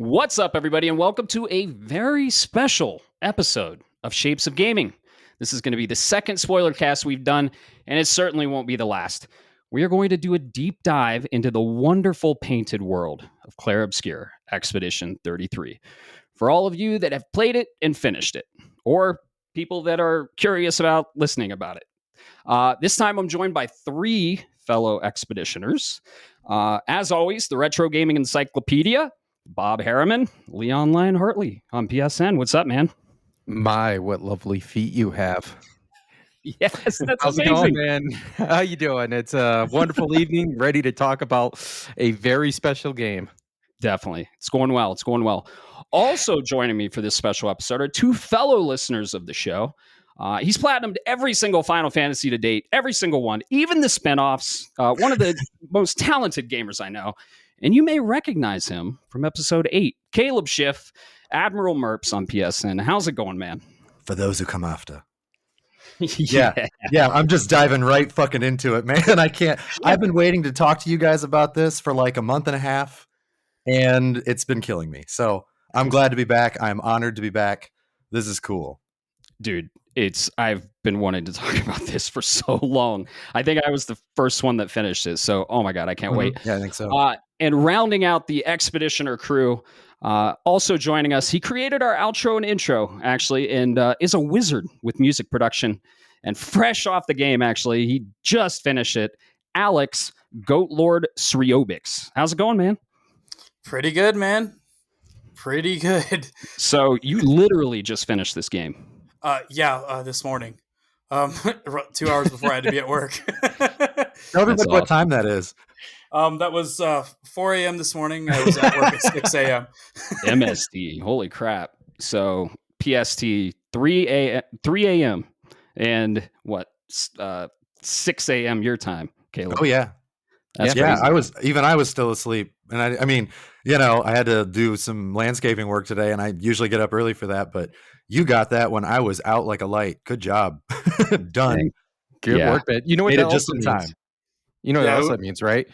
What's up, everybody, and welcome to a very special episode of Shapes of Gaming. This is going to be the second Spoilercast we've done, and it certainly won't be the last. We are going to do a deep dive into the wonderful painted world of Clair Obscure Expedition 33. For all of you that have played it and finished it, or people that are curious about listening about it. This time I'm joined by three fellow expeditioners. As always, the Retro Gaming Encyclopedia, Bob Harriman, Leon Lyon Hartley on PSN. What's up, man? My, what lovely feet you have. Yes, that's How's amazing. it going, man? How you doing? It's a wonderful evening, ready to talk about a very special game. Definitely. It's going well. It's going well. Also joining me for this special episode are two fellow listeners of the show. He's platinumed every single Final Fantasy to date, every single one, even the spinoffs. One of the most talented gamers I know. And you may recognize him from episode 8, Caleb Shiff, Admiral Merps on PSN. How's it going, man? For those who come after. Yeah. I'm just diving right fucking into it, man. I can't. I've been waiting to talk to you guys about this for like a month and a half, and it's been killing me. So I'm glad to be back. I'm honored to be back. This is cool. Dude, I've been wanting to talk about this for so long. I think I was the first one that finished it. So, oh my God, I can't wait. Yeah, I think so. And rounding out the Expeditioner crew, also joining us, he created our outro and intro, actually, and is a wizard with music production. And fresh off the game, actually, he just finished it. Alex, Goat Lord Sriobix. How's it going, man? Pretty good, man. Pretty good. So you literally just finished this game. This morning. 2 hours before I had to be at work. Tell everybody what time that is. That was 4 a.m. this morning. I was at work at 6 a.m. MST. Holy crap. So PST, 3 a.m. And what? 6 a.m. your time, Caleb. Oh, yeah. That's crazy. I was still asleep. And I mean, I had to do some landscaping work today, and I usually get up early for that, but you got that when I was out like a light. Good job. Done. Good work, man. You know what that just also in means? time. You know what else that means, right?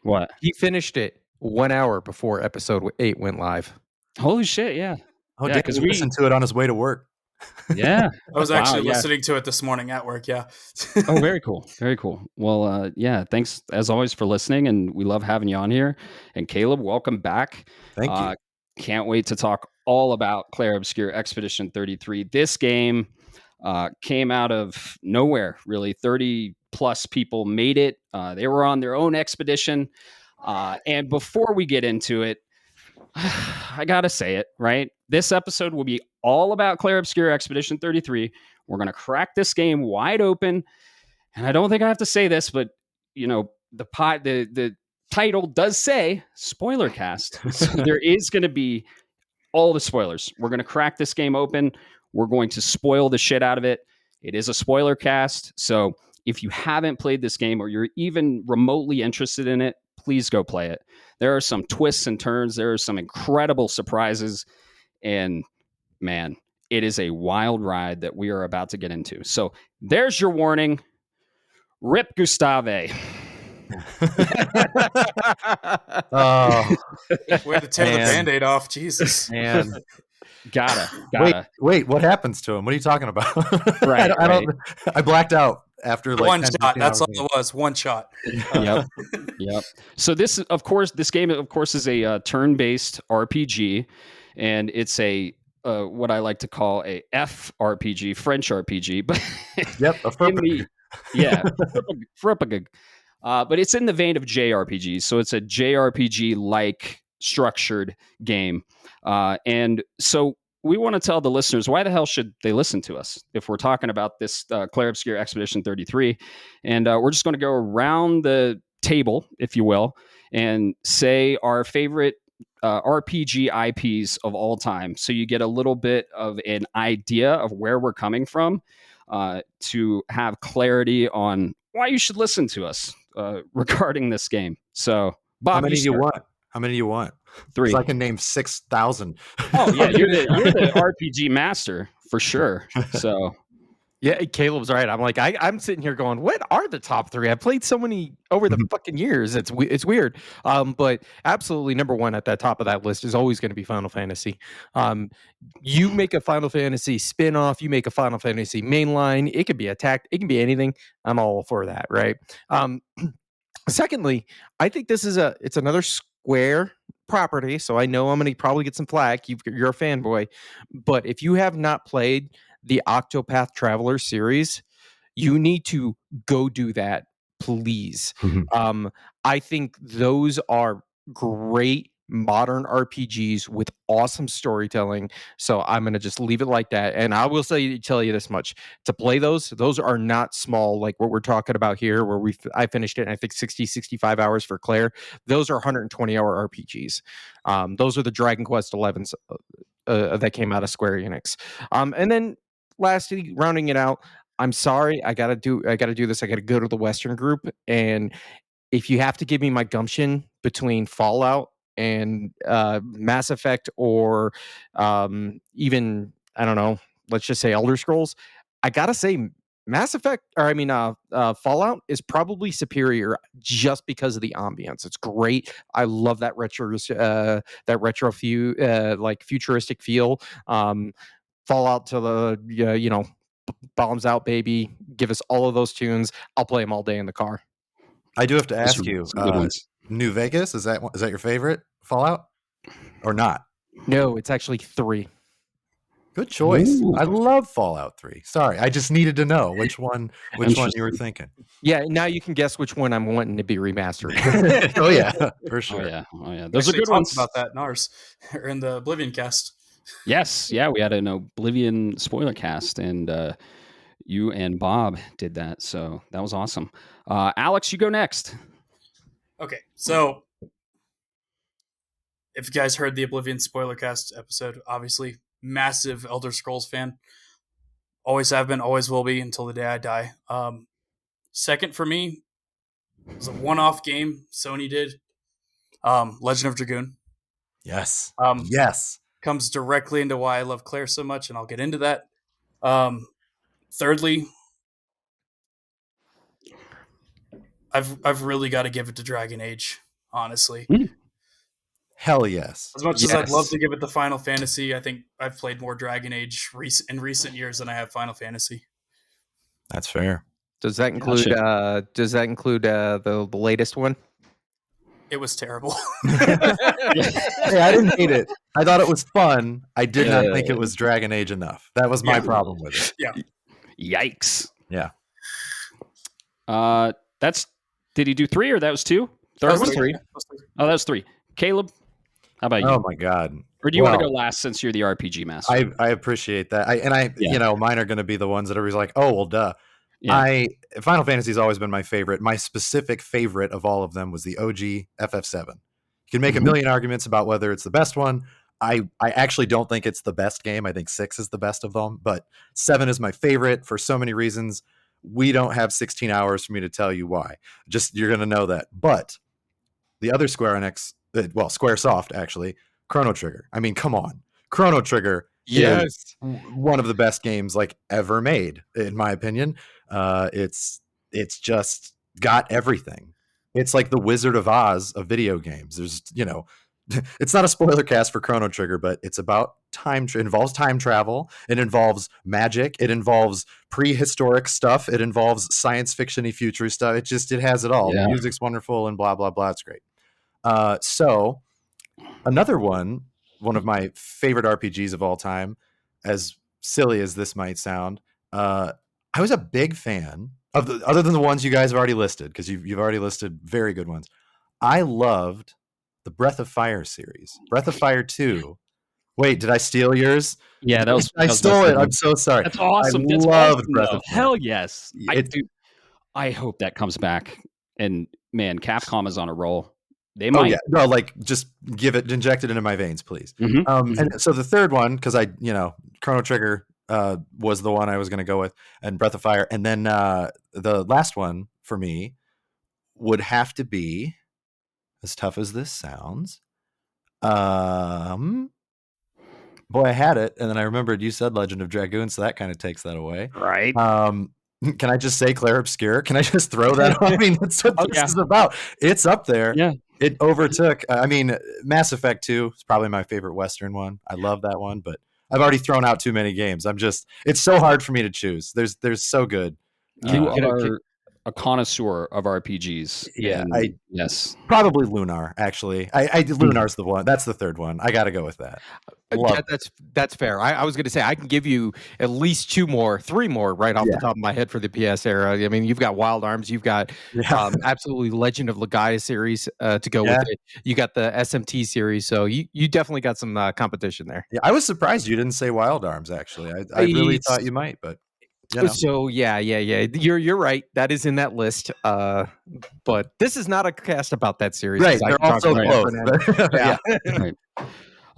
What? He finished it 1 hour before episode 8 went live. Holy shit, yeah. Oh, yeah, because we listened to it on his way to work. Yeah. I was actually listening to it this morning at work, yeah. Oh, very cool. Very cool. Well, thanks as always for listening, and we love having you on here. And Caleb, welcome back. Thank you. Can't wait to talk all about Clair Obscure Expedition 33. This game came out of nowhere, really. 30 plus people made it. They were on their own expedition. And before we get into it, I got to say it, right? This episode will be all about Clair Obscure Expedition 33. We're going to crack this game wide open. And I don't think I have to say this, but, the title does say Spoilercast. So there is going to be all the spoilers. We're going to crack this game open. We're going to spoil the shit out of it. It is a spoiler cast. So if you haven't played this game or you're even remotely interested in it, please go play it. There are some twists and turns. There are some incredible surprises. And man, it is a wild ride that we are about to get into. So there's your warning. Rip Gustave. Oh, We had to tear the Band-Aid off. Jesus. man. Gotta. Wait, what happens to him? What are you talking about? Right, I blacked out after like one 10, shot. 15 That's hours. all it was. One shot. Yep. So this game, of course, is a turn-based RPG, and it's a what I like to call a FRPG, French RPG. But Yep, a FRPG. But it's in the vein of JRPGs, so it's a JRPG-like structured game, and so we want to tell the listeners, why the hell should they listen to us if we're talking about this Clair Obscure Expedition 33? And we're just going to go around the table, if you will, and say our favorite RPG IPs of all time. So you get a little bit of an idea of where we're coming from to have clarity on why you should listen to us regarding this game. So, Bob, How many do you want? How many do you want? 3. I can name 6,000. Oh yeah, you're the RPG master for sure. So Yeah, Caleb's right. I'm like, I'm sitting here going, what are the top 3? I've played so many over the fucking years. It's weird. But absolutely number 1 at that top of that list is always going to be Final Fantasy. You make a Final Fantasy spin-off, you make a Final Fantasy mainline, it could be attacked, it can be anything. I'm all for that, right? Secondly, I think it's another Square property, so I know I'm going to probably get some flack. You're a fanboy, but if you have not played the Octopath Traveler series, you need to go do that, please. I think those are great modern RPGs with awesome storytelling. So I'm going to just leave it like that. And I will tell you this much: to play those are not small, like what we're talking about here, where I finished it, I think 65 hours for Claire. Those are 120-hour RPGs. Those are the Dragon Quest 11s that came out of Square Enix. And then lastly, rounding it out, I'm sorry, I gotta do this. I gotta go to the Western group, and if you have to give me my gumption between Fallout and Mass Effect, or even, I don't know, let's just say Elder Scrolls, I gotta say Mass Effect, or I mean, Fallout is probably superior just because of the ambience. It's great. I love that like futuristic feel. Fallout to the bombs out, baby. Give us all of those tunes. I'll play them all day in the car. I do have to ask you, Some good ones. New Vegas, is that your favorite Fallout or not? No, it's actually 3. Good choice. Ooh. I love Fallout 3. Sorry, I just needed to know which one you were thinking. Yeah, now you can guess which one I'm wanting to be remastered. Oh yeah, for sure. Oh yeah. Those are Actually good ones. about that in ours, or in the Oblivion cast. Yes, yeah, we had an Oblivion spoiler cast, and you and Bob did that, so that was awesome. Alex, you go next. Okay, so if you guys heard the Oblivion Spoilercast episode, obviously massive Elder Scrolls fan. Always have been, always will be until the day I die. Second for me was a one-off game Sony did. Legend of Dragoon. Yes. Um, Yes. Comes directly into why I love Claire so much, and I'll get into that. Thirdly, I've really got to give it to Dragon Age, honestly. Hell yes. As much as I'd love to give it to Final Fantasy, I think I've played more Dragon Age in recent years than I have Final Fantasy. That's fair. Does that include the latest one? It was terrible. Hey, I didn't hate it. I thought it was fun. I did not think it was Dragon Age enough. That was my problem with it. Yeah. Yikes. Yeah. Did he do 3 or that was 2? Third one? 3. Oh, that was 3. Caleb, how about you? Oh my God. Or do you want to go last since you're the RPG master? I appreciate that. Mine are going to be the ones that everybody's like, oh, well, duh. Yeah. Final Fantasy's always been my favorite. My specific favorite of all of them was the OG FF7. You can make a million arguments about whether it's the best one. I actually don't think it's the best game. I think 6 is the best of them, but 7 is my favorite for so many reasons. We don't have 16 hours for me to tell you why. Just, you're going to know that. But the other Squaresoft actually, Chrono Trigger. I mean, come on. Chrono Trigger is one of the best games like ever made, in my opinion. It's just got everything. It's like the Wizard of Oz of video games. There's, it's not a spoiler cast for Chrono Trigger, but it's about it involves time travel. It involves magic. It involves prehistoric stuff. It involves science fiction-y future stuff. It has it all. Yeah. The music's wonderful and blah, blah, blah. It's great. So another one of my favorite RPGs of all time, as silly as this might sound, I was a big fan of other than the ones you guys have already listed, because you've already listed very good ones. I loved the Breath of Fire series. Breath of Fire 2. Wait, did I steal yours? Yeah, I stole it. I'm so sorry. That's awesome. I loved Breath of Fire. Hell yes. I hope that comes back. And man, Capcom is on a roll. They might. Oh, yeah. No, like just inject it into my veins, please. Mm-hmm. And so the third one, because Chrono Trigger was the one I was going to go with, and Breath of Fire. And then the last one for me would have to be, as tough as this sounds, boy, I had it, and then I remembered you said Legend of Dragoon, so that kind of takes that away. Right. Can I just say Clair Obscure? Can I just throw that on? I mean, that's what this is about. It's up there. Yeah. It overtook. I mean, Mass Effect 2 is probably my favorite Western one. I love that one, but I've already thrown out too many games. It's so hard for me to choose. There's so good. You are a connoisseur of RPGs. Yeah, yes. Probably Lunar, actually. Lunar's the one. That's the third one. I got to go with that. That's fair. I was going to say I can give you at least 3 more right off the top of my head for the PS era. I mean, you've got Wild Arms, you've got absolutely Legend of Legaia series to go with it. You got the SMT series, so you definitely got some competition there. Yeah, I was surprised you didn't say Wild Arms. Actually, I really thought you might, but. You know. So yeah. You're right. That is in that list. But this is not a cast about that series. Right. They're all so close. Yeah.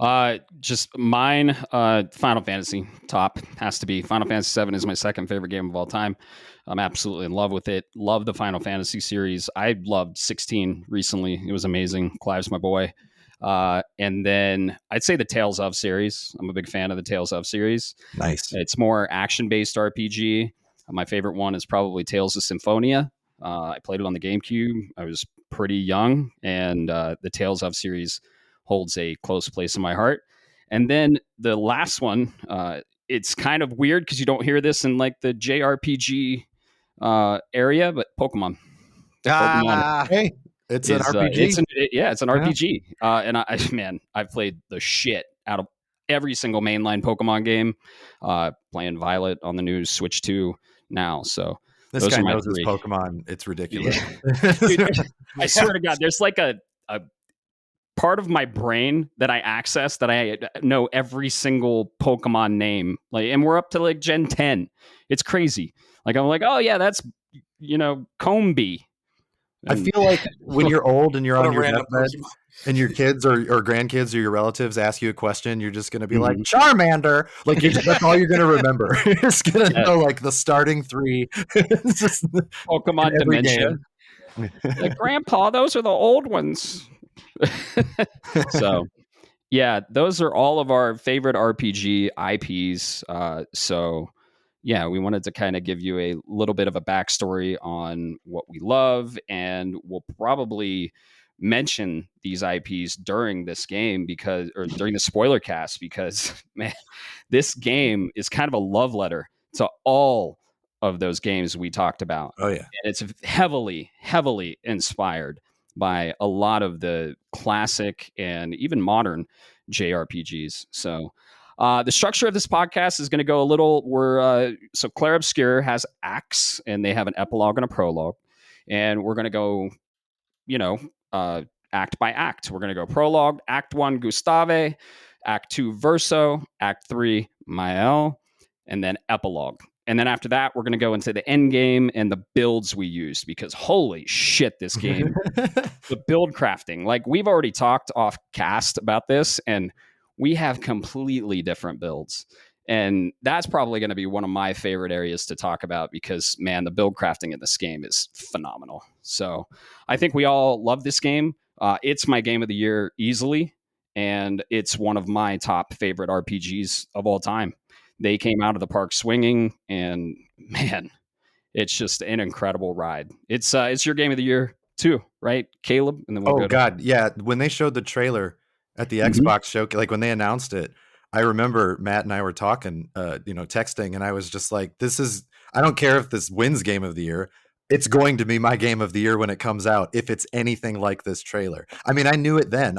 Right. Just mine, Final Fantasy top has to be. Final Fantasy VII is my second favorite game of all time. I'm absolutely in love with it. Love the Final Fantasy series. I loved 16 recently. It was amazing. Clive's my boy. And then I'd say the Tales of series. I'm a big fan of the Tales of series. Nice. It's more action-based RPG. My favorite one is probably Tales of Symphonia. I played it on the GameCube. I was pretty young, and the Tales of series holds a close place in my heart. And then the last one, it's kind of weird because you don't hear this in like the JRPG area, but Pokemon. Hey. It's an RPG. It's an RPG. And I've played the shit out of every single mainline Pokemon game. Playing Violet on the new Switch 2 now. So this guy knows his Pokemon. It's ridiculous. Yeah. Dude, I swear to God, there's like a part of my brain that I access that I know every single Pokemon name. Like, and we're up to like Gen 10. It's crazy. Like I'm like, oh yeah, that's Combee. I feel like when you're old and you're on your deathbed and your kids or grandkids or your relatives ask you a question, you're just going to be like, Charmander. Like, that's all you're going to remember. You're just going to know, like, the starting 3. Pokemon Dementia. Like, Grandpa, those are the old ones. So, yeah, those are all of our favorite RPG IPs. Yeah, we wanted to kind of give you a little bit of a backstory on what we love, and we'll probably mention these IPs during this game or during the spoiler cast, because man, this game is kind of a love letter to all of those games we talked about. Oh yeah. And it's heavily, heavily inspired by a lot of the classic and even modern JRPGs. So the structure of this podcast is going to go a little. So Clair Obscure has acts, and they have an epilogue and a prologue, and we're going to go, act by act. We're going to go prologue, Act 1, Gustave, Act 2, Verso, Act 3, Mael, and then epilogue. And then after that, we're going to go into the end game and the builds we used, because holy shit, this game, the build crafting. Like, we've already talked off cast about this, and we have completely different builds. And that's probably going to be one of my favorite areas to talk about, because, man, the build crafting in this game is phenomenal. So I think we all love this game. It's my game of the year easily, and it's one of my top favorite RPGs of all time. They came out of the park swinging, and man, it's just an incredible ride. It's your game of the year too, right, Caleb? And then God, yeah. When they showed the trailer at the Xbox show, like when they announced it, I remember Matt and I were talking, texting, and I was just like, I don't care if this wins game of the year. It's going to be my game of the year when it comes out, if it's anything like this trailer. I mean, I knew it then.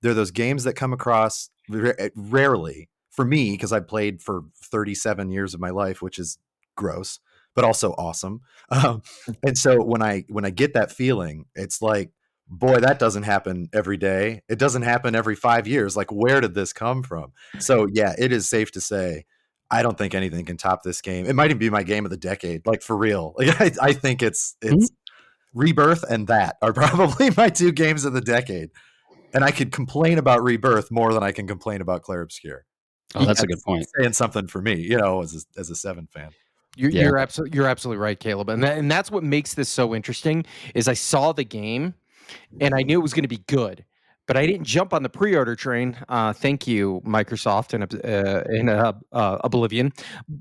They're those games that come across rarely for me, because I played for 37 years of my life, which is gross, but also awesome. And so when I get that feeling, it's like, boy, that doesn't happen every day. It doesn't happen every 5 years. Like, where did this come from? So yeah, it is safe to say, I don't think anything can top this game. It might even be my game of the decade, like, for real. Like, I think it's Rebirth and that are probably my 2 games of the decade. And I could complain about Rebirth more than I can complain about Clair Obscure. Oh, that's a good point. Saying something for me, as a 7 fan. You're absolutely right, Caleb. And that's what makes this so interesting, is I saw the game and I knew it was going to be good, but I didn't jump on the pre-order train. Thank you, Microsoft and Oblivion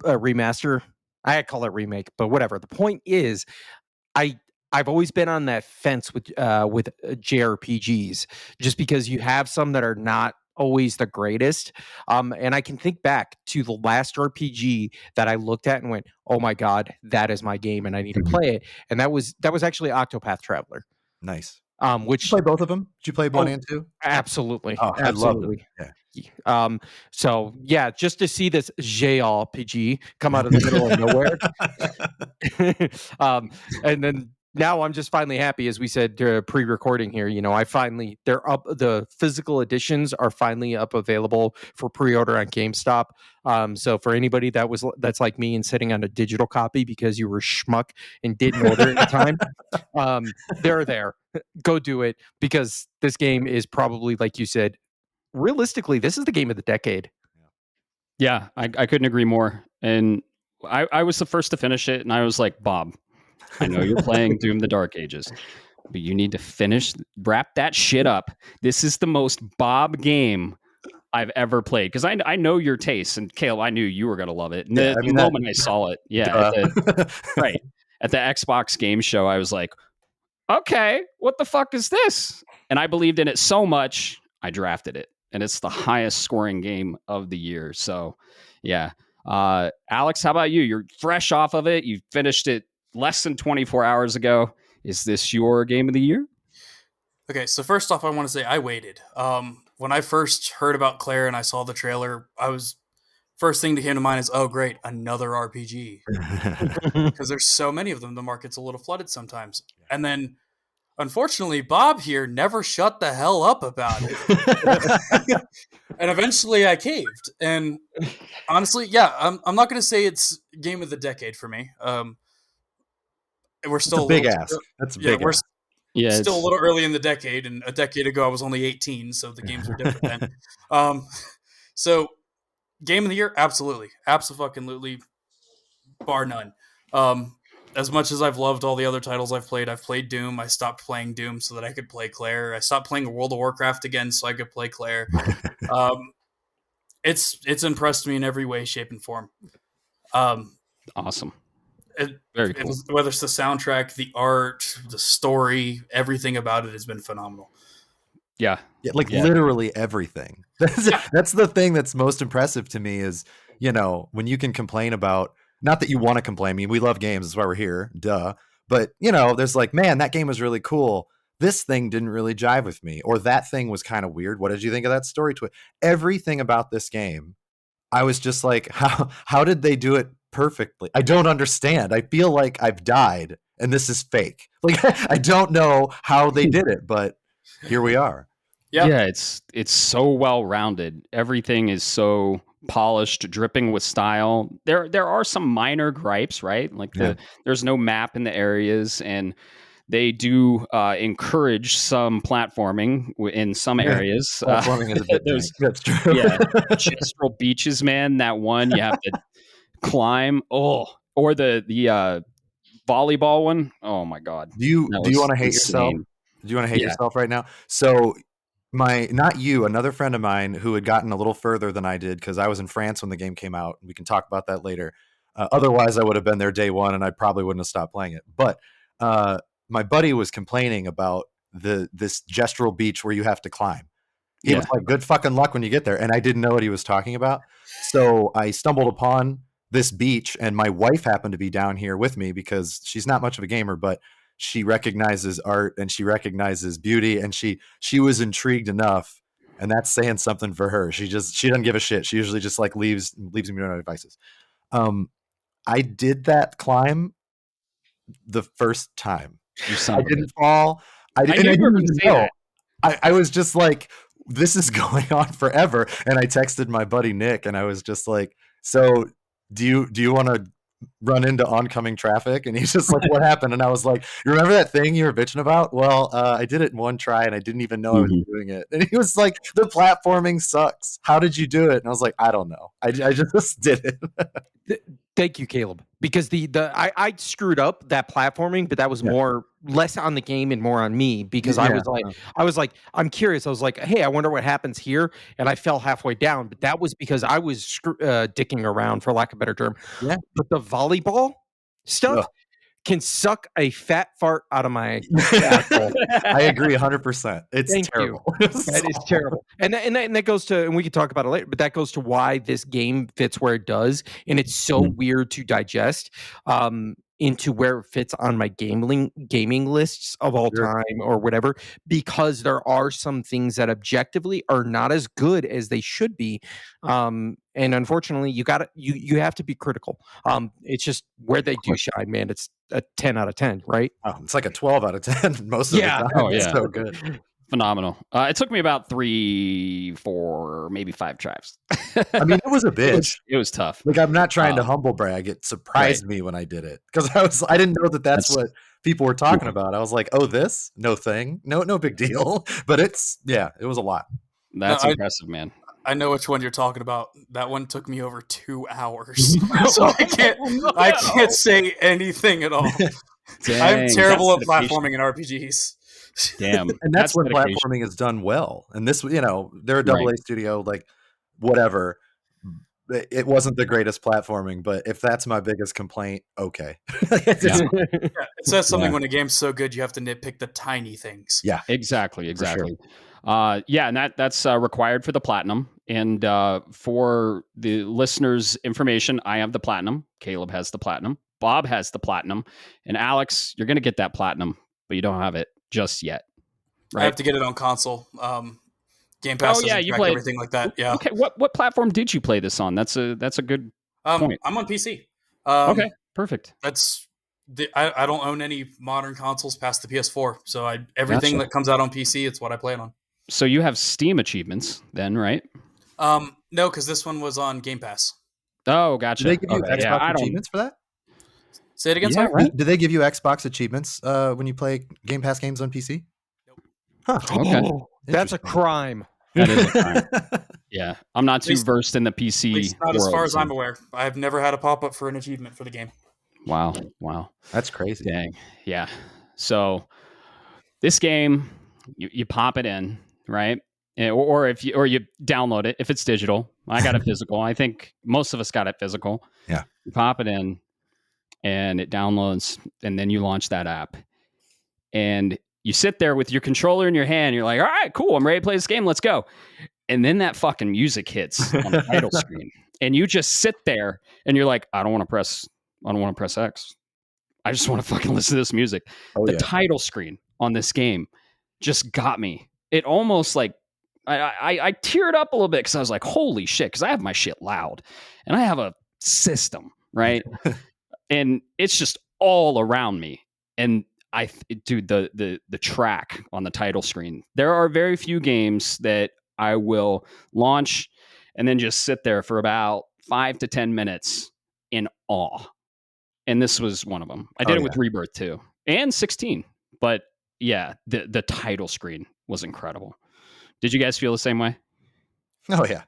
remaster. I call it remake, but whatever. The point is, I've always been on that fence with JRPGs, just because you have some that are not always the greatest. And I can think back to the last RPG that I looked at and went, "Oh my god, that is my game, and I need to play it." And that was actually Octopath Traveler. Nice. Which Did you play both of them? Did you play 1 and 2? Absolutely. Oh, I love them. Yeah. So yeah, just to see this JRPG come out of the middle of nowhere. And then now I'm just finally happy, as we said pre-recording here. I finally, they're up. The physical editions are finally up, available for pre-order on GameStop. So for anybody that's like me and sitting on a digital copy because you were schmuck and didn't order it in time, they're there. Go do it, because this game is probably, like you said, realistically, this is the game of the decade. Yeah, I couldn't agree more. And I was the first to finish it, and I was like, Bob, I know you're playing Doom the Dark Ages, but you need to wrap that shit up. This is the most Bob game I've ever played, because I know your tastes, and Caleb, I knew you were going to love it. And the moment I saw it, at the Xbox game show, I was like, okay, what the fuck is this? And I believed in it so much, I drafted it, and it's the highest scoring game of the year. So, yeah. Alex, how about you? You're fresh off of it. You finished it less than 24 hours ago. Is this your game of the year? Okay, so first off, I want to say I waited. When I first heard about Clair and I saw the trailer, first thing that came to mind is, oh great, another RPG. Because there's so many of them, the market's a little flooded sometimes. And then, unfortunately, Bob here never shut the hell up about it. And eventually I caved. And honestly, yeah, I'm not going to say it's game of the decade for me. We're still a big ask. That's a big ask. We're still a little early in the decade, and a decade ago I was only 18, so the games were different then. So, game of the year, absolutely, absolutely, bar none. As much as I've loved all the other titles I've played Doom. I stopped playing Doom so that I could play Clair. I stopped playing World of Warcraft again so I could play Clair. It's impressed me in every way, shape, and form. Awesome. Very cool. Whether it's the soundtrack, the art, the story, everything about it has been phenomenal. Yeah. Literally everything. That's the thing that's most impressive to me is, when you can complain about, not that you want to complain. I mean, we love games. That's why we're here. Duh. But, there's like, man, that game was really cool. This thing didn't really jive with me. Or that thing was kind of weird. What did you think of that story twist? Everything about this game, I was just like, how did they do it perfectly? I don't understand. I feel like I've died and this is fake. Like, I don't know how they did it, but here we are. Yeah, it's so well rounded. Everything is so polished, dripping with style. There are some minor gripes, right? Like there's no map in the areas, and they do encourage some platforming in some areas. Platforming is a bit that's true. Yeah, Chestrel Beaches, man. That one you have to climb. Oh, or the volleyball one. Oh my god. Do you want to hate yourself? Do you want to hate yourself right now? So another friend of mine who had gotten a little further than I did, because I was in France when the game came out. We can talk about that later. Otherwise, I would have been there day one, and I probably wouldn't have stopped playing it. But my buddy was complaining about this gestural beach where you have to climb. He was like, good fucking luck when you get there. And I didn't know what he was talking about. So I stumbled upon this beach, and my wife happened to be down here with me because she's not much of a gamer, but she recognizes art and she recognizes beauty, and she was intrigued enough, and that's saying something for her. She doesn't give a shit. She usually just like leaves me to my devices. I did that climb the first time. I didn't fall. I didn't know. I was just like, this is going on forever. And I texted my buddy Nick, and I was just like, so do you want to run into oncoming traffic? And he's just like, what happened? And I was like, you remember that thing you were bitching about? Well, I did it in one try, and I didn't even know I was doing it. And he was like, the platforming sucks. How did you do it? And I was like, I don't know. I just did it. Thank you, Caleb. Because I screwed up that platforming, but that was more less on the game and more on me, because I was like, I'm curious. I was like, hey, I wonder what happens here, and I fell halfway down. But that was because I was dicking around, for lack of a better term. Yeah. But the volleyball stuff can suck a fat fart out of my asshole. I agree 100%. It's terrible. That is terrible. And that goes to, and we can talk about it later, but that goes to why this game fits where it does. And it's so weird to digest into where it fits on my gaming lists of all time or whatever, because there are some things that objectively are not as good as they should be. And unfortunately, you have to be critical. It's just where they do shine, man. It's a 10 out of 10, right? Oh, it's like a 12 out of 10 most of the time. Oh, yeah. It's so good. Phenomenal. It took me about 3, 4, maybe 5 tries. I mean, it was a bitch. It was tough. Like, I'm not trying to humble brag. It surprised me when I did it, because I didn't know that's what people were talking about. I was like, oh, this? No thing. No big deal. But it was a lot. That's impressive, man. I know which one you're talking about. That one took me over 2 hours. So I can't say anything at all. Dang, I'm terrible at platforming in RPGs. Damn. And that's where platforming is done well. And this, they're a AA studio, like, whatever. It wasn't the greatest platforming, but if that's my biggest complaint, okay. It says something when a game's so good you have to nitpick the tiny things. Yeah, exactly. And that's required for the platinum. And for the listeners' information, I have the platinum. Caleb has the platinum. Bob has the platinum. And Alex, you're going to get that platinum, but you don't have it just yet. Right? I have to get it on console. Game Pass doesn't track everything like that. Yeah. Okay. What platform did you play this on? That's a good point. I'm on PC. Okay. Perfect. I don't own any modern consoles past the PS4, so everything that comes out on PC, it's what I play it on. So you have Steam achievements then, right? No, because this one was on Game Pass. Oh, gotcha. Do they give you Xbox achievements for that? Say it again, yeah, sorry? right? Do they give you Xbox achievements when you play Game Pass games on PC? Nope. Huh. Okay. That's a crime. That is a crime. Yeah. I'm not too versed in the PC At least not world, as far as I'm aware. I've never had a pop-up for an achievement for the game. Wow. That's crazy. Dang. Yeah. So this game, you pop it in, right? Or you download it if it's digital. I got it physical. I think most of us got it physical. Yeah. You pop it in and it downloads, and then you launch that app. And you sit there with your controller in your hand. You're like, all right, cool. I'm ready to play this game. Let's go. And then that fucking music hits on the title screen. And you just sit there and you're like, I don't want to press X. I just want to fucking listen to this music. The title screen on this game just got me. It almost like, I teared up a little bit because I was like, holy shit, because I have my shit loud. And I have a system, right? And it's just all around me. And the track on the title screen. There are very few games that I will launch and then just sit there for about 5 to 10 minutes in awe. And this was one of them. I did it with Rebirth too, and 16. But yeah, the title screen was incredible. Did you guys feel the same way? Oh yeah.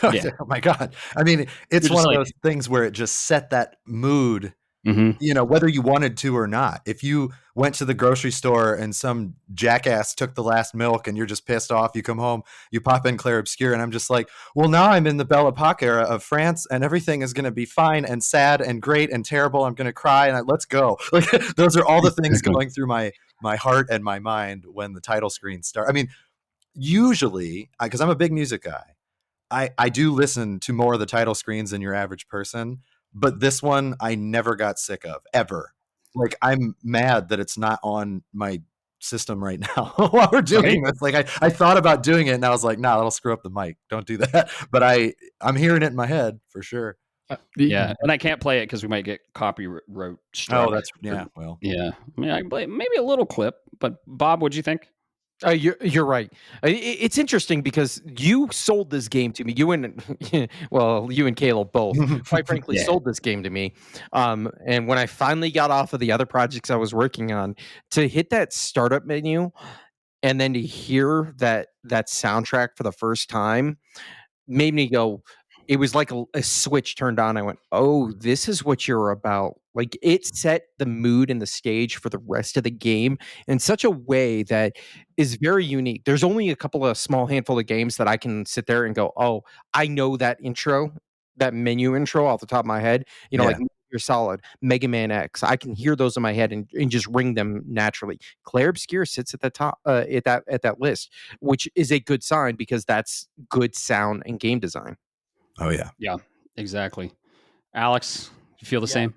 Oh my God. I mean, it's one of those things where it just set that mood. Mm-hmm. Whether you wanted to or not. If you went to the grocery store and some jackass took the last milk and you're just pissed off, you come home, you pop in Clair Obscure, and I'm just like, well, now I'm in the Belle Epoque era of France and everything is going to be fine and sad and great and terrible. I'm going to cry and let's go. Like, those are all the things going through my heart and my mind when the title screen starts. I mean, usually, because I'm a big music guy, I do listen to more of the title screens than your average person. But this one I never got sick of, ever. Like, I'm mad that it's not on my system right now while we're doing this. Like, I thought about doing it and I was like, nah, that'll screw up the mic. Don't do that. But I'm hearing it in my head for sure. Yeah, and I can't play it because we might get copyright strike. Oh, that's well. Yeah, I mean, I can play maybe a lit'll clip. But Bob, what'd you think? You're right. It's interesting because you sold this game to me. You and Caleb both, quite frankly, sold this game to me. And when I finally got off of the other projects I was working on, to hit that startup menu and then to hear that soundtrack for the first time made me go, it was like a switch turned on. I went, oh, this is what you're about. Like, it set the mood and the stage for the rest of the game in such a way that is very unique. There's only a couple of small handful of games that I can sit there and go, oh, I know that intro, that menu intro off the top of my head. You know, Yeah. like Metal Gear Solid, Mega Man X. I can hear those in my head and just ring them naturally. Clair Obscure sits at the top at that list, which is a good sign because that's good sound and game design. Oh yeah. Yeah, exactly. Alex, you feel the Yeah. same?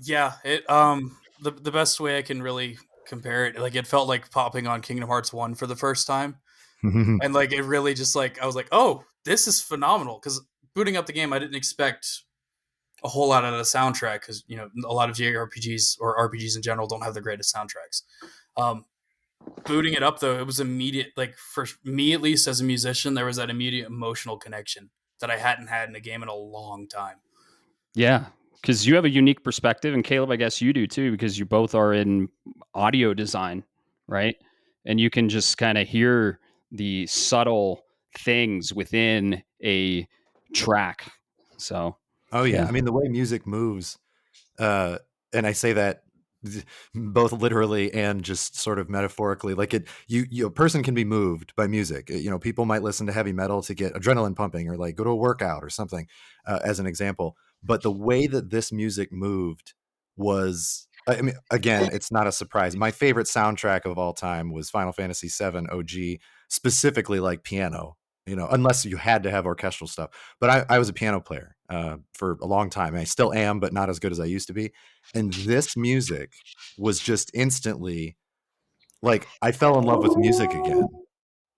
Yeah, it the best way I can really compare it, like it felt like popping on Kingdom Hearts 1 for the first time. And like it really just like I was like, "Oh, this is phenomenal." Cuz booting up the game, I didn't expect a whole lot out of the soundtrack cuz you know, a lot of JRPGs or RPGs in general don't have the greatest soundtracks. Um booting it up though, it was immediate, like for me at least as a musician, there was that immediate emotional connection that I hadn't had in a game in a long time. Yeah, because you have a unique perspective, and Caleb, I guess you do too, because you both are in audio design, right? And you can just kind of hear the subtle things within a track. So, Oh yeah. yeah. I mean, the way music moves, and I say that both literally and just sort of metaphorically. Like a person can be moved by music. You know, people might listen to heavy metal to get adrenaline pumping, or like go to a workout or something, as an example. But the way that this music moved was, I mean, again, it's not a surprise. My favorite soundtrack of all time was Final Fantasy VII OG, specifically like piano. You know, unless you had to have orchestral stuff. But I was a piano player for a long time. I still am, but not as good as I used to be. And this music was just instantly like I fell in love with music again.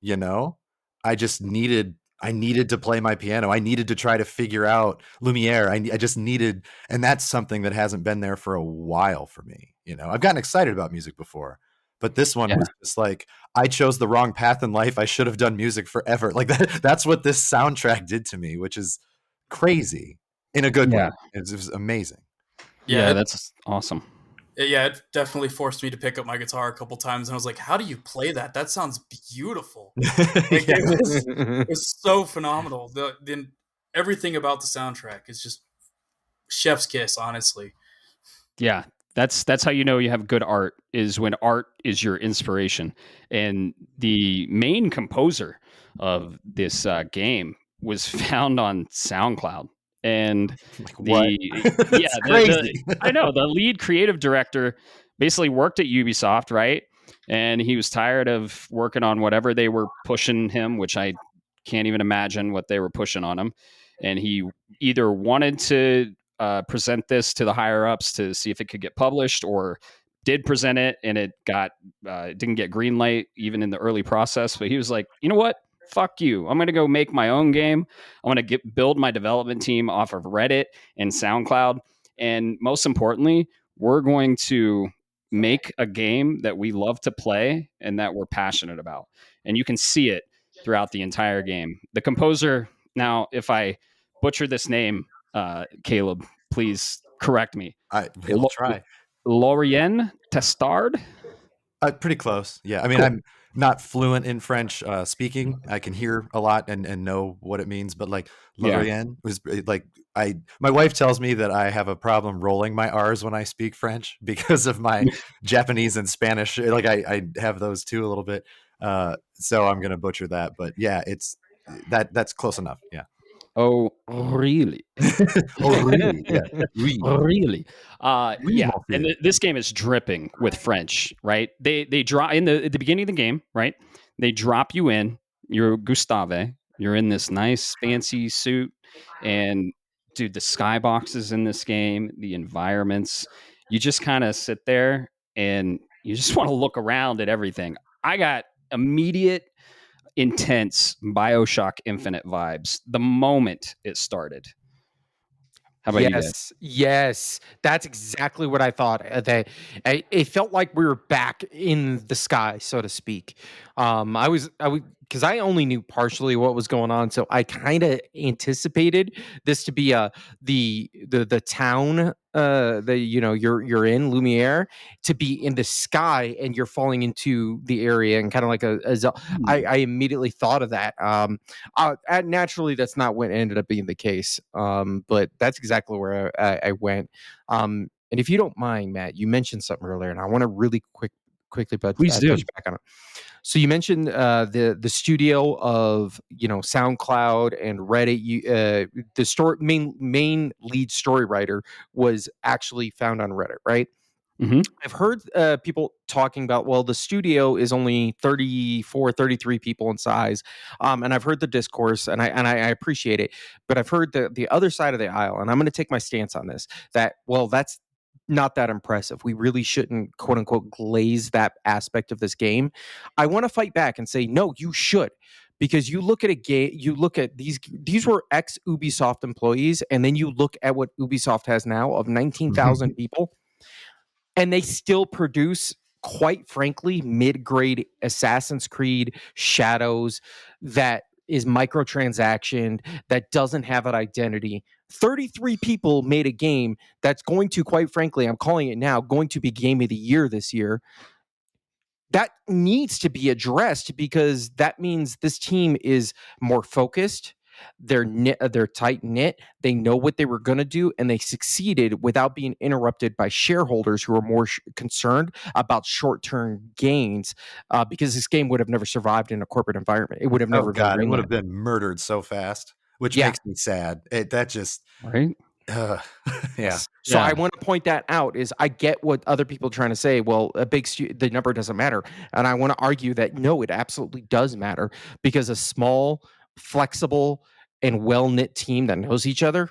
You know, I needed to play my piano. I needed to try to figure out Lumiere. I just needed, and that's something that hasn't been there for a while for me. You know, I've gotten excited about music before, but this one Yeah. was just like I chose the wrong path in life. I should have done music forever. Like that's what this soundtrack did to me, which is crazy in a good way. Yeah. It was amazing. Yeah, Yeah, that's awesome. it definitely forced me to pick up my guitar a couple times, and I was like, "How do you play that? That sounds beautiful!" Like Yeah. it was so phenomenal. The everything about the soundtrack is just chef's kiss, honestly. Yeah, that's how you know you have good art is when art is your inspiration. And the main composer of this game was found on SoundCloud. And Like what? the yeah, It's the crazy. I know the lead creative director basically worked at Ubisoft, right? And he was tired of working on whatever they were pushing him, which I can't even imagine what they were pushing on him. And he either wanted to present this to the higher ups to see if it could get published, or did present it and it didn't get green light even in the early process. But he was like, you know what? Fuck you. I'm going to go make my own game. I'm going to build my development team off of Reddit and SoundCloud. And most importantly, we're going to make a game that we love to play and that we're passionate about. And you can see it throughout the entire game. The composer, now, if I butcher this name, Caleb, please correct me. I will try. Laurien Testard? Pretty close. Yeah. I mean, Cool. I'm not fluent in French speaking. I can hear a lot and know what it means, but like Yeah. Lorient was like my wife tells me that I have a problem rolling my R's when I speak French because of my Japanese and Spanish. Like I have those too a little bit. So I'm gonna butcher that, but yeah, it's that's close enough. Yeah. Oh, really? Oh really? Yeah. Oui. Really? Oui, Yeah. mon And fils. this game is dripping with French, right? They drop in at the beginning of the game, right? They drop you in. You're Gustave. You're in this nice fancy suit, and dude, the skyboxes in this game, the environments, you just kind of sit there and you just want to look around at everything. I got immediate intense BioShock Infinite vibes the moment it started. How about you guys? Yes, that's exactly what I thought. It felt like we were back in the sky, so to speak. I was because I only knew partially what was going on, so I kind of anticipated this to be the town that you're in Lumiere, to be in the sky and you're falling into the area and kind of like I immediately thought of that. Naturally, that's not what ended up being the case, but that's exactly where I went. And if you don't mind, Matt, you mentioned something earlier, and I want to really quickly Please do. touch back on it. So you mentioned the studio of SoundCloud and Reddit. The story main lead story writer was actually found on Reddit, right? Mm-hmm. I've heard people talking about, well, the studio is only 34, 33 people in size. And I've heard the discourse, and I appreciate it. But I've heard the other side of the aisle, and I'm going to take my stance on this, that, well, that's not that impressive. We really shouldn't, quote unquote, glaze that aspect of this game. I want to fight back and say, no, you should. Because you look at a game, you look at these were ex Ubisoft employees, and then you look at what Ubisoft has now of 19,000 people. And they still produce, quite frankly, mid-grade Assassin's Creed Shadows that is microtransactioned, that doesn't have an identity. 33 people made a game that's going to, quite frankly, I'm calling it now, going to be Game of the Year this year. That needs to be addressed, because that means this team is more focused. They're tight knit. They know what they were going to do, and they succeeded without being interrupted by shareholders who are more concerned about short-term gains. Because this game would have never survived in a corporate environment. It would have never. Oh God, it would have been murdered so fast, which makes me sad. That just right. Yeah. So I want to point that out. Is I get what other people are trying to say. Well, the number doesn't matter, and I want to argue that no, it absolutely does matter, because a small, flexible, and well-knit team that knows each other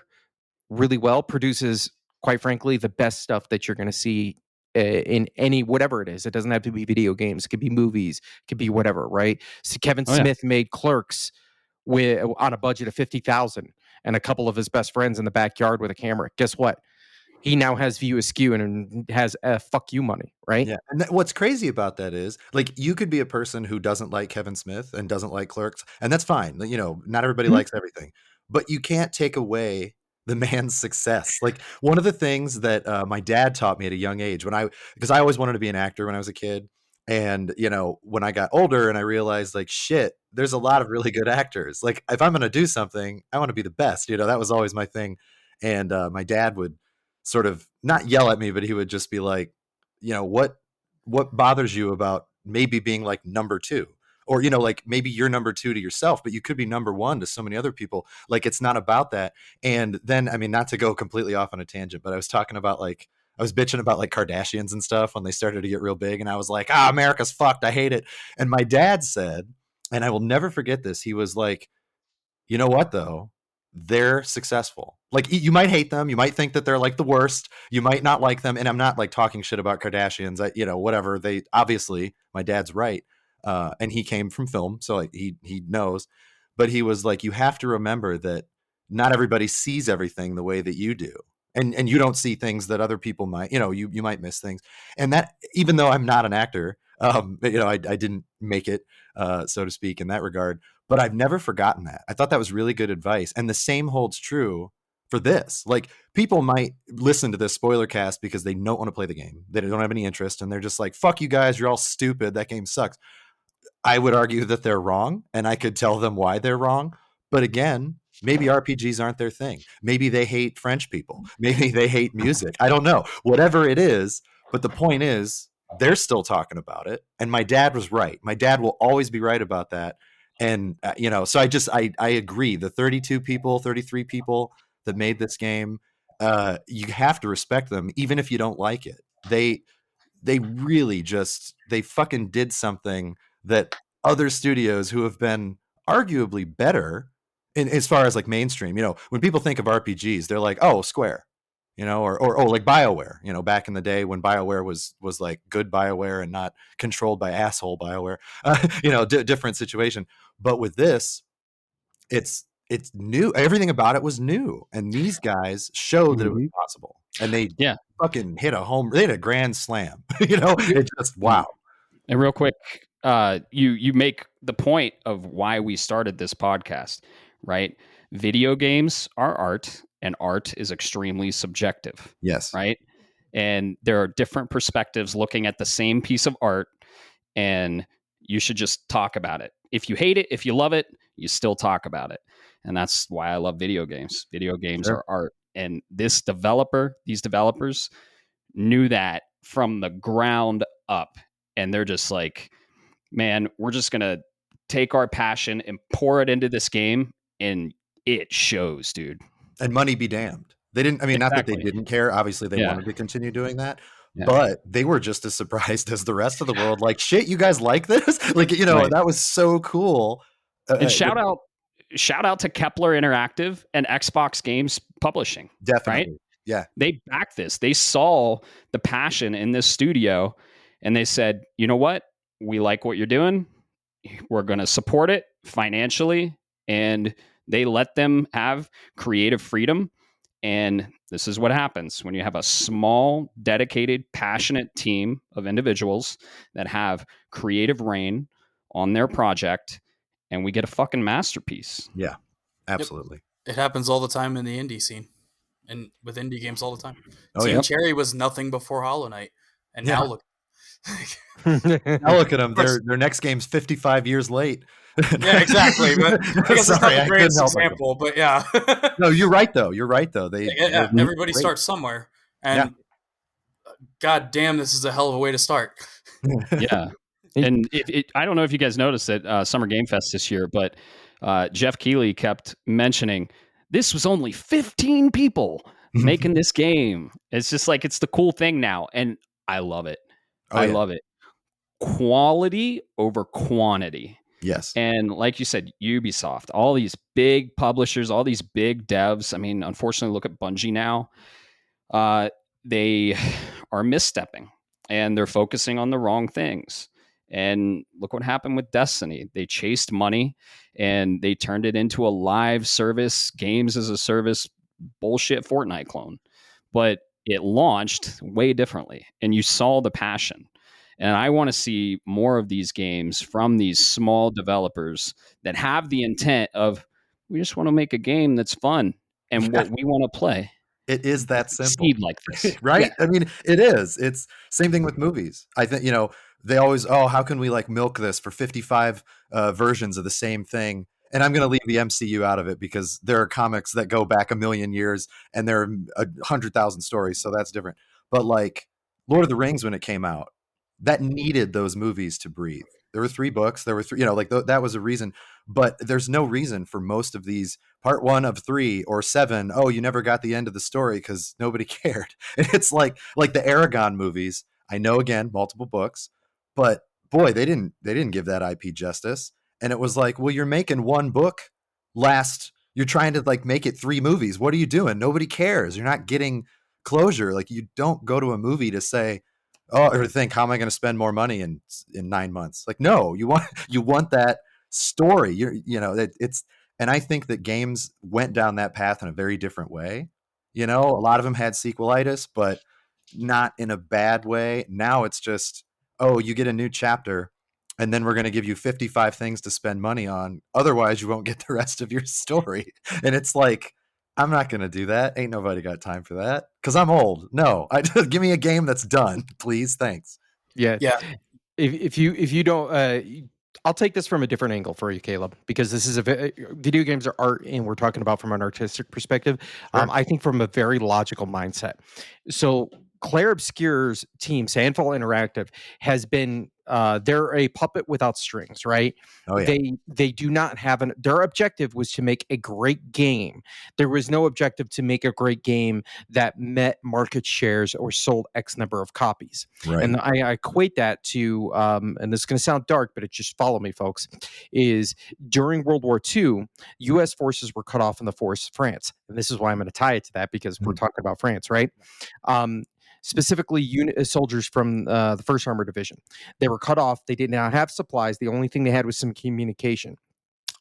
really well produces, quite frankly, the best stuff that you're going to see in any, whatever it is. It doesn't have to be video games. It could be movies. It could be whatever. Right? So Kevin Smith made Clerks on a budget of $50,000 and a couple of his best friends in the backyard with a camera. Guess what? He now has View Askew and has fuck you money, right? Yeah. And what's crazy about that is, like, you could be a person who doesn't like Kevin Smith and doesn't like Clerks, and that's fine. You know, not everybody likes everything, but you can't take away the man's success. Like, one of the things that my dad taught me at a young age, because I always wanted to be an actor when I was a kid. And, you know, when I got older and I realized, like, shit, there's a lot of really good actors. Like, if I'm going to do something, I want to be the best. You know, that was always my thing. And my dad would sort of not yell at me, but he would just be like, you know, what bothers you about maybe being like number two? Or, you know, like, maybe you're number two to yourself, but you could be number one to so many other people. Like, it's not about that. And then, I mean, not to go completely off on a tangent, but I was talking about, like, I was bitching about, like, Kardashians and stuff when they started to get real big. And I was like, America's fucked. I hate it. And my dad said, and I will never forget this, he was like, you know what, though? They're successful. Like, you might hate them. You might think that they're like the worst. You might not like them. And I'm not like talking shit about Kardashians. You know, whatever. They obviously, my dad's right. And he came from film, so like, he knows. But he was like, you have to remember that not everybody sees everything the way that you do. And you don't see things that other people might, you know, you might miss things. And that, even though I'm not an actor, you know, I didn't make it, so to speak, in that regard. But I've never forgotten that. I thought that was really good advice. And the same holds true for this. Like, people might listen to this Spoilercast because they don't want to play the game. They don't have any interest. And they're just like, fuck you guys. You're all stupid. That game sucks. I would argue that they're wrong, and I could tell them why they're wrong. But again, maybe RPGs aren't their thing. Maybe they hate French people. Maybe they hate music. I don't know. Whatever it is. But the point is, they're still talking about it. And my dad was right. My dad will always be right about that. And, you know, so I agree. The 32 people, 33 people that made this game, you have to respect them, even if you don't like it. They really just, they fucking did something that other studios who have been arguably better in, as far as like mainstream, you know, when people think of RPGs, they're like, oh, Square, you know, or like BioWare, you know, back in the day when BioWare was like good BioWare and not controlled by asshole BioWare, you know, different situation. But with this, it's new. Everything about it was new. And these guys showed that it was possible. And they fucking hit a grand slam. You know, it just, wow. And real quick, you make the point of why we started this podcast, right? Video games are art, and art is extremely subjective, Yes. right? And there are different perspectives looking at the same piece of art, and you should just talk about it. If you hate it, if you love it, you still talk about it. And that's why I love video games. Video games Sure. are art. And these developers knew that from the ground up. And they're just like, man, we're just going to take our passion and pour it into this game. And it shows, dude. And money be damned. They didn't, I mean, not that they Exactly. didn't care. Obviously, they Yeah. wanted to continue doing that. Yeah. But they were just as surprised as the rest of the world. Like, shit, you guys like this? Like, you know, Right. that was so cool. And shout out to Kepler Interactive and Xbox Games Publishing. Definitely. Right? Yeah. They backed this. They saw the passion in this studio, and they said, you know what? We like what you're doing. We're going to support it financially. And they let them have creative freedom. And this is what happens when you have a small, dedicated, passionate team of individuals that have creative reign on their project, and we get a fucking masterpiece. Yeah, absolutely. It happens all the time in the indie scene and with indie games all the time. Oh, Team yeah. Cherry was nothing before Hollow Knight, and Yeah. now look. Now look at them. Their next game's 55 years late. Yeah, exactly. But I guess it's not Sorry, the I greatest couldn't help myself. example, but yeah. No, you're right though. You're right though. Yeah, everybody great. starts somewhere, and god damn, this is a hell of a way to start. Yeah. And I don't know if you guys noticed at Summer Game Fest this year, but Jeff Keighley kept mentioning this was only 15 people making this game. It's just like, it's the cool thing now. And I love it. I love it. Quality over quantity. Yes. And like you said, Ubisoft, all these big publishers, all these big devs. I mean, unfortunately, look at Bungie now. They are misstepping and they're focusing on the wrong things. And look what happened with Destiny. They chased money and they turned it into a live service, games as a service, bullshit Fortnite clone. But it launched way differently and you saw the passion. And I want to see more of these games from these small developers that have the intent of, we just want to make a game that's fun and what we want to play. It is that simple. Succeed like this. Right? Yeah. I mean, it is. It's same thing with movies. I think, they always, how can we like milk this for 55 versions of the same thing? And I'm going to leave the MCU out of it because there are comics that go back a million years and there are 100,000 stories. So that's different. But like Lord of the Rings, when it came out, that needed those movies to breathe. There were 3 books. There were 3, that was a reason. But there's no reason for most of these part 1 of 3 or 7. Oh, you never got the end of the story because nobody cared. And it's like the Aragon movies. I know, again, multiple books, but boy, they didn't give that IP justice. And it was like, well, you're making 1 book you're trying to like make it 3 movies. What are you doing? Nobody cares. You're not getting closure. Like you don't go to a movie to say, or think, how am I going to spend more money in 9 months? Like, no, you want that story. And I think that games went down that path in a very different way. A lot of them had sequelitis, but not in a bad way. Now it's just, you get a new chapter and then we're going to give you 55 things to spend money on. Otherwise you won't get the rest of your story. And it's like, I'm not going to do that. Ain't nobody got time for that because I'm old. No, give me a game that's done, please. Thanks. Yeah. Yeah. If you don't, I'll take this from a different angle for you, Caleb, because this is video games are art, and we're talking about from an artistic perspective. Sure. I think from a very logical mindset. So Clair Obscure's team, Sandfall Interactive, has been they're a puppet without strings, right? Oh, yeah. They do not have their objective was to make a great game. There was no objective to make a great game that met market shares or sold X number of copies. Right. And I equate that to, and this is going to sound dark, but it just follow me, folks, is during World War II, U.S. forces were cut off in the force of France. And this is why I'm going to tie it to that because we're talking about France, right? Specifically soldiers from the 1st Armored Division. They were cut off. They did not have supplies. The only thing they had was some communication.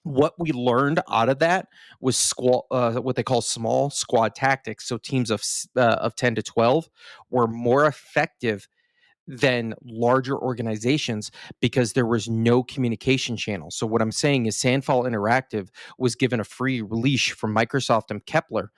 What we learned out of that was what they call small squad tactics. So teams of 10 to 12 were more effective than larger organizations because there was no communication channel. So what I'm saying is Sandfall Interactive was given a free leash from Microsoft and Kepler,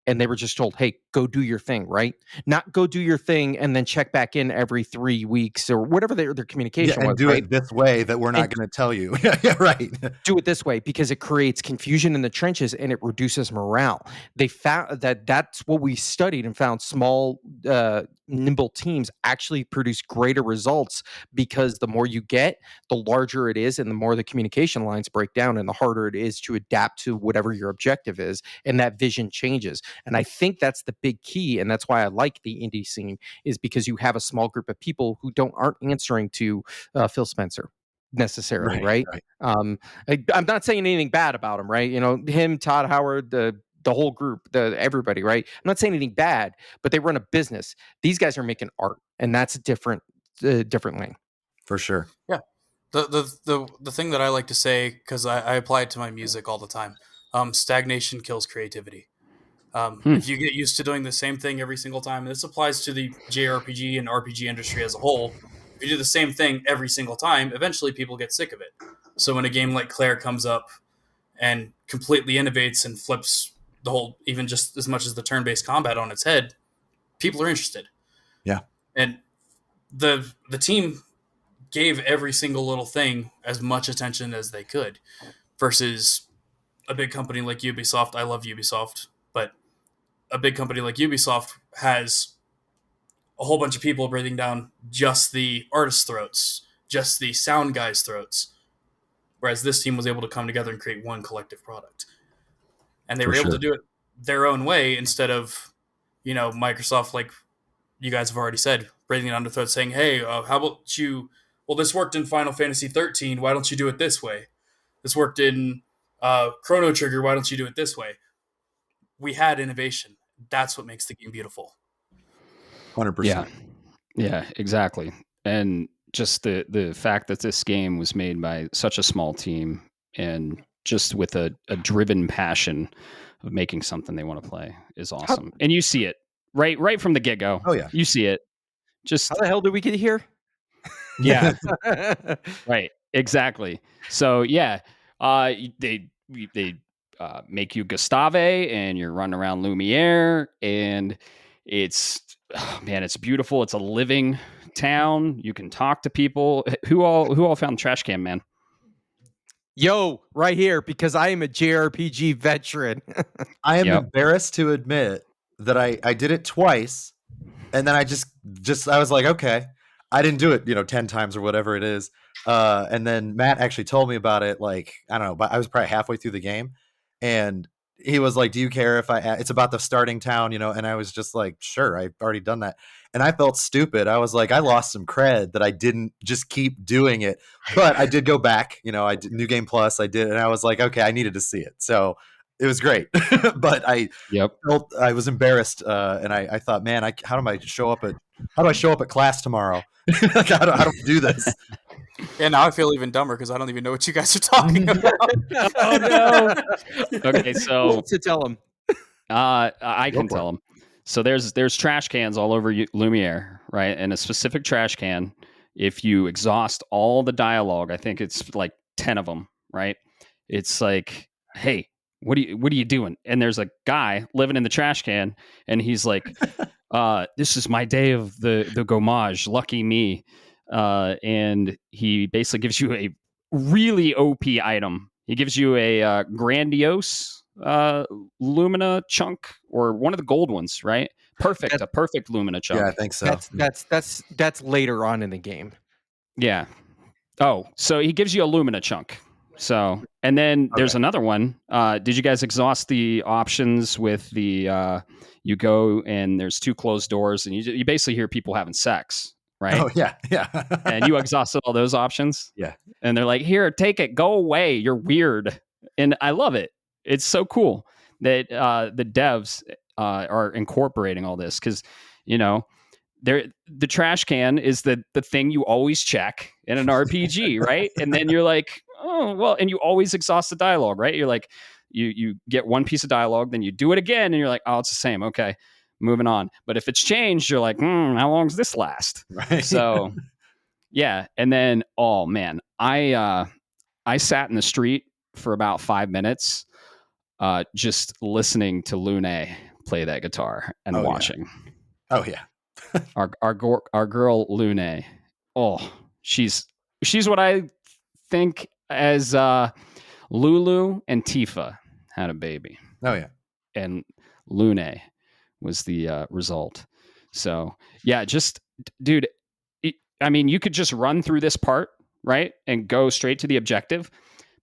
and they were just told, hey, go do your thing, right? Not go do your thing and then check back in every 3 weeks or whatever their communication and was, do right? it this way that we're not going to tell you. Yeah, right. Do it this way because it creates confusion in the trenches and it reduces morale. They found that's what we studied and found small, nimble teams actually produce greater results because the more you get, the larger it is and the more the communication lines break down and the harder it is to adapt to whatever your objective is. And that vision changes. And I think that's the big key. And that's why I like the indie scene is because you have a small group of people who aren't answering to Phil Spencer necessarily, right? I'm not saying anything bad about him, right? You know, him, Todd Howard, the whole group, everybody, right? I'm not saying anything bad, but they run a business. These guys are making art, and that's a different lane. For sure. Yeah. The thing that I like to say, because I apply it to my music all the time, stagnation kills creativity. If you get used to doing the same thing every single time, and this applies to the JRPG and RPG industry as a whole, if you do the same thing every single time, eventually people get sick of it. So when a game like Clair comes up and completely innovates and flips the whole, even just as much as the turn-based combat on its head, people are interested. Yeah. And the team gave every single little thing as much attention as they could versus a big company like Ubisoft. I love Ubisoft, but a big company like Ubisoft has a whole bunch of people breathing down just the artists' throats, just the sound guys' throats, whereas this team was able to come together and create one collective product. And they were able to do it their own way instead of, you know, Microsoft, like you guys have already said, breathing down the throat saying, hey, how about you, well, this worked in Final Fantasy 13, why don't you do it this way? This worked in Chrono Trigger, why don't you do it this way? We had innovation. That's what makes the game beautiful. 100%. Yeah, exactly. And just the fact that this game was made by such a small team and just with a driven passion of making something they want to play is awesome. And you see it right from the get-go. Oh, yeah. You see it. Just how the hell did we get here? Yeah. Right. Exactly. So yeah, they make you Gustave and you're running around Lumiere and it's beautiful. It's a living town. You can talk to people. Who all found Trash Can Man? Yo, right here, because I am a JRPG veteran. I am embarrassed to admit that I did it twice, and then I just I was like, okay, I didn't do it, 10 times or whatever it is. And then Matt actually told me about it, like, I don't know, but I was probably halfway through the game, and he was like, do you care if it's about the starting town, and I was just like, sure, I've already done that. And I felt stupid. I was like, I lost some cred that I didn't just keep doing it, but I did go back, I did New Game Plus, I did. And I was like, okay, I needed to see it. So it was great, but I felt I was embarrassed. And I thought, man, how do I show up at class tomorrow? Like, how do I do this? Yeah, now I feel even dumber because I don't even know what you guys are talking about. Oh no. Okay, so to tell them. I can tell them. So there's trash cans all over Lumiere, right? And a specific trash can, if you exhaust all the dialogue, I think it's like 10 of them, right? It's like, hey, what are you doing? And there's a guy living in the trash can, and he's like, this is my day of the gommage, lucky me. And he basically gives you a really OP item. He gives you a grandiose Lumina chunk, or one of the gold ones, right? A perfect Lumina chunk. Yeah, I think so. That's later on in the game. Yeah. Oh, so he gives you a Lumina chunk. So, and then there's another one. Did you guys exhaust the options with the you go and there's 2 closed doors and you basically hear people having sex, right? Oh yeah. And you exhausted all those options? Yeah. And they're like, here, take it, go away, you're weird. And I love it. It's so cool that the devs are incorporating all this because, the trash can is the thing you always check in an RPG, right? And then you're like, oh, well, and you always exhaust the dialogue, right? You're like, you get one piece of dialogue, then you do it again, and you're like, oh, it's the same. Okay. moving on. But if it's changed, you're like, how long does this last? Right. So yeah. And then, oh man, I sat in the street for about 5 minutes, just listening to Lune play that guitar and watching. Oh yeah. Our girl Lune. Oh, she's what I think as Lulu and Tifa had a baby. Oh yeah. And Lune was the result. So yeah, just dude, I mean, you could just run through this part, right, and go straight to the objective.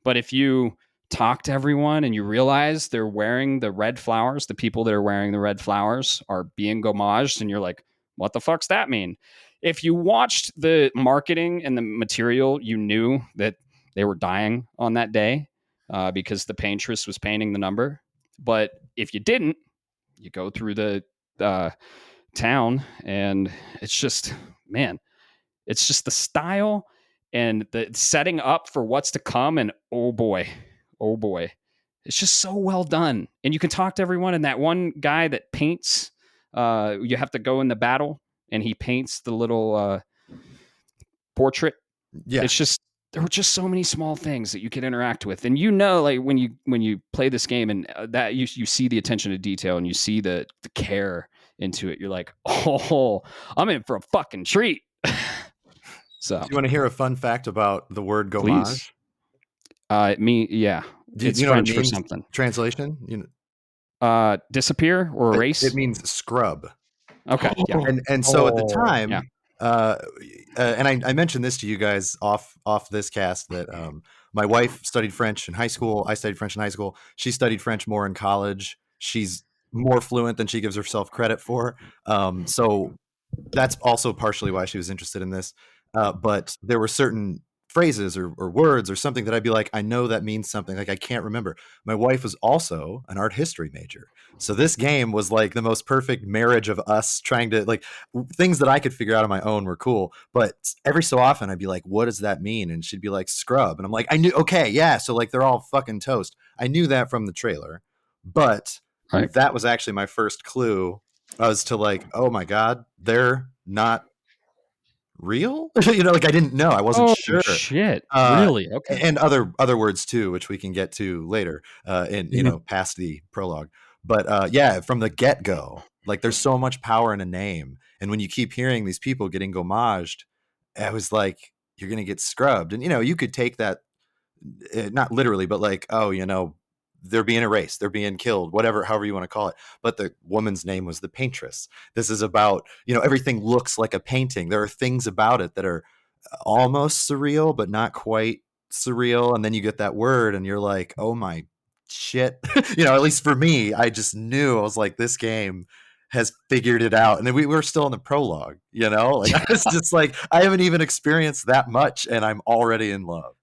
But if you talk to everyone and you realize they're wearing the red flowers, the people that are wearing the red flowers are being gommaged, and you're like, what the fuck's that mean? If you watched the marketing and the material, you knew that they were dying on that day because the paintress was painting the number. But if you didn't, you go through the town, and it's just, man, it's just the style and the setting up for what's to come. And oh boy, it's just so well done. And you can talk to everyone. And that one guy that paints, you have to go in the battle and he paints the little portrait. Yeah. It's just, there were just so many small things that you could interact with. And like when you play this game and that you see the attention to detail and you see the care into it, you're like, oh, I'm in for a fucking treat. So, do you want to hear a fun fact about the word gommage? Yeah. It's French for something. Translation? Disappear or erase? It means scrub. Okay. Yeah. And so at the time, and I mentioned this to you guys off this cast that my wife studied French in high school. I studied French in high school. She studied French more in college. She's more fluent than she gives herself credit for. So that's also partially why she was interested in this. But there were certain phrases or words or something that I'd be like, I know that means something. Like I can't remember. My wife was also an art history major. So this game was like the most perfect marriage of us trying to, like, things that I could figure out on my own were cool. But every so often I'd be like, what does that mean? And she'd be like, scrub. And I'm like, I knew. Okay. Yeah. So like they're all fucking toast. I knew that from the trailer, but that was actually my first clue. I was to like, oh my God, they're not real. Like I didn't know. I wasn't sure. Shit. Really? Okay. And other words too, which we can get to later in past the prologue. But yeah, from the get-go, like there's so much power in a name. And when you keep hearing these people getting gommaged, I was like, you're gonna get scrubbed. And you could take that not literally, but like, they're being erased, they're being killed, however you want to call it. But the woman's name was the paintress. This is about, everything looks like a painting. There are things about it that are almost surreal, but not quite surreal. And then you get that word and you're like, oh my shit. At least for me, I just knew. I was like, this game has figured it out. And then we were still in the prologue, like I was just like, I haven't even experienced that much and I'm already in love.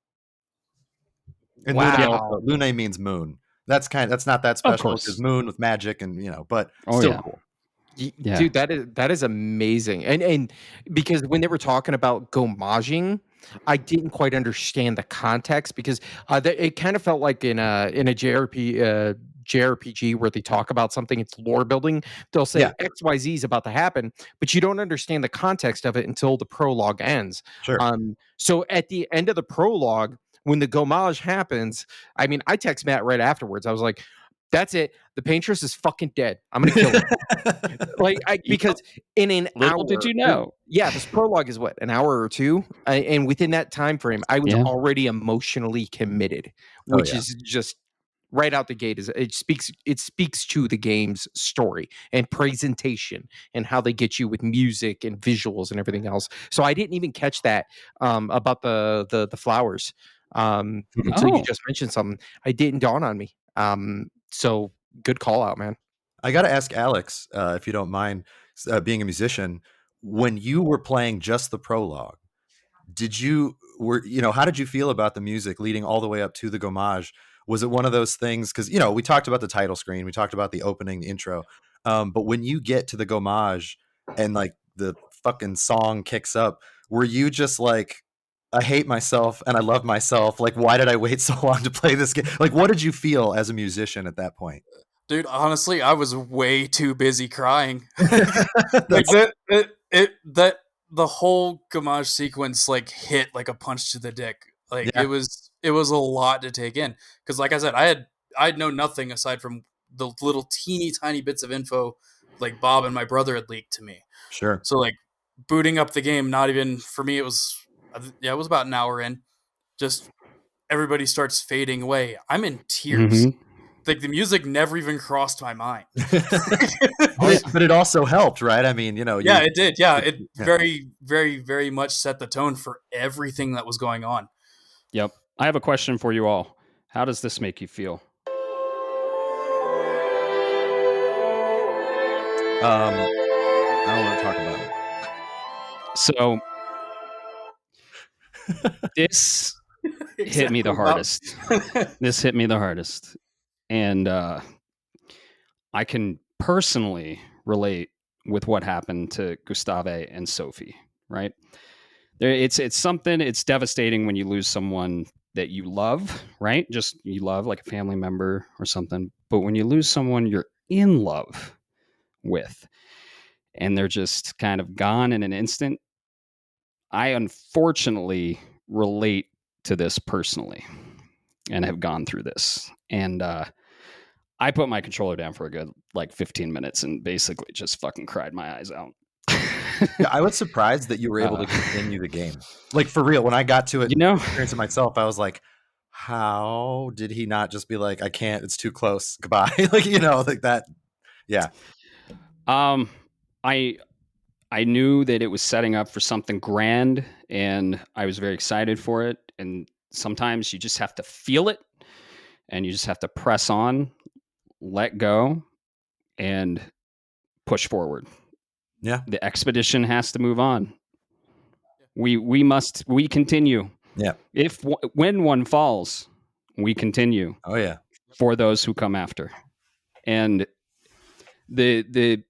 And wow. Lune means moon. That's not that special because moon with magic and but still cool. Yeah. Dude, that is amazing. And because when they were talking about gommaging, I didn't quite understand the context because it kind of felt like in a JRPG where they talk about something, it's lore building. They'll say XYZ is about to happen, but you don't understand the context of it until the prologue ends. Sure. So at the end of the prologue, when the gommage happens, I mean, I text Matt right afterwards. I was like, that's it. The paintress is fucking dead. I'm going to kill her. Because in an hour. Did you know? Yeah, this prologue is what, an hour or two? And within that time frame, I was already emotionally committed, which is just right out the gate. It speaks to the game's story and presentation and how they get you with music and visuals and everything else. So I didn't even catch that about the flowers until you just mentioned something. It didn't dawn on me. So good call out, man. I got to ask Alex, if you don't mind, being a musician, when you were playing just the prologue, how did you feel about the music leading all the way up to the gommage? Was it one of those things? Because, we talked about the title screen, we talked about the opening, the intro. But when you get to the gommage and like the fucking song kicks up, were you just like, I hate myself and I love myself. Like, why did I wait so long to play this game? Like, what did you feel as a musician at that point? Dude, honestly, I was way too busy crying. Like That's- that the whole Gamage sequence like hit like a punch to the dick. Like Yeah. it was a lot to take in. Because like I said, I'd known nothing aside from the little teeny tiny bits of info like Bob and my brother had leaked to me. Sure. So like booting up the game, not even for me, it was about an hour in. Just everybody starts fading away. I'm in tears. Mhm. Like the music never even crossed my mind. But it also helped, right? I mean, Yeah, it did. Yeah, it Yeah. very, very, very much set the tone for everything that was going on. Yep. I have a question for you all. How does this make you feel? I don't want to talk about it. So this hit me the hardest. This hit me the hardest. And I can personally relate with what happened to Gustave and Sophie, right? It's something, it's devastating when you lose someone that you love, right? Just you love, like a family member or something. But when you lose someone you're in love with and they're just kind of gone in an instant, I unfortunately relate to this personally and have gone through this. And I put my controller down for a good like 15 minutes and basically just fucking cried my eyes out. Yeah, I was surprised that you were able to continue the game. Like, for real, when I got to it and experienced it myself, I was like, how did he not just be like, I can't, it's too close, goodbye? Like, like that. Yeah. I knew that it was setting up for something grand and I was very excited for it. And sometimes you just have to feel it and you just have to press on, let go, and push forward. Yeah. The expedition has to move on. We continue. Yeah. When one falls, we continue. Oh yeah. For those who come after. And the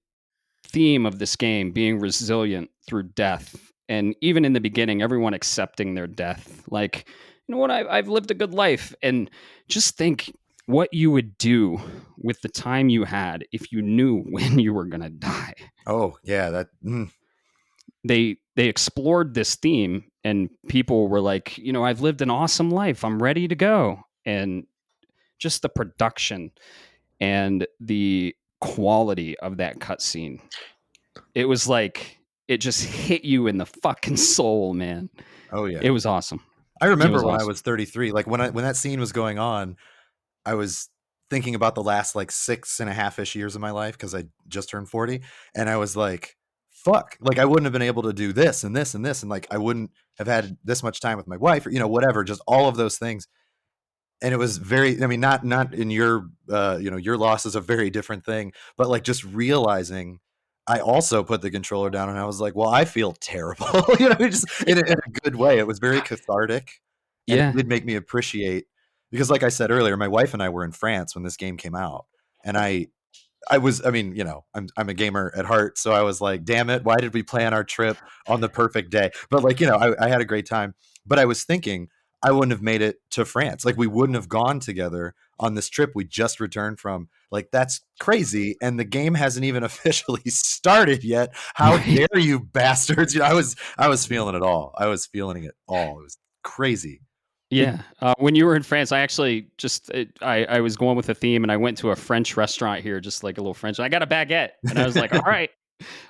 theme of this game being resilient through death, and even in the beginning, everyone accepting their death. Like, you know what? I've lived a good life, and just think what you would do with the time you had if you knew when you were gonna die. Oh yeah. They explored this theme, and people were like, I've lived an awesome life. I'm ready to go, and just the production and the quality of that cutscene. It was like it just hit you in the fucking soul, man. Oh yeah. It was awesome. I remember when I awesome. was 33, like when that scene was going on, I was thinking about the last like 6.5-ish years of my life because I just turned 40, and I was like, fuck, like I wouldn't have been able to do this and this and this, and like I wouldn't have had this much time with my wife, or whatever, just all of those things. And it was very, I mean, not in your your loss is a very different thing, but like just realizing I also put the controller down and I was like, well, I feel terrible, just in a good way. It was very cathartic, and it did make me appreciate, because like I said earlier, my wife and I were in France when this game came out, and I'm a gamer at heart, so I was like, damn it, why did we plan our trip on the perfect day? But like, I had a great time, but I was thinking I wouldn't have made it to France. Like, we wouldn't have gone together on this trip we just returned from. Like, that's crazy. And the game hasn't even officially started yet. How dare you bastards? I was feeling it all. I was feeling it all. It was crazy. Yeah. When you were in France, I actually I was going with a theme, and I went to a French restaurant here, just like a little French. I got a baguette, and I was like, all right,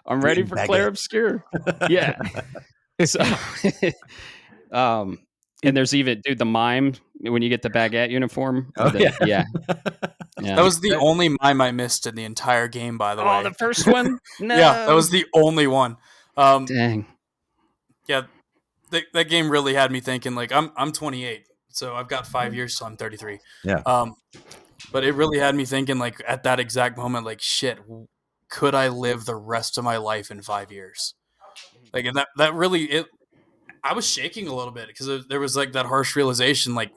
I'm ready for Clair Obscure. Yeah. So, and there's even, dude, the mime when you get the baguette uniform. Yeah. That was the only mime I missed in the entire game, by the way. Oh, the first one? No. Yeah, that was the only one. Dang. Yeah, that game really had me thinking. Like, I'm 28, so I've got 5 years till I'm 33. Yeah. But it really had me thinking, like, at that exact moment, like, shit, could I live the rest of my life in 5 years? Like, and that really, I was shaking a little bit because there was like that harsh realization, like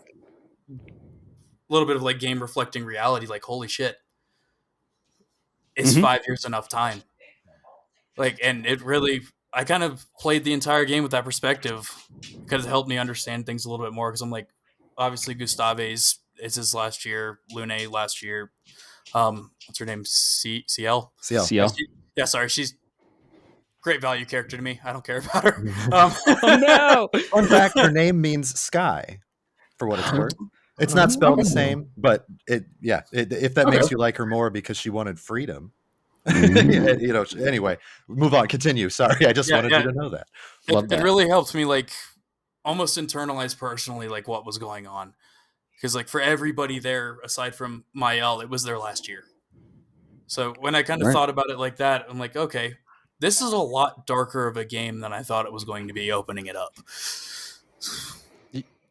a little bit of like game reflecting reality. Like, holy shit, is 5 years enough time? Like, and it really, I kind of played the entire game with that perspective because it helped me understand things a little bit more. Because I'm like, obviously Gustave's it's his last year, Lune last year. What's her name? CL. CL. Yeah, sorry, she's great value character to me. I don't care about her. Oh no! Fun fact: her name means sky, for what it's worth. It's not spelled the same, but if that makes you like her more because she wanted freedom. Anyway, move on. Continue. Sorry, I just wanted you to know that. It really helped me like almost internalize personally like what was going on, because like for everybody there aside from Mael, it was their last year. So when I kind of thought about it like that, I'm like, okay, this is a lot darker of a game than I thought it was going to be opening it up.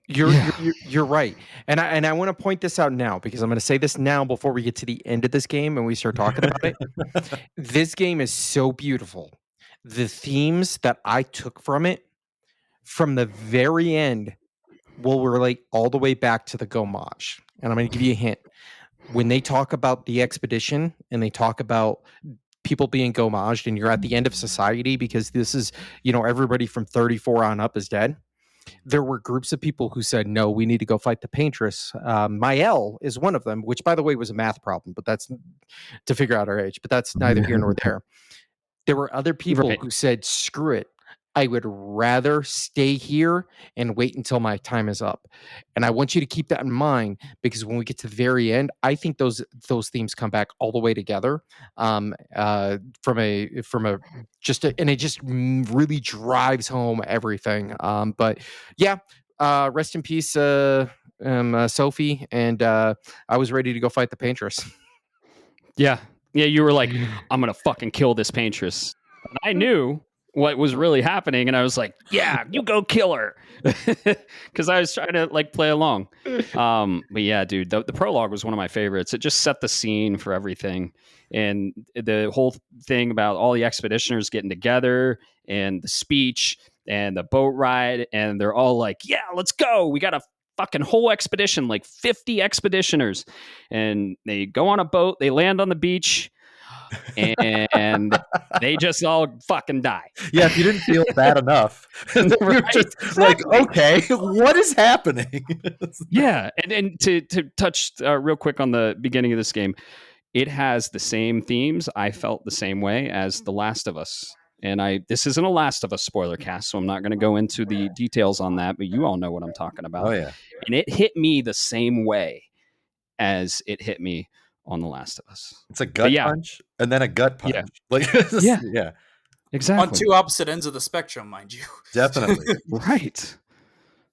You're right, and I want to point this out now because I'm going to say this now before we get to the end of this game and we start talking about it. This game is so beautiful. The themes that I took from it, from the very end, will relate all the way back to the Gomage. And I'm going to give you a hint. When they talk about the expedition and they talk about people being Gomaged and you're at the end of society because this is, everybody from 34 on up is dead. There were groups of people who said, no, we need to go fight the Paintress. Maelle is one of them, which, by the way, was a math problem, but that's to figure out our age. But that's neither here nor there. There were other people who said, screw it. I would rather stay here and wait until my time is up. And I want you to keep that in mind because when we get to the very end, I think those themes come back all the way together. And it just really drives home everything. But yeah, rest in peace, Sophie. And I was ready to go fight the Paintress. Yeah, you were like, I'm gonna fucking kill this Paintress. And I knew what was really happening, and I was like, yeah, you go kill her, because I was trying to like play along. But yeah, dude, the prologue was one of my favorites. It just set the scene for everything, and the whole thing about all the expeditioners getting together and the speech and the boat ride, and they're all like, yeah, let's go, we got a fucking whole expedition, like 50 expeditioners, and they go on a boat, they land on the beach, and they just all fucking die. Yeah, if you didn't feel bad enough, you're just like, okay, what is happening? Yeah, and to touch real quick on the beginning of this game, it has the same themes. I felt the same way as The Last of Us. And this isn't a Last of Us spoiler cast, so I'm not going to go into the details on that, but you all know what I'm talking about. Oh, yeah. And it hit me the same way as it hit me on The Last of Us. It's a gut punch and then a gut punch. Yeah. Like, yeah. Exactly. On two opposite ends of the spectrum, mind you. Definitely. Right.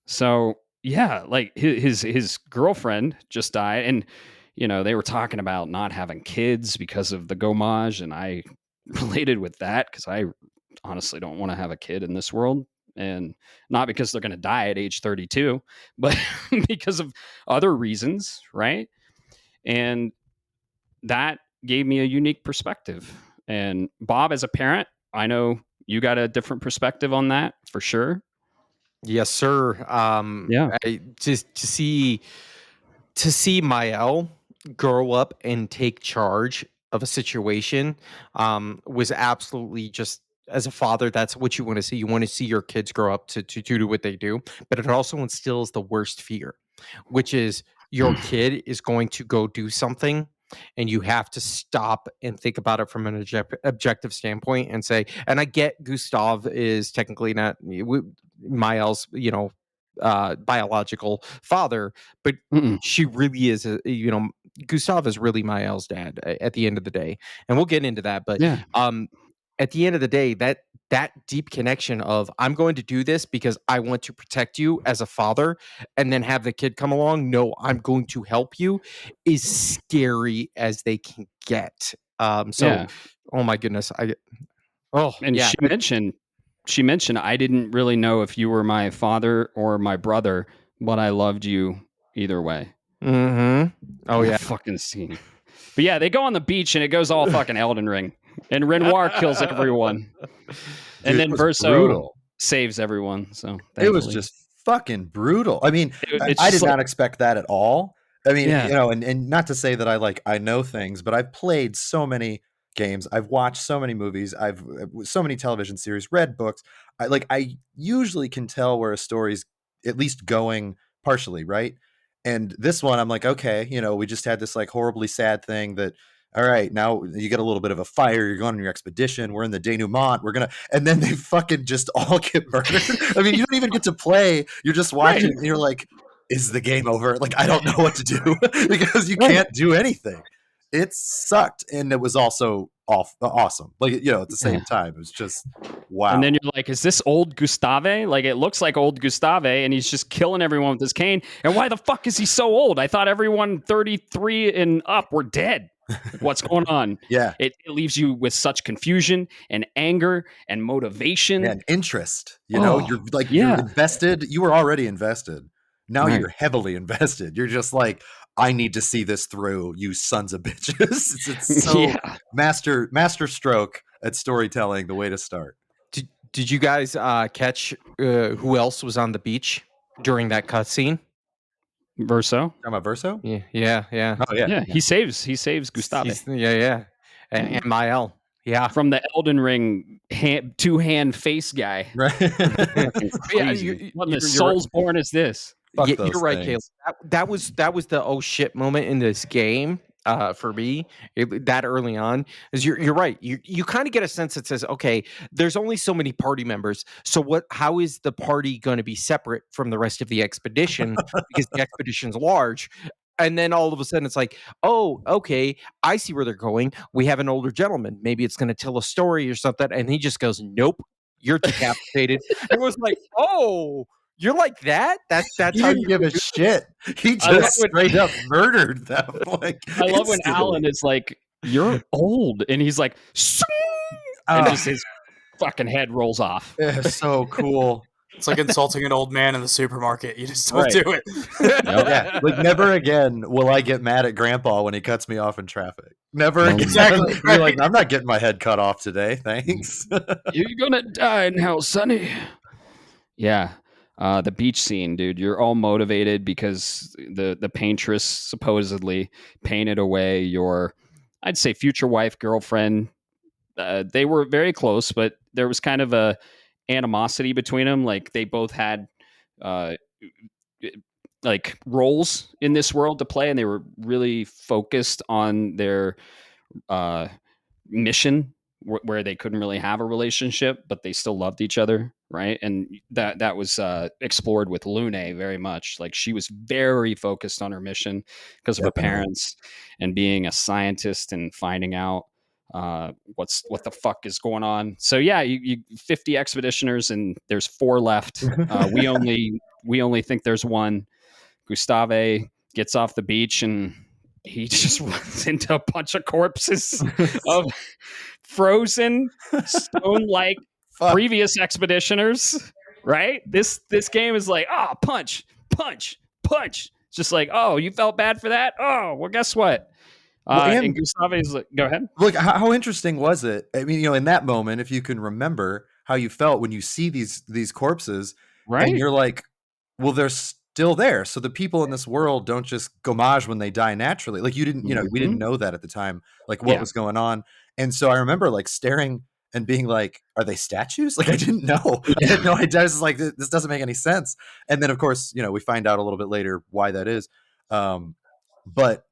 So, yeah, like his girlfriend just died, and they were talking about not having kids because of the Gomage, and I related with that because I honestly don't want to have a kid in this world, and not because they're going to die at age 32, but because of other reasons, right? And that gave me a unique perspective. And Bob, as a parent, I know you got a different perspective on that for sure. Yes, sir. Just to see Mael grow up and take charge of a situation was absolutely just, as a father, that's what you want to see. You want to see your kids grow up to do what they do, but it also instills the worst fear, which is your kid is going to go do something and you have to stop and think about it from an objective standpoint and say, and I get Gustav is technically not Mael's, biological father, but she really is, Gustav is really Mael's dad at the end of the day. And we'll get into that. But at the end of the day, that deep connection of I'm going to do this because I want to protect you as a father, and then have the kid come along, no, I'm going to help you, is scary as they can get. Oh my goodness. She mentioned, I didn't really know if you were my father or my brother, but I loved you either way. Mm-hmm. Oh, yeah. Fucking scene. But yeah, they go on the beach and it goes all fucking Elden Ring. And Renoir kills everyone. And then Verso saves everyone. So thankfully. It was just fucking brutal. I mean, I did not expect that at all. I mean, and not to say that I know things, but I've played so many games, I've watched so many movies, I've so many television series, read books. I usually can tell where a story's at least going partially, right? And this one, I'm like, okay, we just had this like horribly sad thing that, all right, now you get a little bit of a fire. You're going on your expedition. We're in the denouement. And then they fucking just all get murdered. I mean, you don't even get to play. You're just watching. Right. And you're like, is the game over? Like, I don't know what to do because you can't do anything. It sucked. And it was also awesome. Like, at the same time, it was just, wow. And then you're like, is this old Gustave? Like, it looks like old Gustave, and he's just killing everyone with his cane. And why the fuck is he so old? I thought everyone 33 and up were dead. What's going on? Yeah. It leaves you with such confusion and anger and motivation and interest. Oh, you're like, yeah. you're invested. You were already invested. Now Right. you're heavily invested. You're just like, I need to see this through, you sons of bitches. It's so Yeah. master stroke at storytelling, the way to start. Did you guys catch who else was on the beach during that cutscene? Verso. Talking about Verso? Yeah. Oh yeah. Yeah, he saves Gustave Yeah. And Mael. Yeah. from the Elden Ring two-hand face guy. Right. Crazy. What in the soul's born is this? Fuck Yeah, those you're right, things. Caleb. That was the oh shit moment in this game for me that early on. Is you're right. You kind of get a sense that says, okay, there's only so many party members. So how is the party going to be separate from the rest of the expedition because the expedition's large? And then all of a sudden it's like, oh, okay, I see where they're going. We have an older gentleman. Maybe it's going to tell a story or something. And he just goes, nope, you're decapitated. It was like, oh, you're like that? That's He how didn't you give a shit. He I love just when- straight up murdered them. Like, I love when instantly. Alan is like, "You're old," and he's like, and Oh, just his fucking head rolls off. it's so cool. It's like insulting an old man in the supermarket. You just don't Right. do it. Yeah, like never again will I get mad at Grandpa when he cuts me off in traffic. Never again. Exactly. You're like, I'm not getting my head cut off today. Thanks. You're gonna die now, Sonny. Yeah. The beach scene, dude. You're all motivated because the paintress supposedly painted away your, I'd say, future wife, girlfriend. They were very close, but there was kind of a animosity between them. Like they both had like roles in this world to play, and they were really focused on their mission where they couldn't really have a relationship, but they still loved each other, right? And that was explored with Lune very much. Like she was very focused on her mission because of her parents and being a scientist and finding out what the fuck is going on. So yeah, you 50 expeditioners and there's 4 left. We only think there's one. Gustave gets off the beach and he just runs into a bunch of corpses of frozen stone-like previous expeditioners, right? This game is like, oh, punch. It's just like, oh, you felt bad for that? Oh, well, guess what? And Gustave is like, go ahead. Look, how interesting was it? I mean, in that moment, if you can remember how you felt when you see these corpses, right? And you're like, well, they're still there. So the people in this world don't just gomage when they die naturally. Like you didn't, we didn't know that at the time, like what was going on. And so I remember like staring and being like, are they statues? Like I didn't know. I had no idea. I was like, this doesn't make any sense. And then of course, we find out a little bit later why that is. But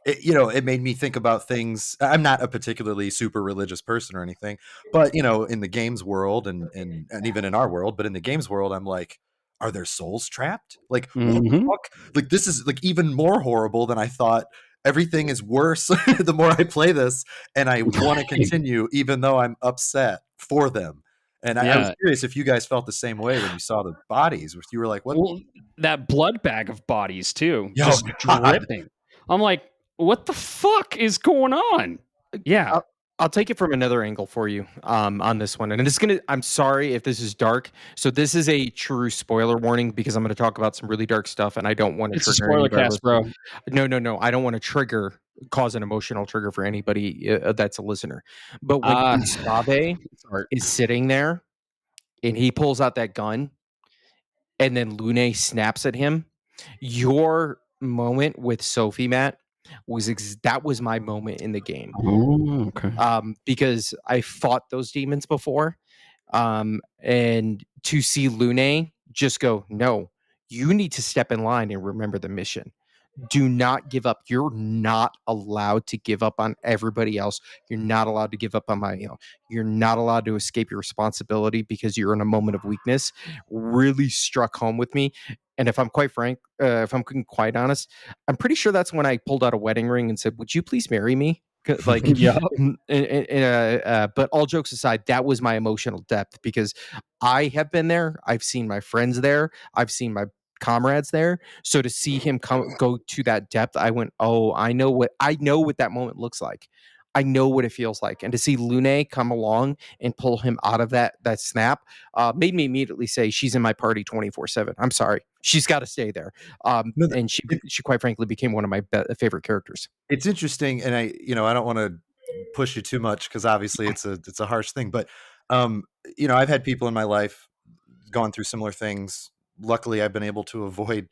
it made me think about things. I'm not a particularly super religious person or anything, but in the games world and even in our world, but in the games world, I'm like, are their souls trapped? Like, what the fuck? Like, this is like even more horrible than I thought. Everything is worse the more I play this, and I want to continue, even though I'm upset for them. And I was curious if you guys felt the same way when you saw the bodies. You were like, what? Well, that blood bag of bodies too, Oh, just God. dripping. I'm like, what the fuck is going on? Yeah. I'll take it from another angle for you on this one. And I'm sorry if this is dark. So this is a true spoiler warning because I'm going to talk about some really dark stuff and I don't want to It's a trigger Spoilercast, bro. No. I don't want to cause an emotional trigger for anybody that's a listener. But when Gustave is sitting there and he pulls out that gun and then Lune snaps at him, your moment with Sophie, Matt, that was my moment in the game. Oh, okay. Because I fought those demons before, and to see Lune just go, no, you need to step in line and remember the mission. Do not give up. You're not allowed to give up on everybody else. You're not allowed to give up on Mael. You're not allowed to escape your responsibility because you're in a moment of weakness. Really struck home with me. And if I'm quite frank, if I'm quite honest, I'm pretty sure that's when I pulled out a wedding ring and said, "Would you please marry me?" Like, Yeah. but all jokes aside, that was my emotional depth because I have been there. I've seen my friends there. I've seen my comrades there. So to see him go to that depth, I went, "Oh, I know what that moment looks like. I know what it feels like." And to see Lune come along and pull him out of that snap made me immediately say, "She's in my party 24/7." I'm sorry, she's got to stay there. No, And she quite frankly became one of my favorite characters. it's interesting, and I don't want to push you too much because obviously it's a harsh thing, but um, I've had people in my life gone through similar things. Luckily, I've been able to avoid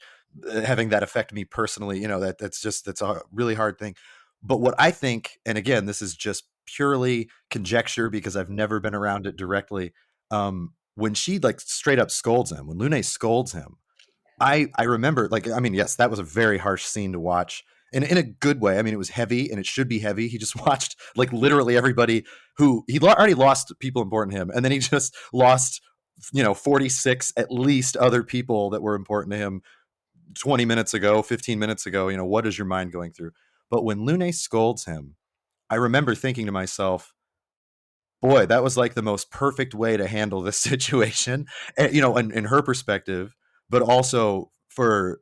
having that affect me personally. That's a really hard thing. But what I think, and again, this is just purely conjecture because I've never been around it directly. When she like straight up scolds him, when Lune scolds him, I remember, like, I mean, yes, that was a very harsh scene to watch, and in a good way. I mean, it was heavy, and it should be heavy. He just watched like literally everybody who already lost people important to him, and then he just lost 46 at least other people that were important to him 20 minutes ago, 15 minutes ago. What is your mind going through? But when Lune scolds him, I remember thinking to myself, boy, that was like the most perfect way to handle this situation, and, in her perspective, but also for,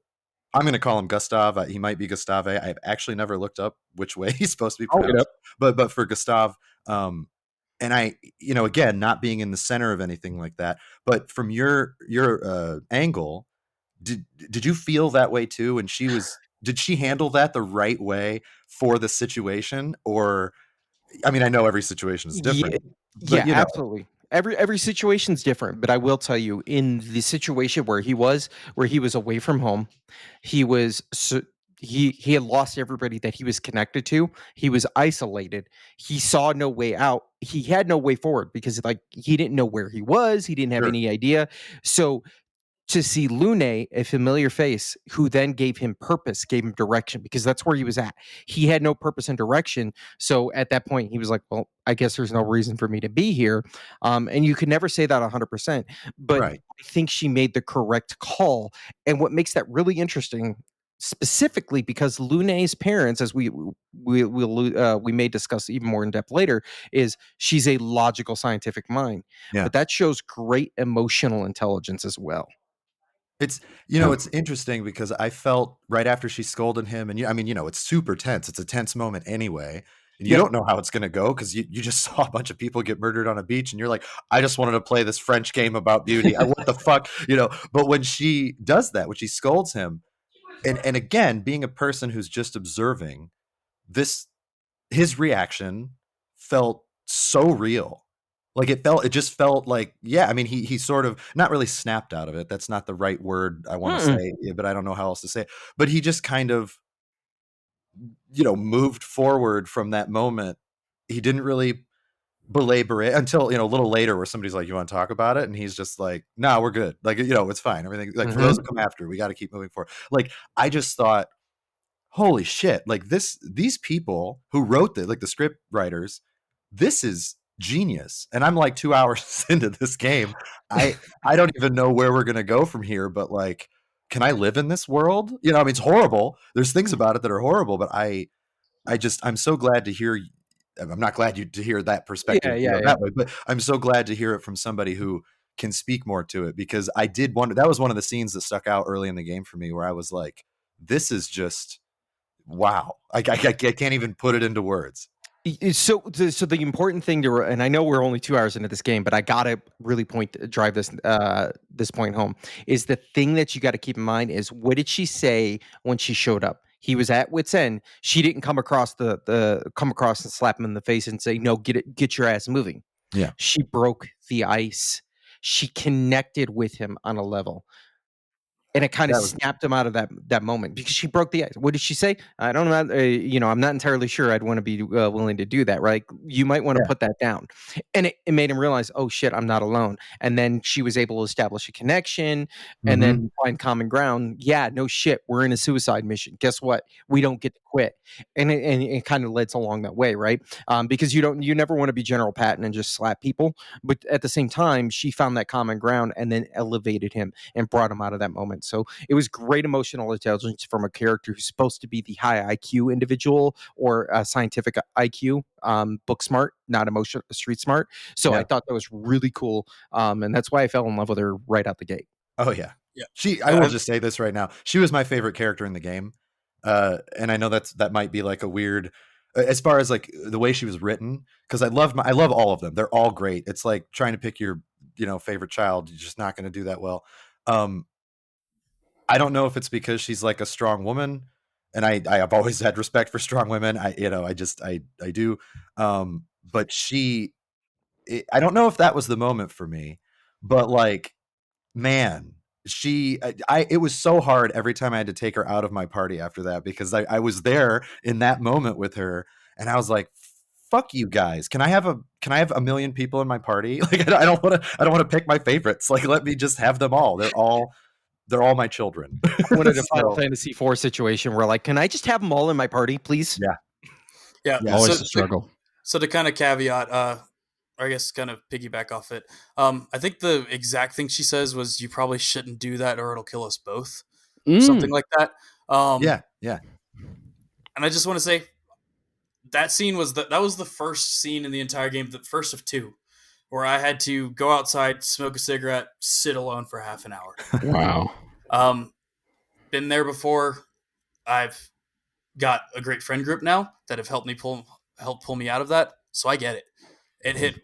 I'm going to call him Gustav. He might be Gustave. I've actually never looked up which way he's supposed to be I'll look it pronounced, up. but for Gustav, and I, again, not being in the center of anything like that, but from your angle, did you feel that way too? And did she handle that the right way for the situation? Or, I mean, I know every situation is Yeah, different, but yeah, absolutely. Every situation's different, but I will tell you, in the situation where he was away from home, he was he had lost everybody that he was connected to. He was isolated. He saw no way out. He had no way forward because like he didn't know where he was. He didn't have sure, any idea. So to see Lune, a familiar face, who then gave him purpose, gave him direction, because that's where he was at. He had no purpose and direction. So at that point, he was like, well, I guess there's no reason for me to be here. And you can never say that 100%. But right, I think she made the correct call. And what makes that really interesting, specifically because Lune's parents, as we may discuss even more in depth later, is she's a logical scientific mind. yeah. But that shows great emotional intelligence as well. It's it's interesting because I felt right after she scolded him, and I mean, it's super tense. It's a tense moment anyway, and you Yep. don't know how it's going to go because you just saw a bunch of people get murdered on a beach, and you're like, I just wanted to play this French game about beauty. What the fuck, But when she does that, when she scolds him, and again, being a person who's just observing this, his reaction felt so real. Like it just felt like, yeah, I mean, he sort of not really snapped out of it. That's not the right word I want to Mm-mm. say, but I don't know how else to say it. But he just kind of, moved forward from that moment. He didn't really belabor it until, a little later where somebody's like, you want to talk about it? And he's just like, no, we're good. Like, it's fine. Everything, like, for Mhm. those who come after, we got to keep moving forward. Like, I just thought, holy shit, like these people who wrote like the script writers, this is genius. And I'm like 2 hours into this game. I don't even know where we're gonna go from here, but like, can I live in this world? I mean, it's horrible. There's things about it that are horrible, but I'm so glad to hear. I'm not glad to hear that Yeah, perspective, yeah, yeah. that way, but I'm so glad to hear it from somebody who can speak more to it, because I did wonder, that was one of the scenes that stuck out early in the game for me, where I was like, this is just wow. I can't even put it into words. So the important thing and I know we're only 2 hours into this game, but I gotta really drive this point home, is the thing that you got to keep in mind is, what did she say when she showed up? He was at wit's end. She didn't come across come across and slap him in the face and say, no, get your ass moving. Yeah. She broke the ice. She connected with him on a level. and it kind of snapped him out of that moment because she broke the ice. What did she say? I don't know. I'm not entirely sure I'd want to be willing to do that, right? You might want to put that down. And it made him realize, oh shit, I'm not alone. And then she was able to establish a connection and then find common ground. Yeah, no shit. We're in a suicide mission. Guess what? We don't get to quit. And it kind of leads along that way, right? Because you never want to be General Patton and just slap people. But at the same time, she found that common ground and then elevated him and brought him out of that moment. So it was great emotional intelligence from a character who's supposed to be the high IQ individual or scientific IQ, book smart, not street smart. So I thought that was really cool. And that's why I fell in love with her right out the gate. Oh yeah. I will just say this right now. She was my favorite character in the game. And I know that might be like a weird, as far as like the way she was written, because I love all of them. They're all great. It's like trying to pick your, favorite child. You're just not going to do that well. I don't know if it's because she's like a strong woman, and I have always had respect for strong women. I do. But I don't know if that was the moment for me, but like, man, it was so hard every time I had to take her out of my party after that, because I was there in that moment with her, and I was like, fuck you guys. Can I have a million people in my party? Like, I don't want to pick my favorites. Like, let me just have them all. They're all my children. I wanted a Final Fantasy IV situation where, like, can I just have them all in my party, please? Yeah. Always a struggle. So to kind of caveat, or I guess kind of piggyback off it, I think the exact thing she says was, "You probably shouldn't do that, or it'll kill us both." Something like that. Yeah. And I just want to say, that scene was that was the first scene in the entire game, the first of two, where I had to go outside, smoke a cigarette, sit alone for half an hour. Wow. Been there before. I've got a great friend group now that have helped pull me out of that. So I get it. It hit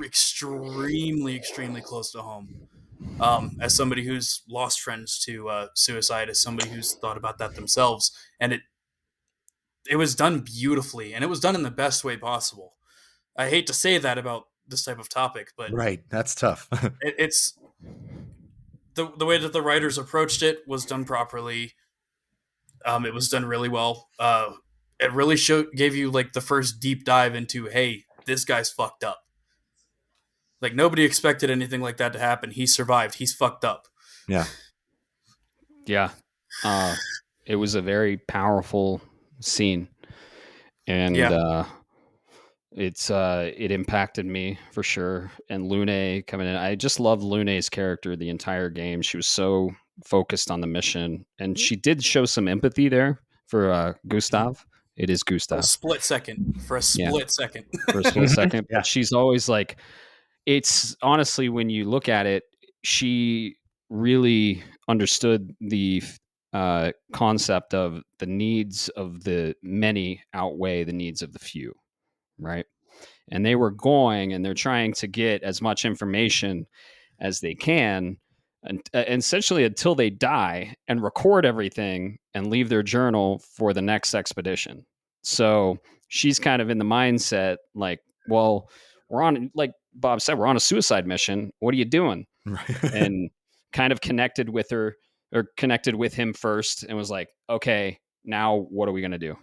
extremely, extremely close to home. As somebody who's lost friends to suicide, as somebody who's thought about that themselves, and it was done beautifully, and it was done in the best way possible. I hate to say that about this type of topic, but right, that's tough. It's the way that the writers approached it was done properly. It was done really well. It really gave you like the first deep dive into, hey, this guy's fucked up. Like, nobody expected anything like that to happen. He survived. He's fucked up. Yeah. It was a very powerful scene, and it impacted me for sure. And Lune coming in, I just loved Lune's character the entire game. She was so focused on the mission, and she did show some empathy there for Gustav. It is Gustav. For a split second. For a split second. But she's always like, it's honestly, when you look at it, she really understood the concept of the needs of the many outweigh the needs of the few, right? And they were going and they're trying to get as much information as they can, and essentially until they die, and record everything and leave their journal for the next expedition. So she's kind of in the mindset like, well, we're on, like Bob said, we're on a suicide mission. What are you doing? And kind of connected with him first, and was like, okay, now what are we going to do?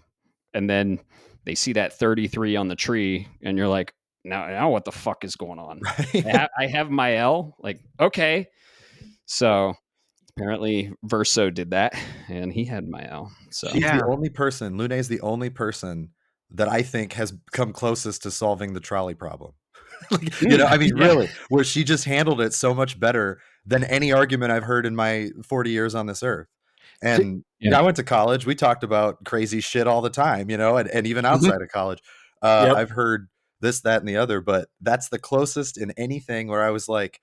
And then they see that 33 on the tree, and you're like, now what the fuck is going on? Right. I have Mael. Like, okay. So apparently Verso did that, and he had Mael. So she's the only person, Lune is the only person that I think has come closest to solving the trolley problem. Really, where she just handled it so much better than any argument I've heard in my 40 years on this earth. And I went to college. We talked about crazy shit all the time, and even outside of college. I've heard this, that, and the other, but that's the closest in anything where I was like,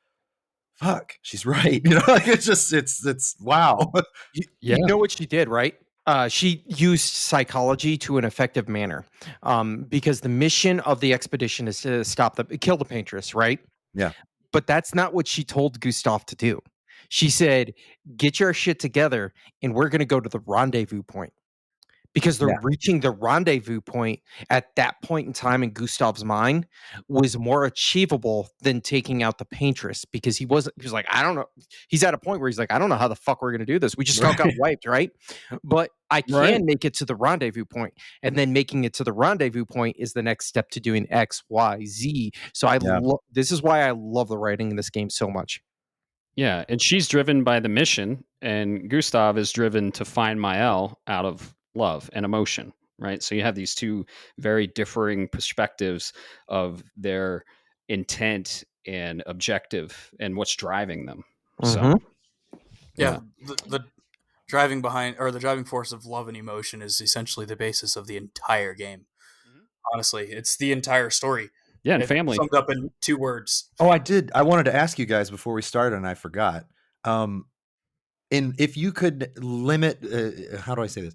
fuck, she's right. Like, it's wow. You know what she did, right? She used psychology to an effective manner, because the mission of the expedition is to kill the paintress, right? Yeah. But that's not what she told Gustav to do. She said, get your shit together and we're going to go to the rendezvous point. because they're reaching the rendezvous point at that point in time in Gustav's mind was more achievable than taking out the paintress, because he was like, I don't know. He's at a point where he's like, I don't know how the fuck we're going to do this. We just all got wiped, right? But I can make it to the rendezvous point, and then making it to the rendezvous point is the next step to doing X, Y, Z. So this is why I love the writing in this game so much. Yeah, and she's driven by the mission, and Gustav is driven to find Mael out of love and emotion, right? So you have these two very differing perspectives of their intent and objective and what's driving them. So the driving behind, or the driving force of love and emotion, is essentially the basis of the entire game. Honestly, it's the entire story. Yeah, and family. Summed up in 2 words. Oh, I wanted to ask you guys before we started, and I forgot. If you could limit, how do I say this?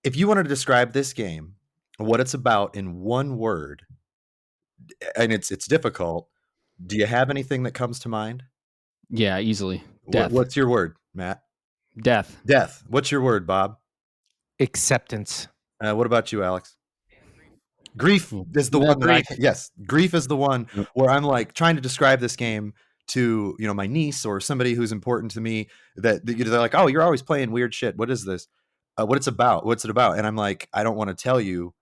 If you wanted to describe this game, what it's about in 1 word, and it's difficult, do you have anything that comes to mind? Yeah, easily. Death. What's your word, Matt? Death. Death. What's your word, Bob? Acceptance. What about you, Alex? Grief is the one that grief is the one where I'm like trying to describe this game to, my niece or somebody who's important to me, that they're like, oh, you're always playing weird shit. What is this? What's it about? And I'm like, I don't want to tell you,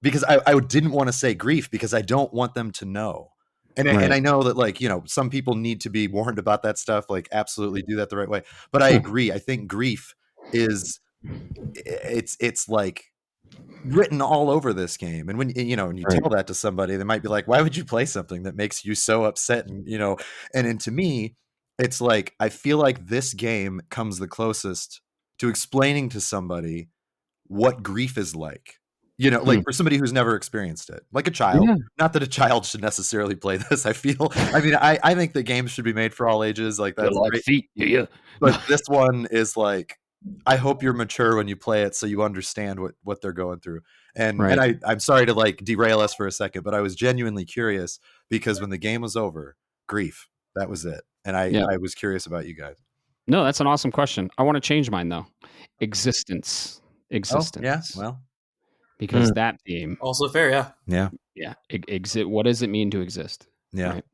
because I didn't want to say grief because I don't want them to know. And I know that some people need to be warned about that stuff. Like, absolutely do that the right way. But I agree. I think grief is it's like written all over this game. And when you tell that to somebody, they might be like, why would you play something that makes you so upset? And to me, it's like, I feel like this game comes the closest to explaining to somebody what grief is like. Like for somebody who's never experienced it, like a child. Not that a child should necessarily play this. I think the games should be made for all ages. Like, that's great. Feet, But this one is like, I hope you're mature when you play it, so you understand what they're going through. And I'm sorry to like derail us for a second, but I was genuinely curious, because when the game was over, grief, that was it. And I was curious about you guys. No, that's an awesome question. I want to change mine though. Existence. Oh, yeah. Well, because that theme also fair. Yeah. What does it mean to exist? Yeah. Right?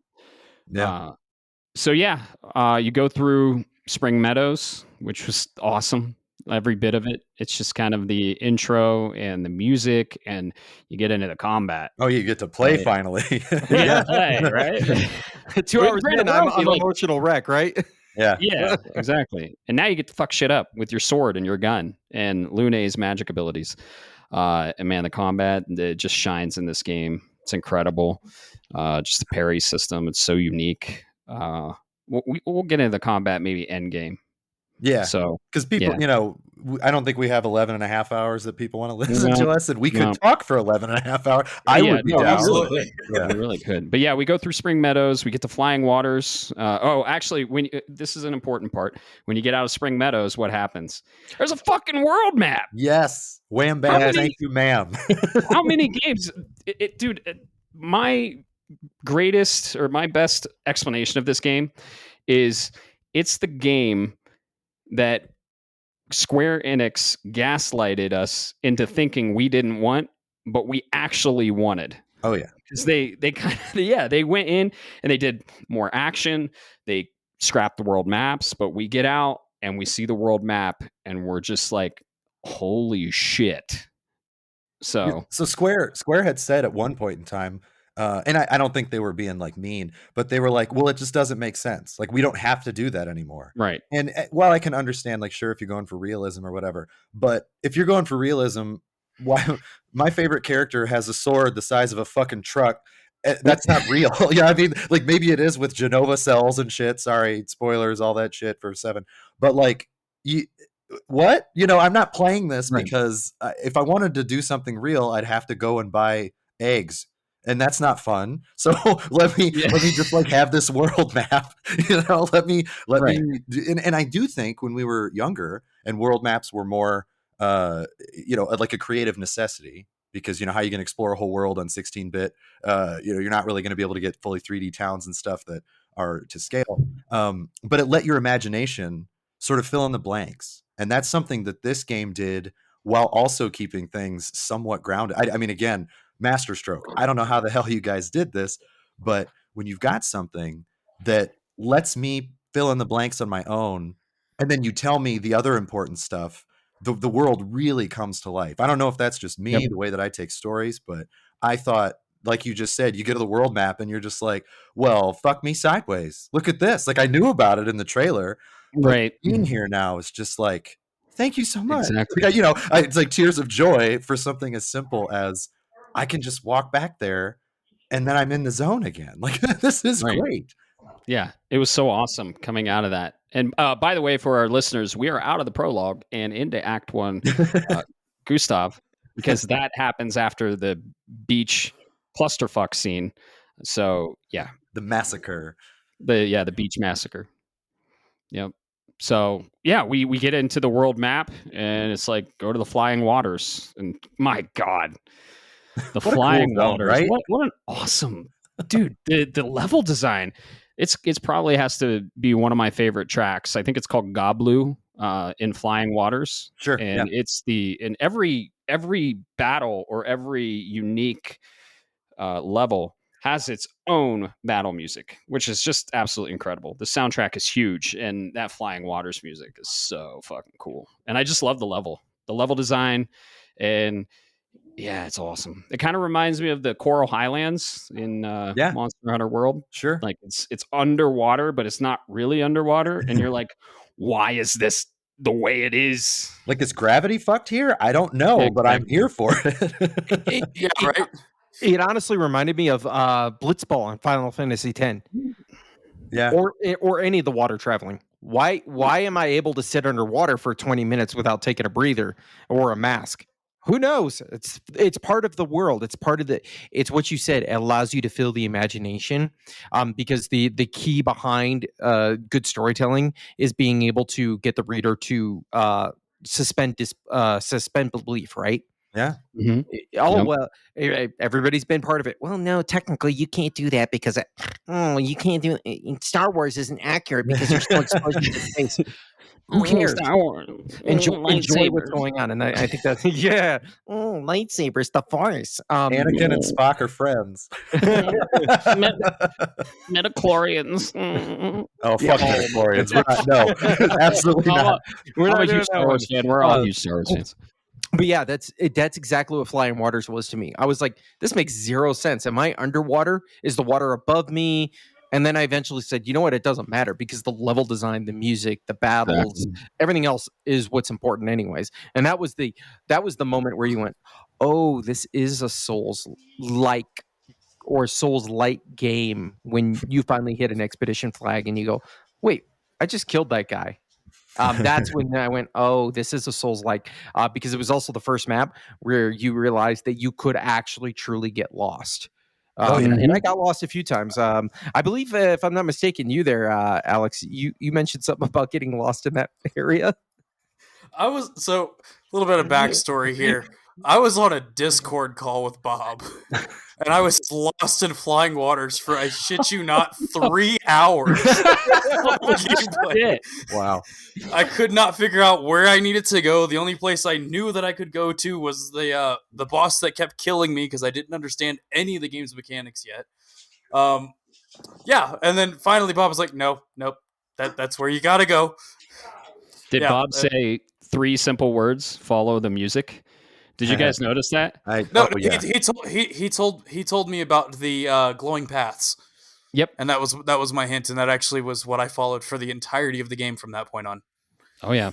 Yeah. So you go through Spring Meadows, which was awesome. Every bit of it. It's just kind of the intro and the music, and you get into the combat. Oh, you get to play finally. Play, right? 2 hours in, I'm an emotional wreck, right? Yeah, exactly. And now you get to fuck shit up with your sword and your gun and Lune's magic abilities. And man, the combat, it just shines in this game. It's incredible. Just the parry system, it's so unique. We'll get into the combat maybe Endgame. Yeah. So, because people, I don't think we have 11 and a half hours that people want to listen to us, and we could talk for 11 and a half hours. I would be down. Absolutely. Yeah, we really could. But we go through Spring Meadows, we get to Flying Waters. Actually, this is an important part. When you get out of Spring Meadows, what happens? There's a fucking world map. Yes. Wham bam, thank you, ma'am. How many games? Dude, my greatest or my best explanation of this game is it's the game that Square Enix gaslighted us into thinking we didn't want, but we actually wanted. Oh yeah, because they kind of they went in and they did more action. They scrapped the world maps, but we get out and we see the world map and we're just like, holy shit. So Square had said at one point in time, and I don't think they were being like mean, but they were like, well, it just doesn't make sense. Like, we don't have to do that anymore. Right. And while I can understand, like, sure, if you're going for realism or whatever, but if you're going for realism, why my favorite character has a sword the size of a fucking truck? That's not real. I mean, like, maybe it is with Genova cells and shit. Sorry, spoilers, all that shit for 7. But like, I'm not playing this because if I wanted to do something real, I'd have to go and buy eggs. And that's not fun. So let me just like have this world map. Let me. And I do think when we were younger and world maps were more, like a creative necessity, because how you can explore a whole world on 16-bit. You're not really going to be able to get fully 3D towns and stuff that are to scale. But it let your imagination sort of fill in the blanks, and that's something that this game did while also keeping things somewhat grounded. I mean, again, masterstroke. I don't know how the hell you guys did this, but when you've got something that lets me fill in the blanks on my own, and then you tell me the other important stuff, the world really comes to life. I don't know if that's just me, the way that I take stories, but I thought, like you just said, you get to the world map and you're just like, well, fuck me sideways. Look at this. Like, I knew about it in the trailer, but Right. being here now is just like, thank you so much. Exactly. Like, it's like tears of joy for something as simple as I can just walk back there and then I'm in the zone again. Like, this is Right. great. Yeah, it was so awesome coming out of that. And by the way, for our listeners, we are out of the prologue and into Act 1, Gustav, because that happens after the beach clusterfuck scene. So yeah, The massacre. the beach massacre. Yep. So yeah, we get into the world map and it's like go to the flying waters, and my God, the What a flying cool zone, waters! right? What an awesome dude! The level design. It's probably has to be one of my favorite tracks. I think it's called Goblu in Flying Waters. Sure. And it's in every battle or every unique level has its own battle music, which is just absolutely incredible. The soundtrack is huge, and that Flying Waters music is so fucking cool. And I just love the level design, and yeah, it's awesome. It kind of reminds me of the Coral Highlands in Monster Hunter World. Sure. Like it's underwater, but it's not really underwater, and you're like, why is this the way it is? Like, is gravity fucked here? I don't know, but I'm here for it. Yeah, right. It honestly reminded me of Blitzball in Final Fantasy X. Yeah. Or any of the water traveling. Why am I able to sit underwater for 20 minutes without taking a breather or a mask? Who knows? It's part of the world. It's part of it's what you said. It allows you to fill the imagination. Because the key behind good storytelling is being able to get the reader to suspend belief, right? Yeah. Mm-hmm. Well, everybody's been part of it. Well, no, technically you can't do that because you can't do it. Star Wars isn't accurate because you're still exposed to space. Who cares? Star Wars. Enjoy what's going on, and I think that's lightsabers, the Force. Anakin and Spock are friends. Metachlorians. Oh, fuck Metachlorians. We're not, no, absolutely not. We're not a doing huge that Star Wars fan. We're all huge Star Wars fans. But yeah, that's exactly what Flying Waters was to me. I was like, this makes zero sense. Am I underwater? Is the water above me? And then I eventually said, you know what? It doesn't matter because the level design, the music, the battles, everything else is what's important anyways. And that was the moment where you went, oh, this is a Souls-like game when you finally hit an expedition flag and you go, wait, I just killed that guy. That's when I went, oh, this is a Souls-like, because it was also the first map where you realized that you could actually truly get lost. And I got lost a few times. I believe, if I'm not mistaken, you there, Alex, you mentioned something about getting lost in that area. A little bit of backstory here. I was on a Discord call with Bob, and I was lost in Flying Waters for, I shit you not, 3 hours. Wow. I could not figure out where I needed to go. The only place I knew that I could go to was the boss that kept killing me because I didn't understand any of the game's mechanics yet. Yeah, and then finally Bob was like, nope, that's where you gotta go. Did Bob say 3 simple words? Follow the music. Did you guys notice that? He told me about the glowing paths. Yep, and that was my hint, and that actually was what I followed for the entirety of the game from that point on. Oh yeah,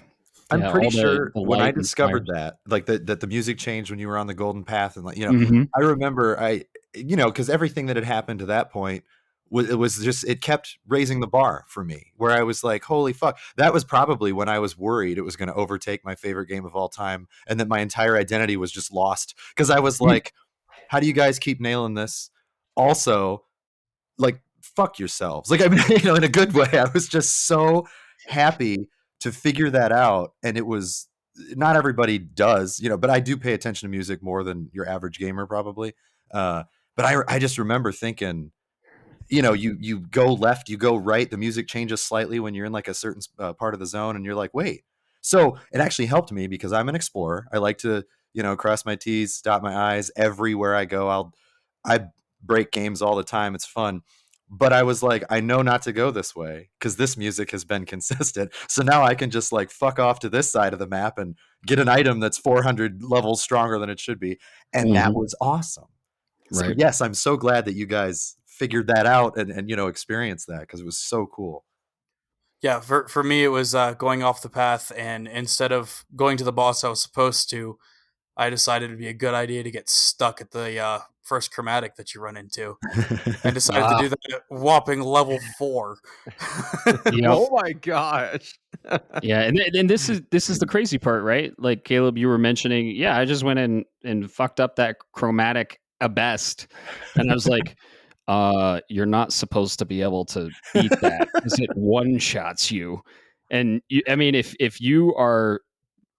I'm pretty sure when I discovered that, like that the music changed when you were on the golden path, and like I remember because everything that had happened to that point it kept raising the bar for me, where I was like, holy fuck. That was probably when I was worried it was going to overtake my favorite game of all time and that my entire identity was just lost. Because I was like, how do you guys keep nailing this? Also, like, fuck yourselves. Like, I mean, in a good way. I was just so happy to figure that out. And it was, not everybody does, but I do pay attention to music more than your average gamer probably. But I just remember thinking, you go left, you go right, the music changes slightly when you're in like a certain part of the zone, and you're like, wait, So it actually helped me because I'm an explorer. I like to, cross my T's, dot my I's everywhere I go. I break games all the time. It's fun. But I was like, I know not to go this way because this music has been consistent. So now I can just like fuck off to this side of the map and get an item that's 400 levels stronger than it should be. And that was awesome. So Right. yes, I'm so glad that you guys figured that out and experienced that because it was so cool. Yeah, for me, it was going off the path, and instead of going to the boss I was supposed to, I decided it'd be a good idea to get stuck at the first chromatic that you run into. I decided to do that at whopping level 4. Yep. Oh my gosh. Yeah, and this is the crazy part, right? Like Caleb, you were mentioning, yeah, I just went in and fucked up that chromatic a best, and I was like, you're not supposed to be able to beat that because it one shots you. And I mean, if you are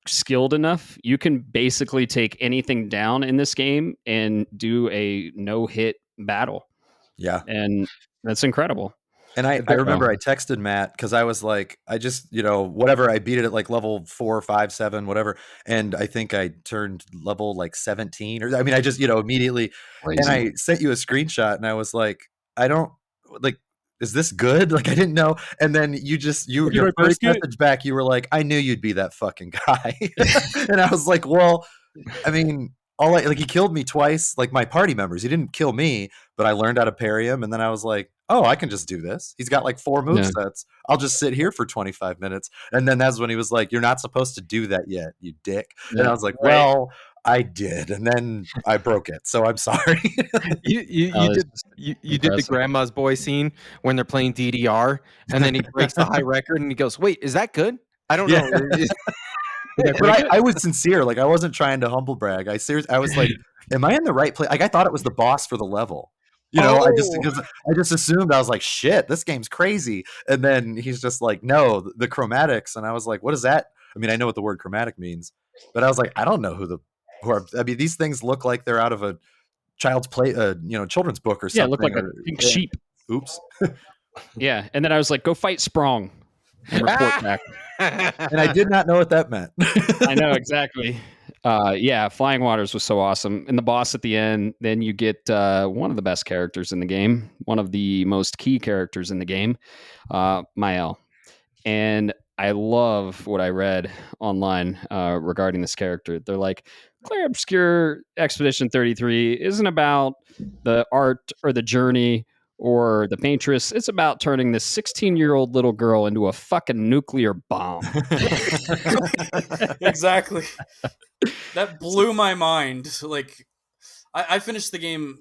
skilled enough, you can basically take anything down in this game and do a no hit battle, Yeah. and that's incredible. And I remember I texted Matt because I was like, I just, whatever, I beat it at like level 4, 5, 7, whatever. And I think I turned level like 17 or, I mean, I just, immediately, Crazy. and I sent you a screenshot and I was like, I don't like, is this good? Like, I didn't know. And then your first message back, you were like, I knew you'd be that fucking guy. And I was like, well, I mean, he killed me twice, like my party members. He didn't kill me, but I learned how to parry him. And then I was like, oh, I can just do this. He's got like 4 movesets. I'll just sit here for 25 minutes. And then that's when he was like, you're not supposed to do that yet, you dick. Yeah, and I was like, well, I did. And then I broke it. So I'm sorry. You did the grandma's boy scene when they're playing DDR, and then he breaks the high record and he goes, wait, is that good? I don't know. But I was sincere. Like, I wasn't trying to humble brag. I was like, am I in the right place? Like, I thought it was the boss for the level. I just assumed. I was like, shit, this game's crazy. And then he's just like, no, the chromatics. And I was like, what is that? I mean, I know what the word chromatic means, but I was like, I don't know who are. I mean, these things look like they're out of a child's play, children's book or something. Yeah, it looked like a pink sheep. Oops. Yeah, and then I was like, go fight Sprong and report back. And I did not know what that meant. I know, exactly. Yeah, Flying Waters was so awesome. And the boss at the end, then you get one of the best characters in the game, one of the most key characters in the game, Mael. And I love what I read online regarding this character. They're like, Clair Obscure Expedition 33 isn't about the art or the journey or the paintress. It's about turning this 16-year-old little girl into a fucking nuclear bomb. Exactly. That blew my mind. Like, I finished the game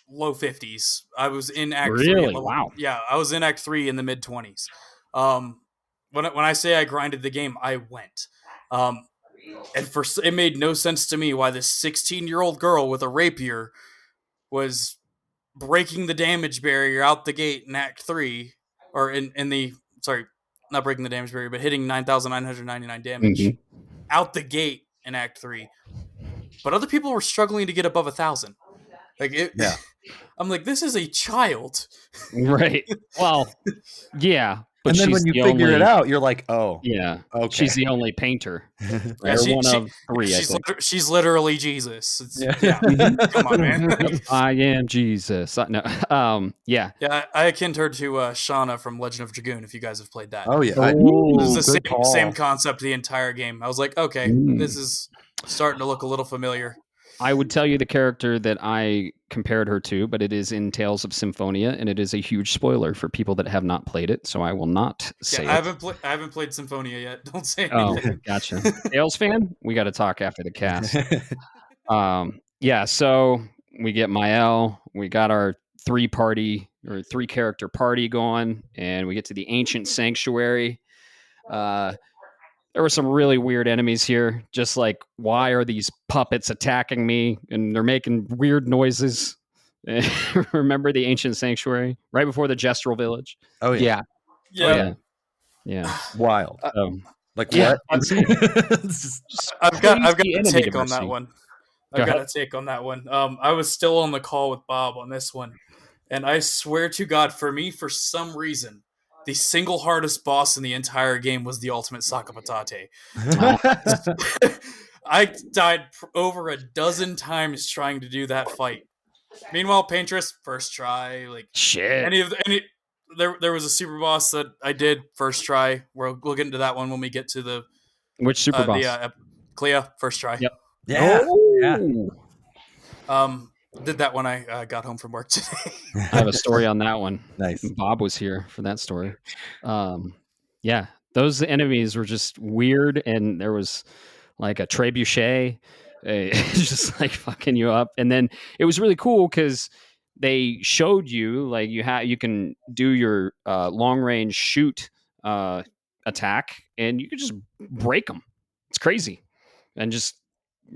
low 50s. I was in Act 3. Really? Wow. Yeah, I was in Act 3 in the mid 20s. When I say I grinded the game, I went. And it made no sense to me why this 16-year-old girl with a rapier was breaking the damage barrier out the gate in Act 3, or not breaking the damage barrier, but hitting 9,999 damage out the gate in Act 3. But other people were struggling to get above 1,000. Like it. Yeah. I'm like, this is a child. Right. Well, yeah. But and then when you figure it out, you're like, oh. Yeah. Okay. She's the only painter. Yeah, one of 3, she's literally Jesus. Yeah. Come on, man. I am Jesus. No. Yeah. Yeah, I akin her to Shauna from Legend of Dragoon, if you guys have played that. Oh, yeah. It's the same concept the entire game. I was like, okay, this is starting to look a little familiar. I would tell you the character that I compared her to, but it is in Tales of Symphonia, and it is a huge spoiler for people that have not played it, so I will not say it. I haven't played Symphonia yet. Don't say anything. Oh, gotcha. Tales fan? We got to talk after the cast. Yeah, so we get Maelle. We got our 3-character party going, and we get to the Ancient Sanctuary. There were some really weird enemies here. Just like, why are these puppets attacking me? And they're making weird noises. Remember the Ancient Sanctuary? Right before the Gestural Village? Oh, yeah. Yeah. Wild. Like, yeah, what? I've got a take on that one. I was still on the call with Bob on this one. And I swear to God, for me, for some reason, the single hardest boss in the entire game was the ultimate Sakapatate. I died over a dozen times trying to do that fight. Meanwhile, Paintress, first try. Like Shit. there was a super boss that I did first try. We'll get into that one when we get to the Which super boss? Clea, first try. Yep. Yeah. Did that when I got home from work today. I have a story on that one. Nice. Bob was here for that story. Yeah, those enemies were just weird, and there was like a trebuchet, just like fucking you up. And then it was really cool because they showed you like you can do your long range shoot attack, and you could just break them. It's crazy, and just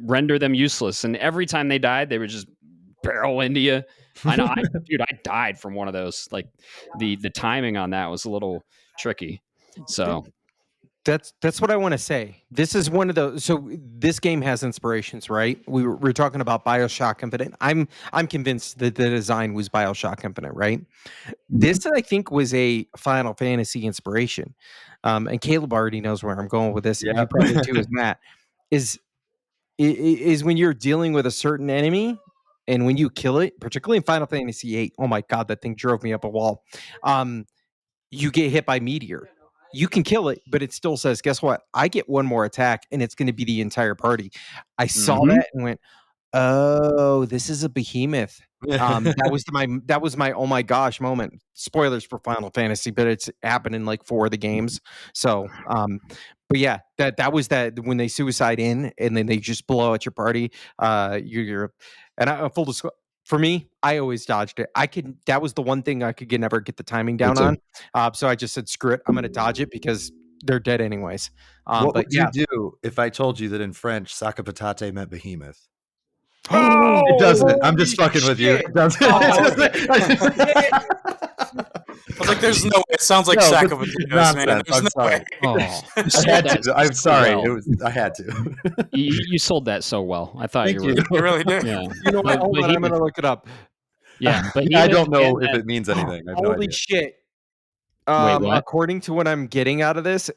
render them useless. And every time they died, they would just barrel into you. I know, dude, I died from one of those. Like the timing on that was a little tricky. So that's what I want to say. This is one of those. So this game has inspirations, right? We're talking about BioShock Infinite. I'm convinced that the design was BioShock Infinite, right? This I think was a Final Fantasy inspiration. And Caleb already knows where I'm going with this. Yeah. And you probably too, as Matt is when you're dealing with a certain enemy. And when you kill it, particularly in Final Fantasy VIII, oh my God, that thing drove me up a wall. You get hit by meteor. You can kill it, but it still says, guess what? I get one more attack, and it's going to be the entire party. I saw that and went, oh, this is a behemoth. That was my oh my gosh moment. Spoilers for Final Fantasy, but it's happened in like 4 of the games. So, but yeah, that was that when they suicide in and then they just blow out your party. You're and full disclosure. For me, I always dodged it. That was the one thing I could never get the timing down on. So I just said, screw it. I'm going to dodge it because they're dead anyways. What would you do if I told you that in French, Sakapatate meant behemoth? Oh, it doesn't. I'm just fucking with you. It doesn't. I was like, there's no way. It sounds like sack of potatoes, man. There's no way. I had to. I'm sorry. Well. I had to. you sold that so well. I thought Thank you were. You really did. Yeah. You know what? Hold on, I'm going to look it up. Yeah, but I don't know if it means anything. I have no Holy idea. shit. Wait, what? According to what I'm getting out of this,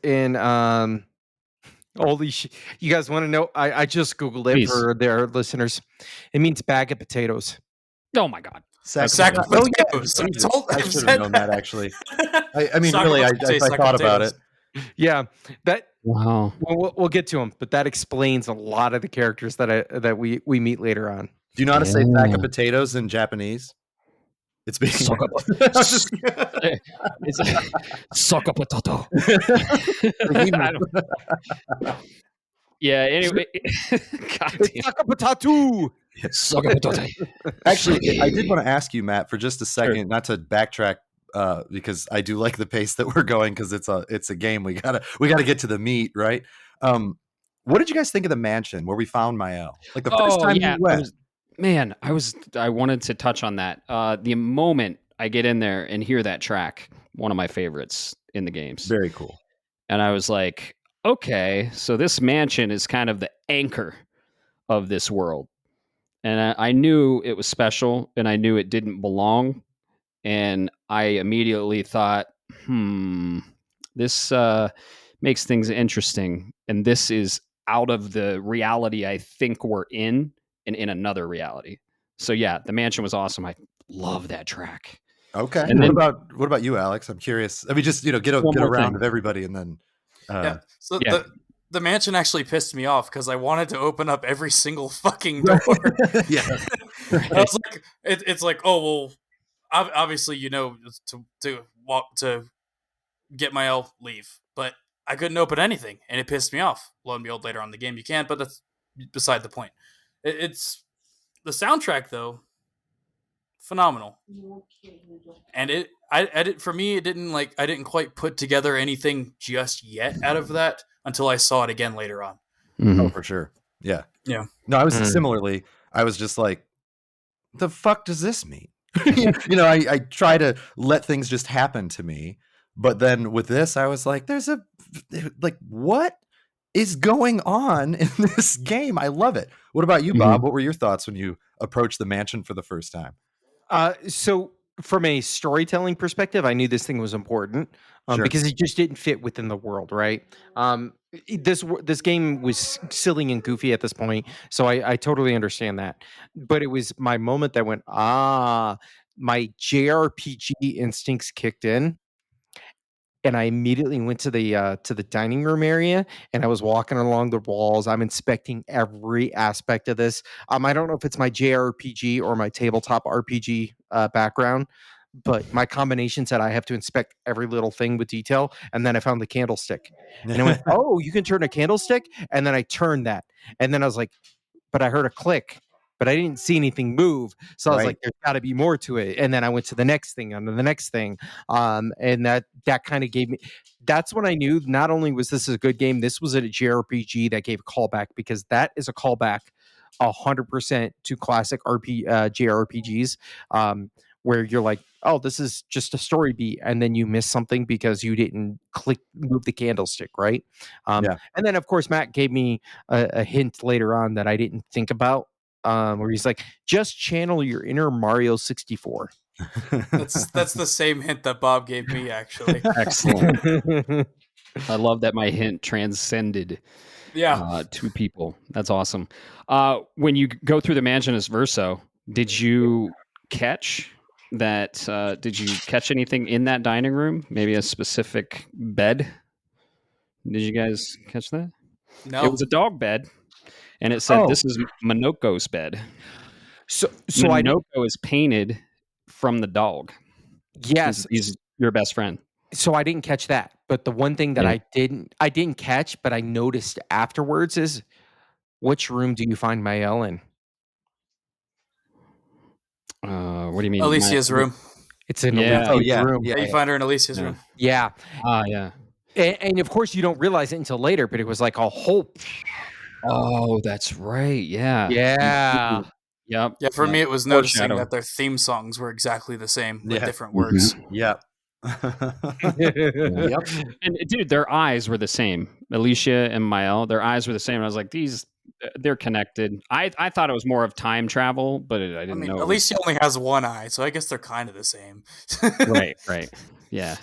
holy shit. You guys want to know? I just Googled it for their listeners. It means bag of potatoes. Oh my God. Sack of potatoes. I should have known that actually. I mean, really, I thought about it. Yeah, that. Wow. We'll get to them, but that explains a lot of the characters that we meet later on. Do you know how to say sack of potatoes in Japanese? It's being it's soka potato. Yeah. Anyway, soka potato. Actually, I did want to ask you, Matt, for just a second, not to backtrack, because I do like the pace that we're going because it's a game. We gotta get to the meat, right? What did you guys think of the mansion where we found Mael? Like the first time you went. I wanted to touch on that. The moment I get in there and hear that track, one of my favorites in the games. Very cool. And I was like, okay, so this mansion is kind of the anchor of this world. And I knew it was special and I knew it didn't belong. And I immediately thought, this makes things interesting. And this is out of the reality I think we're in and in another reality. So yeah, the mansion was awesome. I love that track. Okay. And then, what about you, Alex? I'm curious. I mean, just get a round of everybody and then So the mansion actually pissed me off because I wanted to open up every single fucking door. Yeah. I was like, it's like, oh well, obviously to get Mael leave, but I couldn't open anything, and it pissed me off. Lo and behold, later on in the game you can, but that's beside the point. It's the soundtrack though, phenomenal, and for me it didn't I didn't quite put together anything just yet out of that until I saw it again later on. Mm-hmm. Oh, for sure. Yeah. No, I was similarly. I was just like, the fuck does this mean? I try to let things just happen to me, but then with this, I was like, what is going on in this game? I love it. What about you, Bob? What were your thoughts when you approached the mansion for the first time? So from a storytelling perspective, I knew this thing was important Sure. because it just didn't fit within the world, right? This game was silly and goofy at this point, so I totally understand that. But it was my moment that went, my JRPG instincts kicked in, and I immediately went to the dining room area, and I was walking along the walls. I'm inspecting every aspect of this. I don't know if it's my JRPG or my tabletop RPG background, but my combination said I have to inspect every little thing with detail. And then I found the candlestick, and I went, "Oh, you can turn a candlestick." And then I turned that, and then I was like, "But I heard a click." But I didn't see anything move, so I was Right. like, "There's got to be more to it." And then I went to the next thing, and the next thing, and that kind of gave me. That's when I knew not only was this a good game, this was a JRPG that gave a callback, because that is a callback 100% to classic JRPGs, where you're like, oh, this is just a story beat, and then you miss something because you didn't move the candlestick, right? Yeah. And then, of course, Matt gave me a hint later on that I didn't think about, where he's like, just channel your inner Mario 64. That's the same hint that Bob gave me, actually. Excellent. I love that my hint transcended Yeah. two people. That's awesome. When you go through the mansion as Verso, did you catch that? Did you catch anything in that dining room? Maybe a specific bed? Did you guys catch that? No. It was a dog bed, and it said, Oh. "This is Minoko's bed." So Minoko is painted from the dog. yes, He's your best friend. so I didn't catch that. But the one thing that Yeah. I didn't catch, but I noticed afterwards is, which room do you find Mael in? What do you mean? Alicia's room. It's in Yeah. Alicia's Oh, yeah, room. yeah. Yeah, you find her in Alicia's Yeah. room. Yeah. Yeah. And of course, you don't realize it until later, but it was like a whole. Oh, that's right. Yeah. Yeah. Yep. Yeah, for Yep. me, it was noticing Foreshadow. that their theme songs were exactly the same with Yeah. different words. Yep. Yep. And dude, their eyes were the same. Alicia and Mael, their eyes were the same. And I was like, they're connected. I thought it was more of time travel, but I I didn't mean, know. Alicia only has one eye, so I guess they're kind of the same. Right. Yeah.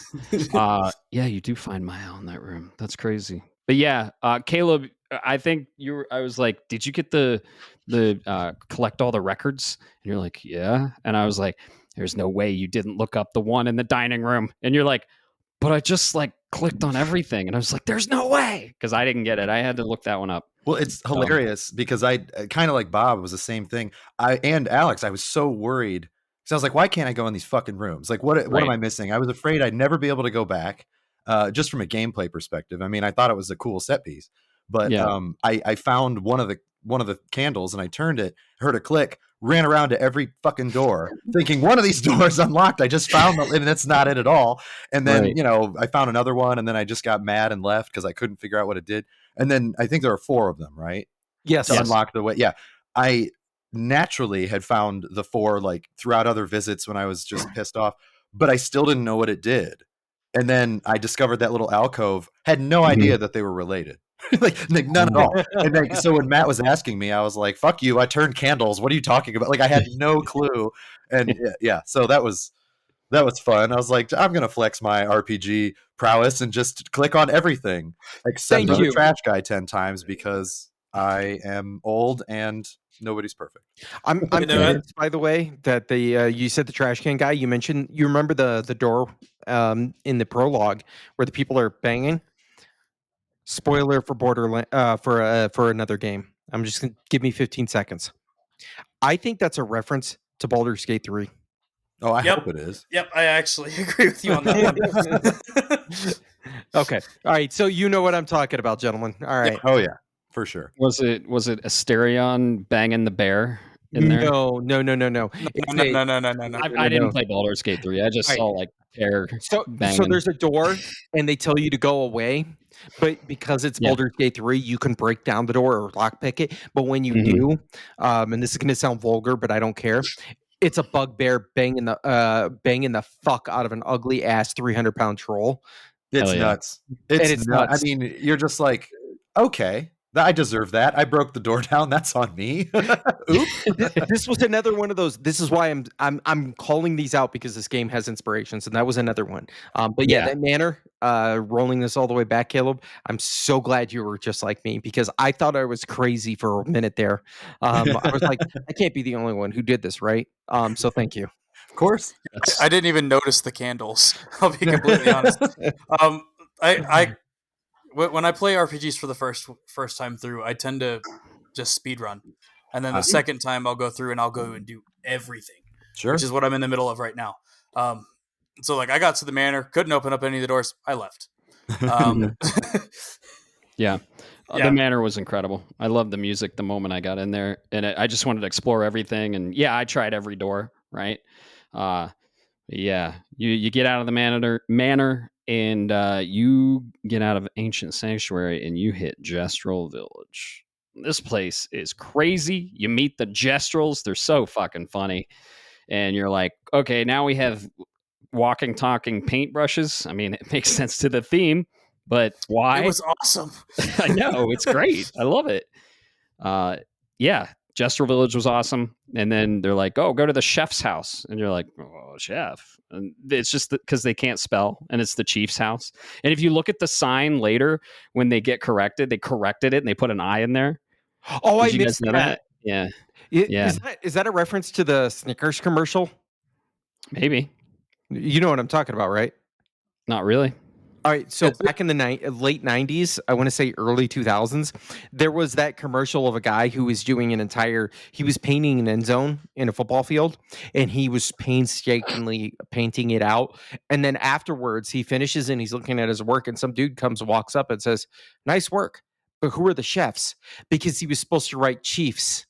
Yeah, you do find Mael in that room. That's crazy. But yeah, Caleb, I think I was like, did you get the collect all the records? And you're like, yeah. And I was like, there's no way you didn't look up the one in the dining room. And you're like, but I just like clicked on everything. And I was like, there's no way. Because I didn't get it. I had to look that one up. Well, it's hilarious because I kind of like Bob, it was the same thing. And Alex, I was so worried because I was like, why can't I go in these fucking rooms? Like, what am I missing? I was afraid I'd never be able to go back, just from a gameplay perspective. I mean, I thought it was a cool set piece, but Yeah. I found one of the candles and I turned it, heard a click, ran around to every fucking door, thinking one of these doors unlocked. I just found that, and that's not it at all. And then Right. I found another one, and then I just got mad and left because I couldn't figure out what it did. And then I think there are 4 of them, right? Yes. To unlock the way. Yeah. I naturally had found the 4 like throughout other visits when I was just pissed off, but I still didn't know what it did. And then I discovered that little alcove, had no idea that they were related. like none at all. And so when Matt was asking me, I was like, fuck you, I turned candles. What are you talking about? Like I had no clue. And yeah, so that was fun. I was like, I'm gonna flex my RPG prowess and just click on everything except Thank the you. trash guy 10 times because I am old and nobody's perfect. I'm You know what? convinced, by the way, that you said the trash can guy. You mentioned, you remember the door in the prologue where the people are banging. Spoiler for Borderland, for another game. I'm just gonna give me 15 seconds. I think that's a reference to Baldur's Gate 3. Oh, I Yep. hope it is. Yep, I actually agree with you on that one. Okay. All right. So you know what I'm talking about, gentlemen. All right. Oh yeah, for sure. Was it Asterion banging the bear in there? No. No. I didn't play Baldur's Gate 3. I just Right. saw like hair So banging. there's a door, and they tell you to go away, but because it's Yeah. Baldur's Gate 3, you can break down the door or lockpick it. But when you Mhm. do, and this is going to sound vulgar, but I don't care. It's a bugbear banging the fuck out of an ugly ass 300-pound troll. It's Hell yeah. nuts. It's it's nuts. nuts. I mean, you're just like, okay, I deserve that. I broke the door down. That's on me. Oops. This was another one of those. This is why I'm calling these out, because this game has inspirations, and that was another one. But yeah, Yeah. that manner, rolling this all the way back, Caleb. I'm so glad you were just like me, because I thought I was crazy for a minute there. I was like, I can't be the only one who did this, right? So thank you. Of course. I didn't even notice the candles. I'll be completely honest. When I play RPGs for the first time through, I tend to just speed run, and then the second time I'll go through and I'll go and do everything, Sure. which is what I'm in the middle of right now. So like I got to the manor, couldn't open up any of the doors, I left. Yeah. Yeah. The manor was incredible. I loved the music the moment I got in there, and I just wanted to explore everything. And yeah, I tried every door, right? Yeah, you get out of the manor, and you get out of Ancient Sanctuary, and you hit Gestural Village. This place is crazy. You meet the Gestrals; they're so fucking funny, and you're like, okay, now we have walking, talking paintbrushes. I mean, it makes sense to the theme, but why? It was awesome. I know, it's great. I love it. Yeah, Jester Village was awesome. And then they're like, oh, go to the chef's house. And you're like, oh, chef. And it's just because they can't spell, and it's the chief's house. And if you look at the sign later, when they get corrected, they corrected it and they put an I in there. Oh, Did I you guys missed know that. Yeah. Yeah. Is that a reference to the Snickers commercial? Maybe. You know what I'm talking about, right? Not really. All right, so back in the late 90s, I want to say early 2000s, there was that commercial of a guy who was doing he was painting an end zone in a football field, and he was painstakingly painting it out. And then afterwards, he finishes and he's looking at his work, and some dude walks up and says, nice work, but who are the chefs? Because he was supposed to write Chiefs.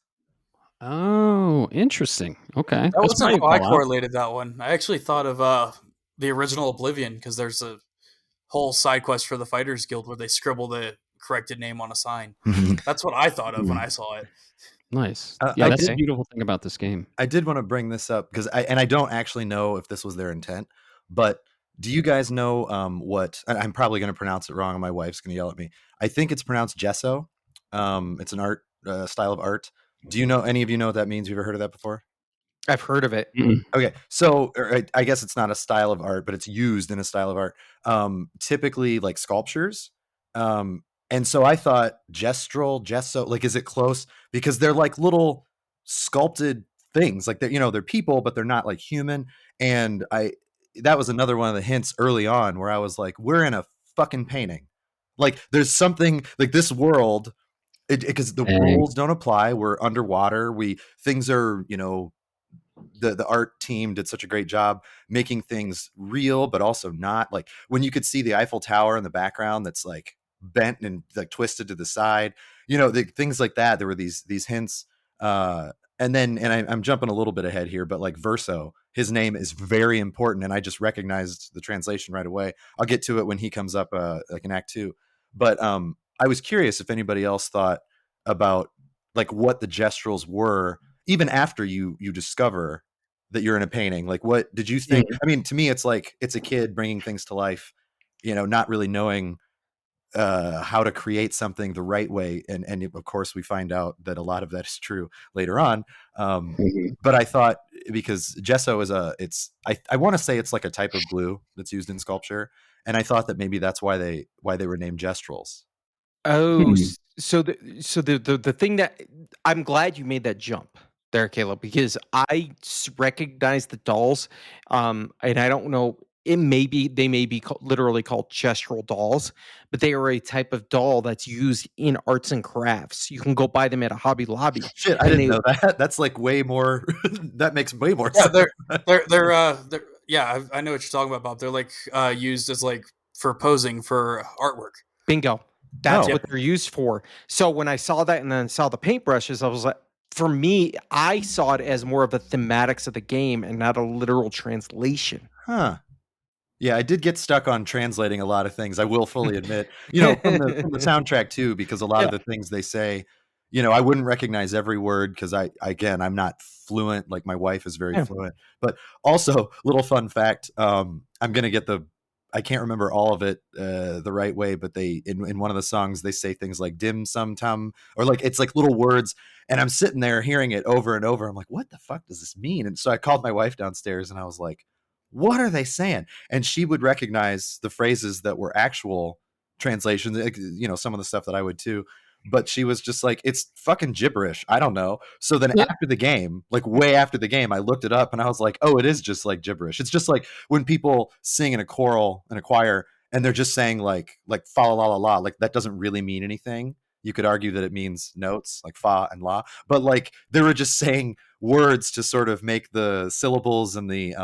Oh, interesting. Okay. That wasn't how I call out. correlated that one. I actually thought of the original Oblivion, because there's a whole side quest for the Fighters Guild where they scribble the corrected name on a sign. That's what I thought of when I saw it. Nice. I Yeah, that's did- the beautiful thing about this game. I did want to bring this up because I don't actually know if this was their intent, but do you guys know what? I'm probably going to pronounce it wrong, and my wife's going to yell at me. I think it's pronounced gesso. It's an art style of art. Do you know, any of you know what that means? You ever heard of that before? I've heard of it. Okay, so I guess it's not a style of art, but it's used in a style of art. Typically like sculptures. And so I thought gesso, like, is it close? Because they're like little sculpted things, like they're people, but they're not like human. And that was another one of the hints early on where I was like, we're in a fucking painting. Like there's something like this world, because the rules don't apply. We're underwater. Things are, the art team did such a great job making things real, but also not. Like when you could see the Eiffel Tower in the background that's like bent and like twisted to the side, things like that. There were these hints. I'm jumping a little bit ahead here, but like Verso, his name is very important, and I just recognized the translation right away. I'll get to it when he comes up like in Act 2. But I was curious if anybody else thought about like what the gestuals were, even after you discover that you're in a painting. Like, what did you think? I mean, to me, it's like it's a kid bringing things to life, not really knowing how to create something the right way. And of course, we find out that a lot of that is true later on. But I thought, because gesso is I want to say it's like a type of glue that's used in sculpture, and I thought that maybe that's why they were named gestrals. Oh, so the thing that I'm glad you made that jump there, Caleb, because I recognize the dolls, and I don't know. They may be literally called gestural dolls, but they are a type of doll that's used in arts and crafts. You can go buy them at a Hobby Lobby. Shit, I didn't know that. That's like way more. That makes way more Yeah, sense. they're yeah, I know what you're talking about, Bob. They're like used as like for posing for artwork. Bingo. That's Oh. what they're used for. So when I saw that and then saw the paintbrushes, I was like, for me, I saw it as more of the thematics of the game and not a literal translation. Huh. Yeah, I did get stuck on translating a lot of things. I will fully admit, from the soundtrack too, because a lot of the things they say, I wouldn't recognize every word because I'm not fluent. Like my wife is very fluent. But also, little fun fact, I'm gonna get the I can't remember all of it the right way, but they in one of the songs they say things like dim sum tum, or like it's like little words, and I'm sitting there hearing it over and over. I'm like, what the fuck does this mean? And so I called my wife downstairs and I was like, what are they saying? And she would recognize the phrases that were actual translations, you know, some of the stuff that I would too. But she was just like, it's fucking gibberish. I don't know. So then after the game, like way after the game, I looked it up and I was like, oh, it is just like gibberish. It's just like when people sing in a choral, in a choir, and they're just saying like fa la la la, like that doesn't really mean anything. You could argue that it means notes like fa and la, but like they were just saying words to sort of make the syllables and the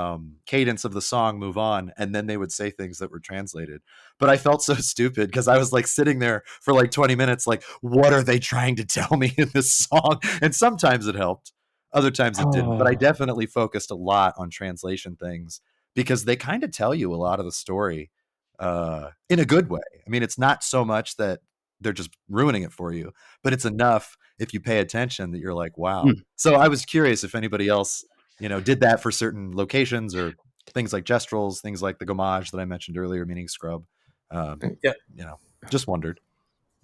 cadence of the song move on, and then they would say things that were translated. But I felt so stupid because I was like sitting there for like 20 minutes like, what are they trying to tell me in this song? And sometimes it helped, other times it didn't. But I definitely focused a lot on translation things because they kind of tell you a lot of the story in a good way. I mean, it's not so much that they're just ruining it for you, but it's enough if you pay attention that you're like, wow. So I was curious if anybody else, you know, did that for certain locations or things like gestrels, things like the gommage that I mentioned earlier, meaning scrub. You know, just wondered.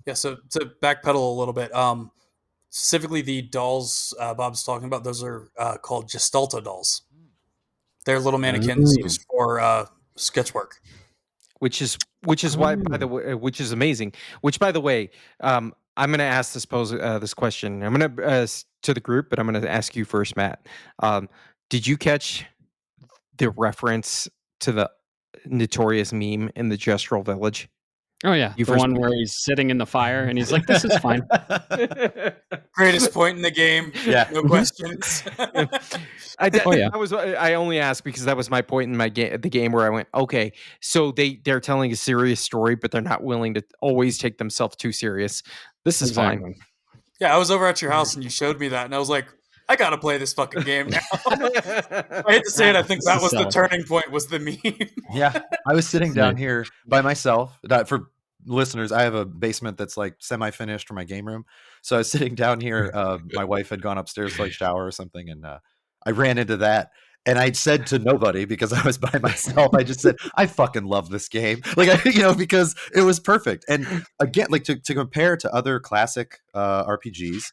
Yeah. So to backpedal a little bit, specifically the dolls Bob's talking about, those are called Gestalto dolls. They're little mannequins used for sketchwork. Which is why, by the way, which is amazing. Which, by the way, I'm going to ask this question. I'm going to to the group, but I'm going to ask you first, Matt. Did you catch the reference to the notorious meme in the Gestural Village? Oh yeah, the one where he's sitting in the fire and he's like, "This is fine." Greatest point in the game. Yeah, no questions. I only asked because that was my point in the game where I went, okay, so they're telling a serious story, but they're not willing to always take themselves too serious. This is fine. Yeah, I was over at your house and you showed me that, and I was like, I gotta play this fucking game now. I hate to say it, I think that was the turning point, was the meme. Yeah, I was sitting down here by myself. For listeners, I have a basement that's like semi-finished for my game room. So I was sitting down here. My wife had gone upstairs to like shower or something, and I ran into that. And I said to nobody because I was by myself. I just said, I fucking love this game. Like, because it was perfect. And again, like to compare to other classic RPGs,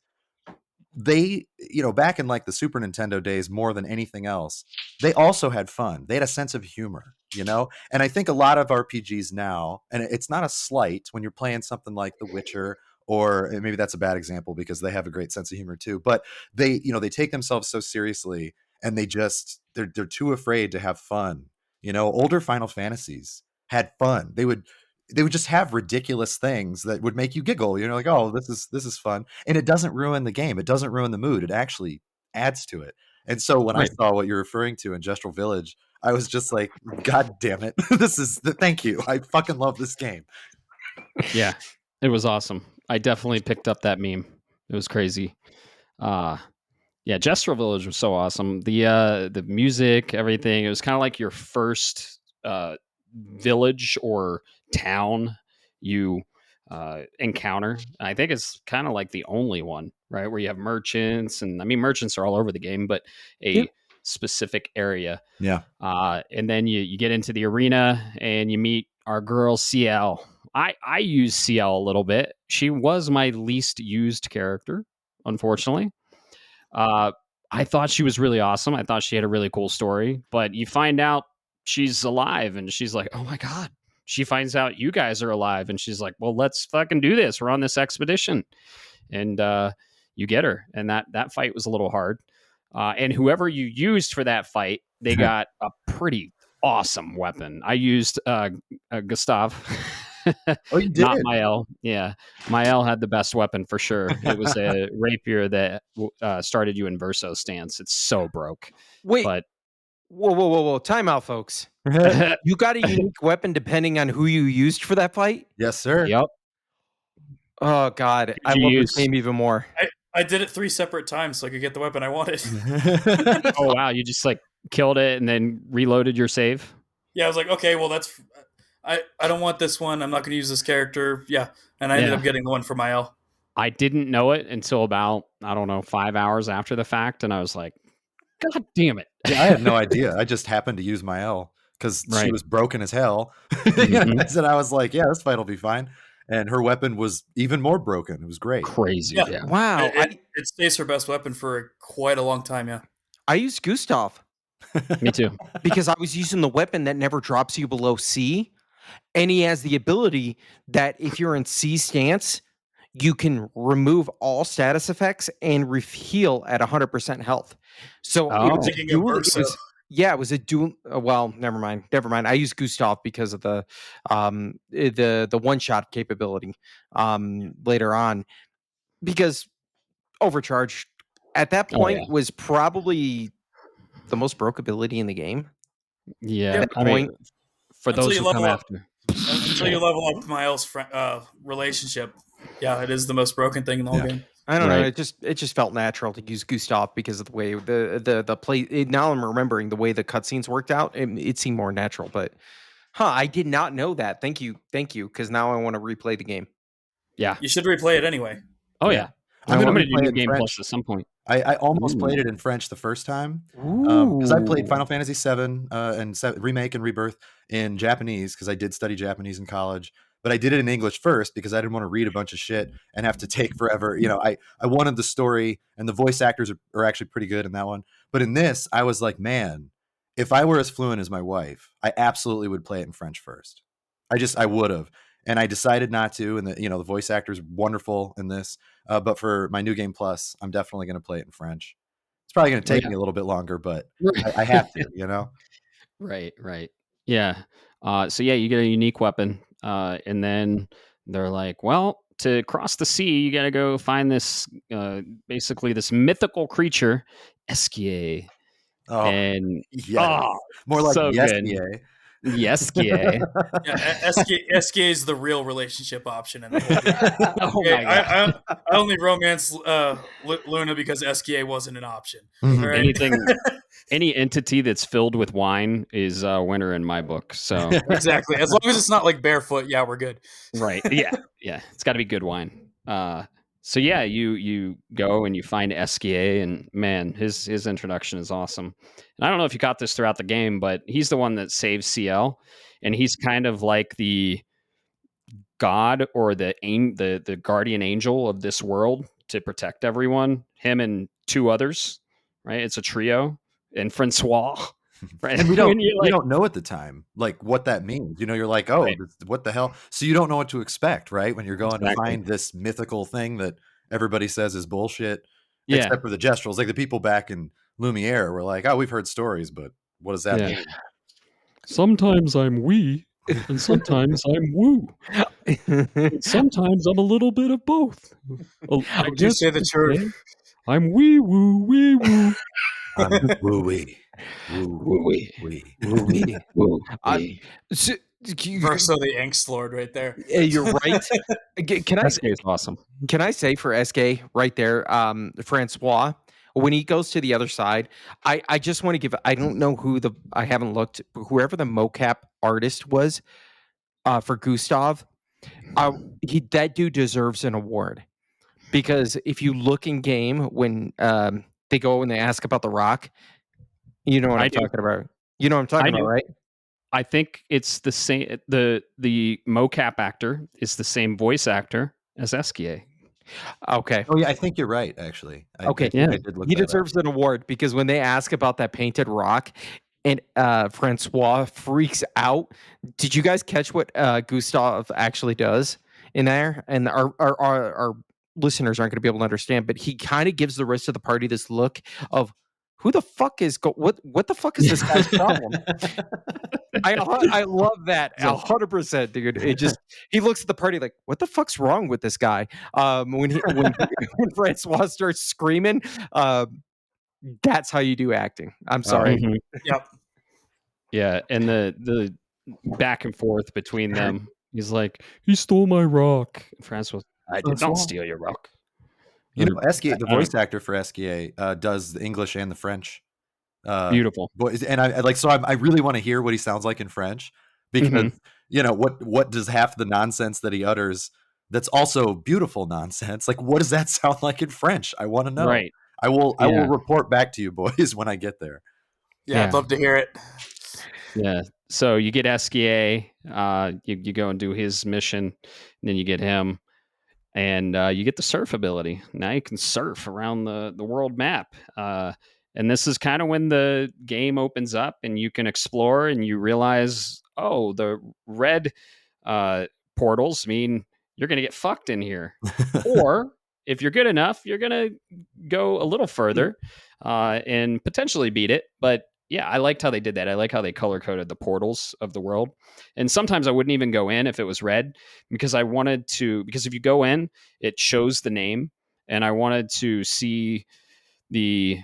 they, back in like the Super Nintendo days, more than anything else, they also had fun. They had a sense of humor, and I think a lot of RPGs now, and it's not a slight when you're playing something like The Witcher, or maybe that's a bad example because they have a great sense of humor too, but they take themselves so seriously, and they're too afraid to have fun. Older Final Fantasies had fun. They would just have ridiculous things that would make you giggle. Like, oh, this is fun. And it doesn't ruin the game. It doesn't ruin the mood. It actually adds to it. And so when I saw what you're referring to in Gestural Village, I was just like, God damn it. Thank you. I fucking love this game. Yeah, it was awesome. I definitely picked up that meme. It was crazy. Yeah, Gestural Village was so awesome. The music, everything. It was kind of like your first village or town you encounter. I think it's kind of like the only one, right, where you have merchants, and I mean merchants are all over the game, but a specific area. Yeah. And then you get into the arena and you meet our girl CL. I use CL a little bit. She was my least used character, unfortunately. I thought she was really awesome. I thought she had a really cool story, but you find out she's alive and she's like, oh my God. She finds out you guys are alive and she's like, well, let's fucking do this. We're on this expedition. And you get her. And that fight was a little hard. And whoever you used for that fight, they got a pretty awesome weapon. I used Gustav. Oh, you did? Not Mael. Yeah. Mael had the best weapon for sure. It was a rapier that started you in Verso stance. It's so broke. Wait. But Whoa. Time out, folks. You got a unique weapon depending on who you used for that fight? Yes, sir. Yep. Oh, God. I love this game even more. I did it 3 separate times so I could get the weapon I wanted. Oh, wow. You just like killed it and then reloaded your save? Yeah, I was like, okay, well, that's... I don't want this one. I'm not going to use this character. Yeah. And I ended up getting the one for Mael. I didn't know it until about, 5 hours after the fact. And I was like, God damn it. Yeah, I had no idea. I just happened to use Mael. because she Right. was broken as hell. Mhm. And I was like, yeah, this fight will be fine. And her weapon was even more broken. It was great. Crazy. Yeah. Yeah. Wow. It stays her best weapon for quite a long time. Yeah. I used Gustav Me too. because I was using the weapon that never drops you below C. And he has the ability that if you're in C stance, you can remove all status effects and heal at 100% health. So it Oh. was a Thinking of dual. Verso. It was a dual. Well, never mind. I used Gustav because of the one shot capability later on, because Overcharge at that Oh, point yeah. was probably the most broke ability in the game. Yeah. At that I mean, point, for Until those you who come level up. after. Until you level up with Mael's relationship, yeah, it is the most broken thing in the whole Yeah. game. I don't know. Right. It just felt natural to use Gustav because of the way the play. Now I'm remembering the way the cutscenes worked out. It seemed more natural, but I did not know that. Thank you, because now I want to replay the game. Yeah. You should replay it anyway. Oh, Yeah. yeah. I'm I'm gonna going to do replay New it in Game French. Plus at some point. I almost played Ooh. it in French the first time Ooh, because I played Final Fantasy VII Remake and Rebirth in Japanese because I did study Japanese in college, but I did it in English first because I didn't want to read a bunch of shit and have to take forever. I wanted the story, and the voice actors are actually pretty good in that one. But in this, I was like, man, if I were as fluent as my wife, I absolutely would play it in French first. I would have. And I decided not to, and the voice actor's wonderful in this. But for my New Game Plus, I'm definitely going to play it in French. It's probably going to take me a little bit longer, but I have to. Right. Yeah. So yeah, you get a unique weapon, and then they're like, well, to cross the sea, you got to go find this, basically this mythical creature, Esquier, Oh, and yes. More like so yes, good. yeah. Esquier. Yeah, SK is the real relationship option in the whole game. Oh Okay, my god. I only romance Luna because SKA wasn't an option. Mhm. All right? Any entity that's filled with wine is a winner in my book. So Exactly. As long as it's not like barefoot, yeah, we're good. right, yeah, it's got to be good wine. So yeah, you go and you find Esquier, and man, his introduction is awesome. And I don't know if you caught this throughout the game, but he's the one that saves CL, and he's kind of like the god or the guardian angel of this world to protect everyone. Him and two others, right? It's a trio, and Francois. Right, And we When you're like, don't know at the time like what that means. You're like, oh, right, what the hell? So you don't know what to expect, right? When you're going to exactly, find this mythical thing that everybody says is bullshit, yeah, except for the Gestrals. Like the people back in Lumiere were like, oh, we've heard stories, but what does that yeah. mean? Sometimes I'm we, and sometimes I'm woo. Sometimes I'm a little bit of both. I Would you say that you're I'm wee woo. Woo-wee. Woo-wee. Woo-wee. Woo-wee. Woo-wee. So, Verso the Angst Lord right there? you're right. Can I SK is awesome. Can I say for SK right there, Francois, when he goes to the other side, I just want to give, I don't know I haven't looked, whoever the mocap artist was for Gustav, that dude deserves an award. Because if you look in game when they go and they ask about the rock, you know what I I'm do. talking about. You know what I'm talking I about, do. right? I think it's the same. The mocap actor is the same voice actor as Esquier. Okay. Oh yeah, I think you're right. Actually, I Okay. think Yeah. I did look. He that up. deserves an award because when they ask about that painted rock and Francois freaks out. Did you guys catch what Gustav actually does in there? And our listeners aren't going to be able to understand, but he kind of gives the rest of the party this look of who the fuck is what the fuck is this guy's problem? I love that 100%, dude. It just he looks at the party like, what the fuck's wrong with this guy? When when Francois starts screaming, that's how you do acting. I'm sorry. Mhm. Yep. Yeah, and the back and forth between them. He's like, he stole my rock. And Francois, I did not steal your rock. Esquier, the I don't voice actor for Esquier, does the English and the French. Beautiful. Voice, and I like. So I really want to hear what he sounds like in French because what does half the nonsense that he utters that's also beautiful nonsense? Like, what does that sound like in French? I want to know. Right. I will Yeah. report back to you boys when I get there. Yeah, Yeah. I'd love to hear it. Yeah. So you get Esquier, you go and do his mission, and then you get him, and you get the surf ability. Now you can surf around the world map. And this is kind of when the game opens up and you can explore and you realize, oh, the red portals mean you're going to get fucked in here. Or if you're good enough, you're going to go a little further and potentially beat it. But yeah, I liked how they did that. I like how they color coded the portals of the world. And sometimes I wouldn't even go in if it was red because I wanted to, because if you go in, it shows the name. And I wanted to see the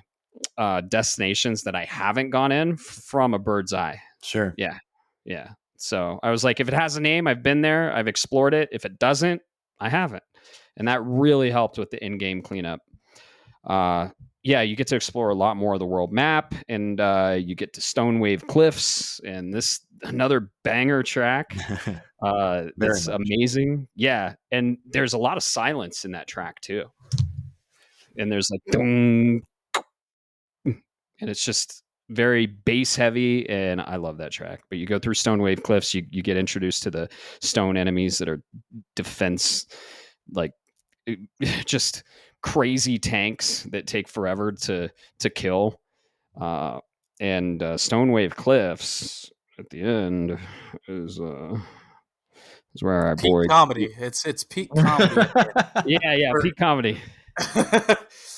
destinations that I haven't gone in from a bird's eye. Sure. Yeah. Yeah. So I was like, if it has a name, I've been there, I've explored it. If it doesn't, I haven't. And that really helped with the in-game cleanup. Yeah, you get to explore a lot more of the world map, and you get to Stonewave Cliffs, and this another banger track. That's amazing. Yeah, and there's a lot of silence in that track too. And there's like, dong, and it's just very bass heavy, and I love that track. But you go through Stonewave Cliffs, you get introduced to the stone enemies that are defense, like just crazy tanks that take forever to kill. And Stonewave Cliffs at the end is where our peak boy comedy. It's peak comedy. yeah, peak comedy.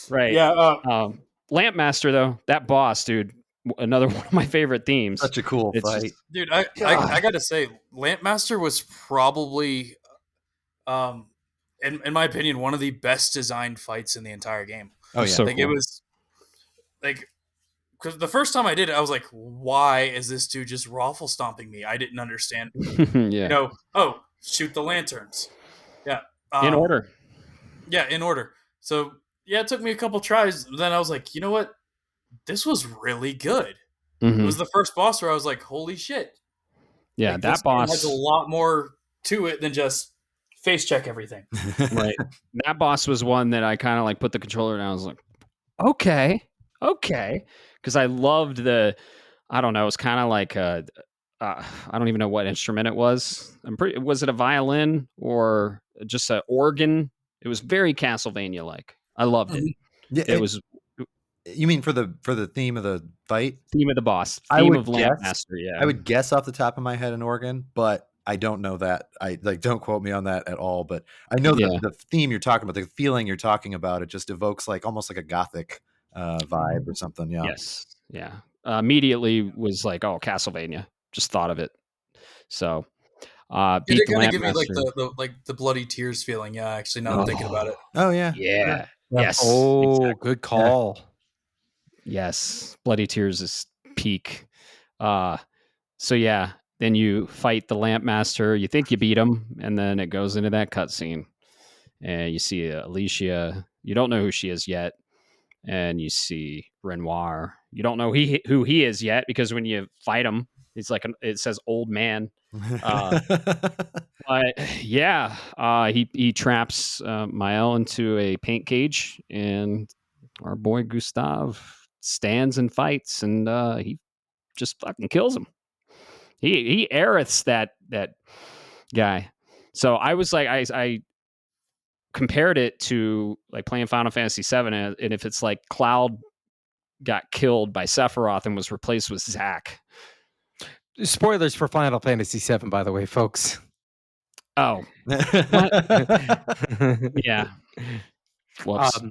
Right. Yeah. Lampmaster though, that boss, dude, another one of my favorite themes. Such a cool fight. Just, dude, I gotta say, Lampmaster was probably in my opinion, one of the best designed fights in the entire game. Oh yeah, so like cool. It was like, because the first time I did it, I was like, why is this dude just raffle stomping me? I didn't understand. Yeah. Shoot the lanterns. Yeah. In order. Yeah, in order. So yeah, it took me a couple tries. Then I was like, you know what? This was really good. Mm-hmm. It was the first boss where I was like, holy shit. Yeah, like, that boss has a lot more to it than just face check everything. Right. That boss was one that I kind of like put the controller down. I was like, okay. Because I loved I don't know, it's kind of like I don't even know what instrument it was. Was it a violin or just an organ? It was very Castlevania like. I loved it. Yeah, it was. You mean for the theme of the fight? Theme of the boss. Theme of Lampmaster, yeah. I would guess off the top of my head an organ, but I don't know that. Don't quote me on that at all, but I know the theme you're talking about, the feeling you're talking about, it just evokes like almost like a gothic vibe or something. Yeah. Yes. Yeah. Immediately was like, oh, Castlevania. Just thought of it. So beat it kind of give me like the bloody tears feeling. Yeah, actually, now I'm thinking about it. Oh yeah. Yeah. Yes. Oh, exactly. Good call. Yes. Bloody Tears is peak. So yeah, then you fight the Lampmaster. You think you beat him, and then it goes into that cutscene, and you see Alicia. You don't know who she is yet, and you see Renoir. You don't know who he is yet because when you fight him, it's like it says old man. But yeah, he traps Mael into a paint cage, and our boy Gustav stands and fights, and he just fucking kills him. He aeriths that guy. So I was like, I compared it to like playing Final Fantasy VII, and if it's like Cloud got killed by Sephiroth and was replaced with Zack. Spoilers for Final Fantasy VII, by the way, folks. Oh, yeah. Whoops.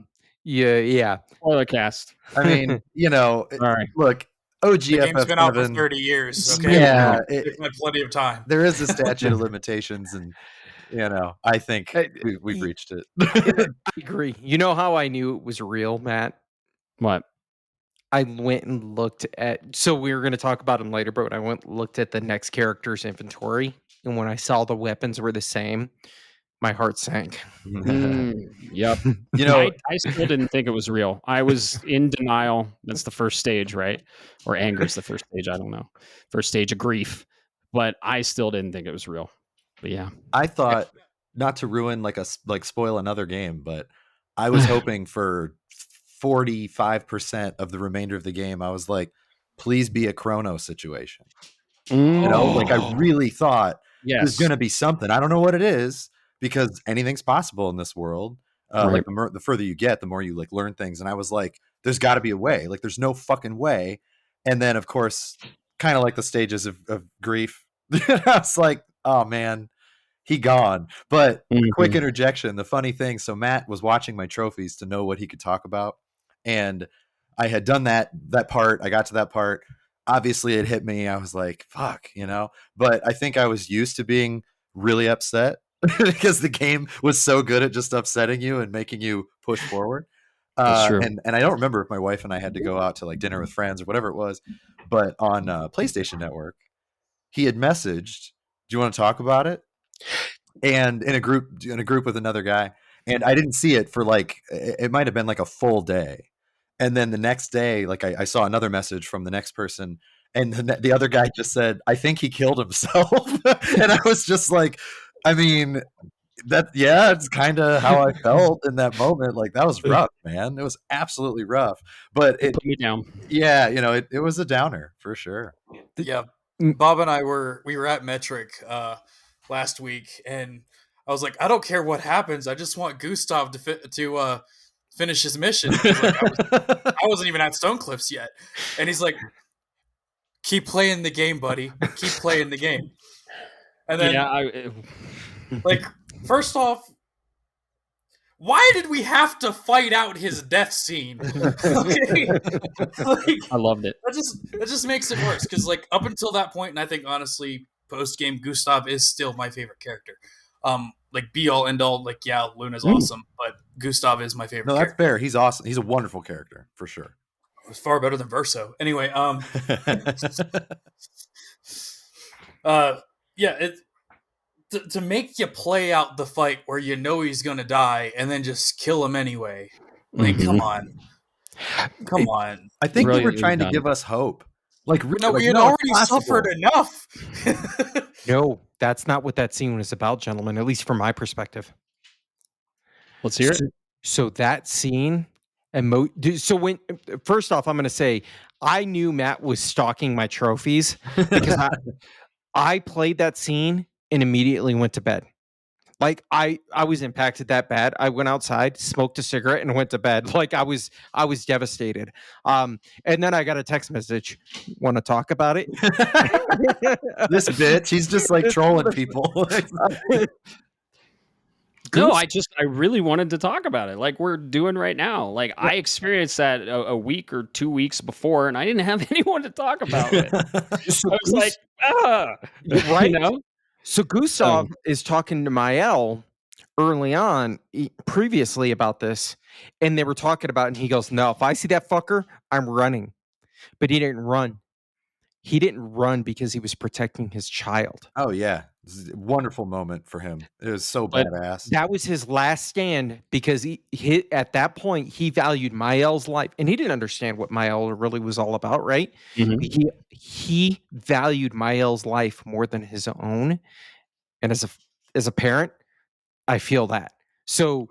Yeah. Spoilercast. I mean, all right. Look, The game's been out for 30 years. Okay, yeah, it's had plenty of time. There is a statute of limitations, and I think we've reached it. I agree. You know how I knew it was real, Matt? What? I went and looked at. So we were going to talk about him later, but I went and looked at the next character's inventory, and when I saw the weapons were the same, my heart sank. Yep. I still didn't think it was real. I was in denial. That's the first stage, right? Or anger is the first stage. I don't know. First stage of grief. But I still didn't think it was real. But yeah. I thought, not to ruin spoil another game, but I was hoping for 45% of the remainder of the game. I was like, please be a Chrono situation. You know, like I really thought there's Yes. going to be something. I don't know what it is because anything's possible in this world. Like the further you get, the more you like learn things. And I was like, there's got to be a way. Like there's no fucking way. And then of course, kind of like the stages of grief. I was like, oh man, he gone. But quick interjection. The funny thing. So Matt was watching my trophies to know what he could talk about. And I had done that part. I got to that part. Obviously it hit me. I was like, fuck, you know, but I think I was used to being really upset because the game was so good at just upsetting you and making you push forward. That's true. And I don't remember if my wife and I had to go out to like dinner with friends or whatever it was, but on PlayStation Network, he had messaged, do you want to talk about it? And in a group with another guy. And I didn't see it for like, it might've been like a full day. And then the next day, like I saw another message from the next person, and the other guy just said, "I think he killed himself," and I was just like, I mean, it's kind of how I felt in that moment. Like that was rough, man. It was absolutely rough. But it put me down. Yeah, you know, it was a downer for sure. Yeah, Bob and I were at Metric last week, and I was like, I don't care what happens. I just want Gustav to finish his mission. Like, I wasn't even at Stone Cliffs yet, and he's like, "Keep playing the game, buddy. Keep playing the game." And then, like, first off, why did we have to fight out his death scene? Okay? Like, I loved it. That just makes it worse because, like, up until that point, and I think honestly, post game, Gustav is still my favorite character. Like be all end all, like yeah, Luna's awesome, but Gustav is my favorite. No, that's fair. He's awesome. He's a wonderful character for sure. It's far better than Verso. Anyway, to make you play out the fight where you know he's gonna die and then just kill him anyway. Like, come on. I think they were trying to give us hope. Like, no, we had already suffered enough. No, that's not what that scene was about, gentlemen, at least from my perspective. Let's hear it. So that scene, first off, I'm going to say, I knew Matt was stalking my trophies because I played that scene and immediately went to bed. Like I was impacted that bad. I went outside, smoked a cigarette, and went to bed. Like I was devastated. And then I got a text message. Want to talk about it? This bitch, he's just like trolling people. No, I really wanted to talk about it, like we're doing right now. Like I experienced that a week or 2 weeks before, and I didn't have anyone to talk about it. So I was like, right, you know. So Gustav is talking to Mael early on, previously about this, and they were talking about it, and he goes, "No, if I see that fucker, I'm running." But he didn't run. He didn't run because he was protecting his child. Oh yeah, wonderful moment for him. It was so badass. That was his last stand because he at that point he valued Mael's life, and he didn't understand what Mael really was all about, right? Mm-hmm. He valued Mael's life more than his own, and as a parent, I feel that. So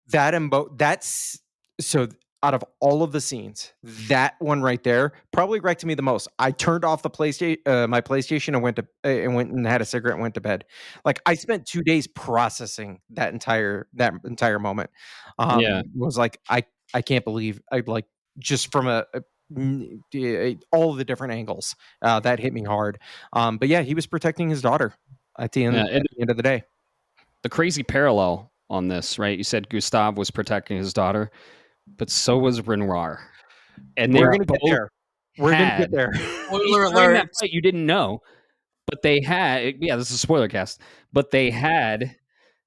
that's so. Out of all of the scenes, that one right there probably wrecked me the most. I turned off the PlayStation, my PlayStation, and went and had a cigarette and went to bed. Like I spent 2 days processing that entire moment. Was like I can't believe I like just from all of the different angles that hit me hard. But yeah, he was protecting his daughter at the end of the day. The crazy parallel on this, right? You said Gustav was protecting his daughter. But so was Renoir. And we're going to get there. We're going to get there. Spoiler alert. You didn't know. But they had, this is a spoiler cast. But they had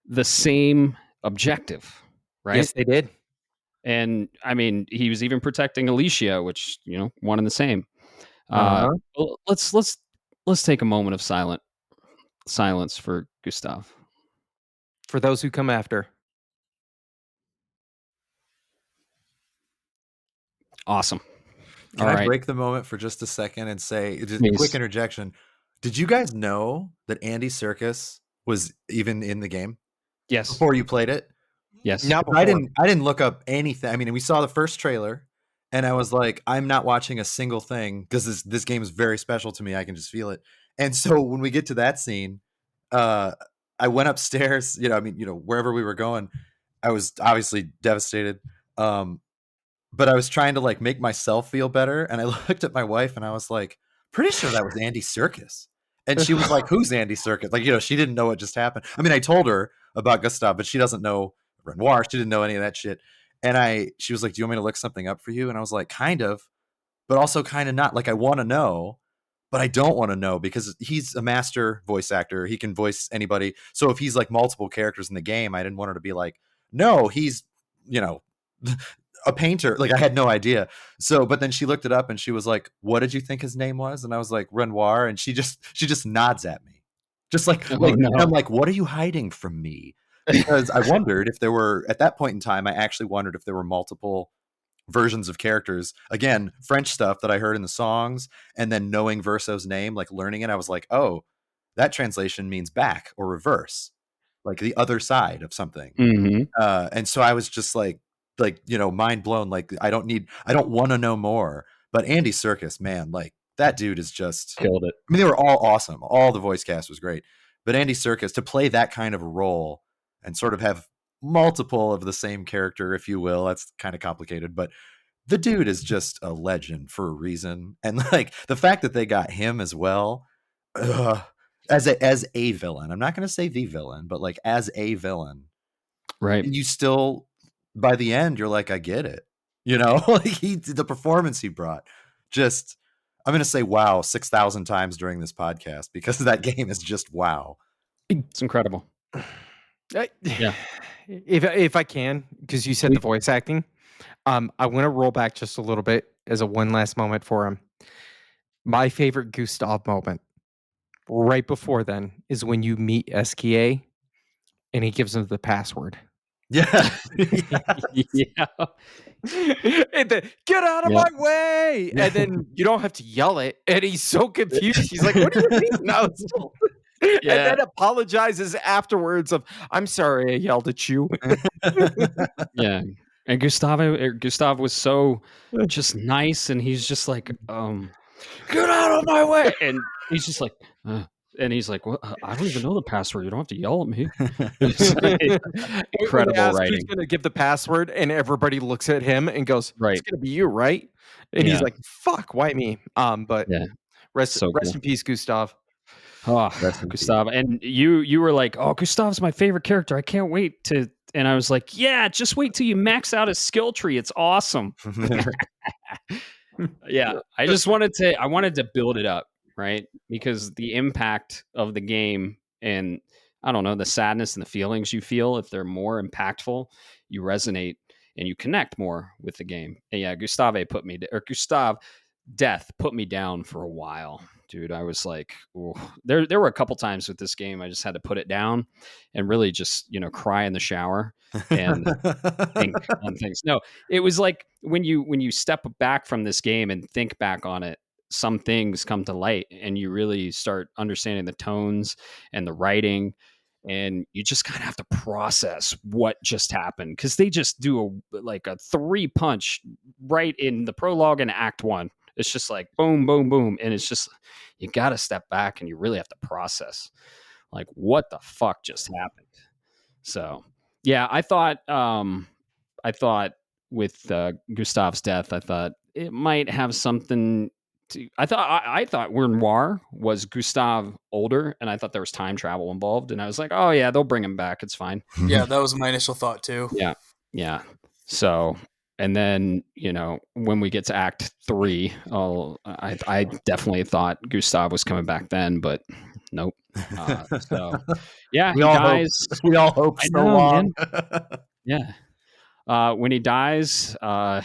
the same objective, right? Yes, they did. And I mean, he was even protecting Alicia, which, one and the same. Let's take a moment of silence for Gustav. For those who come after. Awesome. Can I break the moment for just a second and say, just a quick interjection? Did you guys know that Andy Serkis was even in the game? Yes. Before you played it? Yes. No, I didn't look up anything. I mean, we saw the first trailer, and I was like, I'm not watching a single thing because this game is very special to me. I can just feel it. And so when we get to that scene, I went upstairs, wherever we were going, I was obviously devastated. But I was trying to like make myself feel better. And I looked at my wife and I was like, pretty sure that was Andy Serkis. And she was like, who's Andy Serkis? Like, she didn't know what just happened. I mean, I told her about Gustav, but she doesn't know Renoir. She didn't know any of that shit. And she was like, do you want me to look something up for you? And I was like, kind of, but also kind of not. Like, I want to know, but I don't want to know because he's a master voice actor. He can voice anybody. So if he's like multiple characters in the game, I didn't want her to be like, no, he's, a painter. Like, I had no idea. So, but then she looked it up and she was like, what did you think his name was? And I was like, Renoir. And she just nods at me. Just like, no. And I'm like, what are you hiding from me? Because I wondered if there were, at that point in time, I actually wondered if there were multiple versions of characters. Again, French stuff that I heard in the songs, and then knowing Verso's name, like learning it, I was like, oh, that translation means back or reverse, like the other side of something. Mm-hmm. And so I was just like, mind blown. Like, I don't want to know more. But Andy Serkis, man, like that dude is just Killed it. I mean, they were all awesome. All the voice cast was great. But Andy Serkis, to play that kind of a role and sort of have multiple of the same character, if you will, that's kind of complicated. But the dude is just a legend for a reason. And like the fact that they got him as well, as a villain. I'm not going to say the villain, but like as a villain. Right. And you still, by the end, you're like, I get it. Like the performance he brought, just, I'm going to say wow 6,000 times during this podcast because that game is just wow. It's incredible. Yeah. If I can, because you said the voice acting, I want to roll back just a little bit as a one last moment for him. My favorite Gustav moment right before then is when you meet SKA and he gives him the password. Yeah. Yeah. And then, get out of my way. And then you don't have to yell it. And he's so confused. He's like, what do you mean? No, and then apologizes afterwards of, I'm sorry I yelled at you. Yeah. And Gustav was so just nice, and he's just like, get out of my way. And he's just like, and he's like, well, I don't even know the password. You don't have to yell at me. Incredible writing. He's going to give the password, and everybody looks at him and goes, right. It's going to be you, right? And he's like, fuck, why me? But rest in peace, Gustav. Oh, Gustav. And you were like, oh, Gustav's my favorite character. I can't wait to. And I was like, yeah, just wait till you max out his skill tree. It's awesome. Yeah. I wanted to build it up, right? Because the impact of the game and I don't know, the sadness and the feelings you feel, if they're more impactful, you resonate and you connect more with the game. And yeah, Gustav death put me down for a while. Dude, I was like, ooh. There were a couple times with this game I just had to put it down and really just, cry in the shower and think on things. No, it was like when you step back from this game and think back on it, some things come to light and you really start understanding the tones and the writing, and you just kind of have to process what just happened, because they just do a 3-punch right in the prologue and act 1. It's just like boom, boom, boom. And it's just, you got to step back and you really have to process like what the fuck just happened. So yeah, I thought with Gustav's death, I thought it might have something to, I thought Renoir was Gustav older, and I thought there was time travel involved. And I was like, oh yeah, they'll bring him back. It's fine. Yeah, that was my initial thought too. Yeah. So, and then, when we get to Act 3, I definitely thought Gustav was coming back then, but nope. So, yeah, he dies. We all hope so long. Yeah. When he dies, my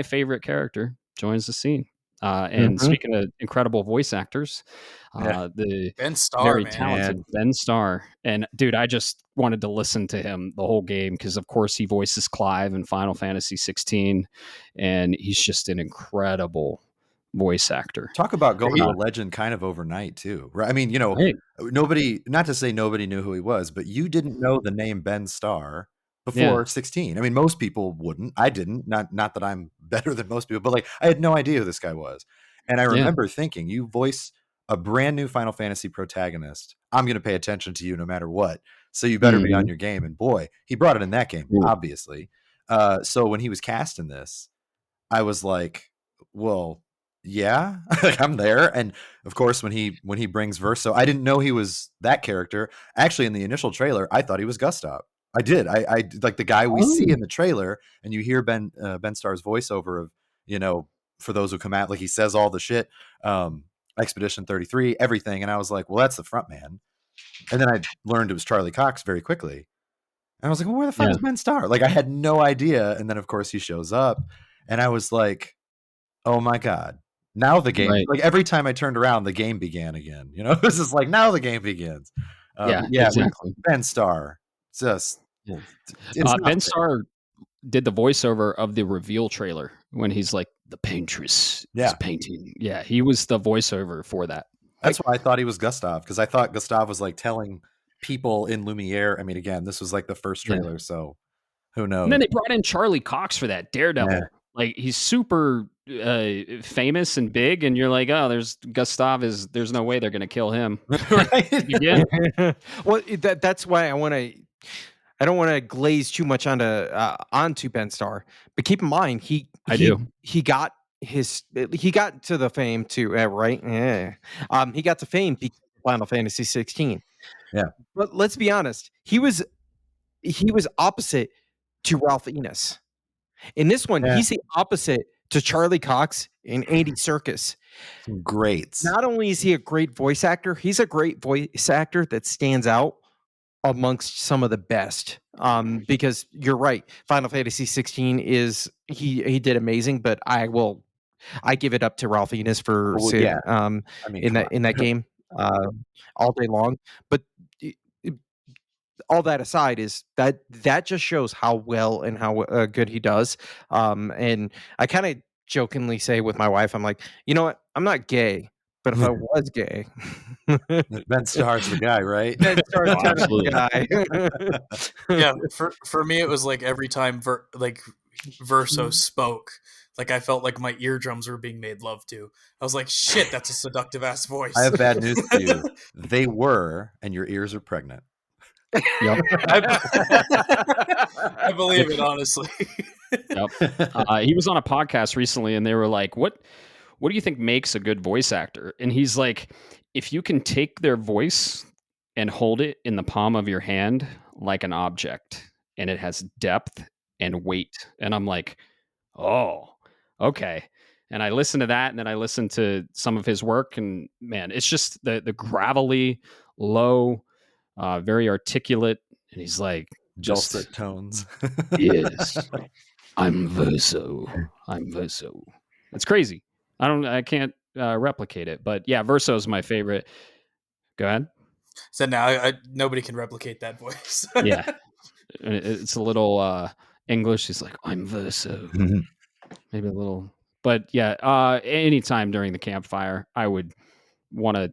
favorite character joins the scene. And speaking of incredible voice actors, the Ben Starr, very man. talented Ben Starr. And dude, I just wanted to listen to him the whole game because, of course, he voices Clive in Final Fantasy 16, and he's just an incredible voice actor. Talk about going to a legend kind of overnight too, right? I mean, nobody, not to say nobody knew who he was, but you didn't know the name Ben Starr before 16. I mean, most people wouldn't. I didn't. Not that I'm better than most people, but like I had no idea who this guy was. And I remember thinking, you voice a brand new Final Fantasy protagonist, I'm going to pay attention to you no matter what. So you better be on your game. And boy, he brought it in that game, obviously. So when he was cast in this, I was like, well, yeah, I'm there. And of course, when he brings Verso, I didn't know he was that character. Actually, in the initial trailer, I thought he was Gustav. I did. I like the guy we see in the trailer, and you hear Ben Starr's voiceover of, for those who come out, like he says all the shit, Expedition 33, everything. And I was like, well, that's the front man. And then I learned it was Charlie Cox very quickly. And I was like, well, where the fuck is Ben Starr? Like, I had no idea. And then, of course, he shows up. And I was like, oh, my God. Now the game, like every time I turned around, the game began again. It was just like, now the game begins. Exactly. Ben Starr. Just, Ben Starr did the voiceover of the reveal trailer when he's like, the paintress is painting. Yeah, he was the voiceover for that. That's why I thought he was Gustav, because I thought Gustav was like telling people in Lumiere. I mean, again, this was like the first trailer, so who knows? And then they brought in Charlie Cox for that Daredevil. Yeah. Like, he's super famous and big, and you're like, oh, there's Gustav. There's no way they're going to kill him. Right? Well, that's why I don't want to glaze too much onto Ben Starr, but keep in mind he got to the fame too, right? Yeah. He got to fame because of Final Fantasy 16. Yeah, but let's be honest, he was opposite to Ralph Fiennes. In this one, he's the opposite to Charlie Cox and Andy Serkis. Great. Not only is he a great voice actor, he's a great voice actor that stands out amongst some of the best. Because you're right, Final Fantasy 16 is he did amazing, but I give it up to Ralph Fiennes for Sid, in that game all day long. But all that aside, is that just shows how well and how good he does. And I kind of jokingly say with my wife, I'm like, you know what? I'm not gay, but if I was gay, Ben Starr's the guy, right? Ben Starr's kind of the guy. Yeah, for me, it was like every time Verso spoke, like I felt like my eardrums were being made love to. I was like, shit, that's a seductive ass voice. I have bad news for you. They were, and your ears are pregnant. Yep. I believe it, honestly. Yep. He was on a podcast recently, and they were like, what do you think makes a good voice actor? And he's like, if you can take their voice and hold it in the palm of your hand like an object, and it has depth and weight. And I'm like, oh, okay. And I listened to that, and then I listened to some of his work, and man, it's just the gravelly, low, very articulate, and he's like, dulcet tones. Yes, I'm Verso. It's crazy. I can't replicate it, but yeah, Verso is my favorite. Go ahead. So now nobody can replicate that voice. Yeah, it's a little English. He's like, I'm Verso. Maybe a little, but yeah. Anytime during the campfire, I would want to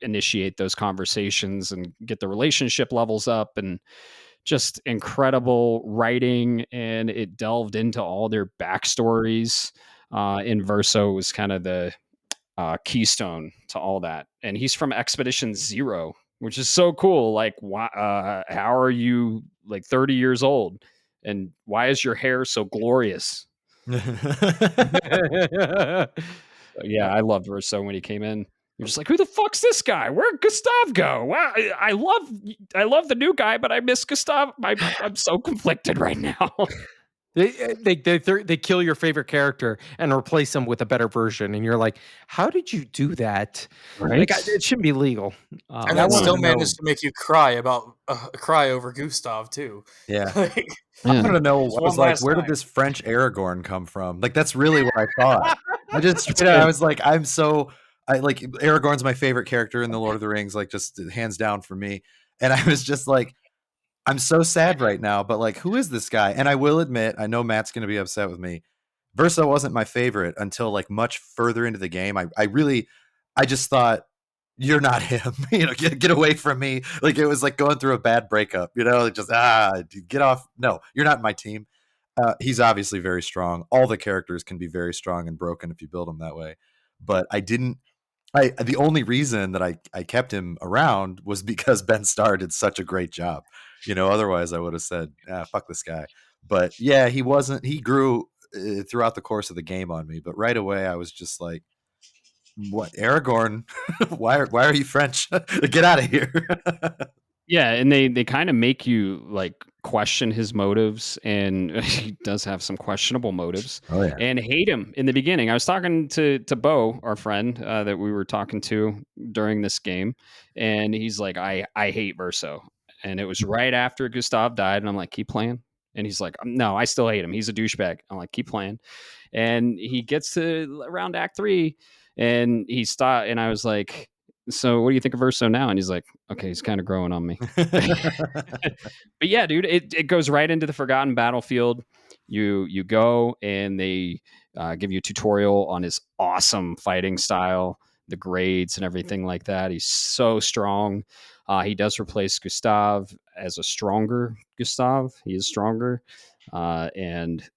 initiate those conversations and get the relationship levels up, and just incredible writing, and it delved into all their backstories. In Verso was kind of the keystone to all that, and he's from Expedition 0, which is so cool. Like, why? How are you like 30 years old, and why is your hair so glorious? Yeah, I loved Verso when he came in. You're just like, who the fuck's this guy? Where'd Gustav go? Wow, I love the new guy, but I miss Gustav. I'm so conflicted right now. They kill your favorite character and replace them with a better version, and you're like, how did you do that? Right? Like, it shouldn't be legal. And that still managed to make you cry over Gustav too. Yeah. I want to know. I was like, where did this French Aragorn come from? Like, that's really what I thought. I was like, like Aragorn's my favorite character in the Lord of the Rings, like just hands down for me. And I was just like, I'm so sad right now, but like, who is this guy? And I will admit, I know Matt's going to be upset with me. Verso wasn't my favorite until like much further into the game. I just thought, you're not him, get away from me. Like, it was like going through a bad breakup, just, get off. No, you're not my team. He's obviously very strong. All the characters can be very strong and broken if you build them that way. but I didn't. The only reason that I kept him around was because Ben Starr did such a great job. Otherwise I would have said, fuck this guy. But yeah, he wasn't. He grew throughout the course of the game on me. But right away I was just like, what, Aragorn? why are you French? Get out of here. Yeah, and they kind of make you like question his motives, and he does have some questionable motives. Oh yeah. And hate him in the beginning. I was talking to Bo, our friend that we were talking to during this game, and he's like, I hate Verso, and it was right after Gustav died, and I'm like, keep playing, and he's like, no, I still hate him. He's a douchebag. I'm like, keep playing, and he gets to around Act 3, and he stopped, and I was like, so what do you think of Verso now? And he's like, okay, he's kind of growing on me. But yeah, dude, it goes right into the Forgotten Battlefield. You go and they give you a tutorial on his awesome fighting style, the grades and everything like that. He's so strong. He does replace Gustav as a stronger Gustav. He is stronger. And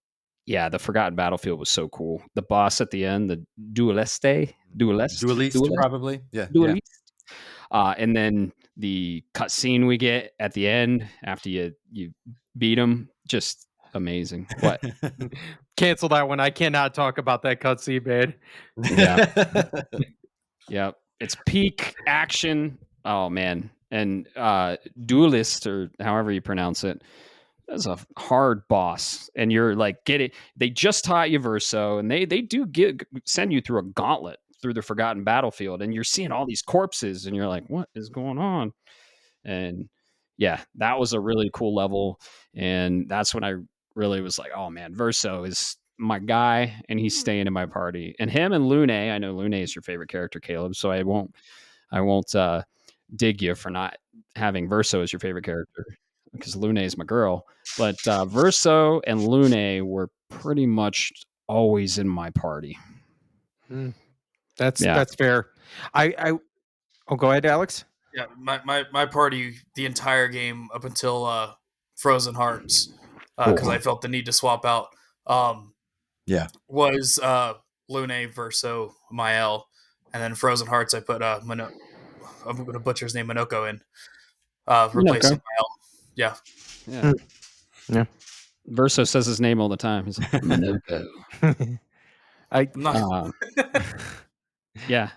yeah, the Forgotten Battlefield was so cool. The boss at the end, the Duelist, probably. Yeah. and then the cutscene we get at the end after you beat him, just amazing. What? Cancel that one. I cannot talk about that cutscene, man. Yeah, it's peak action. Oh man, and Duelist, or however you pronounce it, that's a hard boss, and you're like, get it. They just taught you Verso, and they do send you through a gauntlet through the Forgotten Battlefield, and you're seeing all these corpses, and you're like, what is going on? And yeah, that was a really cool level, and that's when I really was like, oh man, Verso is my guy, and he's staying in my party. And him and Lune, I know Lune is your favorite character, Caleb, so I won't dig you for not having Verso as your favorite character, because Lune is my girl. But Verso and Lune were pretty much always in my party. That's fair. Oh, go ahead, Alex. Yeah, my party the entire game up until Frozen Hearts, because I felt the need to swap out. Was Lune, Verso, Mael, and then Frozen Hearts I put I'm gonna butcher his name, Minoko, in replacing Mael. Yeah. Verso says his name all the time. He's like, Minoko. Yeah.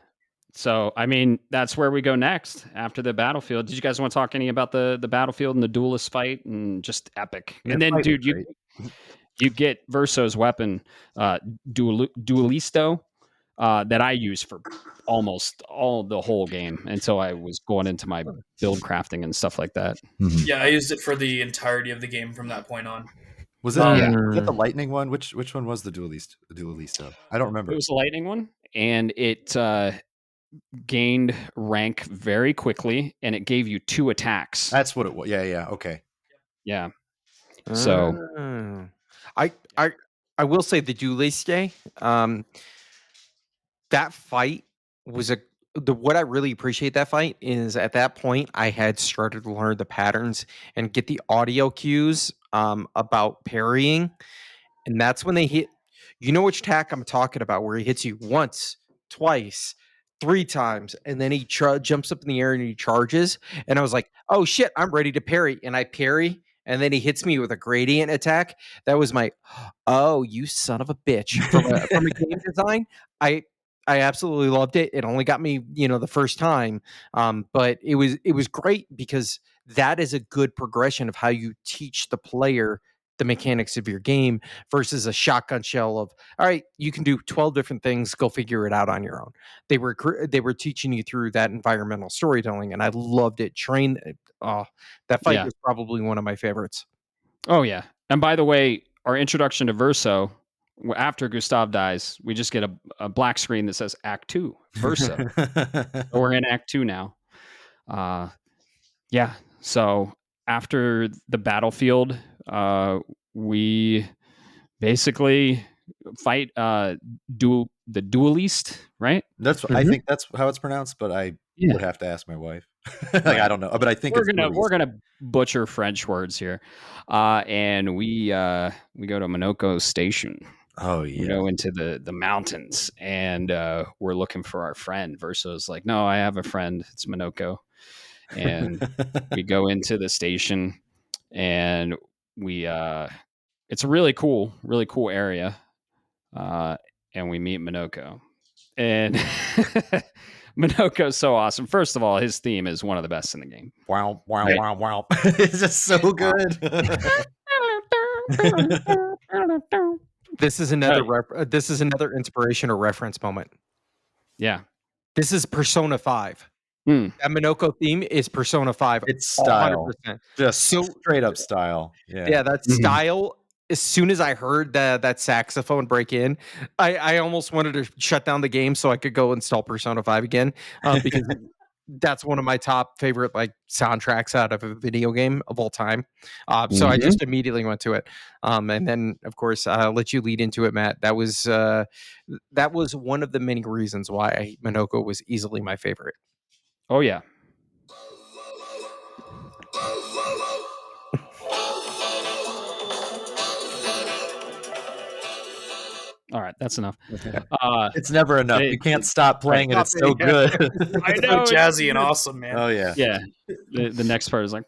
So, I mean, that's where we go next after the battlefield. Did you guys want to talk any about the battlefield and the duelist fight, and just epic? And then, dude, you get Verso's weapon, Duelisto, that I use for almost the whole game until I was going into my build crafting and stuff like that. Mm-hmm. Yeah, I used it for the entirety of the game from that point on. Was it the lightning one? Which one was the Duelisto? I don't remember. It was the lightning one, and it gained rank very quickly, and it gave you 2 attacks. That's what it was. Yeah. Okay. Yeah. So I will say the Dueliste, that fight was what I really appreciate that fight is at that point I had started to learn the patterns and get the audio cues about parrying, and that's when they hit. You know which attack I'm talking about, where he hits you once, twice, 3 times, and then he jumps up in the air and he charges. And I was like, oh shit, I'm ready to parry. And I parry, and then he hits me with a gradient attack. That was my, oh, you son of a bitch. From a game design, I absolutely loved it. It only got me, the first time. But it was great because that is a good progression of how you teach the player the mechanics of your game versus a shotgun shell of, all right, you can do 12 different things, go figure it out on your own. They were teaching you through that environmental storytelling, and I loved it. That fight was probably one of my favorites. Oh yeah. And by the way, our introduction to Verso, after Gustav dies, we just get a black screen that says Act 2 Verso. We're in Act 2 now. So after the battlefield, we basically fight the duelist, right? That's I think that's how it's pronounced, but I would have to ask my wife. I don't know, but I think we're gonna butcher French words here, and we go to Minoko Station. Oh We yeah. go into the mountains, and we're looking for our friend. Verso's like, no, I have a friend. It's Minoko. And we go into the station, and we it's a really cool area. And we meet Minoko. And Minoko's so awesome. First of all, his theme is one of the best in the game. Wow, wow, Right. wow, wow. It's just so good. This is another this is another inspiration or reference moment. Yeah. This is Persona 5. Hmm. That Minoko theme is Persona 5. It's style. 100%. Just So- straight up style. Yeah. Yeah, that Mhm. style. As soon as I heard that saxophone break in, I almost wanted to shut down the game so I could go install Persona 5 again, because that's one of my top favorite like soundtracks out of a video game of all time. So I just immediately went to it, and then of course I'll let you lead into it, Matt. That was one of the many reasons why Minoko was easily my favorite. Oh yeah. All right, that's enough. It's never enough. You can't stop playing it. It's so good. I It's know, so it's jazzy and good. awesome, man. Oh yeah. Yeah. The next part is like,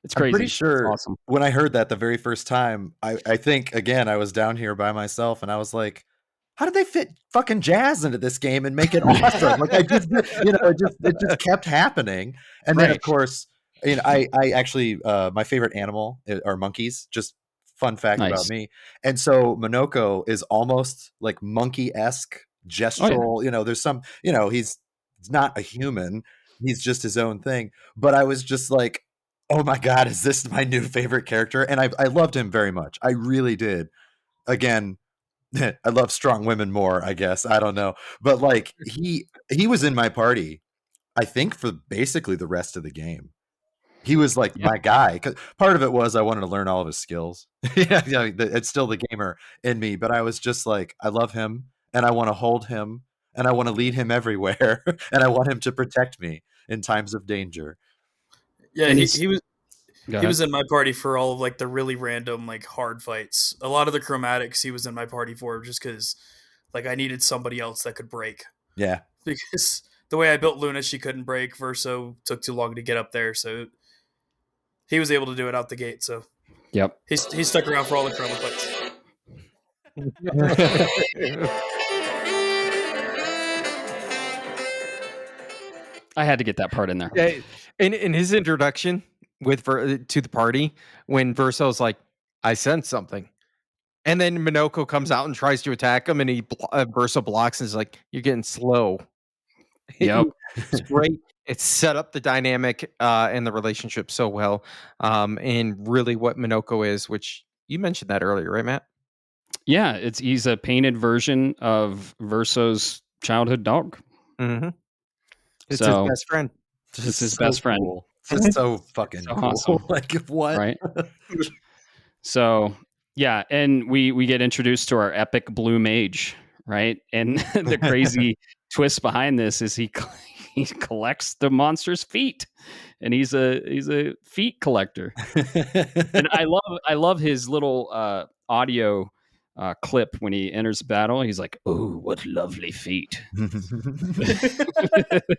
it's I'm crazy. pretty It's sure awesome. when I heard that the very first time, I think again I was down here by myself and I was like, how did they fit fucking jazz into this game and make it awesome? Like I just, it just kept happening. And then of Right. course, I actually my favorite animal are monkeys. Just fun fact about Nice. me. And so Minoko is almost like monkey-esque gestural. There's some, he's not a human. He's just his own thing. But I was just like, oh my God, is this my new favorite character? And I loved him very much. I really did. Again, I love strong women more, I guess. I don't know. But like he was in my party, I think, for basically the rest of the game. He was like Yeah. my guy. 'Cause part of it was I wanted to learn all of his skills. It's still the gamer in me, but I was just like, I love him and I want to hold him and I want to lead him everywhere and I want him to protect me in times of danger. Yeah, And he he's- was Go he ahead. was in my party for all of like the really random like hard fights. A lot of the chromatics he was in my party for just because like I needed somebody else that could break. Yeah. Because the way I built Luna, she couldn't break. Verso took too long to get up there, so he was able to do it out the gate. So Yep. he stuck around for all the chroma fights. I had to get that part in there. Yeah, in his introduction to the party, when Verso's like, "I sense something," and then Minoko comes out and tries to attack him, and Verso blocks and is like, "You're getting slow." Yep. It's great. It's set up the dynamic and the relationship so well, and really what Minoko is, which you mentioned that earlier, right, Matt? Yeah, he's a painted version of Verso's childhood dog. Mm-hmm. It's So- his best friend. It's his best friend. Cool. Just so fucking So cool. awesome. Like what? Right. So yeah, and we get introduced to our epic blue mage, right? And the crazy twist behind this is he collects the monster's feet, and he's a feet collector. And I love his little audio clip when he enters battle. He's like, "Oh, what lovely feet!"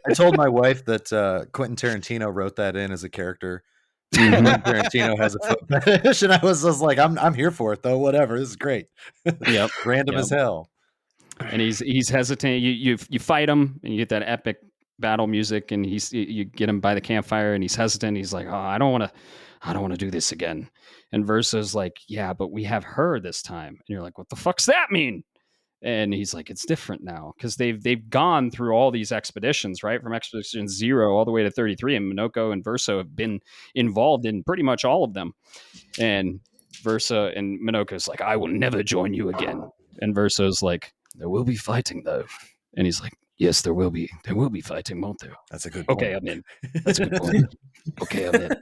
I told my wife that Quentin Tarantino wrote that in as a character. Mhm. Quentin Tarantino has a foot fetish, and I was just like, I'm here for it though. Whatever, this is great. Yep. Random Yep. as hell. And he's hesitant. You fight him, and you get that epic battle music, and you get him by the campfire, and he's hesitant. He's like, "Oh, I don't want to do this again." And Verso's like, "Yeah, but we have her this time." And you're like, "What the fuck's that mean?" And he's like, "It's different now because they've gone through all these expeditions, right, from Expedition 0 all the way to 33, and Minoko and Verso have been involved in pretty much all of them." And Verso and Minoko's like, "I will never join you again." And Verso's like, "There will be fighting though." And he's like, "Yes, there will be. There will be fighting, won't there?" That's a good Okay, point. I'm in. That's a good point. Okay, I'm in.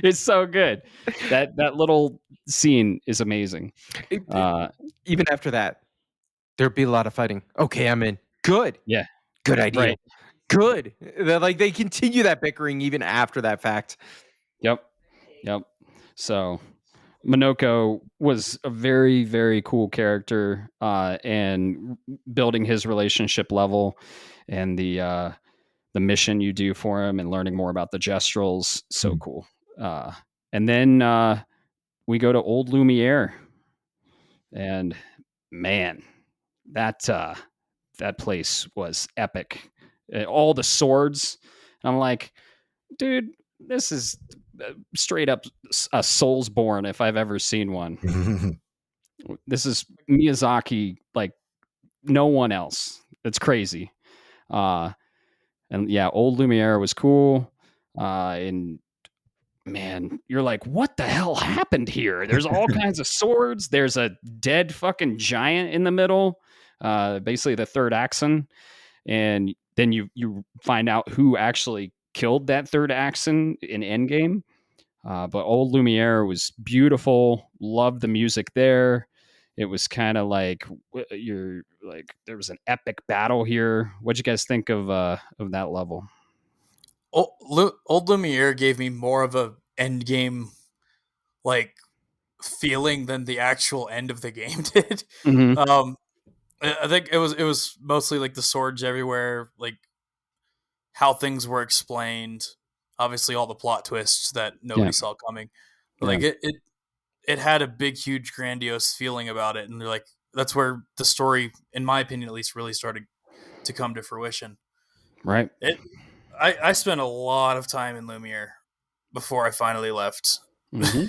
It's so good. That little scene is amazing. Even after that, there'd be a lot of fighting. Okay, I'm in. Good. Yeah. Good idea. Right. Good. They continue that bickering even after that fact. Yep. So Minoko was a very, very cool character, and building his relationship level and the mission you do for him and learning more about the gestrals, so cool. And then we go to Old Lumiere, and man, that place was epic. All the swords. I'm like, dude, this is straight up a Soulsborne if I've ever seen one. This is Miyazaki like no one else. It's crazy. And yeah, Old Lumiere was cool. And man, you're like, what the hell happened here? There's all kinds of swords. There's a dead fucking giant in the middle, basically the third Axon. And then you find out who actually killed that third Axon in Endgame. But Old Lumiere was beautiful. Loved the music there. It was kind of like you're like there was an epic battle here. What'd you guys think of that level? Old Lumiere gave me more of a Endgame like feeling than the actual end of the game did. Mm-hmm. I think it was mostly like the swords everywhere, like how things were explained. Obviously, all the plot twists that nobody saw coming. Like it had a big, huge, grandiose feeling about it, and they're like that's where the story, in my opinion, at least, really started to come to fruition. Right. I spent a lot of time in Lumiere before I finally left. Mm-hmm.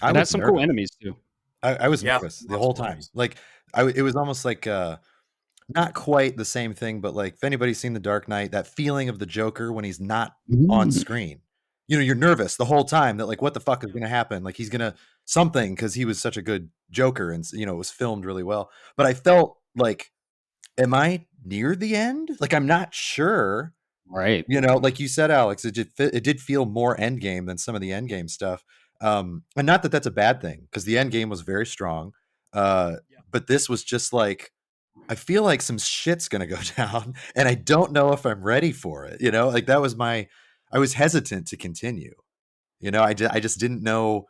I It was has some nervous. cool enemies too. I was nervous the whole time. Enemies. Like it was almost like not quite the same thing, but like if anybody's seen The Dark Knight, that feeling of the Joker when he's not on screen. You know, you're nervous the whole time that like what the fuck is going to happen? Like he's going to something because he was such a good Joker and you know, it was filmed really well. But I felt like am I near the end? Like I'm not sure. Right. You know, like you said, Alex, it did feel more Endgame than some of the Endgame stuff. And not that that's a bad thing because the Endgame was very strong. But this was just like, I feel like some shit's going to go down and I don't know if I'm ready for it. You know, like that was I was hesitant to continue. You know, I just didn't know,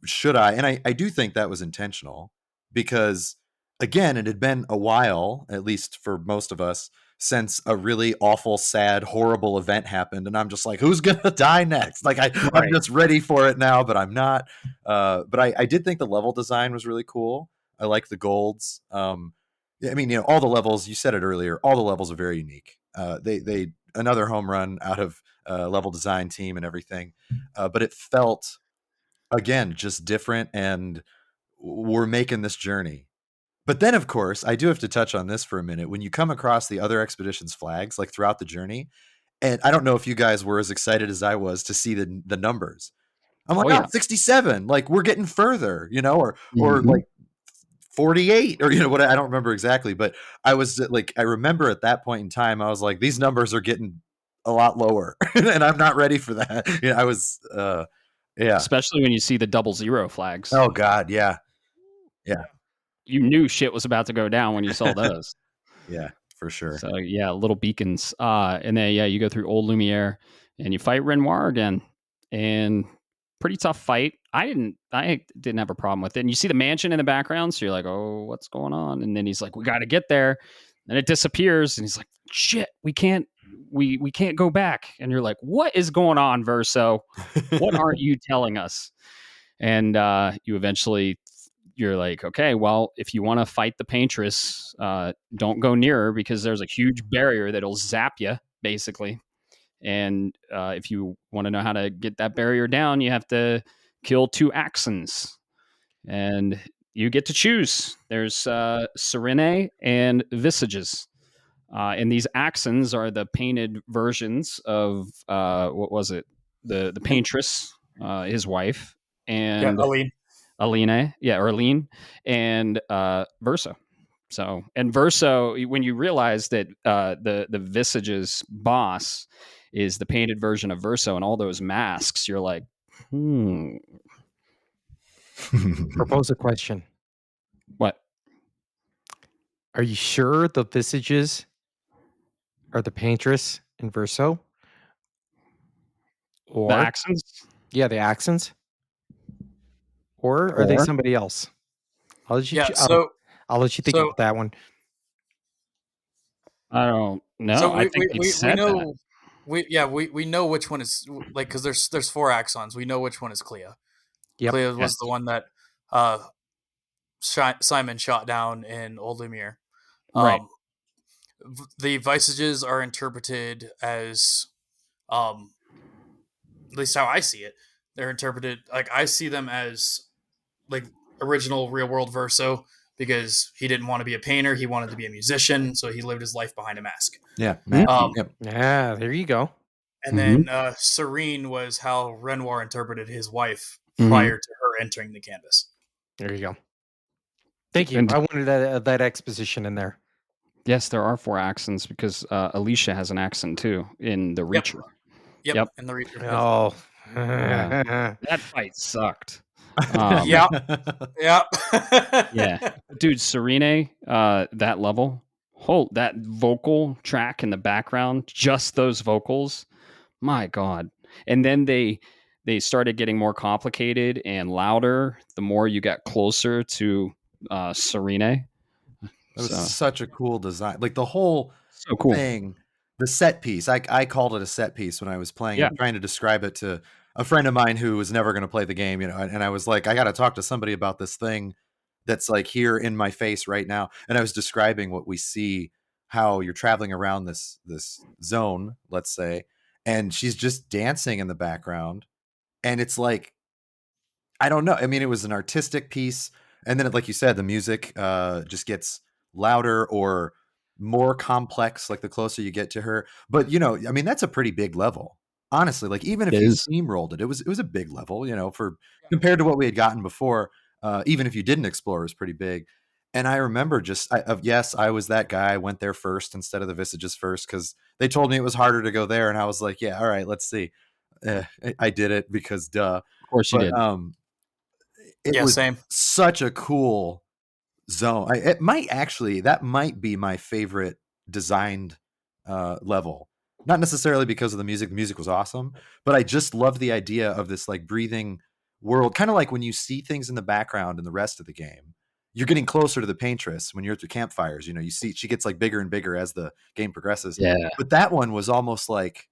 should I? And I do think that was intentional because again, it had been a while, at least for most of us, since a really awful, sad, horrible event happened. And I'm just like, who's going to die next? Like, I'm just ready for it now, but I'm not. But I did think the level design was really cool. I like the golds. I mean, you know, all the levels, you said it earlier, all the levels are very unique. They another home run out of level design team and everything. But it felt, again, just different. And we're making this journey. But then, of course, I do have to touch on this for a minute. When you come across the other expeditions' flags, like throughout the journey, and I don't know if you guys were as excited as I was to see the numbers. I'm like, 67, like we're getting further, you know, or like 48, or you know what? I don't remember exactly, but I was like, I remember at that point in time, I was like, these numbers are getting a lot lower, and I'm not ready for that. You know, I was, yeah, Especially when you see the 00 flags. Oh God, yeah. You knew shit was about to go down when you saw those. Yeah, for sure. So yeah, little beacons. And then you go through Old Lumiere and you fight Renoir again. And pretty tough fight. I didn't have a problem with it. And you see the mansion in the background, so you're like, oh, what's going on? And then he's like, we gotta get there. And it disappears, and he's like, shit, we can't go back. And you're like, what is going on, Verso? What aren't you telling us? And you eventually you're like, okay, well, if you want to fight the paintress, don't go near her because there's a huge barrier that'll zap you, basically. And if you want to know how to get that barrier down, you have to kill 2 Axons. And you get to choose. There's Serene and Visages. And these Axons are the painted versions of, what was it? The paintress, his wife, and Aline, and Verso. So, and Verso, when you realize that the Visage's boss is the painted version of Verso and all those masks, you're like, Propose a question. What? Are you sure the Visages are the paintress in Verso? Or The Axons? Yeah, the Axons. Or are they Or- somebody else? I'll let you. Yeah. I'll let you think so- about that one. I don't know. So I think they said that. know we know which one is like, because there's 4 axons. We know which one is Clea. Yep. Clea was Yes. the one that Simon shot down in Old Lumiere. Right. The Visages are interpreted as, at least how I see it, they're interpreted like, I see them as like original real world Verso, because he didn't want to be a painter, he wanted to be a musician, so he lived his life behind a mask. Yeah. Yep. Yeah, there you go. And then Serene was how Renoir interpreted his wife Mhm. prior to her entering the canvas. There you go. Thank you. And- I wanted that exposition in there. Yes, there are 4 accents because Alicia has an accent too in the Yep. Reacher. Yep. Yep. And the Reacher. Oh, That fight sucked. Yeah. Yeah. Yeah. Dude, Serene, that level, that vocal track in the background, just those vocals, my God. And then they started getting more complicated and louder the more you got closer to Serene. That was So, such a cool design. Like the whole so cool. thing, the set piece. I called it a set piece when I was playing Yeah. it, trying to describe it to a friend of mine who was never going to play the game, and I was like, I got to talk to somebody about this thing that's like here in my face right now. And I was describing what we see, how you're traveling around this zone, let's say, and she's just dancing in the background. And it's like, I don't know. I mean, it was an artistic piece. And then, like you said, the music just gets louder or more complex, like the closer you get to her. But, I mean, that's a pretty big level. Honestly, like even if It you is. steamrolled it, it was a big level, for compared to what we had gotten before. Even if you didn't explore, it was pretty big. And I remember yes, I was that guy. I went there first instead of the Visages first because they told me it was harder to go there. And I was like, yeah, all right, let's see. I did it because duh. Of course you did. It was same. such a cool zone. That might be my favorite designed level. Not necessarily because of the music. The music was awesome, but I just love the idea of this like breathing world. Kind of like when you see things in the background in the rest of the game, you're getting closer to the paintress when you're at the campfires. You see she gets like bigger and bigger as the game progresses. Yeah. But that one was almost like,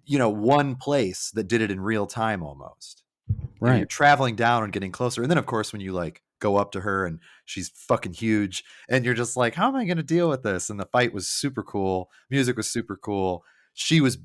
one place that did it in real time almost. You're Right. traveling down and getting closer. And then of course, when you like go up to her and she's fucking huge and you're just like, how am I going to deal with this? And the fight was super cool. Music was super cool. She was,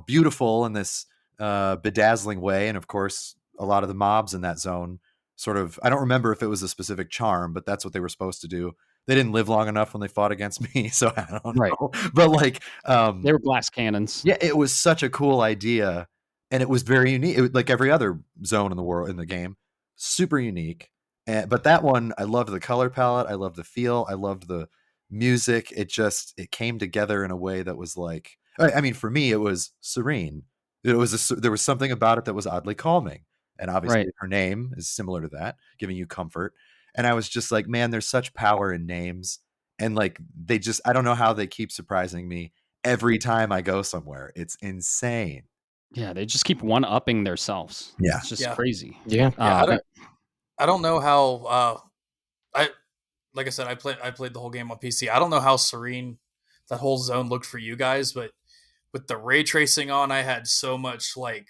beautiful in this bedazzling way. And of course, a lot of the mobs in that zone sort of, I don't remember if it was a specific charm, but that's what they were supposed to do. They didn't live long enough when they fought against me. So I don't Right. know. But like, They were glass cannons. yeah, it was such a cool idea, and it was very unique. It was like every other zone in the world in the game, super unique. But that one, I loved the color palette, I loved the feel, I loved the music. It came together in a way that was like, I mean, for me, it was serene. There was something about it that was oddly calming, and obviously, Right. her name is similar to that, giving you comfort. And I was just like, man, there's such power in names, and like I don't know how they keep surprising me every time I go somewhere. It's insane. Yeah, they just keep one-upping themselves. Yeah. It's just Yeah. crazy. Yeah. I don't know how like I said, I played the whole game on PC. I don't know how serene that whole zone looked for you guys, but with the ray tracing on, I had so much like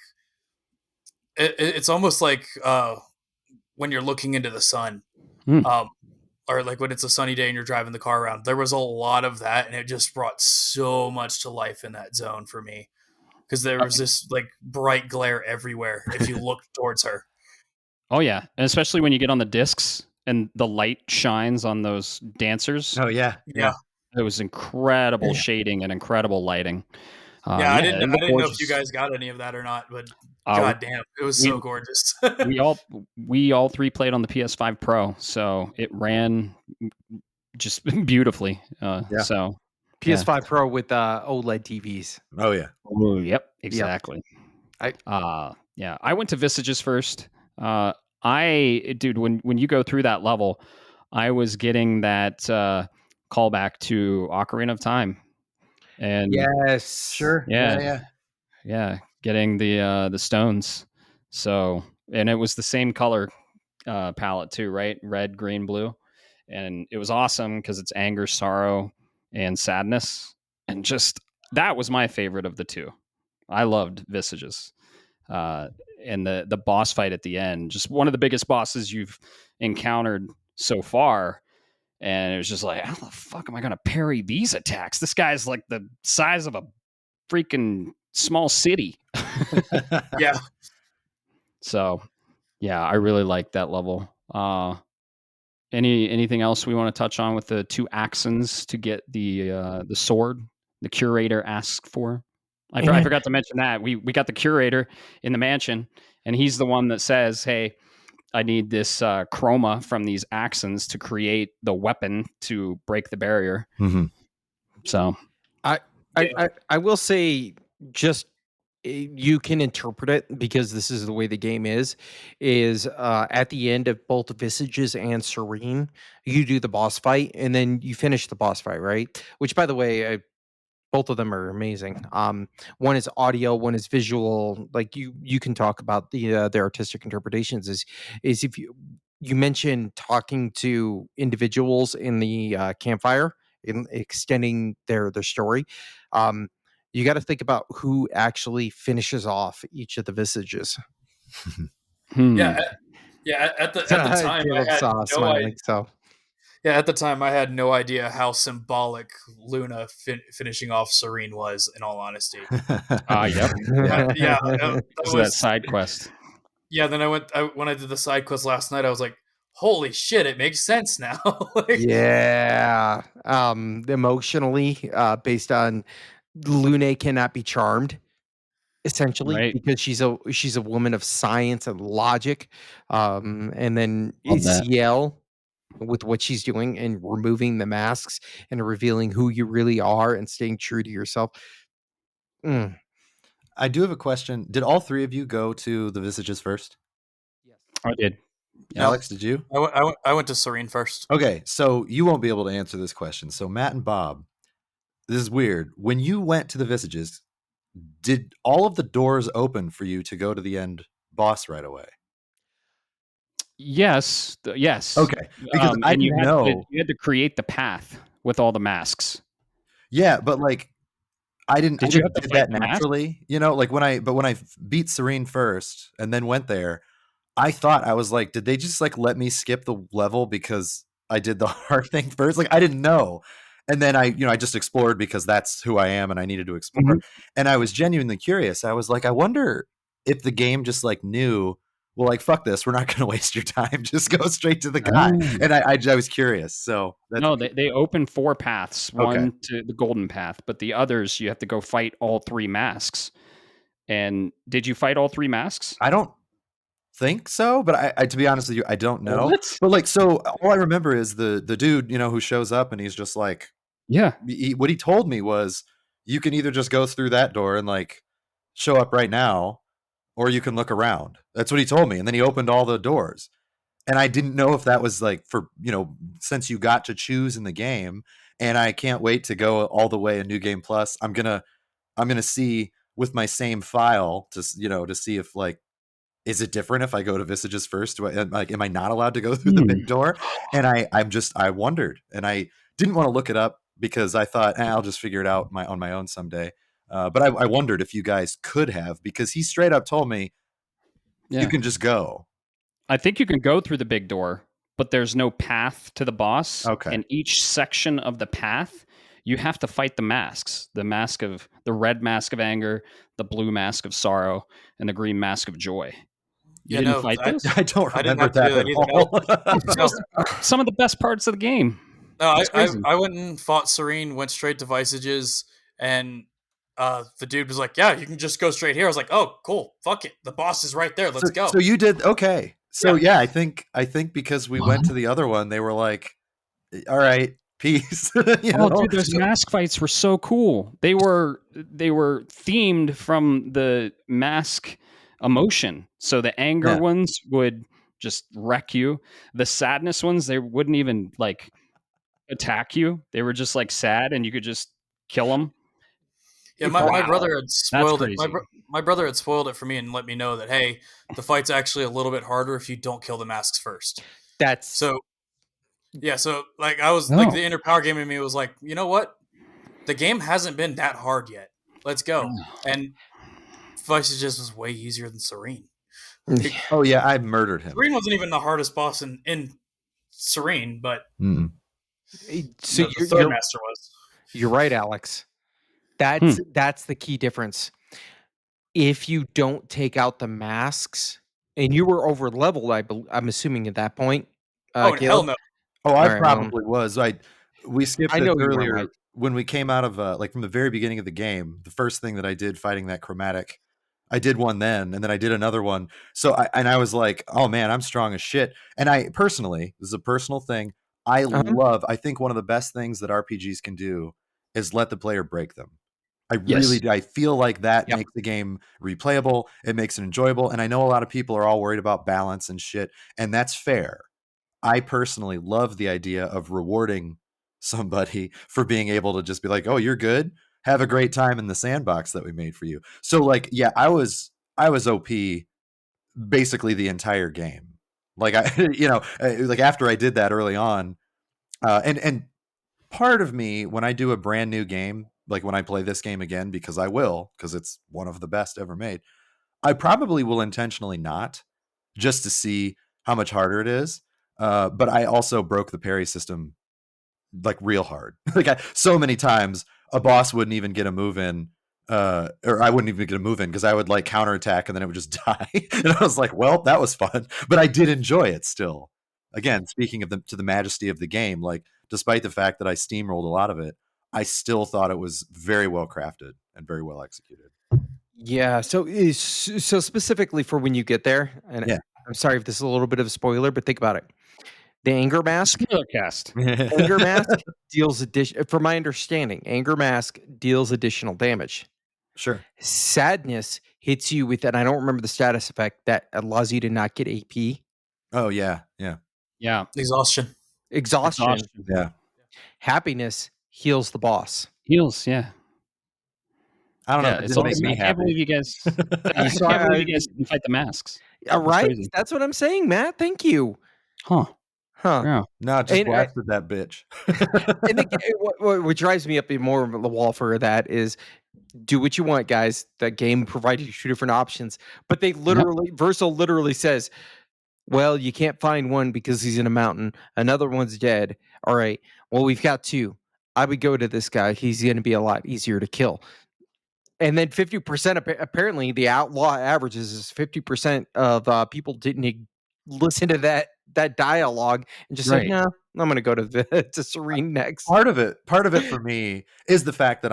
it's almost like when you're looking into the sun. Or like when it's a sunny day and you're driving the car around. There was a lot of that, and it just brought so much to life in that zone for me. Because there was this like bright glare everywhere if you looked towards her. Oh yeah, and especially when you get on the discs and the light shines on those dancers. Oh yeah. Yeah. It was incredible shading and incredible lighting. I it didn't looked know if gorgeous. you guys got any of that or not, but Uh, god damn, it was so gorgeous. we all 3 played on the PS5 Pro, so it ran just beautifully. So PS5 Pro with OLED TVs. Oh yeah. oh, yep, exactly. I went to Visages first. Dude, when you go through that level, I was getting that callback to Ocarina of Time, and Yes. Sure. yeah, getting the stones. So, and it was the same color palette too, right? Red, green, blue. And it was awesome because it's anger, sorrow, and sadness. And just that was my favorite of the two. I loved Visages. And the boss fight at the end, just one of the biggest bosses you've encountered so far. And it was just like, how the fuck am I going to parry these attacks? This guy's like the size of a freaking small city. Yeah. So, yeah, I really like that level. Anything else we want to touch on with the 2 accents to get the sword the curator asked for? I forgot to mention that we got the curator in the mansion, and he's the one that says, "Hey, I need this chroma from these accents to create the weapon to break the barrier." Mm-hmm. So, I will say, just you can interpret it because this is the way the game is at the end of both Visages and Serene, you do the boss fight and then you finish the boss fight, right? Which, by the way, both of them are amazing. One is audio, one is visual. Like you can talk about their artistic interpretations. Is if you mentioned talking to individuals in the campfire in extending their story. You got to think about who actually finishes off each of the Visages. Yeah, at the time, Caleb I had saw no smiling. idea. So Yeah, at the time, I had no idea how symbolic Luna finishing off Serene was. In all honesty, yep, yeah, because of that side quest. Yeah, then when I did the side quest last night, I was like, "Holy shit, it makes sense now." Like, yeah, emotionally, based on Lune cannot be charmed, essentially, Right. because she's a woman of science and logic. And then Love that. Ciel with what she's doing and removing the masks and revealing who you really are and staying true to yourself. I do have a question. Did all 3 of you go to the Visages first? Yes. I did. No. Alex, did you? I went to Serene first. Okay, so you won't be able to answer this question. So Matt and Bob, this is weird. When you went to the Visages, did all of the doors open for you to go to the end boss right away? Yes. Yes. Okay, because I and didn't know. you had to create the path with all the masks. Yeah, but like I didn't Did you have to did fight that the mask? naturally, like when I beat Serene first and then went there, I thought I was like, did they just like let me skip the level because I did the hard thing first? Like I didn't know. And then I just explored because that's who I am and I needed to explore. Mhm. And I was genuinely curious. I was like, I wonder if the game just like knew, well, like fuck this, we're not going to waste your time. Just go straight to the guy. Oh. And I was curious. So that's No, they open 4 paths. Okay. One to the golden path, but the others you have to go fight all 3 masks. And did you fight all 3 masks? I don't think so, but I to be honest with you, I don't know. What? But like, so all I remember is the dude, who shows up and he's just like, Yeah. what he told me was, you can either just go through that door and like show up right now, or you can look around. That's what he told me, and then he opened all the doors, and I didn't know if that was like for since you got to choose in the game, and I can't wait to go all the way in New Game Plus. I'm gonna see with my same file to to see if like, is it different if I go to Visages first? Am I not allowed to go through the big door? And I wondered, and I didn't want to look it up because I thought, I'll just figure it out on my own someday. But I wondered if you guys could have, because he straight up told me, you can just go. I think you can go through the big door, but there's no path to the boss. Okay. And each section of the path, you have to fight the masks. The red mask of anger, the blue mask of sorrow, and the green mask of joy. You didn't fight those? I don't I didn't remember have to that do at that either. all. Some of the best parts of the game. No, That's crazy. I went and fought Serene, went straight to Visages, and the dude was like, "Yeah, you can just go straight here." I was like, "Oh, cool, fuck it, the boss is right there. Let's go." So you did okay. So Yeah. I think because we went to the other one, they were like, all right, peace. Dude, those mask fights were so cool. They were themed from the mask emotion. So the anger ones would just wreck you. The sadness ones, they wouldn't even like attack you. They were just like sad, and you could just kill them. Yeah, my Wow. brother had spoiled it. crazy. My brother had spoiled it for me and let me know that, hey, the fight's actually a little bit harder if you don't kill the masks first. That's So like I was Oh. like the inner power game in me was like, you know what? The game hasn't been that hard yet. Let's go. And Vice just was way easier than Serene. Oh yeah, I murdered him. Serene wasn't even the hardest boss in Serene, but so the third master was. You're right, Alex. That's the key difference. If you don't take out the masks, and you were over leveled, I'm assuming at that point. Oh, Caleb? hell no. Oh, I Alright, probably was. We skipped I this know you were, earlier Mike. when we came out of like from the very beginning of the game. The first thing that I did fighting that chromatic, I did one then, and then I did another one. So I was like, oh man, I'm strong as shit. And I personally, this is a personal thing, I think one of the best things that RPGs can do is let the player break them. I feel like that makes the game replayable. It makes it enjoyable. And I know a lot of people are all worried about balance and shit, and that's fair. I personally love the idea of rewarding somebody for being able to just be like, oh, you're good. Have a great time in the sandbox that we made for you. So like, yeah, I was OP basically the entire game. Like like after I did that early on, and part of me when I do a brand new game, like when I play this game again, because it's one of the best ever made, I probably will intentionally not, just to see how much harder it is. But I also broke the parry system like real hard. So many times a boss wouldn't even get a move in, or I wouldn't even get a move in because I would like counterattack and then it would just die. And I was like, well, that was fun, but I did enjoy it still. Again, speaking of the majesty of the game, like despite the fact that I steamrolled a lot of it, I still thought it was very well crafted and very well executed. Yeah. So specifically for when you get there, and I'm sorry if this is a little bit of a spoiler, but think about it. The anger mask. Spoilercast. Anger mask deals from my understanding, anger mask deals additional damage. Sure. Sadness hits you with, and I don't remember the status effect that allows you to not get AP. Oh yeah. Exhaustion. Yeah. Happiness heals the boss. Heals. Yeah. I don't know. Yeah, It it's just makes awesome. me I can't happy. believe you guys. I So can't believe you guys didn't fight the masks. Right? crazy. That's what I'm saying, Matt. Thank you. Huh. Yeah. No, just blasted that bitch. And what drives me up more of the wall for that is do what you want, guys. That game provided you two different options, but they literally, Verso literally says, well, you can't find one because he's in a mountain. Another one's dead. All right. Well, we've got two. I would go to this guy. He's going to be a lot easier to kill. And then 50%, apparently the outlaw averages is 50% of people didn't listen to that dialogue and just said, no, I'm going to go to Serene next. Part of it for me is the fact that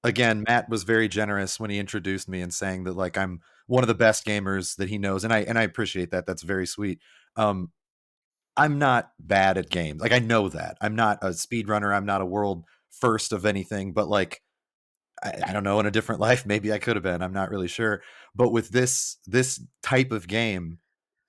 again, Matt was very generous when he introduced me and saying that like I'm one of the best gamers that he knows. And I appreciate that. That's very sweet. I'm not bad at games. Like I know that. I'm not a speedrunner. I'm not a world first of anything, but like I don't know, in a different life, maybe I could have been. I'm not really sure. But with this type of game,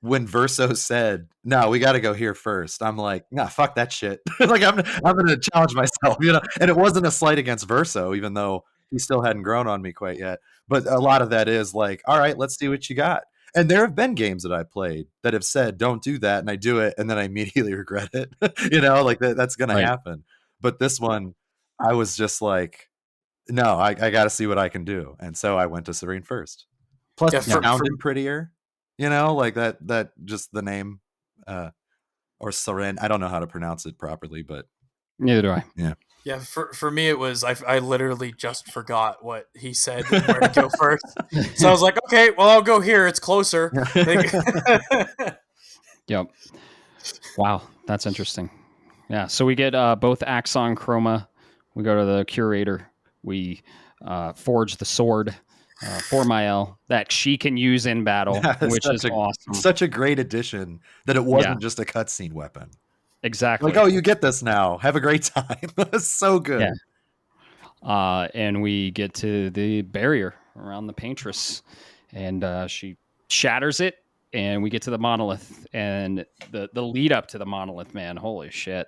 when Verso said, "No, we got to go here first," I'm like, "Nah, fuck that shit." Like I'm going to challenge myself, And it wasn't a slight against Verso, even though he still hadn't grown on me quite yet. But a lot of that is like, all right, let's see what you got. And there have been games that I played that have said, "Don't do that," and I do it, and then I immediately regret it. Like that's going to happen. But this one, I was just like, no, I got to see what I can do. And so I went to Serene first. Plus, it sounded prettier, like that just the name, or Serene. I don't know how to pronounce it properly, but neither do I. Yeah. Yeah, for me, it was, I literally just forgot what he said and where to go first. So I was like, okay, well, I'll go here. It's closer. Yep. Wow, that's interesting. Yeah, so we get both Axon Chroma. We go to the Curator. We forge the sword for Maelle that she can use in battle, which is awesome. Such a great addition that it wasn't just a cutscene weapon. Exactly. Like, oh, you get this now. Have a great time. That's so good. Yeah. And we get to the barrier around the paintress, and she shatters it, and we get to the monolith, and the lead up to the monolith, man, holy shit.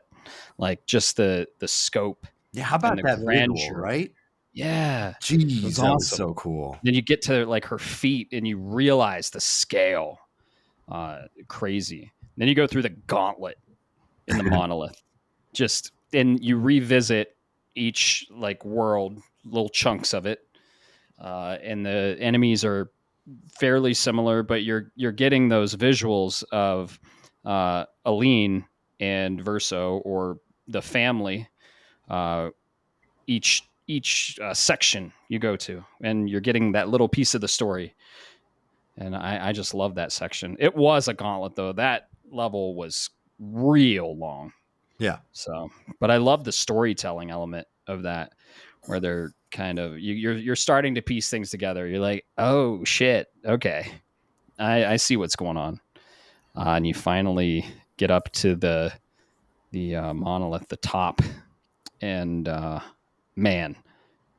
Like just the scope. Yeah, how about that visual, right? Yeah, it Jeez, was that was awesome. so cool. Then you get to like her feet and you realize the scale. Crazy. Then you go through the gauntlet in the monolith. And you revisit each like world, little chunks of it. And the enemies are fairly similar, but you're getting those visuals of Aline and Verso, or the family, each section you go to, and you're getting that little piece of the story. And I just love that section. It was a gauntlet though. That level was real long. Yeah. So, but I love the storytelling element of that, where they're kind of you're starting to piece things together. You're like, oh shit, okay, I see what's going on, and you finally get up to the monolith, the top, and man,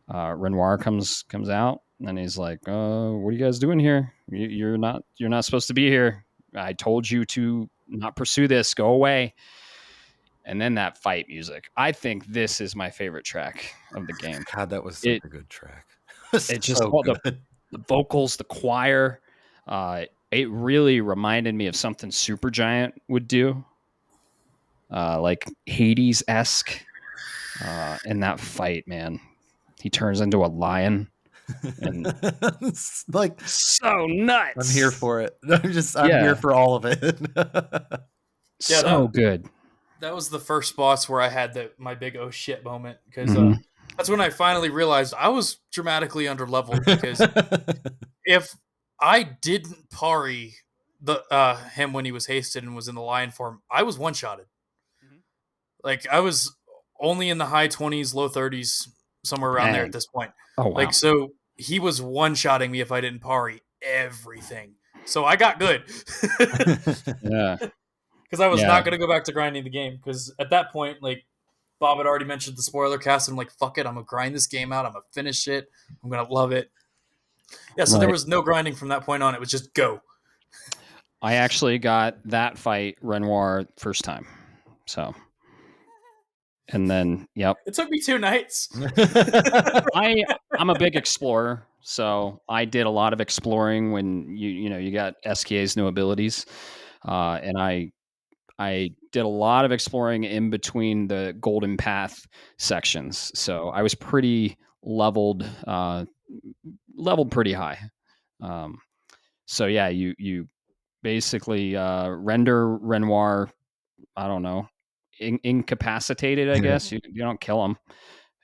Renoir comes out, and he's like, "What are you guys doing here? You're not supposed to be here. I told you to not pursue this. Go away." And then that fight music. I think this is my favorite track of the game. God, that was such a good track. It's just all the vocals, the choir. It really reminded me of something Supergiant would do, like Hades-esque. In that fight, man, he turns into a lion. And it's like so nuts. I'm here for it. I'm here for all of it. So good. That was the first spots where I had my big oh shit moment, because that's when I finally realized I was dramatically underleveled, because if I didn't parry him when he was hasted and was in the lion form, I was one-shotted. Like, I was only in the high 20s, low 30s, somewhere around there at this point. Oh, wow. Like, so he was one-shotting me if I didn't parry everything. So I got good. Yeah. Because I was not going to go back to grinding the game. Because at that point, like, Bob had already mentioned the spoiler cast, and I'm like, fuck it, I'm going to grind this game out. I'm going to finish it. I'm going to love it. Yeah, so there was no grinding from that point on. It was just go. I actually got that fight, Renoir, first time. So... And then, yep. It took me 2 nights. I'm a big explorer, so I did a lot of exploring when you got SKA's new abilities, and I did a lot of exploring in between the Golden Path sections. So I was pretty leveled pretty high. So yeah, you basically render Renoir. I don't know. Incapacitated, I guess. You don't kill him,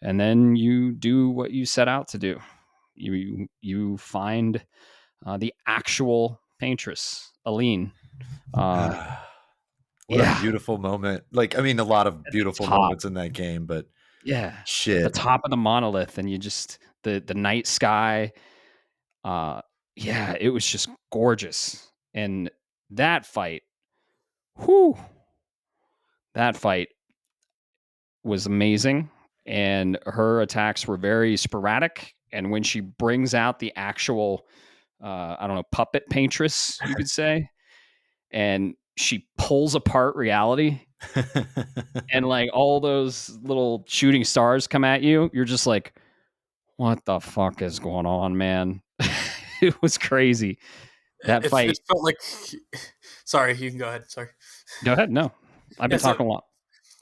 and then you do what you set out to do. You find the actual paintress, Aline. What a beautiful moment. Like, I mean, a lot of beautiful moments in that game, but shit, the top of the monolith, and you just the night sky. It was just gorgeous, and that fight. That fight was amazing, and her attacks were very sporadic. And when she brings out the actual, I don't know, puppet paintress, you could say, and she pulls apart reality, and like all those little shooting stars come at you, you're just like, what the fuck is going on, man? It was crazy. That fight. It felt like... Sorry, you can go ahead. Sorry. Go ahead. No, I've been talking a lot.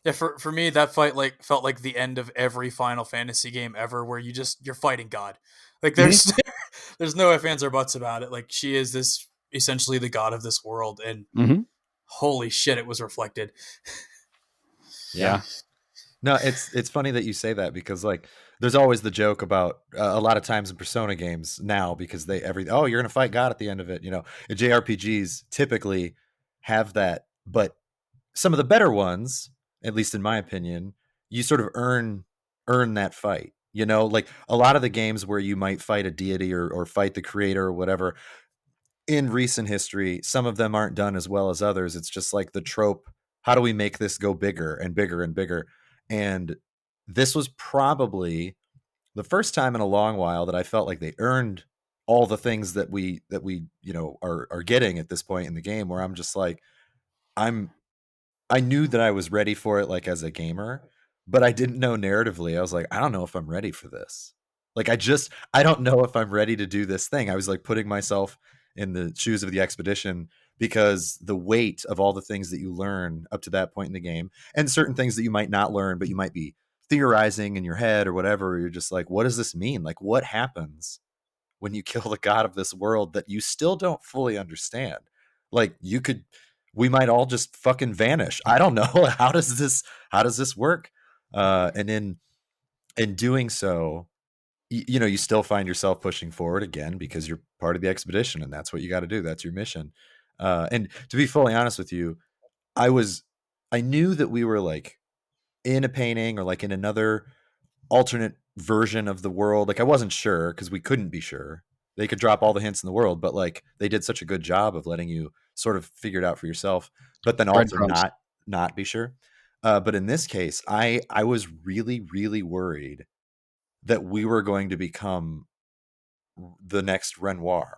Yeah, for me, that fight felt like the end of every Final Fantasy game ever, where you're fighting God. Like, there's there's no ifs, ands, or buts about it. Like, she is this essentially the god of this world, and holy shit, it was reflected. Yeah. No, it's funny that you say that, because like there's always the joke about a lot of times in Persona games now, because you're gonna fight God at the end of it. JRPGs typically have that, but some of the better ones, at least in my opinion, you sort of earn that fight. Like a lot of the games where you might fight a deity or fight the creator or whatever, in recent history, some of them aren't done as well as others. It's just like the trope, how do we make this go bigger and bigger and bigger? And this was probably the first time in a long while that I felt like they earned all the things that we are getting at this point in the game, where I'm just like, I knew that I was ready for it, like as a gamer, but I didn't know narratively. I was like, I don't know if I'm ready for this. Like I don't know if I'm ready to do this thing. I was like putting myself in the shoes of the expedition because the weight of all the things that you learn up to that point in the game and certain things that you might not learn, but you might be theorizing in your head or whatever. You're just like, what does this mean? Like, what happens when you kill the god of this world that you still don't fully understand? Like, we might all just fucking vanish. I don't know. How does this work? And in doing so, you know, you still find yourself pushing forward again because you're part of the expedition and that's what you got to do. That's your mission. And to be fully honest with you, I knew that we were like in a painting or like in another alternate version of the world. Like I wasn't sure because we couldn't be sure. They could drop all the hints in the world, but like they did such a good job of letting you sort of figure it out for yourself, but then also Breadcrumbs. not be sure. But in this case, I was really, really worried that we were going to become the next Renoir.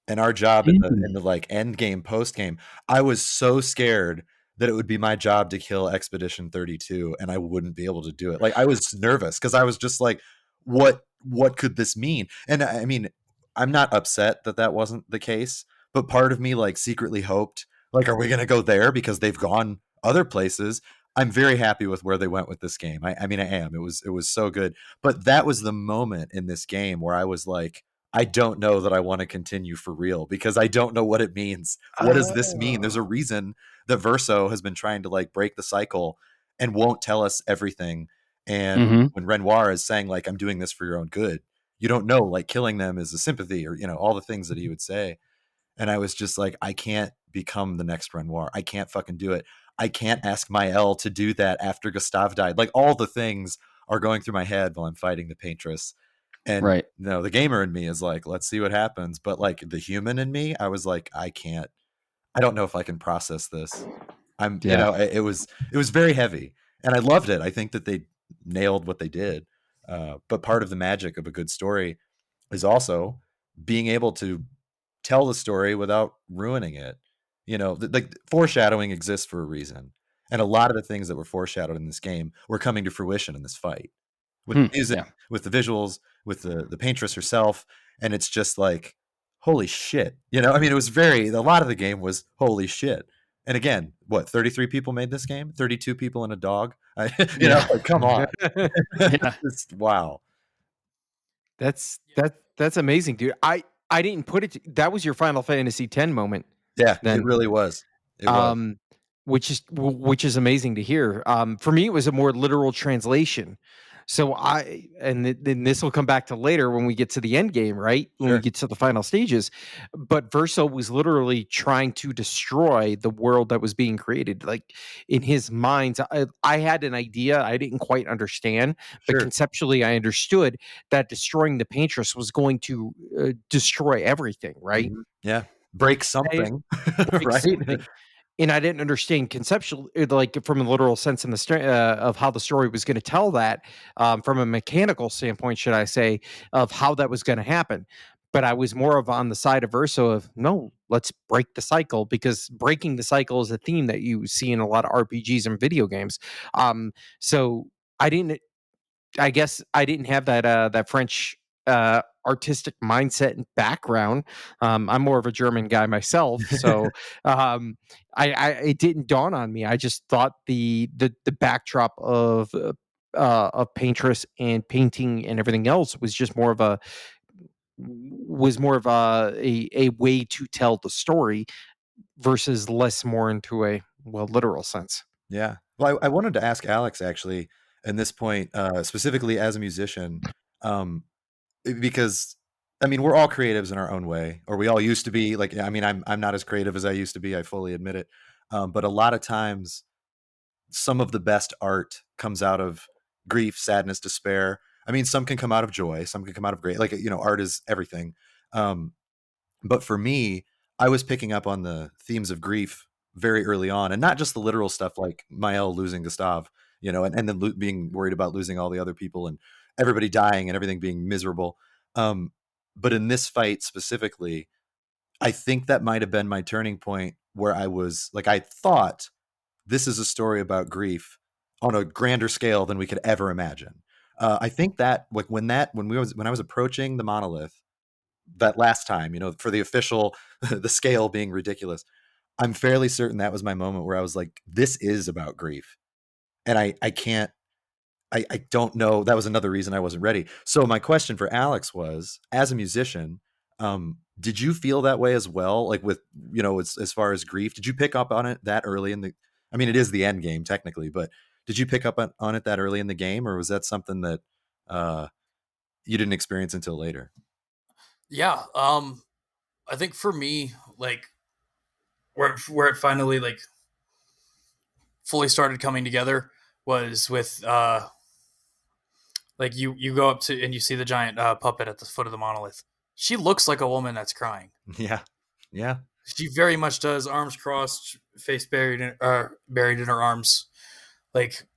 And our job in the like end game, post game, I was so scared that it would be my job to kill Expedition 32 and I wouldn't be able to do it. Like I was nervous because I was just like, what could this mean? And I mean, I'm not upset that that wasn't the case, but part of me like secretly hoped, like, are we going to go there because they've gone other places? I'm very happy with where they went with this game. I mean, I am. It was so good. But that was the moment in this game where I was like, I don't know that I want to continue for real because I don't know what it means. What does this mean? There's a reason that Verso has been trying to like break the cycle and won't tell us everything. And when Renoir is saying like, I'm doing this for your own good, you don't know, like killing them is a sympathy or, you know, all the things that he would say. And I was just like, I can't become the next Renoir. I can't fucking do it. I can't ask Maelle to do that after Gustave died. Like all the things are going through my head while I'm fighting the paintress. And Right. you know, the gamer in me is like, let's see what happens. But like the human in me, I was like, I don't know if I can process this. You know, it was very heavy and I loved it. I think that they nailed what they did. But part of the magic of a good story is also being able to tell the story without ruining it. You know, like foreshadowing exists for a reason. And a lot of the things that were foreshadowed in this game were coming to fruition in this fight with the music, Yeah. with the visuals, with the paintress herself. And it's just like, holy shit. You know, I mean, a lot of the game was holy shit. And again, what, 33 people made this game? 32 people and a dog? You know, like, come on. Yeah. Just, wow. That's amazing, dude. I didn't put it. That was your Final Fantasy X moment, Yeah, then. it really was. It was. Which is amazing to hear. For me, it was a more literal translation. So then this will come back to later when we get to the end game, right? When we Sure. get to the final stages. But Verso was literally trying to destroy the world that was being created. Like in his mind, I had an idea I didn't quite understand, but Sure. conceptually I understood that destroying the paintress was going to destroy everything, right? Mhm. Yeah. Break something. Break Right. something. And I didn't understand conceptual, like from a literal sense in the of how the story was going to tell that, from a mechanical standpoint, should I say, of how that was going to happen. But I was more of on the side of Verso of no, let's break the cycle because breaking the cycle is a theme that you see in a lot of RPGs and video games. So I didn't I guess I didn't have that French artistic mindset and background. I'm more of a German guy myself, so it didn't dawn on me. I just thought the backdrop of paintress and painting and everything else was just more of a way to tell the story versus less more into a literal sense. Yeah. Well, I wanted to ask Alex actually, in this point, specifically as a musician, um, because I mean, we're all creatives in our own way, or we all used to be. Like, I mean, I'm not as creative as I used to be. I fully admit it. But a lot of times, some of the best art comes out of grief, sadness, despair. I mean, some can come out of joy, some can come out of great. Like, you know, art is everything. Um, but for me, I was picking up on the themes of grief very early on, and not just the literal stuff like Mael losing Gustav, you know, and then being worried about losing all the other people and everybody dying and everything being miserable. Um, but in this fight specifically, I think that might have been my turning point where I was like, I thought this is a story about grief on a grander scale than we could ever imagine. I think that like when I was approaching the monolith that last time, for the official, the scale being ridiculous, I'm fairly certain that was my moment where I was like, this is about grief. And I don't know. That was another reason I wasn't ready. So my question for Alex was, as a musician, did you feel that way as well? Like with, as far as grief, did you pick up on it that early I mean, it is the end game technically, but did you pick up on it that early in the game, or was that something that you didn't experience until later? Yeah. I think for me, like where it finally like fully started coming together was with like you go up to and you see the giant puppet at the foot of the monolith. She looks like a woman that's crying. Yeah. Yeah. She very much does. Arms crossed, face buried in her arms, like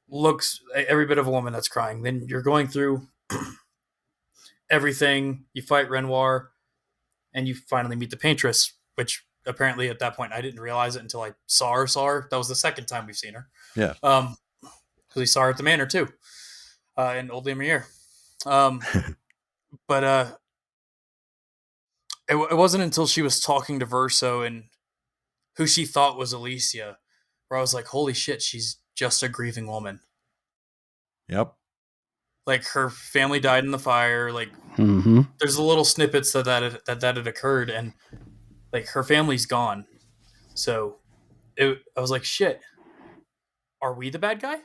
looks every bit of a woman that's crying. Then you're going through everything. You fight Renoir, and you finally meet the paintress, which apparently at that point I didn't realize it until I saw her. That was the second time we've seen her. Yeah. Because we saw her at the manor too, in Old Lumiere. But it wasn't until she was talking to Verso and who she thought was Alicia, where I was like, holy shit, she's just a grieving woman. Yep. Like her family died in the fire. Like there's a little snippets that had occurred, and like her family's gone. So I was like, shit, are we the bad guy?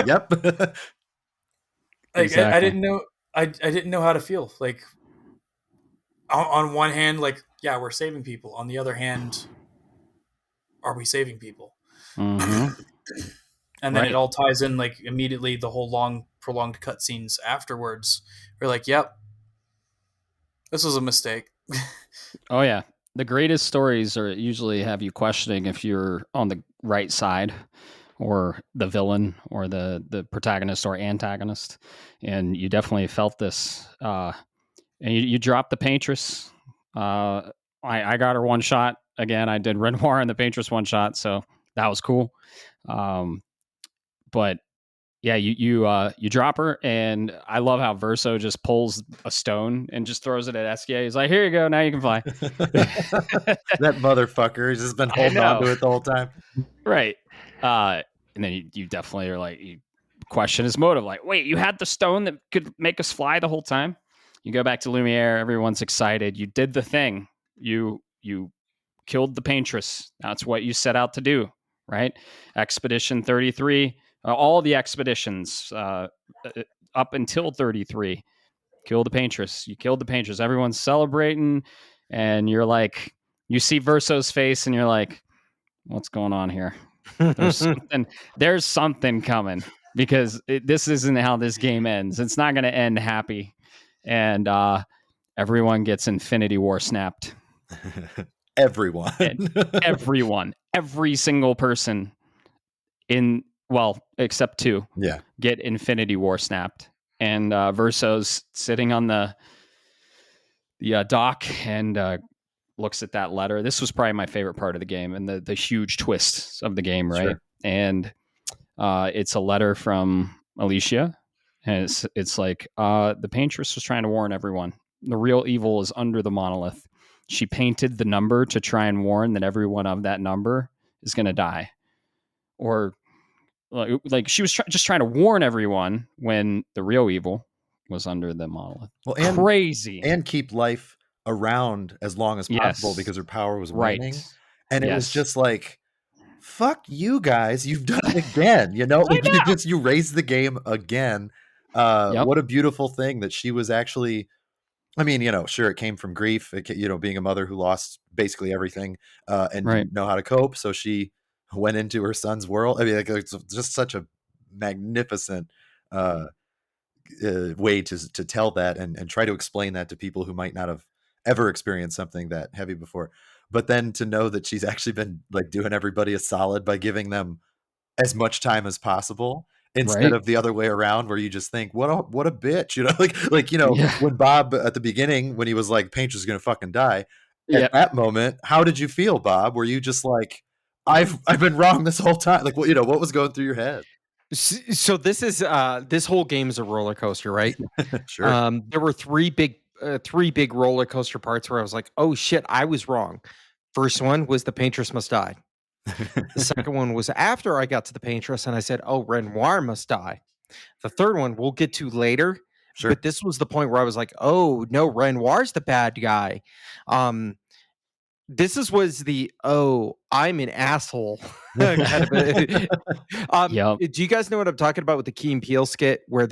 Yep. Like Exactly. I didn't know. I didn't know how to feel. Like on one hand, like yeah, we're saving people. On the other hand, are we saving people? And then it all ties in like immediately. The whole long prolonged cutscenes afterwards. We're like, yep, this was a mistake. Oh yeah, the greatest stories are usually have you questioning if you're on the right side, or the villain, or the protagonist or antagonist, and you definitely felt this. And you dropped the paintress. I got her one shot again. I did Renoir and the paintress one shot, so that was cool. But yeah, you drop her, and I love how Verso just pulls a stone and just throws it at SK. He's like, "Here you go, now you can fly." That motherfucker has just been holding on to it the whole time. Right. And then you definitely are like, you question his motive. Like, wait, you had the stone that could make us fly the whole time? You go back to Lumiere, everyone's excited. You did the thing. You killed the paintress. That's what you set out to do, right? Expedition 33, all the expeditions up until 33, kill the paintress. You killed the paintress. Everyone's celebrating, and you're like, you see Verso's face, and you're like, what's going on here? There's something coming, because this isn't how this game ends. It's not going to end happy. And everyone gets Infinity War snapped. Everyone. Every single person except two, get Infinity War snapped. And Verso's sitting on the dock and looks at that letter. This was probably my favorite part of the game, and the huge twists of the game, right? Sure. And it's a letter from Alicia, and it's like, the paintress was trying to warn everyone. The real evil is under the monolith. She painted the number to try and warn that everyone of that number is going to die. Or like she was just trying to warn everyone when the real evil was under the monolith. Well, crazy. And keep life around as long as possible, because her power was waning. And it was just like, fuck you guys, you've done it again. You raised the game again. What a beautiful thing that she was actually, I mean, sure, it came from grief, being a mother who lost basically everything, and didn't know how to cope. So she went into her son's world. I mean, it's just such a magnificent way to tell that and try to explain that to people who might not have ever experienced something that heavy before. But then to know that she's actually been like doing everybody a solid by giving them as much time as possible, instead of the other way around, where you just think, what a bitch, when Bob at the beginning, when he was like, paintress is gonna fucking die, at that moment, how did you feel, Bob? Were you just like, I've been wrong this whole time? Like, what was going through your head? So this is this whole game is a roller coaster, right? Sure. There were three big roller coaster parts where I was like, "Oh shit, I was wrong." First one was the paintress must die. The second one was after I got to the paintress and I said, "Oh, Renoir must die." The third one we'll get to later, Sure. but this was the point where I was like, "Oh no, Renoir's the bad guy." This was the I'm an asshole kind of. Yep. Do you guys know what I'm talking about with the Key and Peele skit where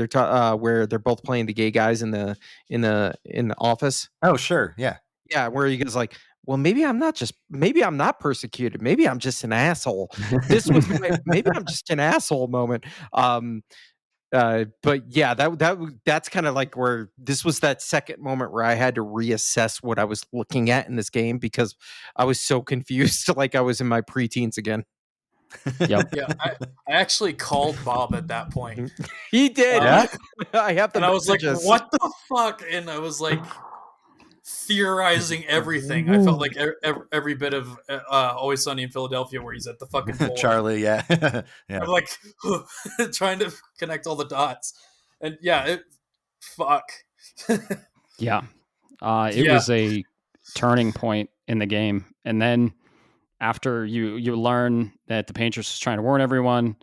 where they're both playing the gay guys in the office? Oh, sure. Yeah. Yeah, where you guys like, well, maybe I'm not persecuted. Maybe I'm just an asshole. This was maybe I'm just an asshole moment. But yeah, that's kind of like where this was that second moment where I had to reassess what I was looking at in this game because I was so confused, like I was in my preteens again. Yep. Yeah, I actually called Bob at that point. He did. Yeah? I have the And I was like, messages. what the fuck? And I was like theorizing everything. I felt like every bit of Always Sunny in Philadelphia where he's at the fucking floor. Charlie, yeah. Yeah. I'm like trying to connect all the dots. And yeah, fuck. Yeah. It Yeah. was a turning point in the game. And then after you learn that the paintress is trying to warn everyone,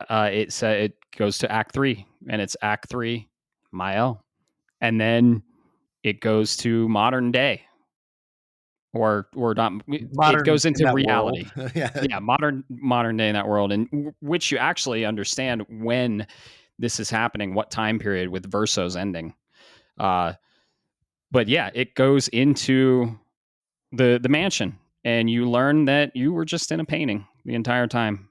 it goes to Act 3, and it's Act 3, Mael. And then it goes to modern day. Or not. Modern it goes in into that reality. world. Yeah. Yeah, modern day in that world, and which you actually understand when this is happening, what time period with Verso's ending. But yeah, it goes into the mansion, and you learn that you were just in a painting the entire time,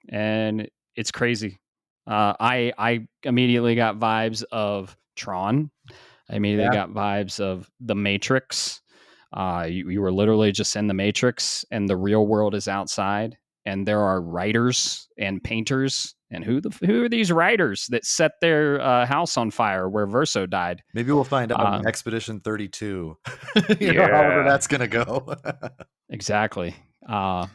and it's crazy. I immediately got vibes of Tron. I immediately got vibes of The Matrix. You were literally just in the Matrix, and the real world is outside, and there are writers and painters. And who are these writers that set their house on fire where Verso died? Maybe we'll find out in Expedition 32. Yeah. However that's gonna go. Exactly. Yeah,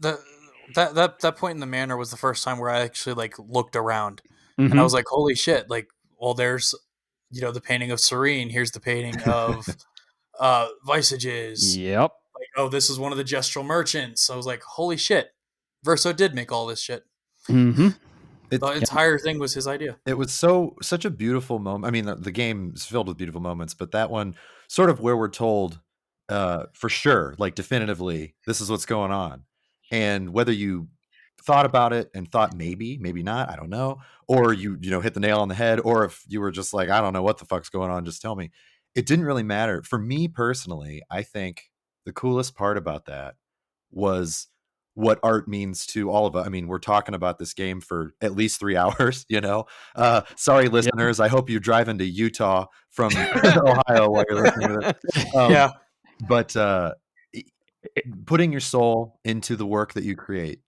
that point in the manor was the first time where I actually like looked around, and I was like, "Holy shit!" Like, well, there's the painting of Serene. Here's the painting of Visages. Yep. Like, oh, this is one of the gestural merchants. So I was like, "Holy shit!" Verso did make all this shit. Mm-hmm. The entire thing was his idea. It was such a beautiful moment. I mean, the game is filled with beautiful moments, but that one, sort of where we're told for sure, like definitively, this is what's going on. And whether you thought about it and thought maybe not, I don't know, or you hit the nail on the head, or if you were just like, I don't know what the fuck's going on, just tell me. It didn't really matter. For me personally, I think the coolest part about that was what art means to all of us. I mean, we're talking about this game for at least 3 hours, Sorry, listeners. I hope you drive into Utah from Ohio while you're listening to this. Yeah. But putting your soul into the work that you create,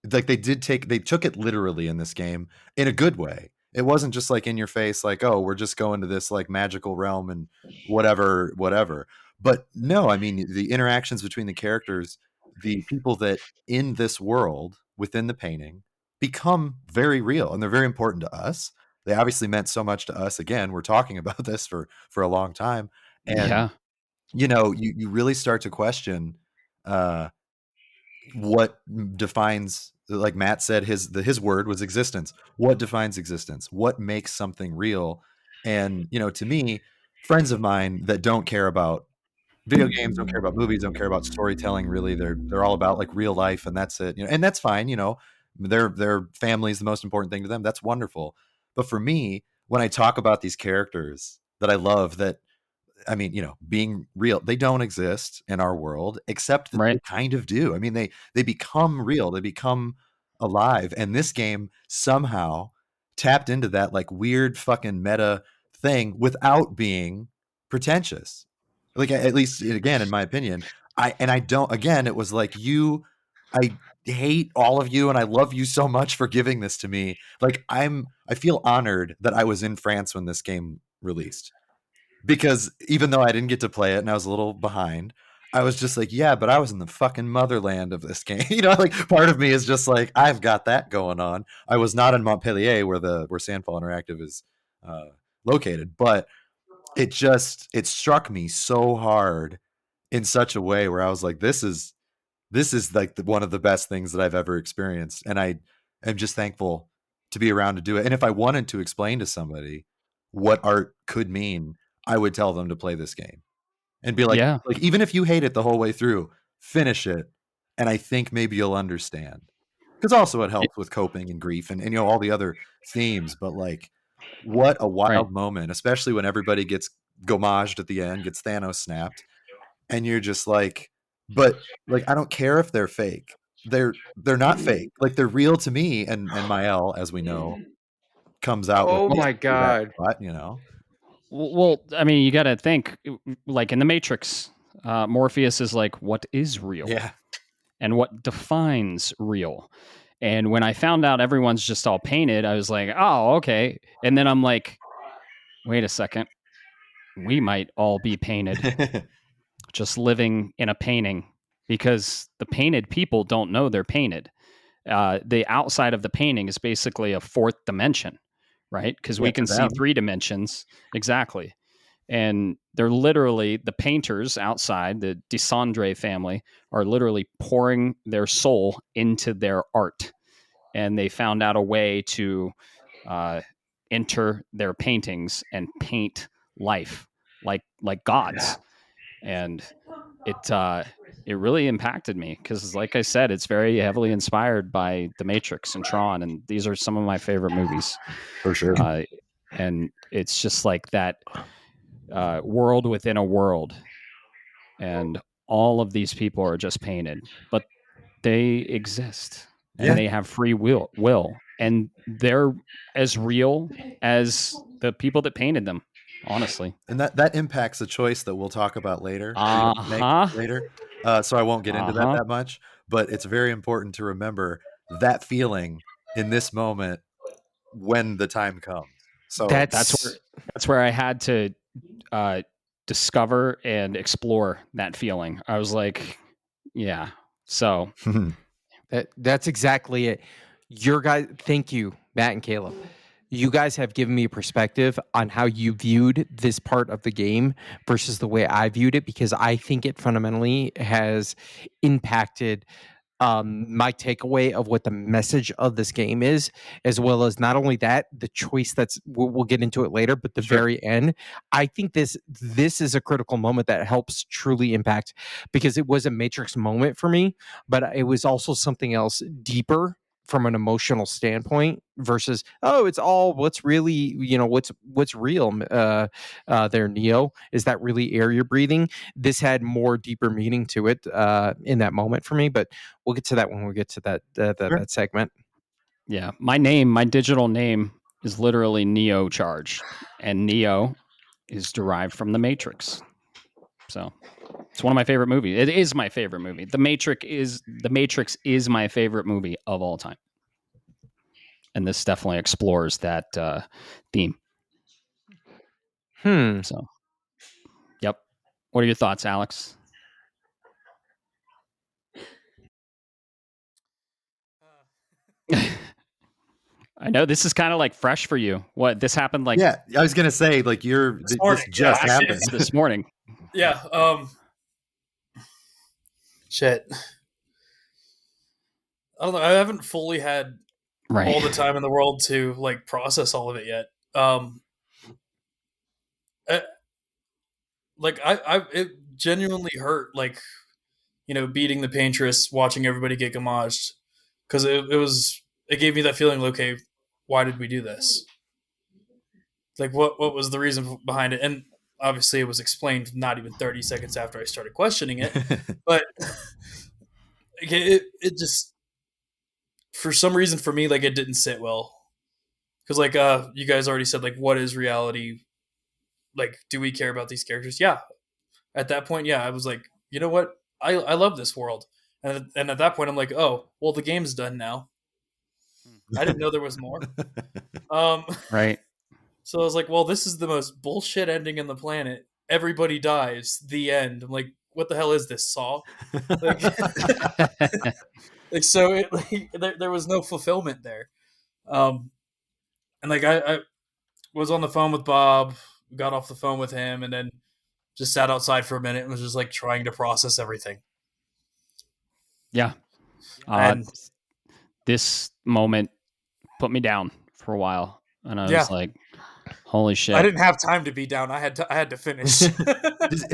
like they took it literally in this game in a good way. It wasn't just like in your face, like, oh, we're just going to this like magical realm and whatever. But no, I mean, the interactions between the characters, the people that in this world within the painting become very real, and they're very important to us. They obviously meant so much to us. Again, we're talking about this for a long time. And you really start to question what defines, like Matt said, his word was existence. What defines existence? What makes something real? And to me, friends of mine that don't care about video games, don't care about movies, don't care about storytelling, really, they're all about like real life, and that's it. And that's fine. Their family is the most important thing to them. That's wonderful. But for me, when I talk about these characters that I love, that I mean, being real, they don't exist in our world, except that they kind of do. I mean, they become real, they become alive. And this game somehow tapped into that like weird fucking meta thing without being pretentious. Like, at least again, in my opinion, it was like, I hate all of you and I love you so much for giving this to me. Like, I feel honored that I was in France when this game released. Because even though I didn't get to play it and I was a little behind, I was just like, yeah, but I was in the fucking motherland of this game. Like part of me is just like, I've got that going on. I was not in Montpellier where Sandfall Interactive is located, but it struck me so hard in such a way where I was like, this is like one of the best things that I've ever experienced. And I am just thankful to be around to do it. And if I wanted to explain to somebody what art could mean, I would tell them to play this game and be like, Yeah. like, even if you hate it the whole way through, finish it. And I think maybe you'll understand. Because also it helps with coping and grief and all the other themes. But like, what a wild moment, especially when everybody gets gommaged at the end, gets Thanos snapped. And you're just like, but like, I don't care if they're fake. They're not fake. Like they're real to me. And Mael, as we know, comes out Oh with my God. that, Well, I mean, you got to think, like in the Matrix, Morpheus is like, what is real? Yeah. And what defines real? And when I found out everyone's just all painted, I was like, oh, okay. And then I'm like, wait a second. We might all be painted, just living in a painting, because the painted people don't know they're painted. The outside of the painting is basically a fourth dimension, right? Because we can see 3 dimensions. Exactly. And they're literally, the painters outside, the Desandre family, are literally pouring their soul into their art. And they found out a way to enter their paintings and paint life like gods. And it really impacted me because, like I said, it's very heavily inspired by The Matrix and Tron, and these are some of my favorite movies. For sure. And it's just like that world within a world, and all of these people are just painted, but they exist and they have free will, and they're as real as the people that painted them, honestly. And that impacts a choice that we'll talk about later. Later. So I won't get into that much, but it's very important to remember that feeling in this moment when the time comes. So that's where I had to discover and explore that feeling. I was like, yeah. So that's exactly it. Your guys, thank you, Matt and Caleb. You guys have given me a perspective on how you viewed this part of the game versus the way I viewed it, because I think it fundamentally has impacted my takeaway of what the message of this game is, as well as not only that, the choice we'll get into it later, but the very end. I think this is a critical moment that helps truly impact, because it was a Matrix moment for me, but it was also something else deeper from an emotional standpoint versus, oh, it's all what's really, what's real there, Neo. Is that really air you're breathing? This had more deeper meaning to it in that moment for me, but we'll get to that when we get to that segment. Yeah. My digital name is literally Neo Charge, and Neo is derived from the Matrix. So it's one of my favorite movies. It is my favorite movie. The Matrix is my favorite movie of all time. And this definitely explores that theme. So, yep. What are your thoughts, Alex? I know this is kind of like fresh for you. What, this happened like? Yeah, I was gonna say, like, this just happened this morning. Yeah. Shit. I don't know. I haven't fully had all the time in the world to like process all of it yet. It genuinely hurt, like, beating the paintress, watching everybody get gommaged, because it gave me that feeling. Okay, why did we do this? Like, what was the reason behind it? And obviously, it was explained not even 30 seconds after I started questioning it. But it just, for some reason, for me, like, it didn't sit well. Because, like, you guys already said, like, what is reality? Like, do we care about these characters? Yeah. At that point, yeah, I was like, you know what? I love this world. And at that point, I'm like, oh, well, the game's done now. I didn't know there was more. Right. So I was like, well, this is the most bullshit ending in the planet. Everybody dies. The end. I'm like, what the hell is this, Saw? Like, like so there was no fulfillment there. And like I was on the phone with Bob, got off the phone with him, and then just sat outside for a minute and was just like trying to process everything. Yeah. And this moment put me down for a while, and I Yeah. was like, holy shit. I didn't have time to be down. I had to finish.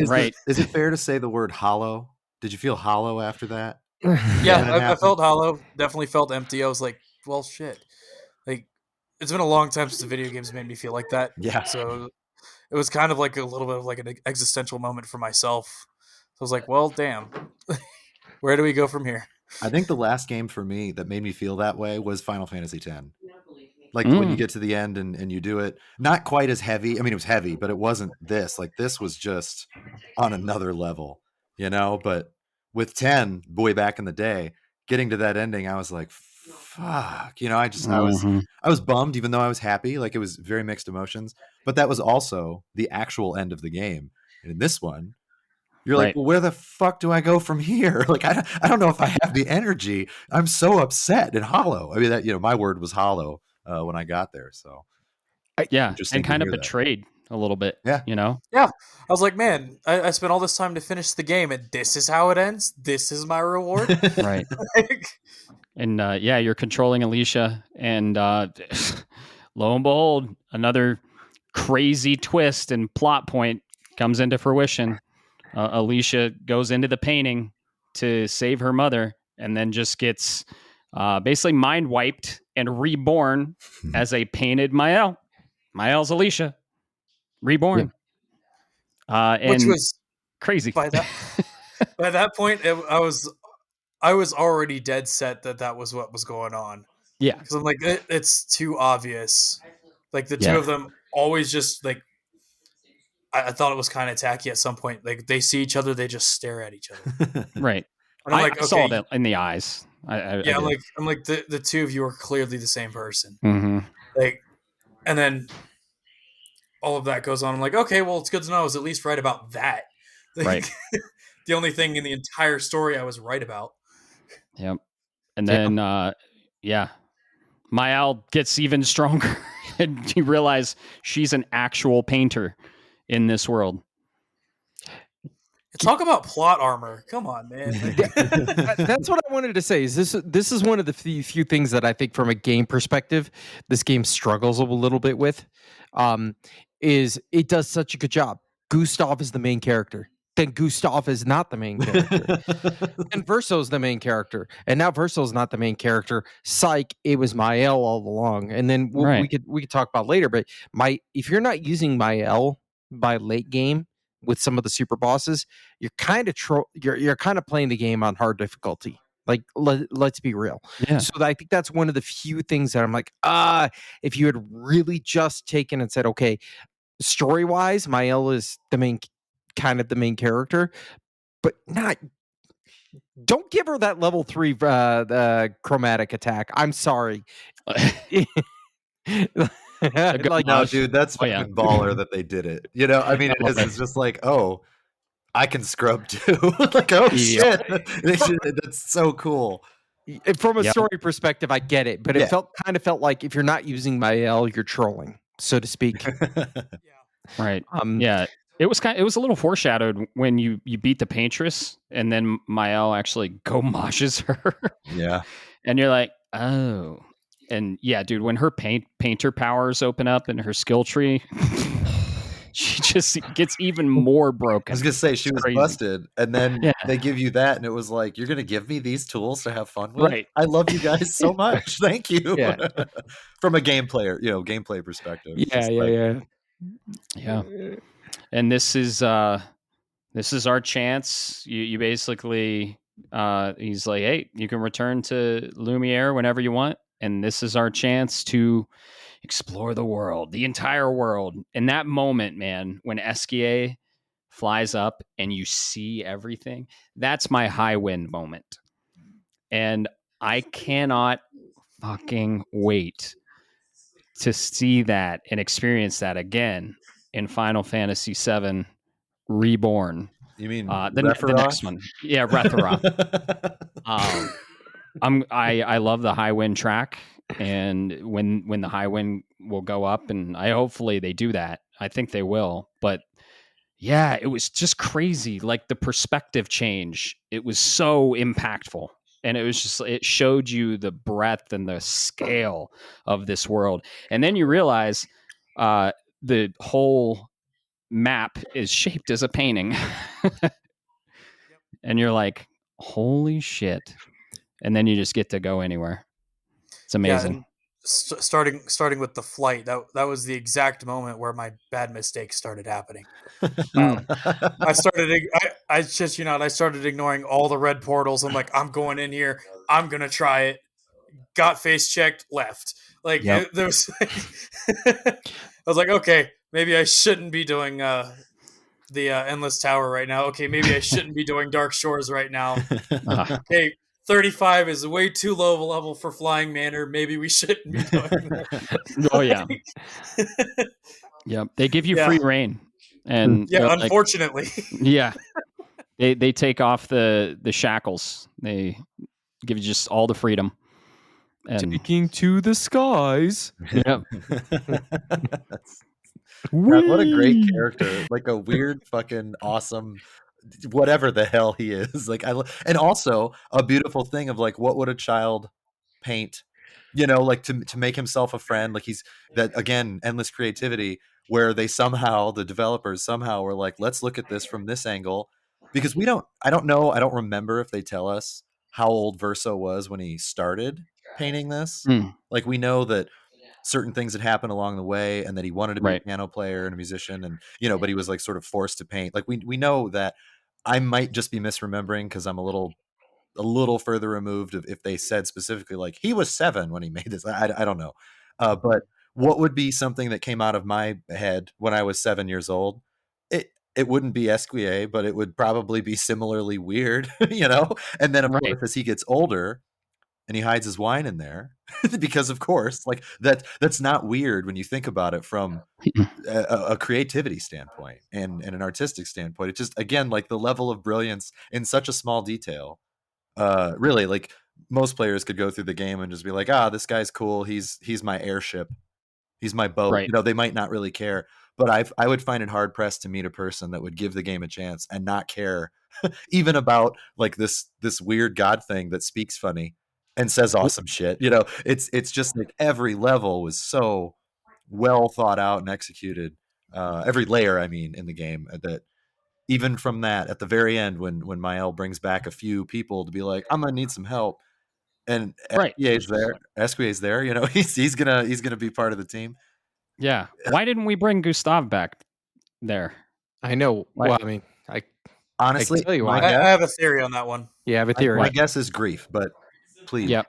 Right. Is it fair to say the word hollow? Did you feel hollow after that? Yeah, I felt hollow. Definitely felt empty. I was like, well, shit. Like, it's been a long time since the video games made me feel like that. Yeah. So it was kind of like a little bit of like an existential moment for myself. So I was like, well, damn. Where do we go from here? I think the last game for me that made me feel that way was Final Fantasy X. Like when you get to the end and you do it, not quite as heavy. I mean, it was heavy, but it wasn't this. Like this was just on another level, you know? But with 10, boy, back in the day, getting to that ending, I was like, fuck, you know, I was bummed, even though I was happy. Like it was very mixed emotions, but that was also the actual end of the game. And in this one, you're like, well, where the fuck do I go from here? Like, I don't know if I have the energy. I'm so upset and hollow. I mean, that, you know, my word was hollow when I got there. So, and kind of betrayed a little bit. Yeah, you know. Yeah, I was like, man, I spent all this time to finish the game, and this is how it ends. This is my reward, right? And you're controlling Alicia, and lo and behold, another crazy twist and plot point comes into fruition. Alicia goes into the painting to save her mother, and then just gets basically mind wiped and reborn as a painted Mael. Mael's Alicia, reborn. And which was crazy. By that point, I was already dead set that was what was going on. Yeah, because I'm like, it's too obvious. Like the two of them always just like. I thought it was kind of tacky at some point. Like they see each other, they just stare at each other. Right. And I'm like, I saw that in the eyes. I'm like the two of you are clearly the same person. Mm-hmm. Like, and then all of that goes on. I'm like, okay, well, it's good to know I was at least right about that. Like, right. The only thing in the entire story I was right about. Yep. And then, Maelle gets even stronger, and you realize she's an actual painter in this world. Talk about plot armor. Come on, man. That's what I wanted to say. Is this is one of the few things that I think, from a game perspective, this game struggles a little bit with. Is it does such a good job. Gustav is the main character. Then Gustav is not the main character. And Verso is the main character. And now Verso is not the main character. Psych, it was Maelle all along. And then we could talk about later. But if you're not using Maelle by late game with some of the super bosses, you're kind of you're kind of playing the game on hard difficulty. Like, let's be real. Yeah. So I think that's one of the few things that I'm like, if you had really just taken and said, okay, story wise, Maelle is the main character, but don't give her that level 3 chromatic attack. I'm sorry. Like, no, dude, that's fucking baller that they did it. You know, I mean, it's just like, oh, I can scrub too. Like, oh shit, that's so cool. From a story perspective, I get it, but it felt like if you're not using Maelle, you're trolling, so to speak. Right. It was a little foreshadowed when you beat the paintress, and then Maelle actually gomashes her. Yeah. And you're like, oh. And yeah, dude, when her painter powers open up in her skill tree, she just gets even more broken. I was gonna say she was busted, and then they give you that, and it was like, you're gonna give me these tools to have fun with? Right. I love you guys so much. Thank you. From a gameplay perspective. Yeah. And this is our chance. You basically he's like, hey, you can return to Lumiere whenever you want, and this is our chance to explore the world, the entire world. In that moment, man, when Esquier flies up and you see everything, that's my high wind moment. And I cannot fucking wait to see that and experience that again in Final Fantasy VII Reborn. You mean the next one? Yeah, Rethera. I love the high wind track, and when the high wind will go up, and hopefully they do that. I think they will, but yeah, it was just crazy. Like the perspective change, it was so impactful. And it showed you the breadth and the scale of this world. And then you realize the whole map is shaped as a painting. And you're like, holy shit. And then you just get to go anywhere. It's amazing. Yeah, and starting with the flight, that was the exact moment where my bad mistakes started happening. I started ignoring all the red portals. I'm like, I'm going in here. I'm gonna try it. Got face checked, left. Like Yep. there was. I was like, okay, maybe I shouldn't be doing the Endless Tower right now. Okay, maybe I shouldn't be doing Dark Shores right now. Okay, 35 is way too low of a level for Flying Manor. Maybe we shouldn't be doing that. Oh yeah. Yep. They give you free reign. And yeah, unfortunately. Yeah. They take off the shackles. They give you just all the freedom. And Taking to the skies. Yep. God, what a great character. Like a weird fucking awesome whatever the hell he is. Like and also a beautiful thing of like, what would a child paint, like to make himself a friend. Like he's that, again, endless creativity, where they somehow, the developers somehow were like, let's look at this from this angle, because I don't remember if they tell us how old Verso was when he started painting this. Like we know that certain things had happened along the way, and that he wanted to be a piano player and a musician, and but he was like sort of forced to paint. Like we know that. I might just be misremembering because I'm a little further removed if they said specifically like he was 7 when he made this. I don't know, but what would be something that came out of my head when I was 7 years old? It wouldn't be Esquier, but it would probably be similarly weird, And then of course, as he gets older, and he hides his wine in there, because of course, like that's not weird when you think about it from a creativity standpoint and an artistic standpoint. It just, again, like the level of brilliance in such a small detail. Really, like most players could go through the game and just be like, this guy's cool. He's my airship. He's my boat. Right. They might not really care, but I would find it hard pressed to meet a person that would give the game a chance and not care even about like this weird god thing that speaks funny and says awesome shit. It's just like every level was so well thought out and executed. Every layer, I mean, in the game, that even from that, at the very end, when Mael brings back a few people to be like, I'm gonna need some help, and Esquier's there, he's gonna be part of the team. Yeah. Why didn't we bring Gustav back there? I know. Well, I mean, honestly, I can tell you I have a theory on that one. Yeah, I have a theory. My guess is grief, but please. Yep.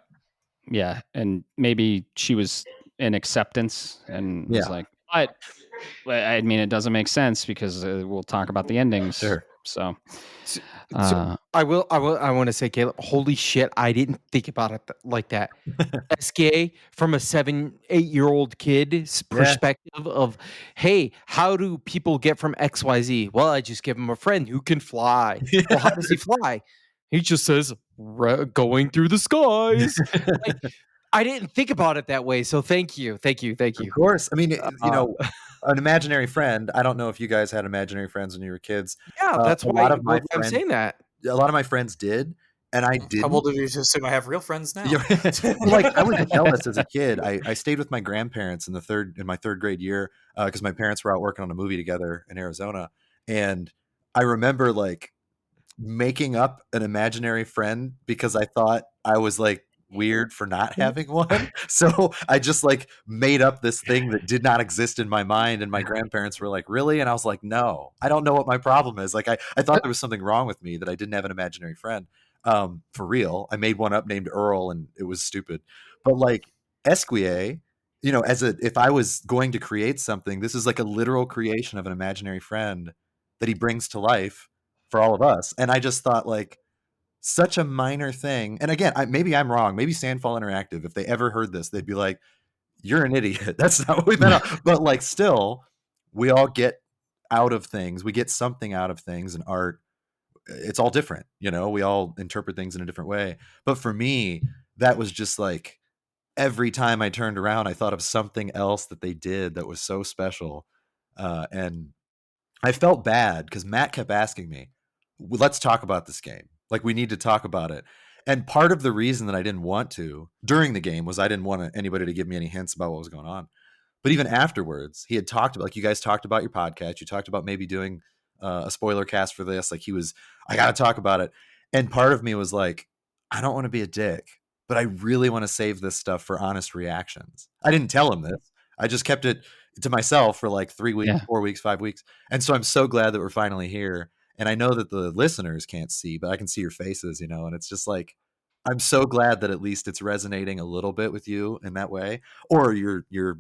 Yeah, and maybe she was in acceptance and was like, but I mean, it doesn't make sense because we'll talk about the endings. Sure. So I want to say, Caleb, holy shit, I didn't think about it like that. SK from a 7-8-year-old kid's perspective of, hey, how do people get from XYZ? Well, I just give him a friend who can fly. Well, how does he fly? He just says, going through the skies. Like, I didn't think about it that way. So thank you. Of course. I mean, an imaginary friend. I don't know if you guys had imaginary friends when you were kids. Yeah, that's why I'm saying that. A lot of my friends did, and I didn't. How old did you just assume I have real friends now? Like I was jealous as a kid. I stayed with my grandparents in my third grade year because my parents were out working on a movie together in Arizona, and I remember like making up an imaginary friend because I thought I was like weird for not having one. So I just like made up this thing that did not exist in my mind, and my grandparents were like, really? And I was like, no, I don't know what my problem is. Like I thought there was something wrong with me that I didn't have an imaginary friend. For real. I made one up named Earl, and it was stupid. But like Esquier, if I was going to create something, this is like a literal creation of an imaginary friend that he brings to life for all of us. And I just thought, like, such a minor thing. And again, maybe I'm wrong. Maybe Sandfall Interactive, if they ever heard this, they'd be like, you're an idiot. That's not what we meant. But like, still, we all get out of things. We get something out of things, and art it's all different, you know, we all interpret things in a different way. But for me, that was just like every time I turned around, I thought of something else that they did that was so special. And I felt bad because Matt kept asking me, let's talk about this game. Like, we need to talk about it. And part of the reason that I didn't want to during the game was I didn't want anybody to give me any hints about what was going on. But even afterwards, he had talked about, like, you guys talked about your podcast. You talked about maybe doing a spoiler cast for this. Like, I got to talk about it. And part of me was like, I don't want to be a dick, but I really want to save this stuff for honest reactions. I didn't tell him this. I just kept it to myself for like 3 weeks, 4 weeks, 5 weeks. And so I'm so glad that we're finally here. And I know that the listeners can't see, but I can see your faces, you know, and it's just like, I'm so glad that at least it's resonating a little bit with you in that way, or you're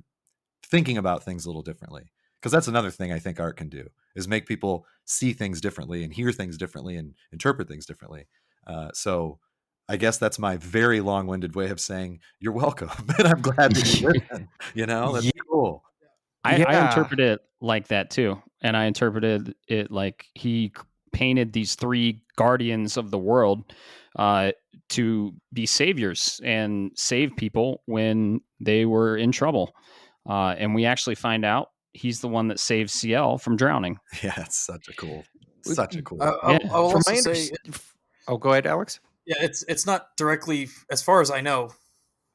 thinking about things a little differently. Because that's another thing I think art can do, is make people see things differently and hear things differently and interpret things differently. So I guess that's my very long-winded way of saying you're welcome. And I'm glad that you listen. You know, that's cool. I interpret it like that too. And I interpreted it like he painted these 3 guardians of the world to be saviors and save people when they were in trouble. And we actually find out he's the one that saved CL from drowning. Yeah, it's such a cool. I will also say, go ahead, Alex. Yeah, it's not directly, as far as I know.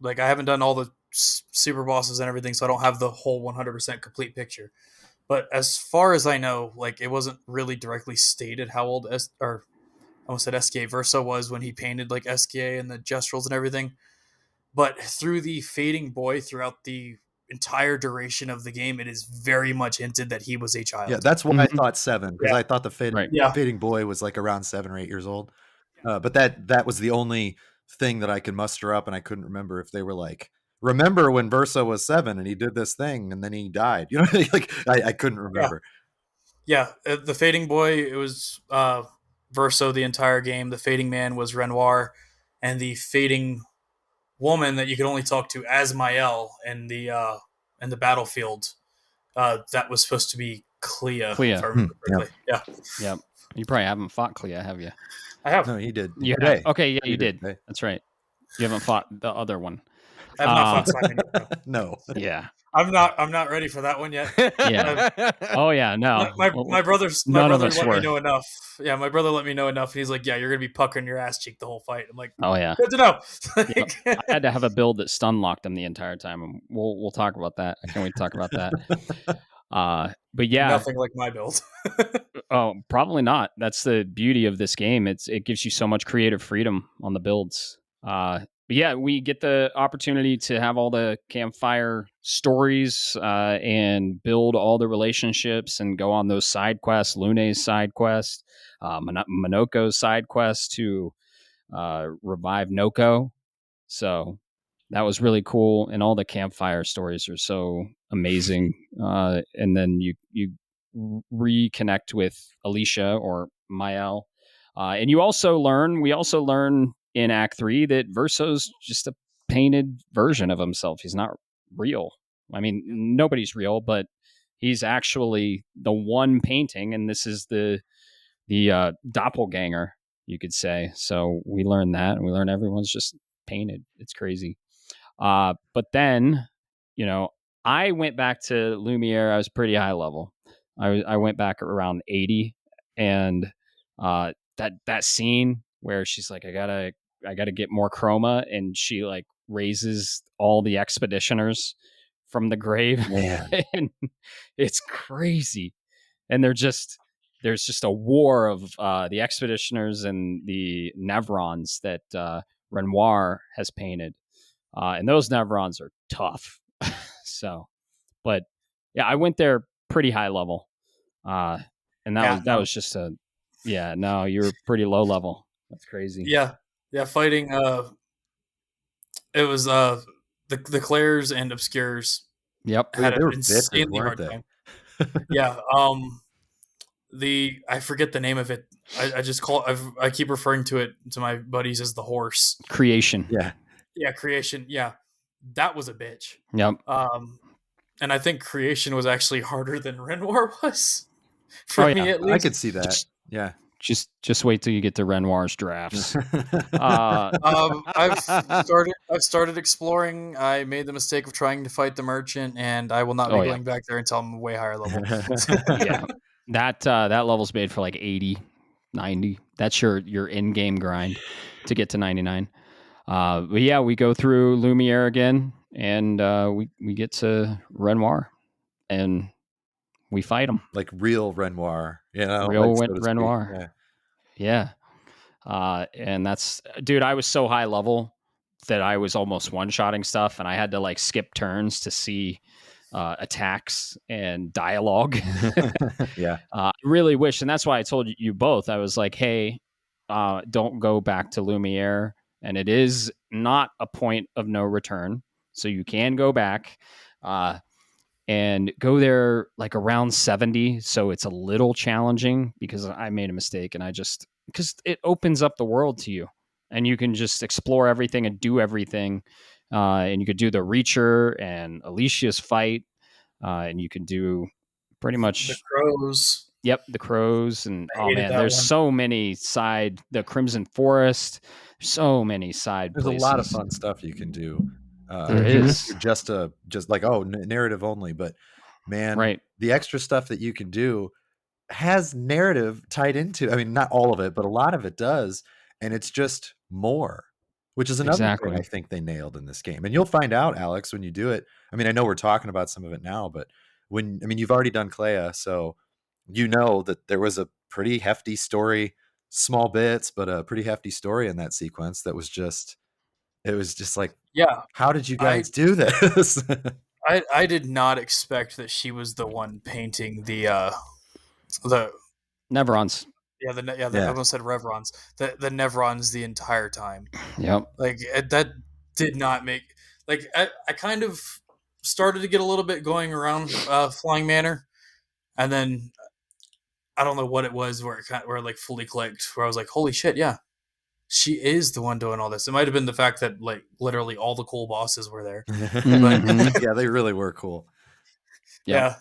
Like, I haven't done all the super bosses and everything, so I don't have the whole 100% complete picture. But as far as I know, like, it wasn't really directly stated how old I almost said SKA Verso was when he painted like SKA and the gestuals and everything. But through the fading boy throughout the entire duration of the game, it is very much hinted that he was a child. Yeah, that's why I thought 7, because I thought the fading boy was like around 7 or 8 years old. But that was the only thing that I could muster up, and I couldn't remember if they were like, remember when Verso was 7 and he did this thing and then he died. You know, like I couldn't remember. Yeah, the fading boy, it was Verso the entire game. The fading man was Renoir, and the fading woman that you could only talk to as Maelle in the battlefield, that was supposed to be Clea. If I remember correctly. Yeah. You probably haven't fought Clea, have you? I have. No, he did. Yeah. Okay, yeah, you did. That's right. You haven't fought the other one. I have not fought Simon yet. No. Yeah. I'm not ready for that one yet. Yeah. Oh yeah, no. My brother let me know enough. Yeah, my brother let me know enough. And he's like, yeah, you're gonna be puckering your ass cheek the whole fight. I'm like, oh yeah, good to know. I had to have a build that stun locked him the entire time, and we'll talk about that. I can't wait to talk about that. But yeah, nothing like my build. Oh, probably not. That's the beauty of this game. It gives you so much creative freedom on the builds. But yeah, we get the opportunity to have all the campfire stories and build all the relationships and go on those side quests, Lune's side quest, Minoko's side quest to revive Noko. So that was really cool. And all the campfire stories are so amazing. And then you reconnect with Alicia or Mael. And we also learn in Act 3 that Verso's just a painted version of himself. He's not real. I mean, nobody's real, but he's actually the one painting, and this is the doppelganger, you could say. So we learn that, and we learn everyone's just painted. It's crazy. But then, I went back to Lumiere. I was pretty high level. I went back around 80, and that scene where she's like, I gotta get more chroma, and she like raises all the expeditioners from the grave. Man. And it's crazy. And there's just a war of the expeditioners and the Nevrons that Renoir has painted, and those Nevrons are tough. So, but yeah, I went there pretty high level, and that was just you're pretty low level. That's crazy. Yeah, fighting. It was the Clairs and Obscures. Yep, had they were an insanely hard time. Yeah. I forget the name of it. I just I keep referring to it to my buddies as the horse. Creation. Yeah, Creation. Yeah, that was a bitch. Yep. And I think Creation was actually harder than Renoir was. For me, at least. I could see that. Just wait till you get to Renoir's drafts. I've started exploring. I made the mistake of trying to fight the merchant, and I will not be going back there until I'm way higher level. Yeah, that level's made for like 80, 90. That's your in-game grind to get to 99. But yeah, we go through Lumiere again, and we get to Renoir, and we fight him. Like real Renoir, Real like, so to speak. Renoir. Yeah. And that's, dude, I was so high level that I was almost one-shotting stuff, and I had to like skip turns to see attacks and dialogue. Yeah. I really wish, and that's why I told you both, I was like, hey, don't go back to Lumiere, and it is not a point of no return, so you can go back and go there like around 70, so it's a little challenging because I made a mistake, and because it opens up the world to you, and you can just explore everything and do everything, and you could do the Reacher and Alicia's fight, and you can do pretty much The crows. Yep, the crows, and I oh hated man, that there's one. so many the Crimson Forest, so many side There's places. a lot of fun stuff you can do. There is. just like narrative only, but man, Right. the extra stuff that you can do has narrative tied into. I mean, not all of it, but a lot of it does, and it's just more, which is another Exactly. thing I think they nailed in this game. And you'll find out, Alex, when you do it. I mean, I know we're talking about some of it now, but you've already done Clair, so you know that there was a pretty hefty story, small bits, but a pretty hefty story in that sequence that was just, it was just like, Yeah, how did you guys do this? I did not expect that she was the one painting the Neverons. I almost said Reverons. The Nevrons the entire time. Yep. Like that did not make like I kind of started to get a little bit going around Flying Manor, and then I don't know what it was where it like fully clicked, where I was like, holy shit, yeah, she is the one doing all this. It might have been the fact that like literally all the cool bosses were there. Mhm. Yeah, they really were cool. Yep.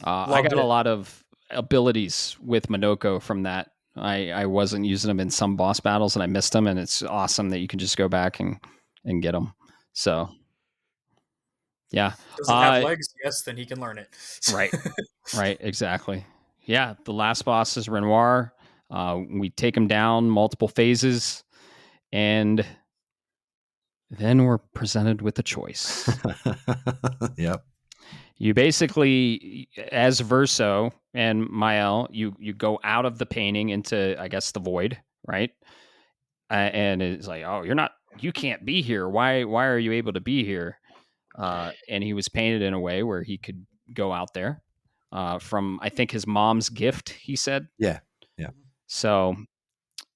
Yeah, I got a lot of abilities with Minoko from that. I wasn't using them in some boss battles, and I missed them, and it's awesome that you can just go back and get them. So, yeah. Doesn't have legs, yes, then he can learn it. Right. Right, exactly. Yeah, the last boss is Renoir. We take him down multiple phases, and then we're presented with a choice. Yep. You basically, as Verso and Mael, you go out of the painting into, I guess, the void, right? And it's like, oh, you can't be here. Why are you able to be here? And he was painted in a way where he could go out there from, I think, his mom's gift, he said. Yeah. So,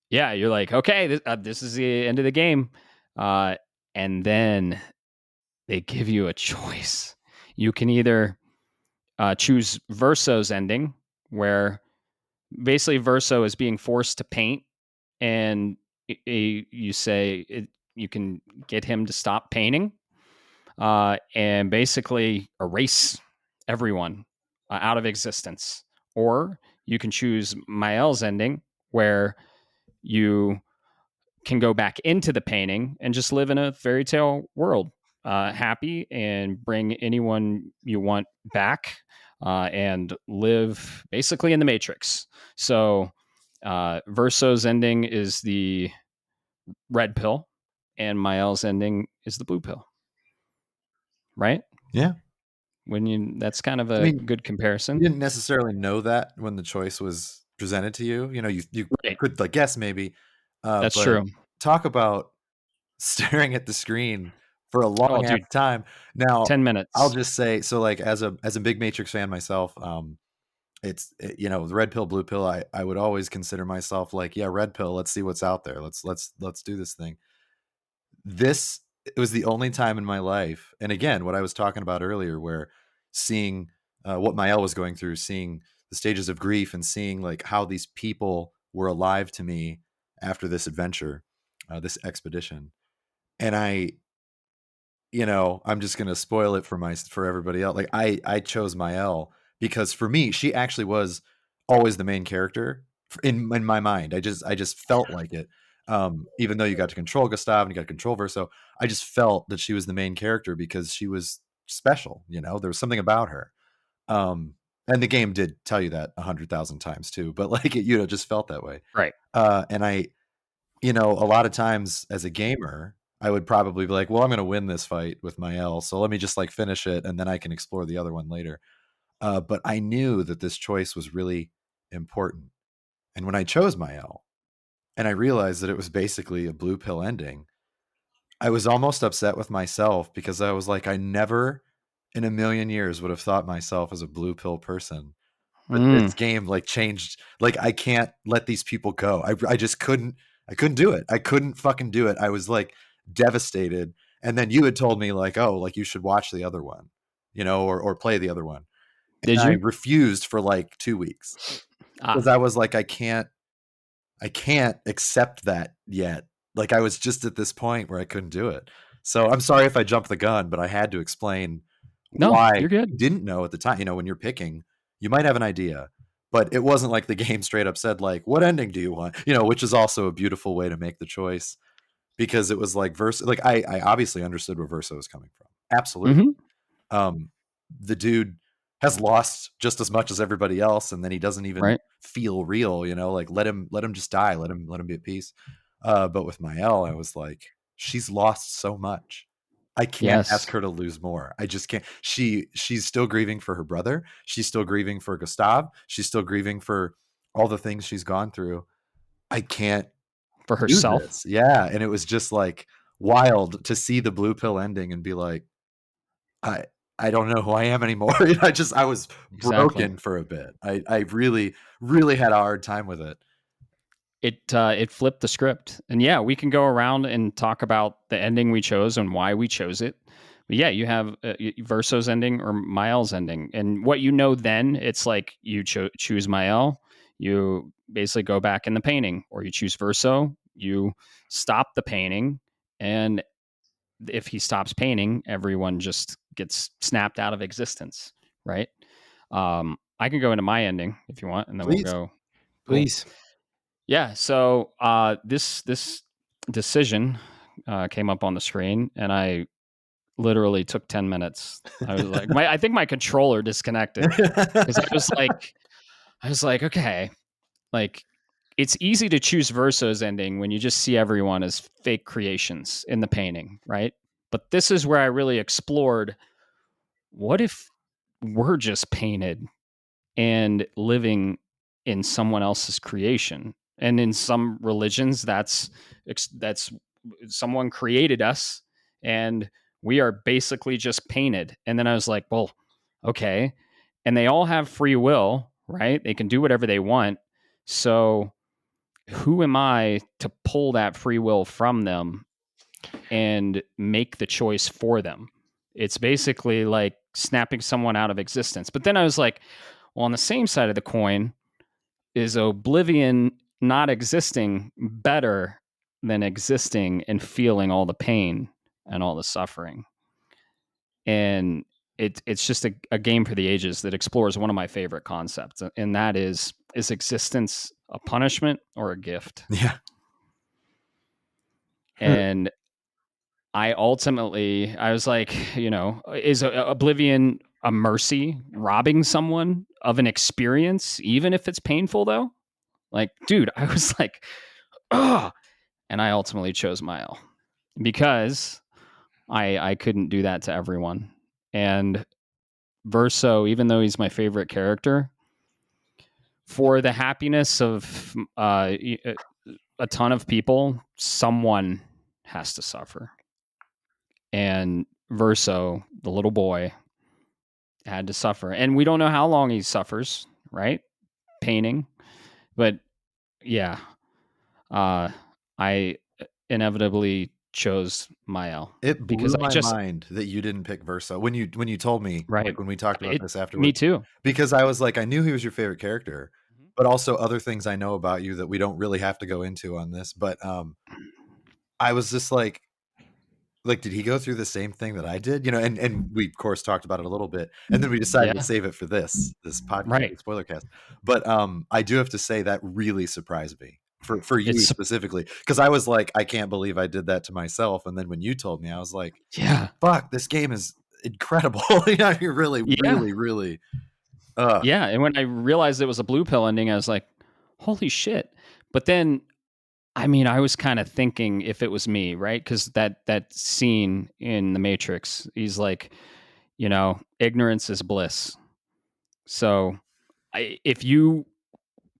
yeah, you're like, okay, this is the end of the game. And then they give you a choice. You can either choose Verso's ending, where basically Verso is being forced to paint, and you say you can get him to stop painting, and basically erase everyone out of existence. Or you can choose Mael's ending, where you can go back into the painting and just live in a fairy tale world, happy, and bring anyone you want back, and live basically in the Matrix. So Verso's ending is the red pill, and Mael's ending is the blue pill. Right? Yeah. That's kind of a good comparison. You didn't necessarily know that when the choice was presented to you. You Right. could like guess maybe. That's but true. Talk about staring at the screen for a long dude. time. Now, 10 minutes. I'll just say, so like as a big Matrix fan myself, the red pill, blue pill, I would always consider myself like, yeah, red pill, let's see what's out there. Let's do this thing. It was the only time in my life, and again, what I was talking about earlier, where seeing what Maelle was going through, seeing the stages of grief, and seeing like how these people were alive to me after this adventure, this expedition. And I'm just gonna spoil it for everybody else. Like I chose Maelle because for me, she actually was always the main character in my mind. I just felt like it. Even though you got to control Gustav and you got to control Verso, I just felt that she was the main character because she was special. You know, there was something about her. And the game did tell you that 100,000 times too, but like it, just felt that way. Right. And I, a lot of times as a gamer, I would probably be like, well, I'm going to win this fight with Mael, so let me just like finish it, and then I can explore the other one later. But I knew that this choice was really important. And when I chose Mael, and I realized that it was basically a blue pill ending, I was almost upset with myself because I was like, I never in a million years would have thought myself as a blue pill person. But this game like changed. Like, I can't let these people go. I just couldn't. I couldn't do it. I couldn't fucking do it. I was like devastated. And then you had told me like, oh, like you should watch the other one, or play the other one. Did And I you? refused for like 2 weeks because I was like, I can't accept that yet. Like, I was just at this point where I couldn't do it. So I'm sorry if I jumped the gun, but I had to explain why. You're good. I didn't know at the time. When you're picking, you might have an idea, but it wasn't like the game straight up said like, what ending do you want? Which is also a beautiful way to make the choice, because it was like Verso. Like, I obviously understood where Verso was coming from. Absolutely. The dude has lost just as much as everybody else, and then he doesn't even feel real. Like, let him just die. Let him be at peace. But with Maelle, I was like, she's lost so much. I can't ask her to lose more. I just can't. She's still grieving for her brother. She's still grieving for Gustav. She's still grieving for all the things she's gone through. I can't for herself. Yeah. And it was just like wild to see the blue pill ending and be like, I don't know who I am anymore. I was broken for a bit. I really, really had a hard time with it. It flipped the script. And yeah, we can go around and talk about the ending we chose and why we chose it. But yeah, you have Verso's ending or Mael's ending. And what then, it's like you choose Mael, you basically go back in the painting, or you choose Verso, you stop the painting, and if he stops painting, everyone just gets snapped out of existence, right? I can go into my ending if you want, and then we'll go. Please. Yeah. So this decision came up on the screen, and I literally took 10 minutes. I was like, I think my controller disconnected because I was like, okay, like it's easy to choose Verso's ending when you just see everyone as fake creations in the painting, right? But this is where I really explored, what if we're just painted and living in someone else's creation? And in some religions, that's someone created us and we are basically just painted. And then I was like, well, okay. And they all have free will, right? They can do whatever they want. So who am I to pull that free will from them and make the choice for them? It's basically like snapping someone out of existence. But then I was like, well, on the same side of the coin, is oblivion not existing better than existing and feeling all the pain and all the suffering? And it's just a game for the ages that explores one of my favorite concepts, and that is existence a punishment or a gift? Yeah. And I was like, is oblivion a mercy, robbing someone of an experience, even if it's painful, though? Like, dude, I was like, ugh. And I ultimately chose Mael because I couldn't do that to everyone. And Verso, even though he's my favorite character, for the happiness of a ton of people, someone has to suffer. And Verso, the little boy, had to suffer. And we don't know how long he suffers, right? Painting. But yeah, I inevitably chose Mael. It blew my mind that you didn't pick Verso when you told me, right? Like when we talked about this afterwards. Me too. Because I was like, I knew he was your favorite character, but also other things I know about you that we don't really have to go into on this. But I was just like, like, did he go through the same thing that I did? You know, and we of course talked about it a little bit, and then we decided to Yeah. save it for this podcast, Right. the Spoilercast. But I do have to say that really surprised me for you It's specifically, because I was like, I can't believe I did that to myself. And then when you told me, I was like, yeah. fuck, this game is incredible. You know, you're really, Yeah. really, really. Yeah. And when I realized it was a blue pill ending, I was like, holy shit. But then, I mean, I was kind of thinking if it was me, right? Because that scene in The Matrix, he's like, you know, ignorance is bliss. So if you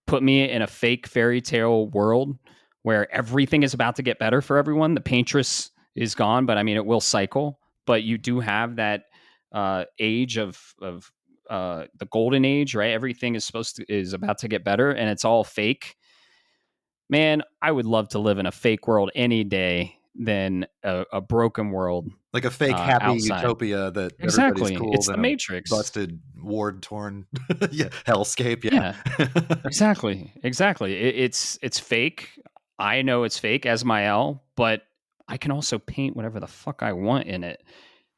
put me in a fake fairy tale world where everything is about to get better for everyone, the paintress is gone, but I mean, it will cycle. But you do have that age of the golden age, right? Everything is about to get better, and it's all fake. Man, I would love to live in a fake world any day than a broken world. Like a fake happy outside. Utopia that everybody's Exactly. cool It's than the a Matrix. busted, ward torn hellscape. Yeah. Exactly. It's fake. I know it's fake as Mael, but I can also paint whatever the fuck I want in it.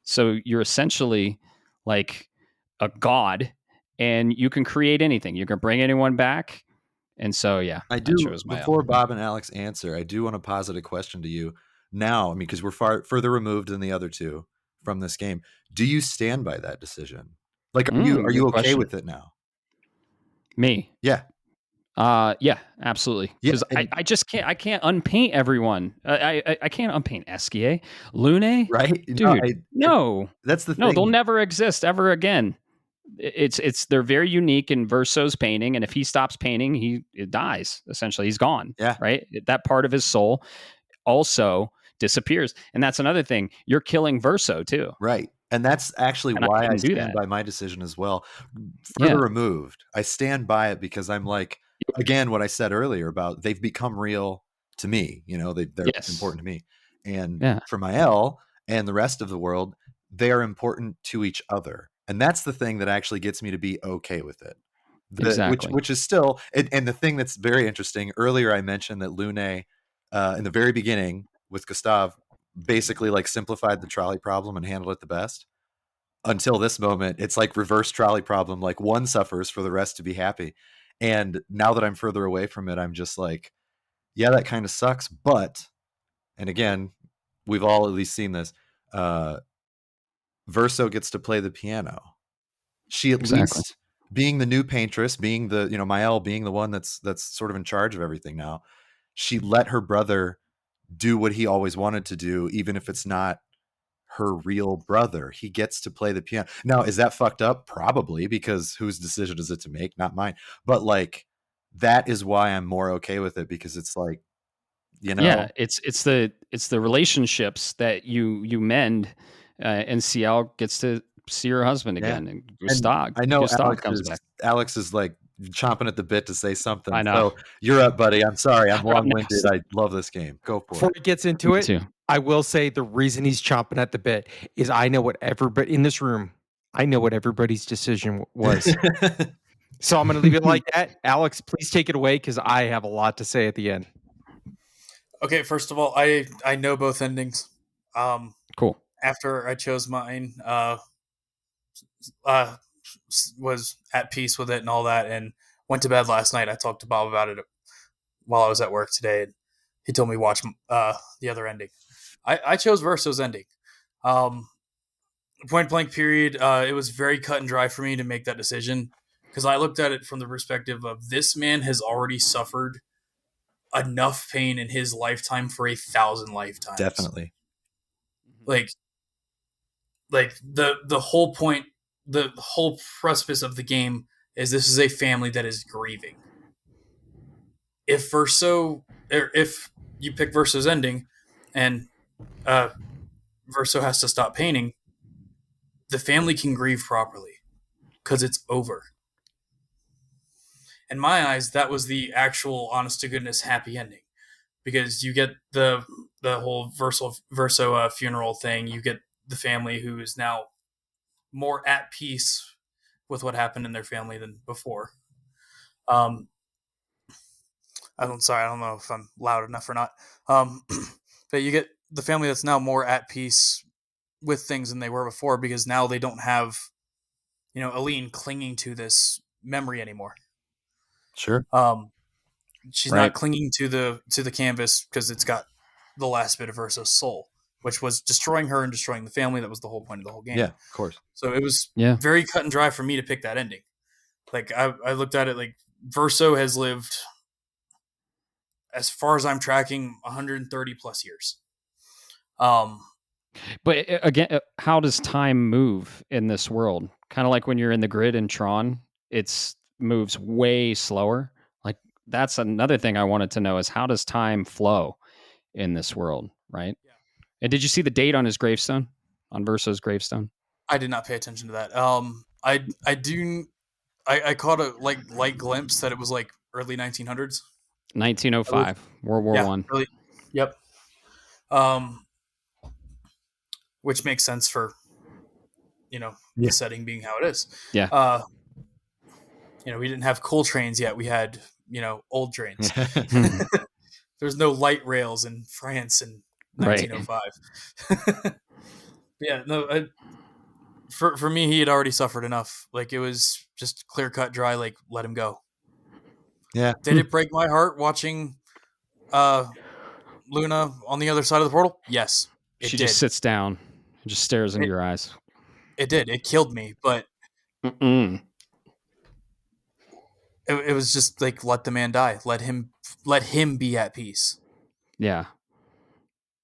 So you're essentially like a god, and you can create anything. You can bring anyone back. And so, yeah, I do. chose Mael. Before Bob and Alex answer, I do want to posit a question to you now. I mean, because we're further removed than the other two from this game. Do you stand by that decision? Like, are you Good okay question. with it now? Me? Yeah. Yeah, absolutely. Because I just can't unpaint everyone. I can't unpaint Esquier, Lune, right, dude. No, that's the thing. No, they'll never exist ever again. They're very unique in Verso's painting, and if he stops painting, he dies. Essentially, he's gone. Yeah. Right. That part of his soul also disappears, and that's another thing. You're killing Verso too. Right. And that's actually And why I do stand that. by my decision as well. Further removed, I stand by it because I'm like, again, what I said earlier about they've become real to me. You know, they're important to me. And for Mael and the rest of the world, they are important to each other. And that's the thing that actually gets me to be okay with it. Exactly. Which is still, and the thing that's very interesting, earlier I mentioned that Lune, in the very beginning with Gustav, basically like simplified the trolley problem and handled it the best. Until this moment, it's like reverse trolley problem, like one suffers for the rest to be happy. And now that I'm further away from it, I'm just like, yeah, that kind of sucks. But, and again, we've all at least seen this, Verso gets to play the piano. She at least, being the new paintress, being the, you know, Mael being the one that's sort of in charge of everything now, she let her brother do what he always wanted to do, even if it's not her real brother. He gets to play the piano. Now, is that fucked up? Probably, because whose decision is it to make? Not mine. But like, that is why I'm more okay with it, because it's like, you know, yeah, it's the relationships that you mend, and Ciel gets to see her husband again, and Gustav. I know Gustav comes back. Alex is like chomping at the bit to say something. I know. So you're up, buddy. I'm sorry, I'm long-winded. I love this game. Go for Before it. he gets into it, I will say the reason he's chomping at the bit is I know what everybody in this room, I know what everybody's decision was. So I'm going to leave it like that. Alex, please take it away, because I have a lot to say at the end. Okay, first of all, I know both endings. Cool. After I chose mine, was at peace with it and all that, and went to bed last night. I talked to Bob about it while I was at work today, and he told me watch the other ending. I chose Verso's ending. Point blank period. It was very cut and dry for me to make that decision, because I looked at it from the perspective of this man has already suffered enough pain in his lifetime for 1,000 lifetimes. Definitely. Like the whole point, the whole precipice of the game is this is a family that is grieving. If you pick Verso's ending, and Verso has to stop painting, the family can grieve properly because it's over. In my eyes, that was the actual, honest to goodness, happy ending, because you get the whole Verso funeral thing. You get the family who is now more at peace with what happened in their family than before. I'm sorry, I don't know if I'm loud enough or not. But you get the family that's now more at peace with things than they were before, because now they don't have, Aline clinging to this memory anymore. Sure. She's Right. not clinging to the canvas because it's got the last bit of Verso's soul, which was destroying her and destroying the family. That was the whole point of the whole game. Yeah, of course. So it was Yeah. very cut and dry for me to pick that ending. Like I looked at it like Verso has lived, as far as I'm tracking, 130 plus years. But again, how does time move in this world? Kind of like when you're in the grid in Tron, it's moves way slower. Like that's another thing I wanted to know is how does time flow in this world, right? Yeah. And did you see the date on his gravestone, on Verso's gravestone? I did not pay attention to that. I caught a light glimpse that it was like early 1900s. 1905, World War One. Really, yep. Which makes sense for, the setting being how it is. Yeah. We didn't have coal trains yet. We had, old trains. There's no light rails in France in 1905. Yeah, no. For me, he had already suffered enough. Like, it was just clear cut, dry. Like, let him go. Yeah. Did it break my heart watching Luna on the other side of the portal? Yes, She just sits down and just stares into your eyes. It did. It killed me, but it was just like, let the man die. Let him be at peace. Yeah.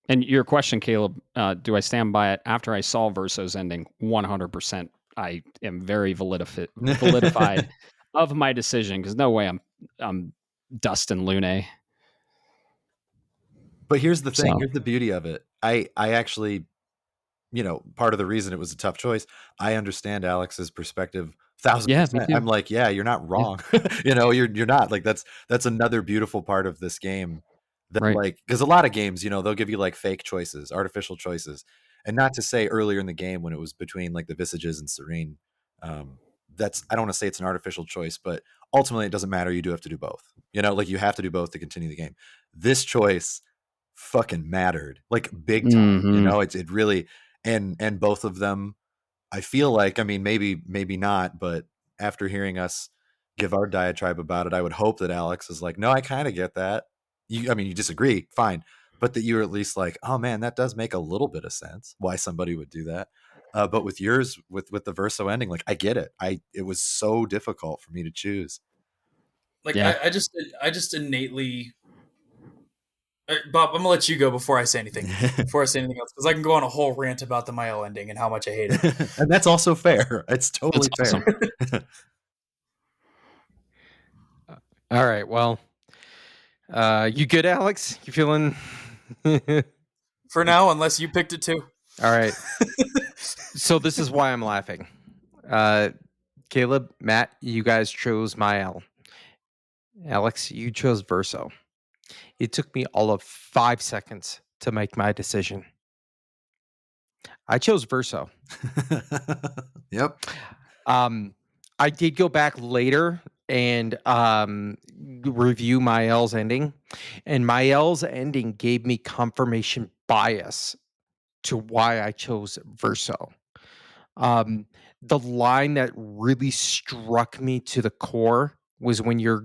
And your question, Caleb, do I stand by it after I saw Verso's ending? 100%. I am very validified of my decision because no way I'm Dustin Lune. But here's the thing. So- Here's the beauty of it. I actually, part of the reason it was a tough choice, I understand Alex's perspective 1,000%. Yeah, me too. I'm like, yeah, you're not wrong. You're not. Like that's another beautiful part of this game. That Right. like, because a lot of games, they'll give you like fake choices, artificial choices. And not to say earlier in the game when it was between like the Visages and Serene, I don't want to say it's an artificial choice, but ultimately it doesn't matter. You do have to do both. Like you have to do both to continue the game. This choice fucking mattered, like big time. Mhm. It really, and both of them, I feel like, I mean, maybe not, but after hearing us give our diatribe about it, I would hope that Alex is like, no, I kind of get that. You disagree, fine, but that you're at least like, oh man, that does make a little bit of sense why somebody would do that. But with yours, with the Verso ending, like I get it. It was so difficult for me to choose. Like, Yeah. I just innately, Bob, I'm gonna let you go before I say anything. Before I say anything else, because I can go on a whole rant about the Mael ending and how much I hate it. And that's also fair. It's totally That's fair. awesome. All right. Well, you good, Alex? You feeling? For now, unless you picked it too. All right. So this is why I'm laughing. Caleb, Matt, you guys chose Mael. Alex, you chose Verso. It took me all of 5 seconds to make my decision. I chose Verso. Yep. I did go back later and review Mael's ending, and Mael's ending gave me confirmation bias to why I chose Verso. The line that really struck me to the core was when you're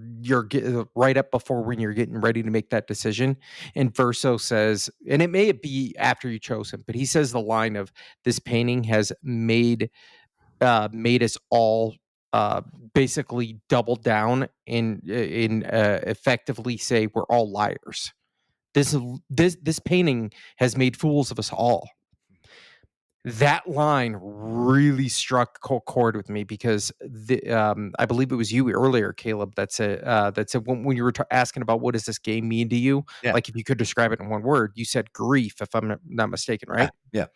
right up before when you're getting ready to make that decision, and Verso says, and it may be after you chose him, but he says the line of, "This painting has made us all basically double down in effectively say we're all liars. This painting has made fools of us all." That line really struck chord with me because I believe it was you earlier, Caleb, that said when you were asking about what does this game mean to you, Yeah. like if you could describe it in one word, you said grief, if I'm not mistaken, right? Yeah.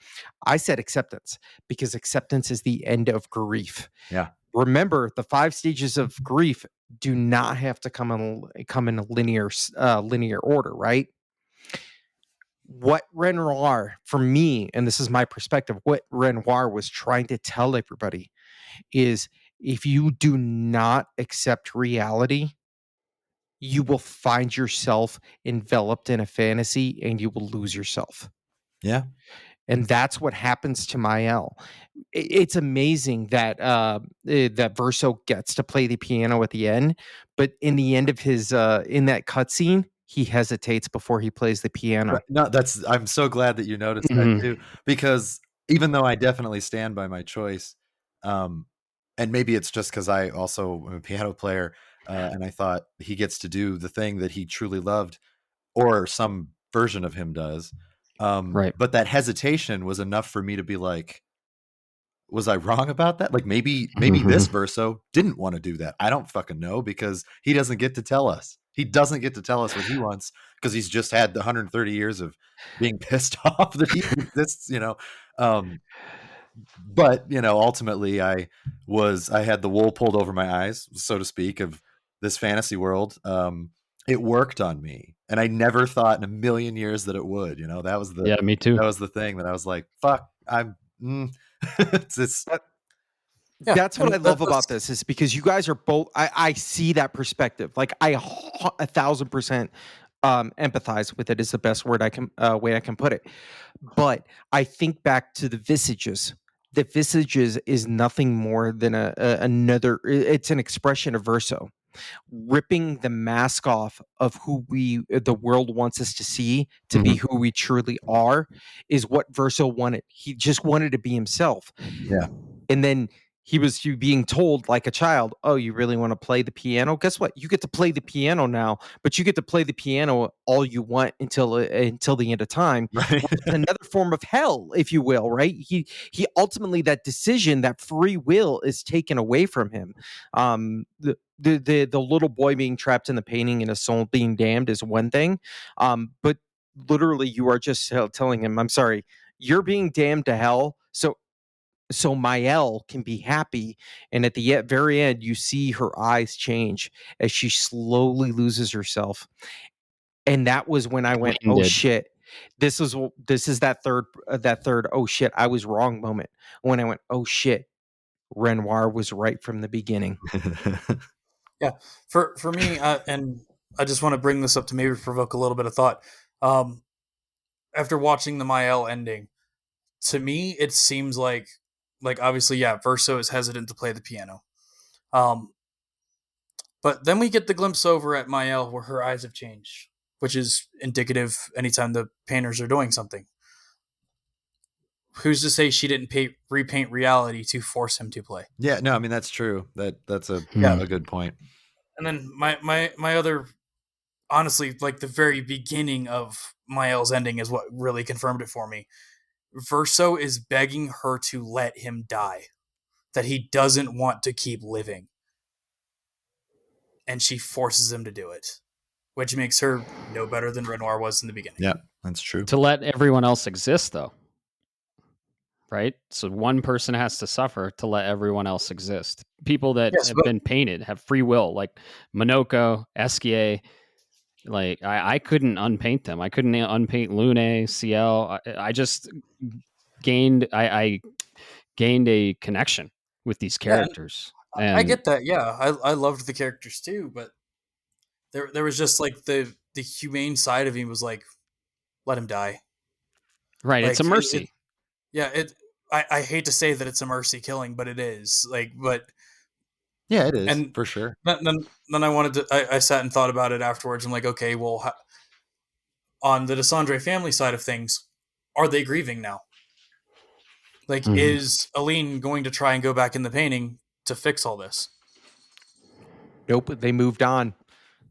I said acceptance, because acceptance is the end of grief. Yeah. Remember, the 5 stages of grief do not have to come in a linear order, right? What Renoir, for me, and this is my perspective, what Renoir was trying to tell everybody is, if you do not accept reality, you will find yourself enveloped in a fantasy and you will lose yourself. Yeah. And that's what happens to Mael. It's amazing that that Verso gets to play the piano at the end, but in the end of his in that cutscene, he hesitates before he plays the piano. No, I'm so glad that you noticed that Mhm. too, because even though I definitely stand by my choice, and maybe it's just because I also am a piano player, and I thought he gets to do the thing that he truly loved, or some version of him does. Right. But that hesitation was enough for me to be like, was I wrong about that? Like maybe this Verso didn't want to do that. I don't fucking know, because he doesn't get to tell us. He doesn't get to tell us what he wants, because he's just had the 130 years of being pissed off that he exists, but ultimately I had the wool pulled over my eyes, so to speak, of this fantasy world. It worked on me, and I never thought in a million years that it would. Yeah, me too. That was the thing that I was like, fuck, it's Yeah, That's what and I love about this, is because you guys are both. I see that perspective. Like 1,000% empathize with it is the best word I can way I can put it. But I think back to the visages. The visages is nothing more than another. It's an expression of Verso, ripping the mask off of who the world wants us to see to be who we truly are, is what Verso wanted. He just wanted to be himself. Yeah. And then he was being told like a child, oh, you really want to play the piano? Guess what? You get to play the piano now, but you get to play the piano all you want until the end of time. Right. Which is another form of hell, if you will, right? He ultimately, that decision, that free will, is taken away from him. The little boy being trapped in the painting and his soul being damned is one thing, but literally you are just telling him, I'm sorry, you're being damned to hell, so Maelle can be happy. And at the very end, you see her eyes change as she slowly loses herself. And that was when I went, Wayne oh did. shit, this is that third oh shit, I was wrong moment, when I went, oh shit, Renoir was right from the beginning. Yeah, for me, and I just want to bring this up to maybe provoke a little bit of thought. Um, After watching the Mael ending, to me, it seems like obviously, yeah, Verso is hesitant to play the piano. But then we get the glimpse over at Mael where her eyes have changed, which is indicative anytime the painters are doing something. Who's to say she didn't repaint reality to force him to play? Yeah, no, I mean that's true. That's a Yeah. good point. And then my other, honestly, like the very beginning of Mael's ending is what really confirmed it for me. Verso is begging her to let him die, that he doesn't want to keep living. And she forces him to do it, which makes her no better than Renoir was in the beginning. Yeah, that's true. To let everyone else exist, though. Right? So one person has to suffer to let everyone else exist. People that Yes, have but been painted have free will, like Minoko, Esquier. Like I couldn't unpaint them. I couldn't unpaint Lune, CL. I just I gained a connection with these yeah, characters. I And get that. Yeah, I loved the characters too, but there was just like the humane side of me was like, let him die. right, it's Like a mercy. yeah, I hate to say that it's a mercy killing, but it is. Like, but Yeah, it is and for sure. then I wanted to. I sat and thought about it afterwards. I'm like, okay, well, on the Desandre family side of things, are they grieving now? Like, is Aline going to try and go back in the painting to fix all this? Nope, they moved on.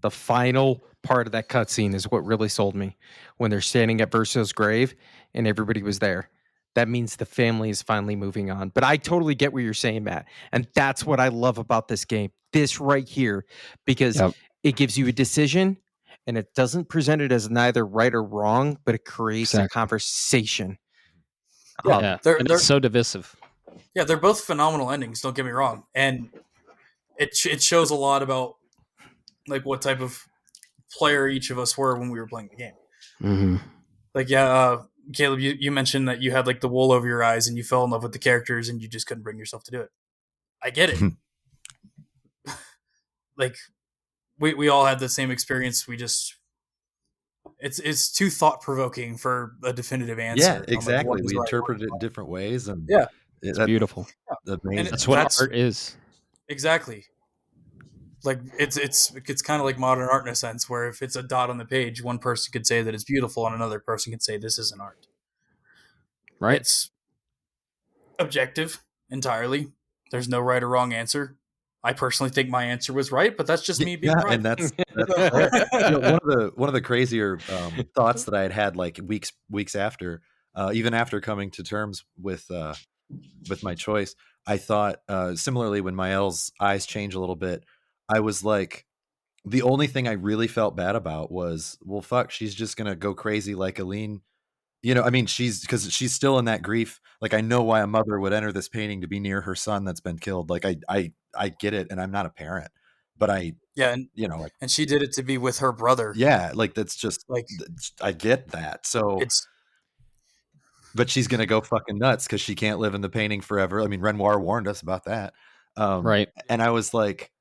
The final part of that cutscene is what really sold me. When they're standing at Verso's grave and everybody was there, that means the family is finally moving on. But I totally get what you're saying, Matt. And that's what I love about this game. This right here, because Yep. it gives you a decision and it doesn't present it as neither right or wrong, but it creates a Exactly. conversation. Yeah, Yeah. And they're it's so divisive. yeah, they're both phenomenal endings. Don't get me wrong, and it shows a lot about like what type of player each of us were when we were playing the game. Mm-hmm. Like, yeah, Caleb, you mentioned that you had like the wool over your eyes and you fell in love with the characters and you just couldn't bring yourself to do it. I get it. Like, we all had the same experience. We just it's too thought provoking for a definitive answer. Yeah, on, like, exactly. what is We right, interpret what is it in different ways, and Yeah. It's beautiful. amazing. That's what art is. Exactly. Like it's kind of like modern art in a sense, where if it's a dot on the page, one person could say that it's beautiful, and another person could say this isn't art. Right. It's objective entirely. There's no right or wrong answer. I personally think my answer was right, but that's just me being right. And that's fair. One of the crazier thoughts that I had like weeks after, even after coming to terms with my choice, I thought similarly when Mael's eyes change a little bit, I was like, the only thing I really felt bad about was, well, fuck, she's just gonna go crazy like Aline. I mean, because she's still in that grief. Like, I know why a mother would enter this painting to be near her son that's been killed. Like, I get it, and I'm not a parent, but like, and she did it to be with her brother. Yeah, like that's just like I get that. So but she's gonna go fucking nuts because she can't live in the painting forever. I mean, Renoir warned us about that. Right. And I was like,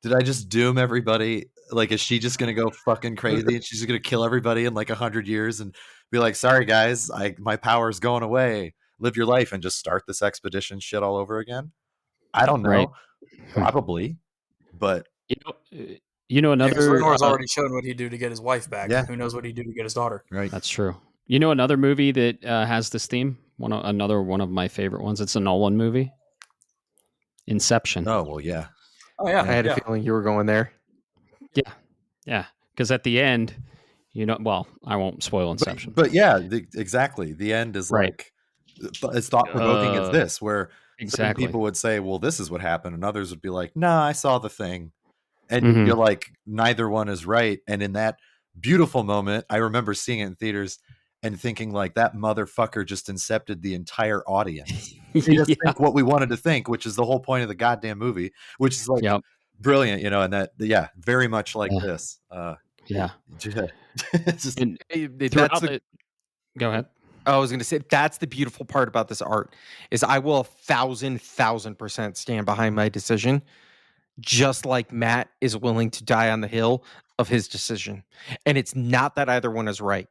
did I just doom everybody? Like, is she just gonna go fucking crazy and she's just gonna kill everybody in like 100 years and be like, sorry guys, my power's going away. Live your life and just start this expedition shit all over again? I don't know. Right. Probably. But another Renoir's already shown what he'd do to get his wife back. Yeah. Who knows what he'd do to get his daughter? Right. That's true. Another movie that has this theme. Another one of my favorite ones. It's a Nolan movie. Inception. Oh well, yeah. Oh yeah. I had a feeling you were going there. Yeah. Because at the end, well, I won't spoil Inception. But yeah, exactly. The end is Right. like as thought provoking as this, where some Exactly. people would say, "Well, this is what happened," and others would be like, "Nah, I saw the thing," and you're like, neither one is right. And in that beautiful moment, I remember seeing it in theaters and thinking, like, that motherfucker just incepted the entire audience. He just think what we wanted to think, which is the whole point of the goddamn movie, which is like brilliant, and that, very much like this. It's just, go ahead. I was going to say, that's the beautiful part about this art is I will 1,000% stand behind my decision, just like Matt is willing to die on the hill of his decision. And it's not that either one is right,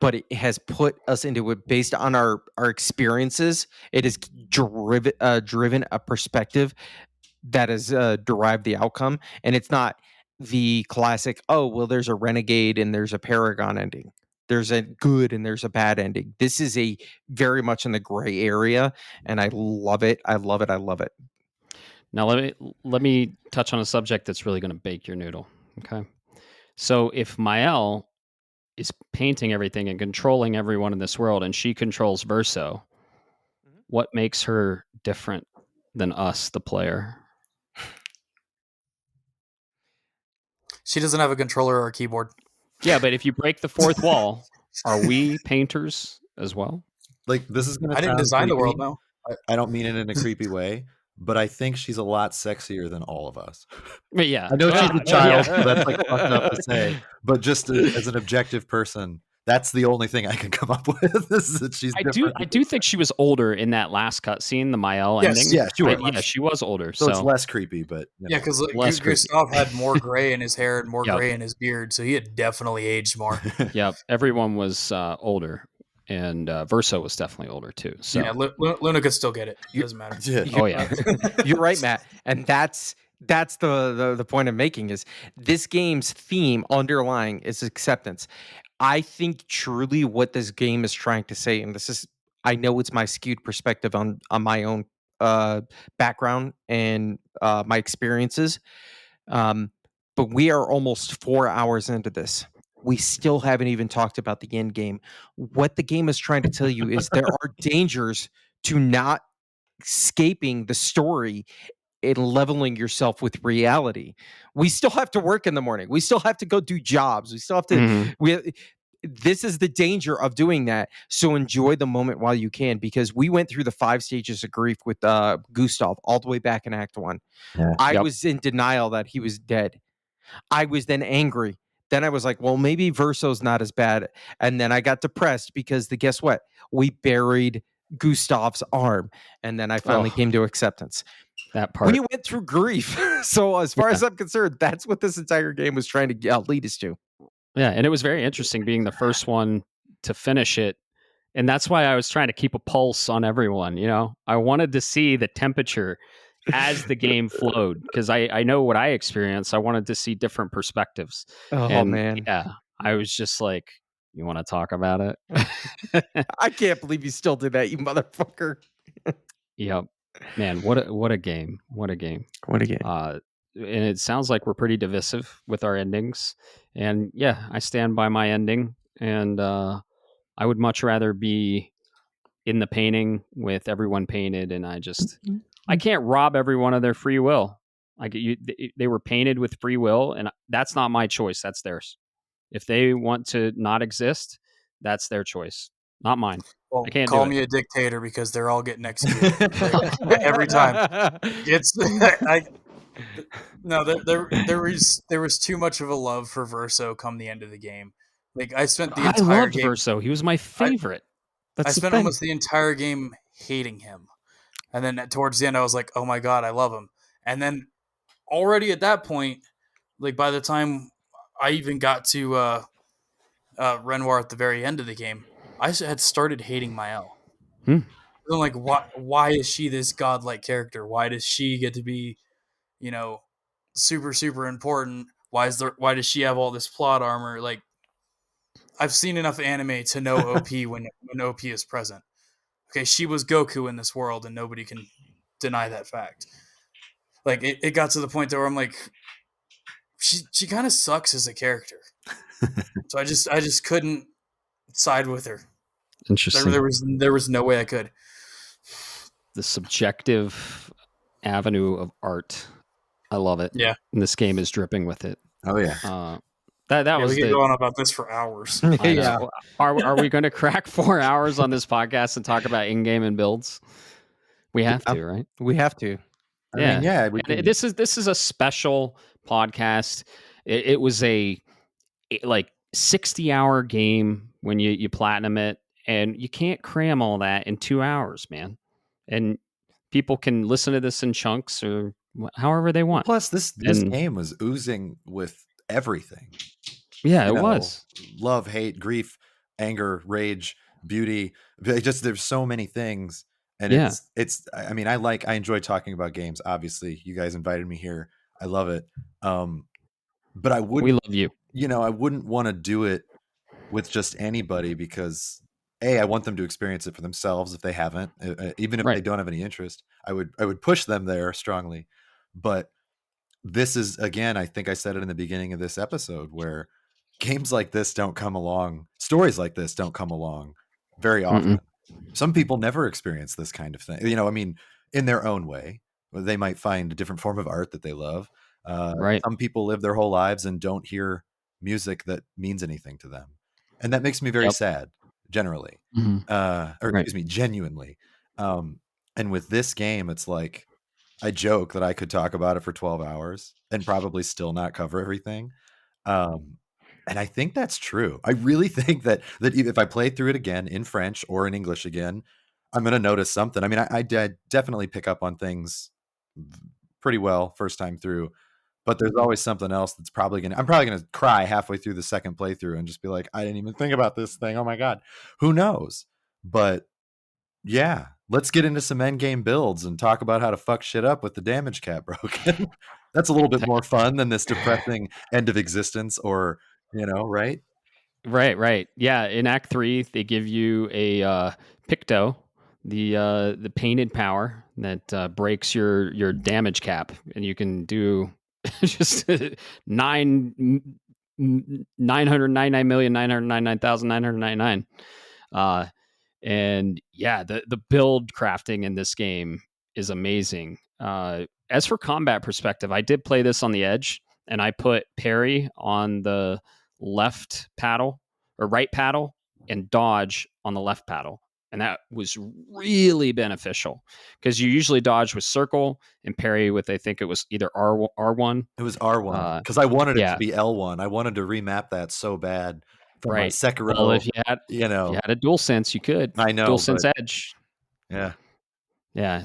but it has put us into it based on our experiences. It has driven a perspective that has derived the outcome. And it's not the classic, oh, well, there's a renegade and there's a paragon ending. There's a good and there's a bad ending. This is a very much in the gray area, and I love it. I love it. I love it. Now let me touch on a subject that's really going to bake your noodle. Okay, so if Maelle is painting everything and controlling everyone in this world, and she controls Verso, what makes her different than us, the player? She doesn't have a controller or a keyboard. Yeah, but if you break the fourth wall, are we painters as well? Like, this is gonna I didn't design the world, no. I don't mean it in a creepy way, but I think she's a lot sexier than all of us. But yeah, I know she's a child, so that's like fucked up to say. But just as an objective person, that's the only thing I can come up with. Is that she's I do think she was older in that last cut scene, the Maelle ending. Yeah, she was. Yeah, she was older. So it's less creepy, but yeah, because Gustav had more gray in his hair and more gray in his beard, so he had definitely aged more. Yeah, everyone was older, and Verso was definitely older too. So yeah, Luna could still get it. It doesn't matter. Yeah. You're right, Matt, and that's the point I'm making is this game's theme underlying is acceptance. I think truly what this game is trying to say, and this is, I know it's my skewed perspective on my own background and my experiences, but we are almost 4 hours into this. We still haven't even talked about the end game. What the game is trying to tell you is there are dangers to not escaping the story and leveling yourself with reality. We still have to work in the morning. We still have to go do jobs. We still have to. This is the danger of doing that. So enjoy the moment while you can, because we went through the 5 stages of grief with Gustav all the way back in Act 1. Yeah. I was in denial that he was dead. I was then angry. Then I was like, well, maybe Verso's not as bad. And then I got depressed because guess what? We buried Gustav's arm. And then I finally came to acceptance. That part. We went through grief. So as far as I'm concerned, that's what this entire game was trying to lead us to. Yeah, and it was very interesting being the first one to finish it. And that's why I was trying to keep a pulse on everyone. I wanted to see the temperature as the game flowed, because I know what I experienced. I wanted to see different perspectives. Oh And man, yeah, I was just like, you want to talk about it? I can't believe you still did that, you motherfucker. Yep. Man, what a game. What a game. What a game. And it sounds like we're pretty divisive with our endings. And yeah, I stand by my ending. And I would much rather be in the painting with everyone painted, and I can't rob everyone of their free will. Like they were painted with free will, and that's not my choice. That's theirs. If they want to not exist, that's their choice, not mine. Well, I can't call do me it. a dictator because they're all getting executed every time. It's there was too much of a love for Verso come the end of the game. Like I spent the I entire loved game. Verso. He was my favorite. I spent almost the entire game hating him, and then towards the end, I was like, "Oh my god, I love him." And then already at that point, like by the time I even got to Renoir at the very end of the game, I had started hating Maelle. I'm like, why is she this godlike character? Why does she get to be, super, super important? Why does she have all this plot armor? Like, I've seen enough anime to know OP when OP is present. Okay, she was Goku in this world, and nobody can deny that fact. Like, it got to the point where I'm like, she kind of sucks as a character. So I just couldn't side with her. Interesting. There was no way I could. The subjective avenue of art, I love it. Yeah, and this game is dripping with it. Oh yeah. That was we could go on about this for hours. Yeah. Are we going to crack 4 hours on this podcast and talk about in-game and builds? We have to, right? We have to. I mean, This is a special podcast. It was a like 60-hour game when you platinum it, and you can't cram all that in 2 hours, man. And people can listen to this in chunks or however they want. Plus, this game was oozing with everything. Yeah, it was love, hate, grief, anger, rage, beauty. There's so many things, and it's. I mean, I enjoy talking about games. Obviously, you guys invited me here. I love it. But I would. We love you. I wouldn't want to do it with just anybody because I want them to experience it for themselves if they haven't, even if they don't have any interest. I would push them there strongly, but this is, again, I think I said it in the beginning of this episode, where games like this don't come along, stories like this don't come along very often. Some people never experience this kind of thing. I mean, in their own way, they might find a different form of art that they love. Some people live their whole lives and don't hear music that means anything to them. And that makes me very sad, generally, excuse me, genuinely. And with this game, it's like, I joke that I could talk about it for 12 hours and probably still not cover everything. And I think that's true. I really think that if I play through it again in French or in English again, I'm going to notice something. I mean, I definitely pick up on things pretty well first time through, but there's always something else that's I'm probably going to cry halfway through the second playthrough and just be like, I didn't even think about this thing. Oh my God, who knows? But yeah, let's get into some endgame builds and talk about how to fuck shit up with the damage cap broken. That's a little bit more fun than this depressing end of existence, or right? Right. Yeah, in Act 3, they give you a Picto, the painted power that breaks your damage cap, and you can do just 999,999,999. And yeah, the build crafting in this game is amazing. As for combat perspective, I did play this on the edge, and I put parry on the left paddle or right paddle and dodge on the left paddle. And that was really beneficial because you usually dodge with circle and parry with, I think it was either R1. It was R1 because I wanted it to be L1. I wanted to remap that so bad for my Sekiro. Well, if you had a dual sense, you could. I know, dual sense edge. Yeah.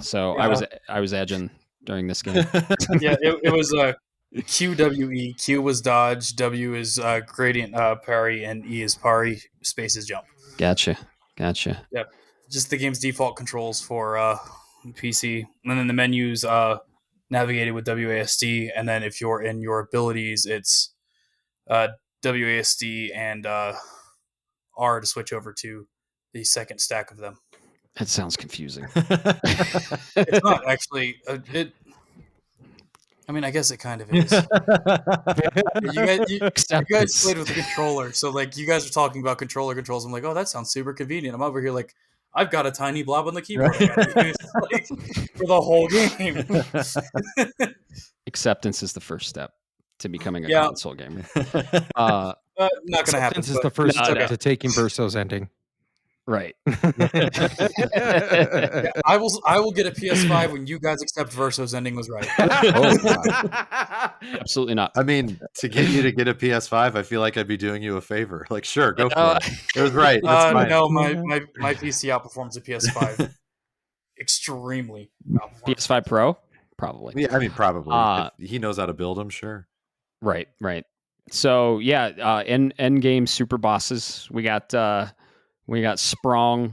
So I was edging during this game. Yeah, it was QWE. Q was dodge, W is gradient parry, and E is parry. Space is jump. Gotcha. Yep. Just the game's default controls for PC. And then the menus navigated with WASD. And then if you're in your abilities, it's WASD and R to switch over to the second stack of them. That sounds confusing. It's not actually. I mean, I guess it kind of is. You guys played with the controller, so like you guys are talking about controller controls. I'm like, oh, that sounds super convenient. I'm over here like, I've got a tiny blob on the keyboard I gotta use, like, for the whole game. Acceptance is the first step to becoming a console gamer. Not gonna happen. This is the first step to taking Verso's ending. Right. I will get a PS5 when you guys accept Verso's ending was right. Absolutely not. I mean, to get you to get a PS5, I feel like I'd be doing you a favor. Like, sure, go for it. It was right. That's fine. No, my PC outperforms the PS5 extremely. PS5 Pro, probably. Yeah, I mean, probably. If he knows how to build them, sure. Right. So yeah, Endgame super bosses. We got Sprong.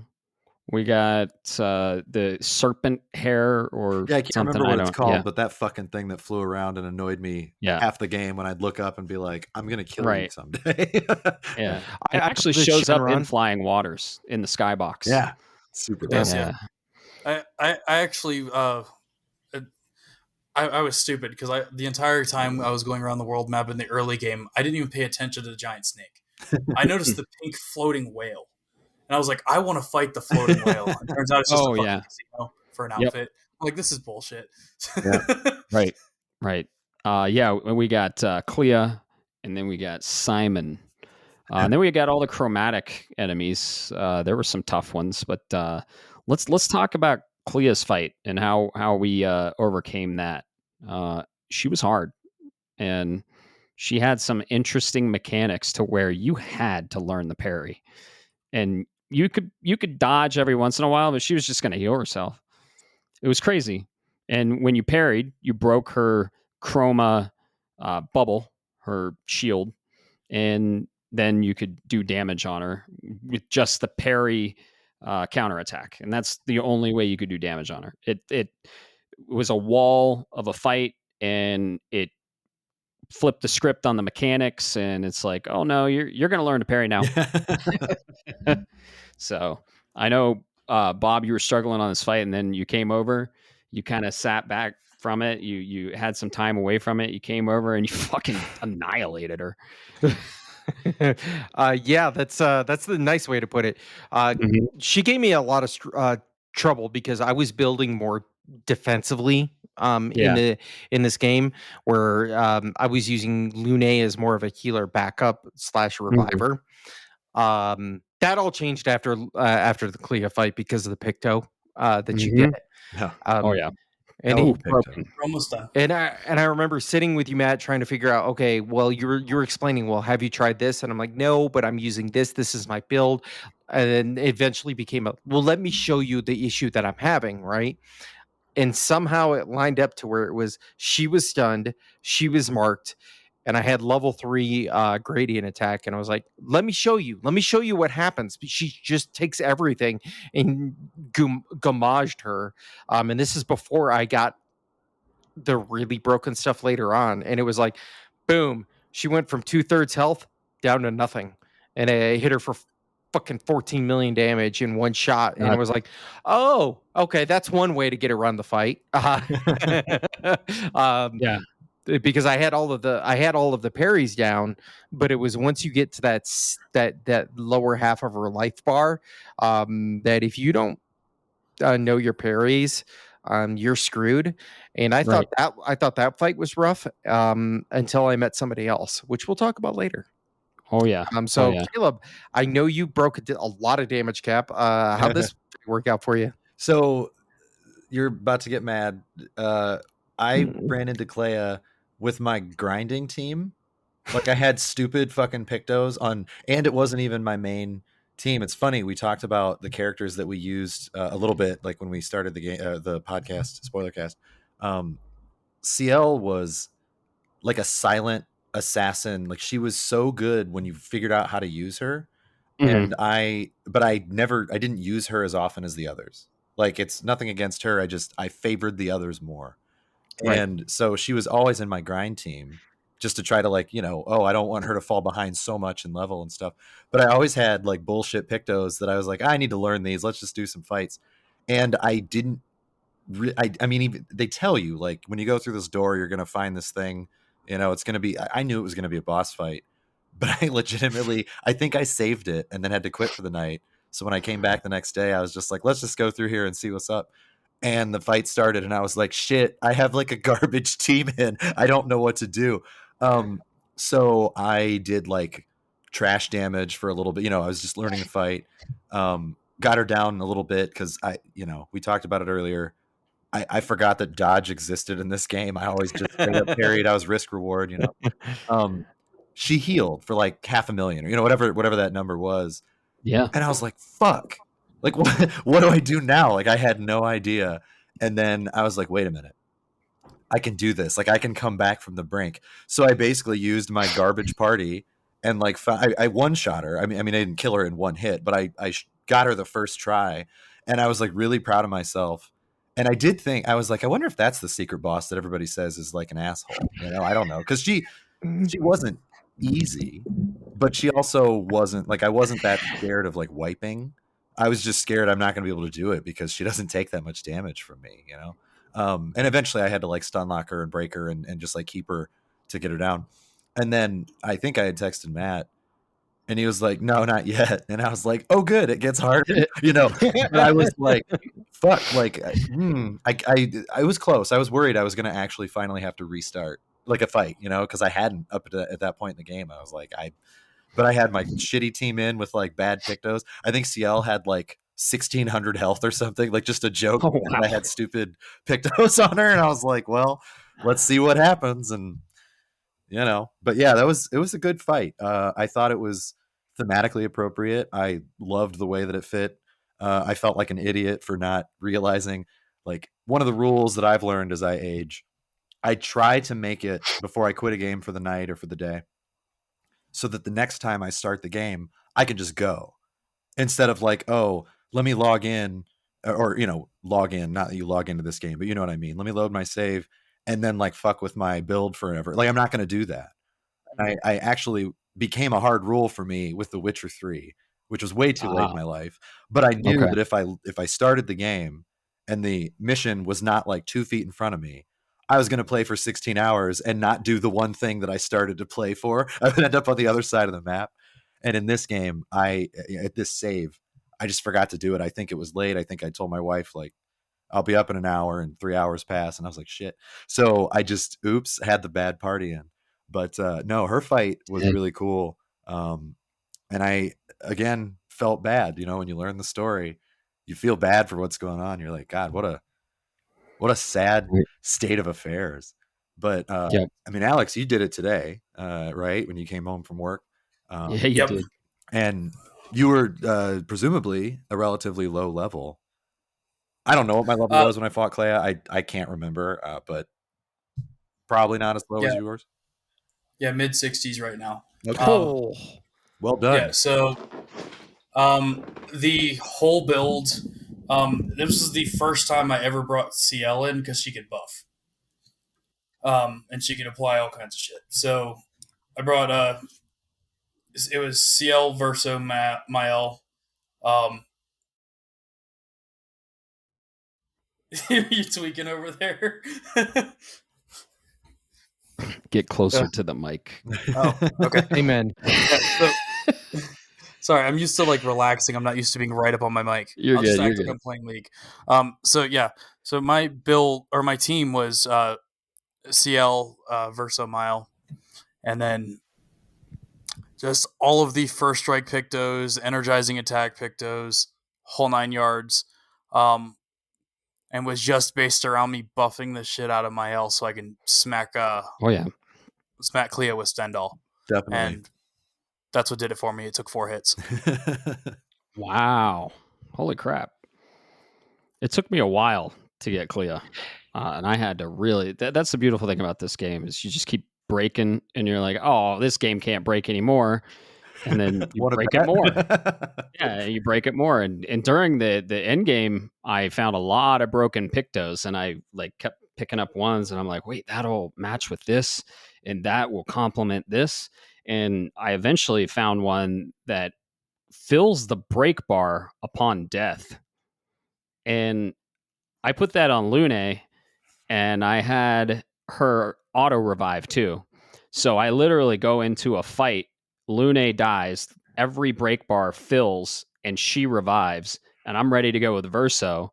We got the serpent hair or I can't something. remember what it's called, but that fucking thing that flew around and annoyed me half the game when I'd look up and be like, I'm going to kill you someday. Yeah. It actually shows up in Flying Waters in the skybox. Yeah. Super does. Yeah. I actually I was stupid because the entire time I was going around the world map in the early game, I didn't even pay attention to the giant snake. I noticed the pink floating whale. And I was like, I want to fight the floating whale. And it turns out it's just a fucking casino for an outfit. I'm like, this is bullshit. Right. We got Clea, and then we got Simon. And then we got all the chromatic enemies. There were some tough ones, but let's talk about Clea's fight and how we overcame that. She was hard, and she had some interesting mechanics to where you had to learn the parry. And you could dodge every once in a while, but she was just going to heal herself. It was crazy. And when you parried, you broke her chroma bubble, her shield, and then you could do damage on her with just the parry counterattack. And that's the only way you could do damage on her. It was a wall of a fight, and it flip the script on the mechanics, and it's like, oh no, you're going to learn to parry now. So I know, Bob, you were struggling on this fight, and then you came over, you kind of sat back from it. You had some time away from it. You came over and you fucking annihilated her. Yeah, that's the nice way to put it. She gave me a lot of trouble because I was building more defensively in this game, where I was using Lune as more of a healer backup / reviver. That all changed after the Clea fight because of the Picto that you get. And almost done. And I remember sitting with you, Matt, trying to figure out, okay, well, you were explaining, well, have you tried this? And I'm like, no, but I'm using this. This is my build. And then eventually became well, let me show you the issue that I'm having, right? And somehow it lined up to where it was, she was stunned, she was marked, and I had level 3 gradient attack. And I was like, let me show you what happens. She just takes everything and gommaged her. And this is before I got the really broken stuff later on. And it was like, boom, she went from 2/3 health down to nothing. And I hit her for fucking 14 million damage in one shot. And it was like, oh, okay, that's one way to get around the fight. Because I had all of the parries down, but it was once you get to that lower half of her life bar, that if you don't know your parries, you're screwed. And I thought that fight was rough until I met somebody else, which we'll talk about later. Oh yeah. Caleb, I know you broke a lot of damage cap. How'd this work out for you? So you're about to get mad. I ran into Clea with my grinding team. Like, I had stupid fucking Pictos on, and it wasn't even my main team. It's funny, we talked about the characters that we used a little bit, like when we started the game, the podcast Spoilercast. CL was like a silent assassin. Like she was so good when you figured out how to use her. Mhm. And I didn't use her as often as the others. Like it's nothing against her. I favored the others more. Right. And so she was always in my grind team just to try to like, oh, I don't want her to fall behind so much in level and stuff. But I always had like bullshit pictos that I was like, I need to learn these. Let's just do some fights. And I didn't I mean, even they tell you like when you go through this door, you're going to find this thing, it's going to be, I knew it was going to be a boss fight, but I think I saved it and then had to quit for the night. So when I came back the next day, I was just like, let's just go through here and see what's up. And the fight started and I was like, shit, I have like a garbage team in. I don't know what to do. So I did like trash damage for a little bit. I was just learning to fight. Got her down a little bit because we talked about it earlier. I forgot that dodge existed in this game. I always just straight up parried. I was risk reward, She healed for like 500,000 or whatever that number was. Yeah. And I was like, fuck. Like what do I do now? Like I had no idea. And then I was like, wait a minute. I can do this. Like I can come back from the brink. So I basically used my garbage party and like I one shot her. I mean I didn't kill her in one hit, but I got her the first try, and I was like really proud of myself. And I did think I was like, I wonder if that's the secret boss that everybody says is like an asshole. I don't know, because she wasn't easy, but she also wasn't like I wasn't that scared of like wiping. I was just scared I'm not going to be able to do it because she doesn't take that much damage from me. And eventually I had to like stun lock her and break her and just like keep her to get her down. And then I think I had texted Matt and he was like, no, not yet. And I was like, oh, good. It gets harder, but I was like, fuck, like, I was close. I was worried I was going to actually finally have to restart like a fight, because I hadn't up at that point in the game. I was like, but I had my shitty team in with like bad pictos. I think CL had like 1,600 health or something, like just a joke. Oh, wow. I had stupid pictos on her, and I was like, well, let's see what happens. And but yeah, it was a good fight. I thought it was thematically appropriate. I loved the way that it fit. I felt like an idiot for not realizing like one of the rules that I've learned as I age. I try to make it before I quit a game for the night or for the day, so that the next time I start the game, I can just go instead of like, oh, let me log in or, log in, not that you log into this game, but you know what I mean? Let me load my save and then like fuck with my build forever. Like I'm not going to do that. And I actually became a hard rule for me with The Witcher 3, which was way too late in my life. But I knew that if I started the game and the mission was not like 2 feet in front of me, I was going to play for 16 hours and not do the one thing that I started to play for. I would end up on the other side of the map. And in this game, at this save, I just forgot to do it. I think it was late. I think I told my wife, like, I'll be up in an hour, and 3 hours pass. And I was like, shit. So I just, had the bad party in. But no, her fight was really cool. And I, again, felt bad. When you learn the story, you feel bad for what's going on. You're like, God, what a sad state of affairs. But I mean, Alex, you did it today, right? When you came home from work. Yeah, you did. And you were presumably a relatively low level. I don't know what my level was when I fought Clea. I can't remember, but probably not as low as yours. Yeah, mid 60s right now. Okay. Well done. Yeah, so the whole build, this was the first time I ever brought CL in because she could buff. And she could apply all kinds of shit. So I brought it was CL Verso Mael. You're tweaking over there. Get closer to the mic. Oh, okay. Amen. Sorry, I'm used to like relaxing. I'm not used to being right up on my mic. You're I'll good. just You're act like good. I'm playing League. So my build or my team was CL Verso Mael, and then just all of the first strike pictos, energizing attack pictos, whole 9 yards, and was just based around me buffing the shit out of Mael so I can smack smack Clea with Stendhal. Definitely. And that's what did it for me. It took 4 hits. Wow. Holy crap. It took me a while to get Clea. And I had to really, that's the beautiful thing about this game is you just keep breaking, and you're like, oh, this game can't break anymore. And then you What a break bet. it more. Yeah, you break it more. And during the end game, I found a lot of broken Pictos, and I like kept picking up ones, and I'm like, wait, that'll match with this, and that will complement this. And I eventually found one that fills the break bar upon death. And I put that on Lune, and I had her auto revive too. So I literally go into a fight, Lune dies, every break bar fills, and she revives, and I'm ready to go with Verso,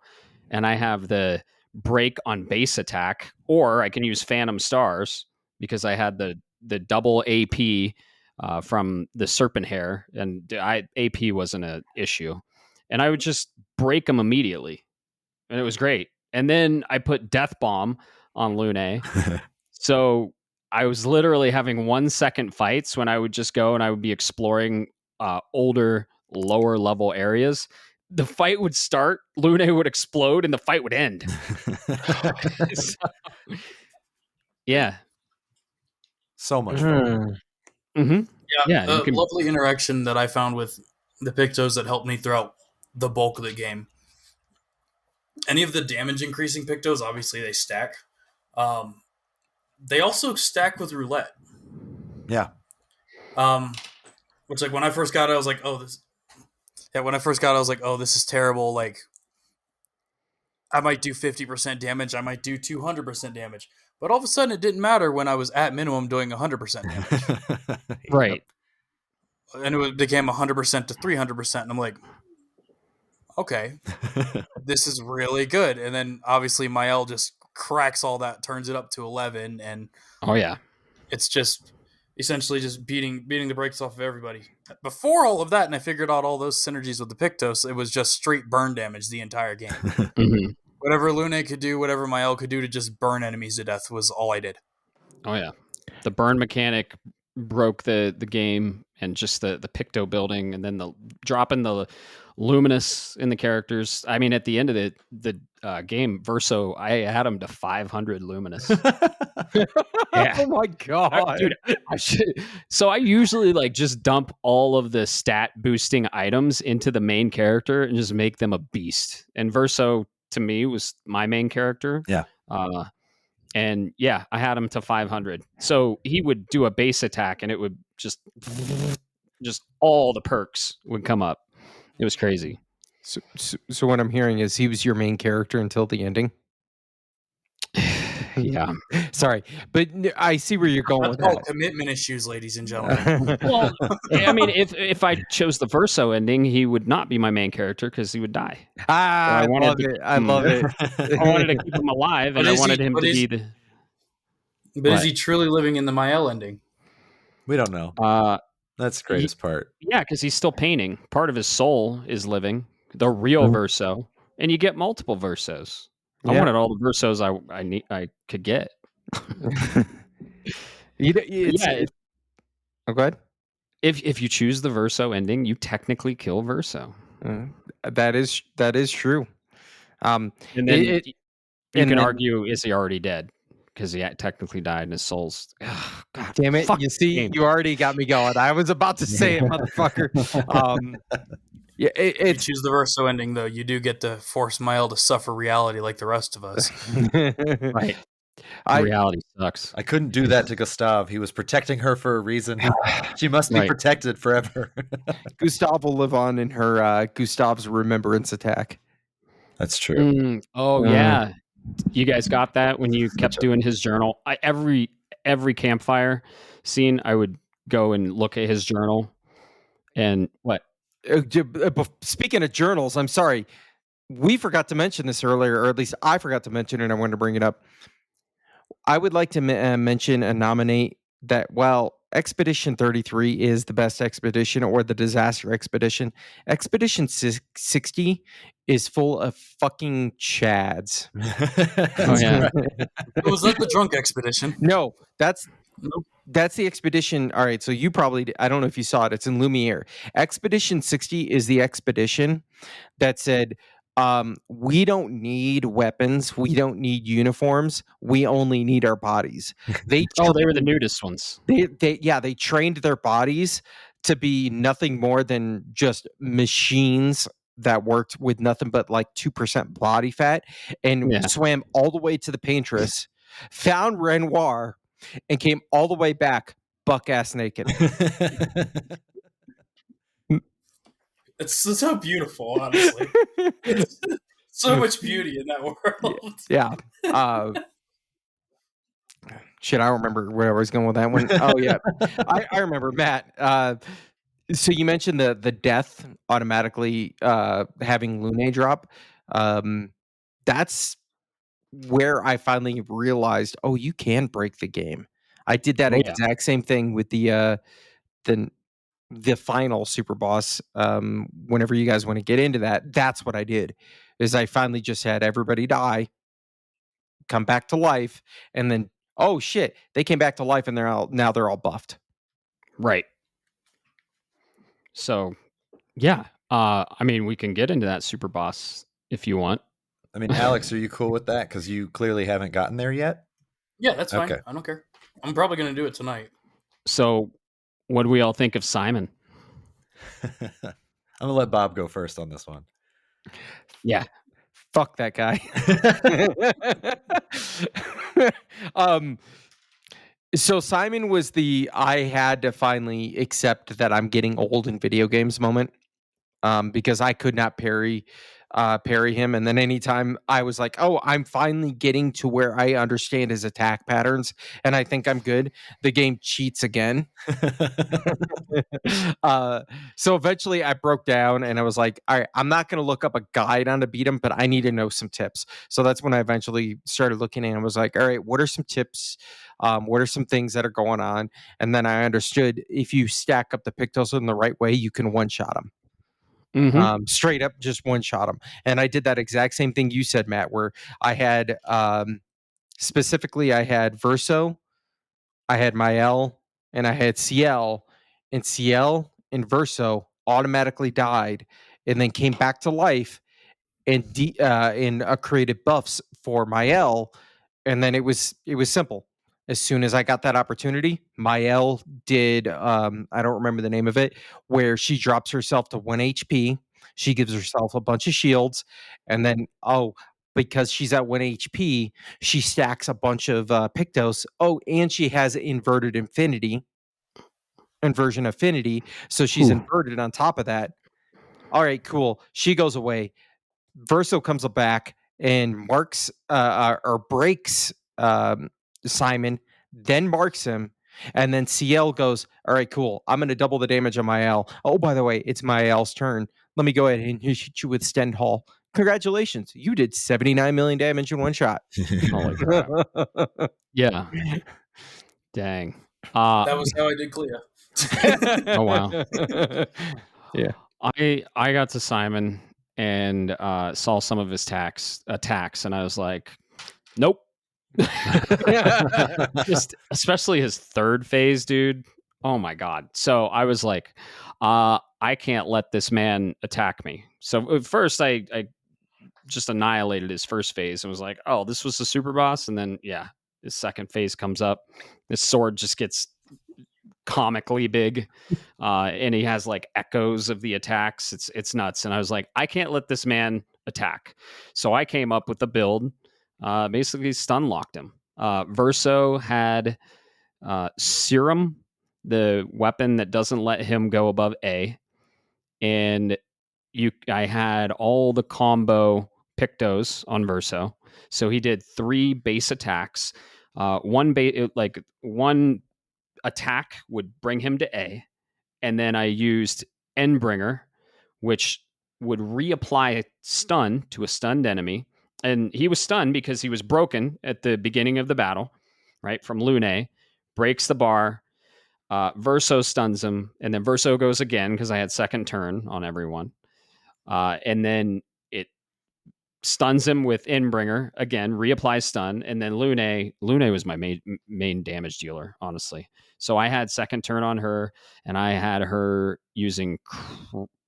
and I have the break on base attack, or I can use Phantom Stars because I had the double AP from the Serpent Hair, and AP wasn't an issue, and I would just break them immediately, and it was great. And then I put Death Bomb on Lune. So I was literally having 1 second fights when I would just go and I would be exploring older, lower level areas. The fight would start, Lune would explode, and the fight would end. So, yeah. So much fun. Mm-hmm. Yeah, you can, lovely interaction that I found with the Pictos that helped me throughout the bulk of the game. Any of the damage increasing Pictos, obviously they stack. They also stack with roulette. Yeah. Which, like, when I first got it, I was like, oh, this. Yeah, when I first got it, I was like, oh, this is terrible. Like, I might do 50% damage. I might do 200% damage. But all of a sudden, it didn't matter when I was at minimum doing 100% damage. right. And it became 100% to 300%. And I'm like, okay, this is really good. And then, obviously, Mael just cracks all that, turns it up to 11. And Oh, yeah. it's just essentially just beating the brakes off of everybody. Before all of that, and I figured out all those synergies with the Pictos, it was just straight burn damage the entire game. Mm-hmm. Whatever Lune could do, whatever Mael could do to just burn enemies to death was all I did. Oh, yeah. The burn mechanic broke the game, and just the Picto building, and then the dropping the luminous in the characters. I mean, at the end of the game, Verso, I had him to 500 luminous. Yeah. Oh my god, Dude, so I usually like just dump all of the stat boosting items into the main character and just make them a beast. And Verso to me was my main character. Yeah. And yeah, I had him to 500. So he would do a base attack, and it would just all the perks would come up. It was crazy. So what I'm hearing is he was your main character until the ending. Yeah. Sorry, but I see where you're going That's with called that. commitment issues, ladies and gentlemen. Well, I mean, if I chose the Verso ending, he would not be my main character because he would die. I love it. I love it. I wanted to keep him alive, and I wanted him to be the. But is he truly living in the Mael ending? We don't know. That's the greatest part. Yeah, because he's still painting. Part of his soul is living. The real Verso, and you get multiple Versos. I wanted all the Versos I could get. Oh, go ahead. If you choose the Verso ending, you technically kill Verso. That is true. And then you can argue, is he already dead? Because he technically died and his soul's... Oh, God, damn it. You see, you already got me going. I was about to say it, motherfucker. Yeah, if you choose the Verso ending, though, you do get to force Mael to suffer reality like the rest of us. Right. Reality sucks. I couldn't do that to Gustav. He was protecting her for a reason. She must be protected forever. Gustav will live on in her Gustav's remembrance attack. That's true. Yeah. You guys got that when you kept doing his journal? Every campfire scene, I would go and look at his journal. And what? Speaking of journals, I'm sorry. We forgot to mention this earlier, or at least I forgot to mention it. I wanted to bring it up. I would like to mention and nominate that while Expedition 33 is the best expedition, or the disaster expedition, Expedition 60 is full of fucking chads. Oh, yeah. Was that the drunk expedition? No, that's the expedition. All right, so you probably, I don't know if you saw it. It's in Lumiere. Expedition 60 is the expedition that said, We don't need weapons. We don't need uniforms. We only need our bodies. They They were the nudist ones. they trained their bodies to be nothing more than just machines that worked with nothing but like 2% body fat, and Yeah. swam all the way to the paintress, found Renoir, and came all the way back buck ass naked. It's so beautiful, honestly. It's so much beauty in that world. Yeah. Shit, I don't remember where I was going with that one. Oh yeah, I remember, Matt. So you mentioned the death automatically having Lune drop. That's where I finally realized, oh, you can break the game. I did that Oh, yeah. exact same thing with the final super boss. Whenever you guys want to get into that, that's what I did. Is I finally just had everybody die, come back to life, and then oh shit, they came back to life and they're all buffed. Right. So, yeah. I mean, we can get into that super boss if you want. I mean, Alex, are you cool with that? Because you clearly haven't gotten there yet. Yeah, that's fine. Okay. I don't care. I'm probably going to do it tonight. So, what do we all think of Simon? I'm gonna let Bob go first on this one. Yeah. Fuck that guy. So Simon was the I had to finally accept that I'm getting old in video games moment. Because I could not parry him, and then anytime I was like, "Oh, I'm finally getting to where I understand his attack patterns, and I think I'm good," the game cheats again. So eventually, I broke down, and I was like, "All right, I'm not going to look up a guide on to beat him, but I need to know some tips." So that's when I eventually started looking, and I was like, "All right, what are some tips? What are some things that are going on?" And then I understood if you stack up the pictos in the right way, you can one shot him. Straight up just one shot him. And I did that exact same thing you said, Matt, where I had specifically I had Verso, I had Mael, and I had Ciel, and Ciel and Verso automatically died and then came back to life and created buffs for Mael, and then it was simple. As soon as I got that opportunity, Mael did I don't remember the name of it, where she drops herself to 1 HP, she gives herself a bunch of shields, and then because she's at 1 HP, she stacks a bunch of Pictos. Oh, and she has inversion affinity, so she's inverted on top of that. All right, cool. She goes away. Verso comes back and marks or breaks Simon, then marks him, and then Ciel goes, "All right, cool. I'm going to double the damage on Mael. Oh, by the way, it's Mael's turn. Let me go ahead and hit you with Stendhal. Congratulations, you did 79 million damage in one shot." Holy crap. Yeah. Dang. That was how I did Clea. Oh, wow. Yeah. I got to Simon and saw some of his attacks, and I was like, nope. Just especially his third phase, dude. Oh my god. So I was like, I can't let this man attack me. So at first I just annihilated his first phase and was like, oh, this was the super boss. And then yeah, his second phase comes up. His sword just gets comically big, and he has like echoes of the attacks. It's nuts. And I was like, I can't let this man attack. So I came up with the build, basically stun locked him. Verso had Serum, the weapon that doesn't let him go above A, and I had all the combo Pictos on Verso. So he did 3 base attacks. One attack would bring him to A, and then I used Endbringer, which would reapply stun to a stunned enemy. And he was stunned because he was broken at the beginning of the battle, right? From Lune, breaks the bar. Verso stuns him, and then Verso goes again because I had second turn on everyone. And then it stuns him with Endbringer again, reapplies stun, and then Lune was my main damage dealer, honestly. So I had second turn on her, and I had her using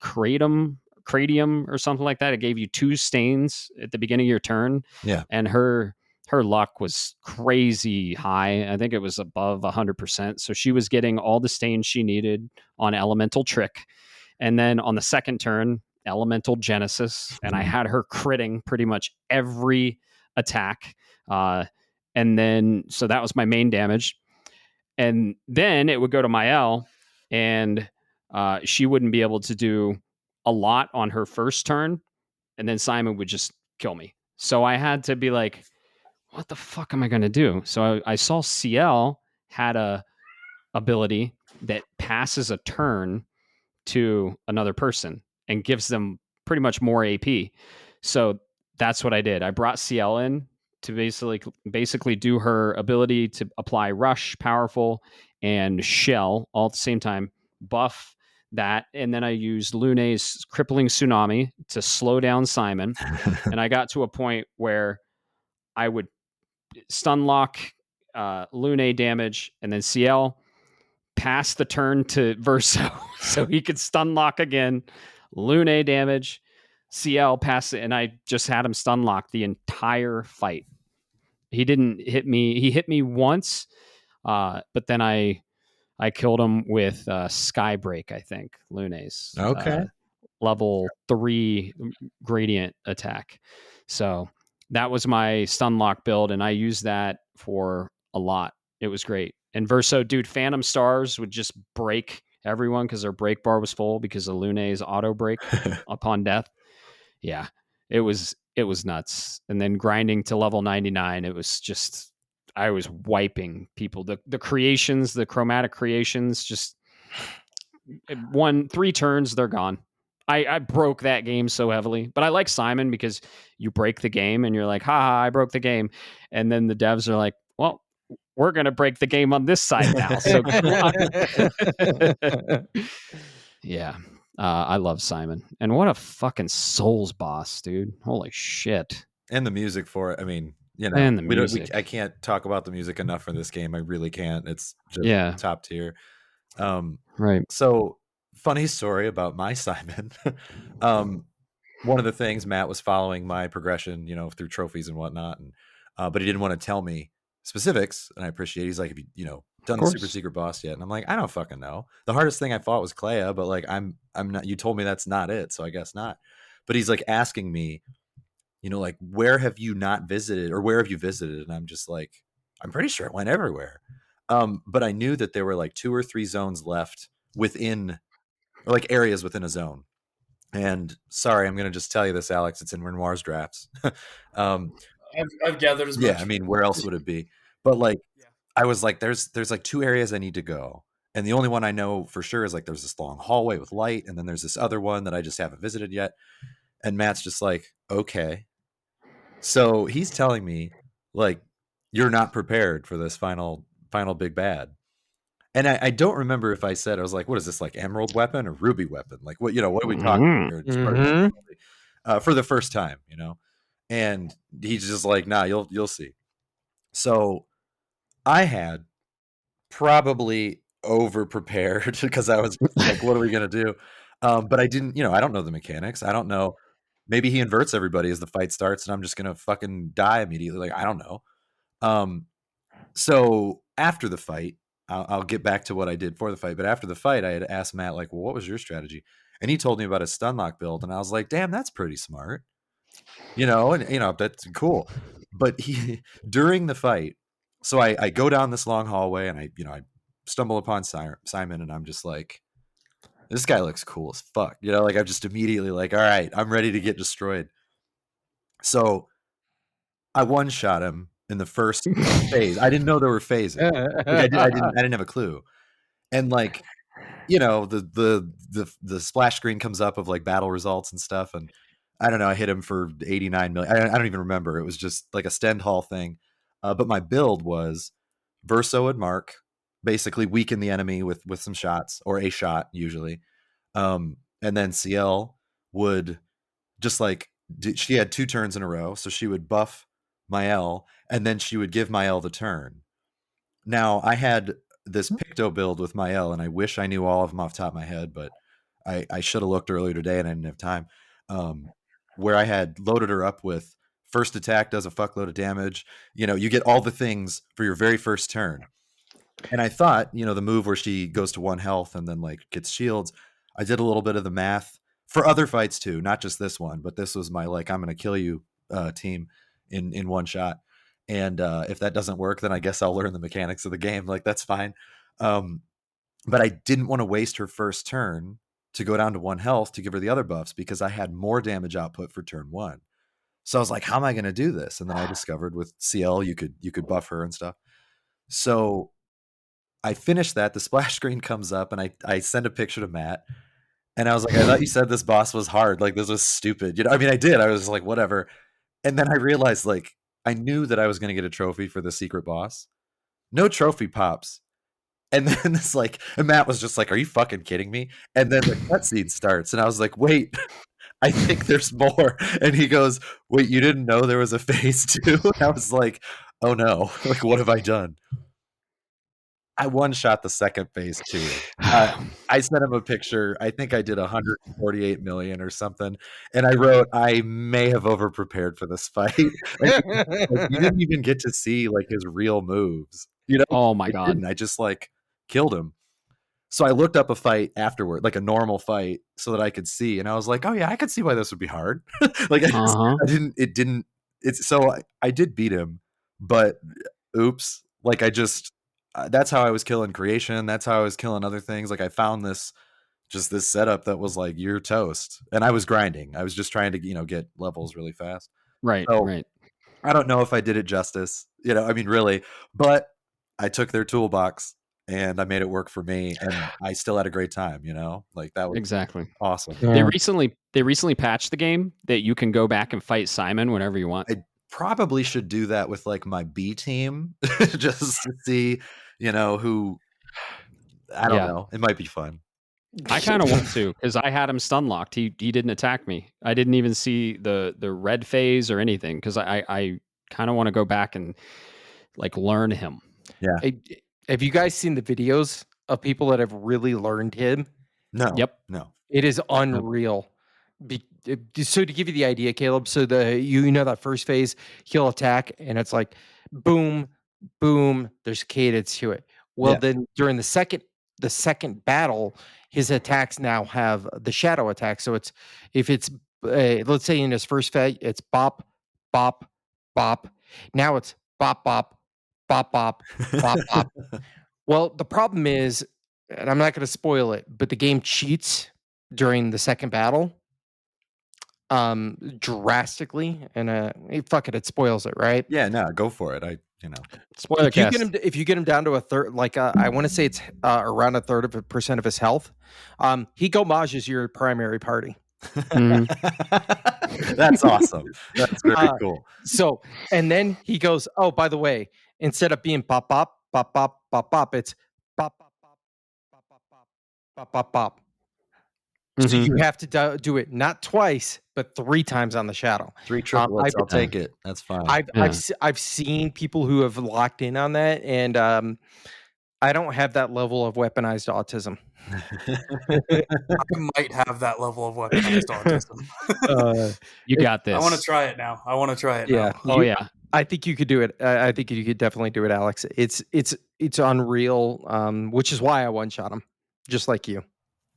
Kratom Cradium or something like that. It gave you 2 stains at the beginning of your turn. Yeah. And her luck was crazy high. I think it was above 100%. So she was getting all the stains she needed on Elemental Trick. And then on the second turn, Elemental Genesis, and I had her critting pretty much every attack. And then, so that was my main damage. And then it would go to Maelle, and she wouldn't be able to do a lot on her first turn. And then Simon would just kill me. So I had to be like, what the fuck am I going to do? So I saw CL had a ability that passes a turn to another person and gives them pretty much more AP. So that's what I did. I brought CL in to basically do her ability to apply Rush, Powerful, and Shell all at the same time, buff that, and then I used Lune's Crippling Tsunami to slow down Simon. And I got to a point where I would stun lock Lune damage, and then CL pass the turn to Verso so he could stun lock again. Lune damage, CL pass it, and I just had him stun lock the entire fight. He didn't hit me. He hit me once, but then I killed him with Skybreak, I think, Lune's. Okay. Level 3 gradient attack. So that was my stun lock build, and I used that for a lot. It was great. And Verso, dude, Phantom Stars would just break everyone because their break bar was full because of Lune's auto break upon death. Yeah, it was nuts. And then grinding to level 99, it was just, I was wiping people. The creations, the chromatic creations, just 3 turns, they're gone. I broke that game so heavily, but I like Simon because you break the game and you're like, haha, I broke the game. And then the devs are like, well, we're going to break the game on this side now. So yeah, I love Simon. And what a fucking Souls boss, dude. Holy shit. And the music for it. I mean, you know, And the music. I can't talk about the music enough for this game. I really can't. It's just top tier. Right. So funny story about my Simon. One of the things, Matt was following my progression, you know, through trophies and whatnot, and but he didn't want to tell me specifics, and I appreciate it. He's like, have you know, done the super secret boss yet? And I'm like, I don't fucking know. The hardest thing I fought was Clair, but like I'm not, you told me that's not it, so I guess not. But he's like asking me, you know, like, where have you not visited, or where have you visited? And I'm just like, I'm pretty sure it went everywhere. But I knew that there were like 2 or 3 zones left within, or like areas within a zone. And sorry, I'm going to just tell you this, Alex, it's in Renoir's drafts. I've gathered as much. Yeah, I mean, where else would it be? But like, I was like, there's like 2 areas I need to go. And the only one I know for sure is like, there's this long hallway with light. And then there's this other one that I just haven't visited yet. And Matt's just like, okay. So he's telling me like, you're not prepared for this final big bad. And I don't remember if I said, I was like, what is this, like emerald weapon or ruby weapon? Like, what, you know, what are we talking here? For the first time, you know? And he's just like, nah, you'll see. So I had probably over prepared because I was like, what are we going to do? But I didn't, you know, I don't know the mechanics. I don't know. Maybe he inverts everybody as the fight starts and I'm just going to fucking die immediately. Like, I don't know. So after the fight, I'll get back to what I did for the fight. But after the fight, I had asked Matt, like, well, what was your strategy? And he told me about a stun lock build. And I was like, damn, that's pretty smart. You know, and, you know, that's cool. But he, during the fight, so I go down this long hallway and I stumble upon Simon and I'm just like, this guy looks cool as fuck. You know, like I'm just immediately like, all right, I'm ready to get destroyed. So I one-shot him in the first phase. I didn't know there were phases. Like I didn't have a clue. And like, you know, the splash screen comes up of like battle results and stuff. And I don't know, I hit him for 89 million. I don't even remember. It was just like a Stendhal thing. But my build was Verso and Mark, basically weaken the enemy with some shots, or a shot usually. And then CL would just like, she had 2 turns in a row. So she would buff Mael, and then she would give Mael the turn. Now I had this Picto build with Mael, and I wish I knew all of them off the top of my head, but I should have looked earlier today and I didn't have time. Where I had loaded her up with first attack does a fuckload of damage. You get all the things for your very first turn. And I thought, the move where she goes to 1 health and then like gets shields. I did a little bit of the math for other fights too, not just this one, but this was my like I'm gonna kill you team in one shot. And if that doesn't work, then I guess I'll learn the mechanics of the game. Like that's fine. But I didn't want to waste her first turn to go down to 1 health to give her the other buffs because I had more damage output for turn 1. So I was like, how am I going to do this? And then I discovered with CL you could buff her and stuff. So I finished that. The splash screen comes up and I send a picture to Matt. And I was like, I thought you said this boss was hard. Like this was stupid. I mean, I did. I was like, whatever. And then I realized like I knew that I was going to get a trophy for the secret boss. No trophy pops. And then it's like, and Matt was just like, are you fucking kidding me? And then the cutscene starts. And I was like, wait, I think there's more. And he goes, wait, you didn't know there was a phase 2? And I was like, oh no, like, what have I done? I one-shot the second phase 2. I sent him a picture. I think I did 148 million or something. And I wrote, I may have over-prepared for this fight. Like, you didn't even get to see like his real moves. Oh my God. I just like killed him. So I looked up a fight afterward, like a normal fight, so that I could see. And I was like, oh yeah, I could see why this would be hard. Like I did beat him, but oops. Like that's how I was killing creation. That's how I was killing other things. Like I found this setup that was like, you're toast. And I was grinding. I was just trying to, get levels really fast. Right. So, right. I don't know if I did it justice, I mean, really, but I took their toolbox and I made it work for me, and I still had a great time, like that was Exactly. awesome. Yeah. They recently patched the game that you can go back and fight Simon whenever you want. I probably should do that with like my B team just to see, who, I don't know. It might be fun. I kind of want to because I had him stun locked. He didn't attack me. I didn't even see the red phase or anything because I kind of want to go back and like learn him. Yeah. Have you guys seen the videos of people that have really learned him? No. Yep. No. It is unreal. So to give you the idea, Caleb, so that first phase, he'll attack and it's like boom, boom, there's cadence to it. Well, then during the second battle, his attacks now have the shadow attack. So if it's let's say in his first fight, it's bop, bop, bop. Now it's bop, bop, bop, bop, bop, bop. Well, the problem is, and I'm not going to spoil it, but the game cheats during the second battle drastically, and fuck it, it spoils it, right? Yeah, no, go for it. Spoilercast. If you get him down to a third, like I want to say it's around 1/3% of his health, he gomages your primary party. That's awesome. That's very cool. So, and then he goes, oh, by the way, instead of being pop pop pop pop pop pop, it's pop pop pop pop pop pop pop pop pop. So you have to do it not twice, but 3 times on the shadow. 3 triplets. I'll take it. That's fine. I've seen people who have locked in on that, and I don't have that level of weaponized autism. I might have that level of weaponized autism. You got this. I want to try it now. Yeah. Oh yeah. I think you could do it. I think you could definitely do it, Alex. It's unreal. Which is why I one-shot him, just like you.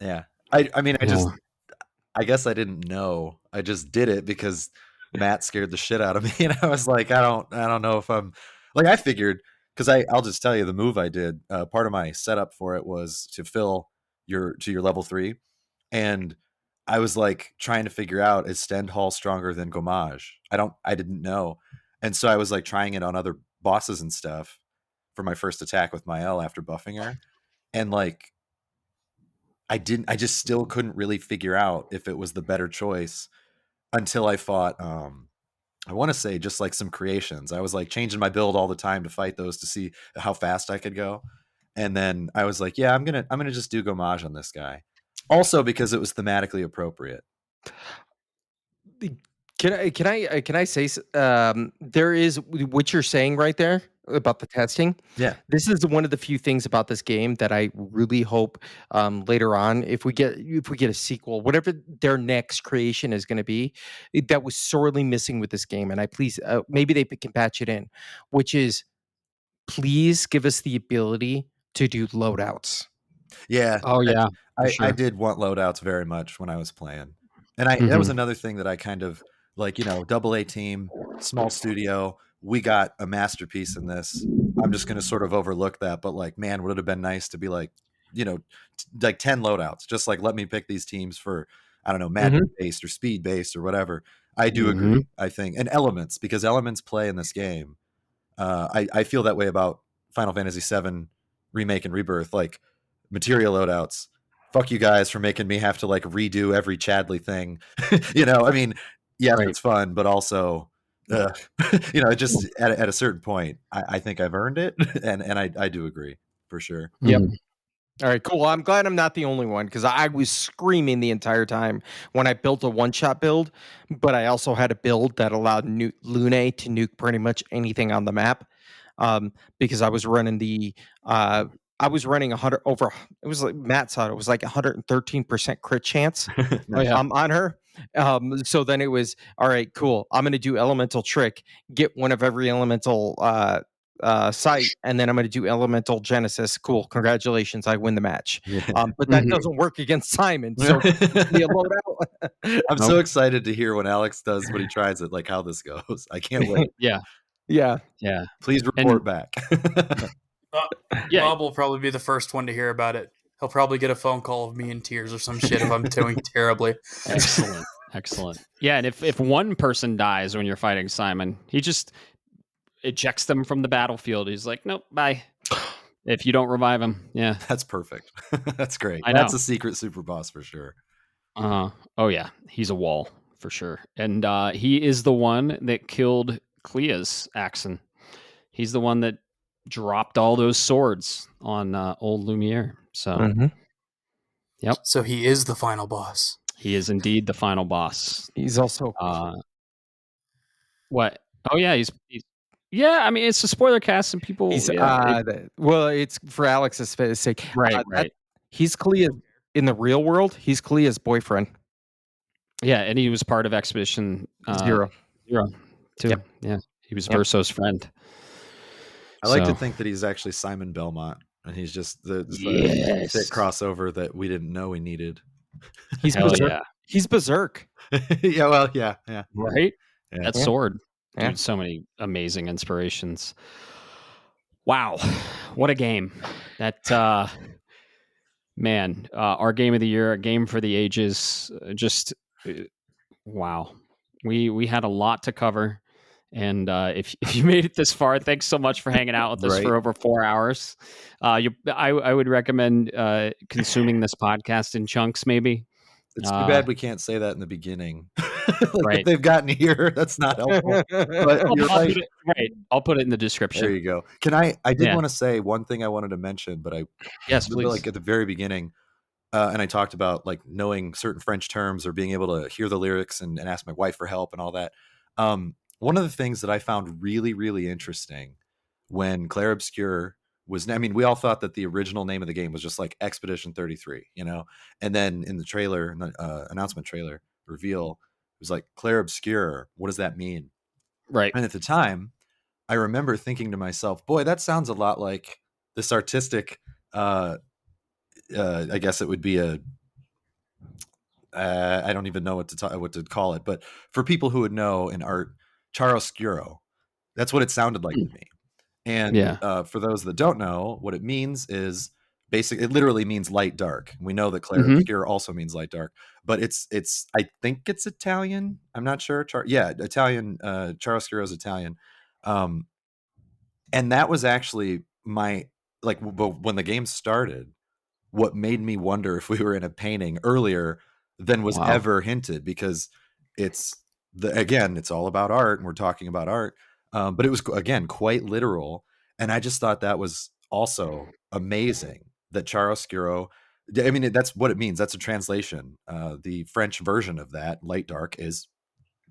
Yeah. I mean, I guess I didn't know. I just did it because Matt scared the shit out of me, and I was like, I don't know if I'm like, I figured, because I'll just tell you the move I did. Part of my setup for it was to fill your level 3, and I was like trying to figure out, is Stend Hall stronger than Gommage? I didn't know, and so I was like trying it on other bosses and stuff for my first attack with Maelle after buffing her, and like I just still couldn't really figure out if it was the better choice until I fought I want to say just like some creations. I was like changing my build all the time to fight those to see how fast I could go. And then I was like, yeah, I'm going to just do Gommage on this guy. Also because it was thematically appropriate. Can I say there is what you're saying right there? about the testing. Yeah. This is one of the few things about this game that I really hope later on, if we get a sequel, whatever their next creation is going to be, that was sorely missing with this game. And I please, maybe they can patch it in, which is please give us the ability to do loadouts. Yeah. Oh yeah, for I sure. did want loadouts very much when I was playing. And that was another thing that I kind of like, double A team, small studio, we got a masterpiece in this. I'm just going to sort of overlook that. But like, man, would it have been nice to be like, like 10 loadouts, just like, let me pick these teams for, I don't know, magic based or speed based or whatever. I do agree, I think. And elements, because elements play in this game. I feel that way about Final Fantasy VII Remake and Rebirth, like material loadouts. Fuck you guys for making me have to like redo every Chadley thing. I mean, yes, Right. it's fun, but also, just at a certain point, I think I've earned it, and I do agree for sure. Yep. All right, cool. I'm glad I'm not the only one because I was screaming the entire time when I built a one-shot build, but I also had a build that allowed Lune to nuke pretty much anything on the map, because I was running I was running 100 over. It was like Matt saw it. It was like 113% crit chance on her. So then it was all right. Cool. I'm going to do elemental trick. Get one of every elemental site, and then I'm going to do elemental genesis. Cool. Congratulations. I win the match. But that doesn't work against Simon. So be a loadout. I'm so excited to hear when Alex does when he tries it, like how this goes. I can't wait. Yeah. Please report back. Bob will probably be the first one to hear about it. He'll probably get a phone call of me in tears or some shit if I'm doing terribly. Excellent. Yeah, and if one person dies when you're fighting Simon, he just ejects them from the battlefield. He's like, nope, bye. If you don't revive him. Yeah. That's perfect. That's great. I know. That's a secret super boss for sure. Oh yeah, he's a wall for sure. And he is the one that killed Clea's Axon. He's the one that dropped all those swords on old Lumiere. So, yep. So he is the final boss. He is indeed the final boss. He's also what? Oh yeah, he's yeah. I mean, it's a spoiler cast, and people. Well, it's for Alex's sake, right. He's Clea in the real world. He's Clea's boyfriend. Yeah, and he was part of Expedition Zero too. Yep. Yeah, he was Verso's friend. I like to think that he's actually Simon Belmont, and he's just the thick crossover that we didn't know we needed. He's berserk. He's berserk. Yeah. Right. Yeah. That sword. Dude, so many amazing inspirations. Wow, what a game! That man, our game of the year, a game for the ages. Just wow. We had a lot to cover. And if you made it this far, thanks so much for hanging out with us for over 4 hours. I would recommend consuming this podcast in chunks, maybe. It's too bad we can't say that in the beginning. Right. If they've gotten here, that's not helpful. But you're right. I'll put it in the description. There you go. I did want to say one thing I wanted to mention, but yes, please. Like at the very beginning, and I talked about like knowing certain French terms or being able to hear the lyrics and ask my wife for help and all that. One of the things that I found really, really interesting when Clair Obscure we all thought that the original name of the game was just like Expedition 33, and then in the trailer, announcement trailer reveal, it was like Clair Obscure. What does that mean? Right. And at the time, I remember thinking to myself, boy, that sounds a lot like this artistic, I guess it would be I don't even know what to call it, but for people who would know in art, chiaroscuro, that's what it sounded like to me. And for those that don't know, what it means is basically, it literally means light dark. We know that Clair Obscure also means light dark, but it's I think it's Italian. I'm not sure. Italian. Chiaroscuro is Italian. And that was actually when the game started, what made me wonder if we were in a painting earlier than was ever hinted, because it's all about art and we're talking about art. But it was, again, quite literal. And I just thought that was also amazing that chiaroscuro, I mean, that's what it means. That's a translation. The French version of that, light dark, is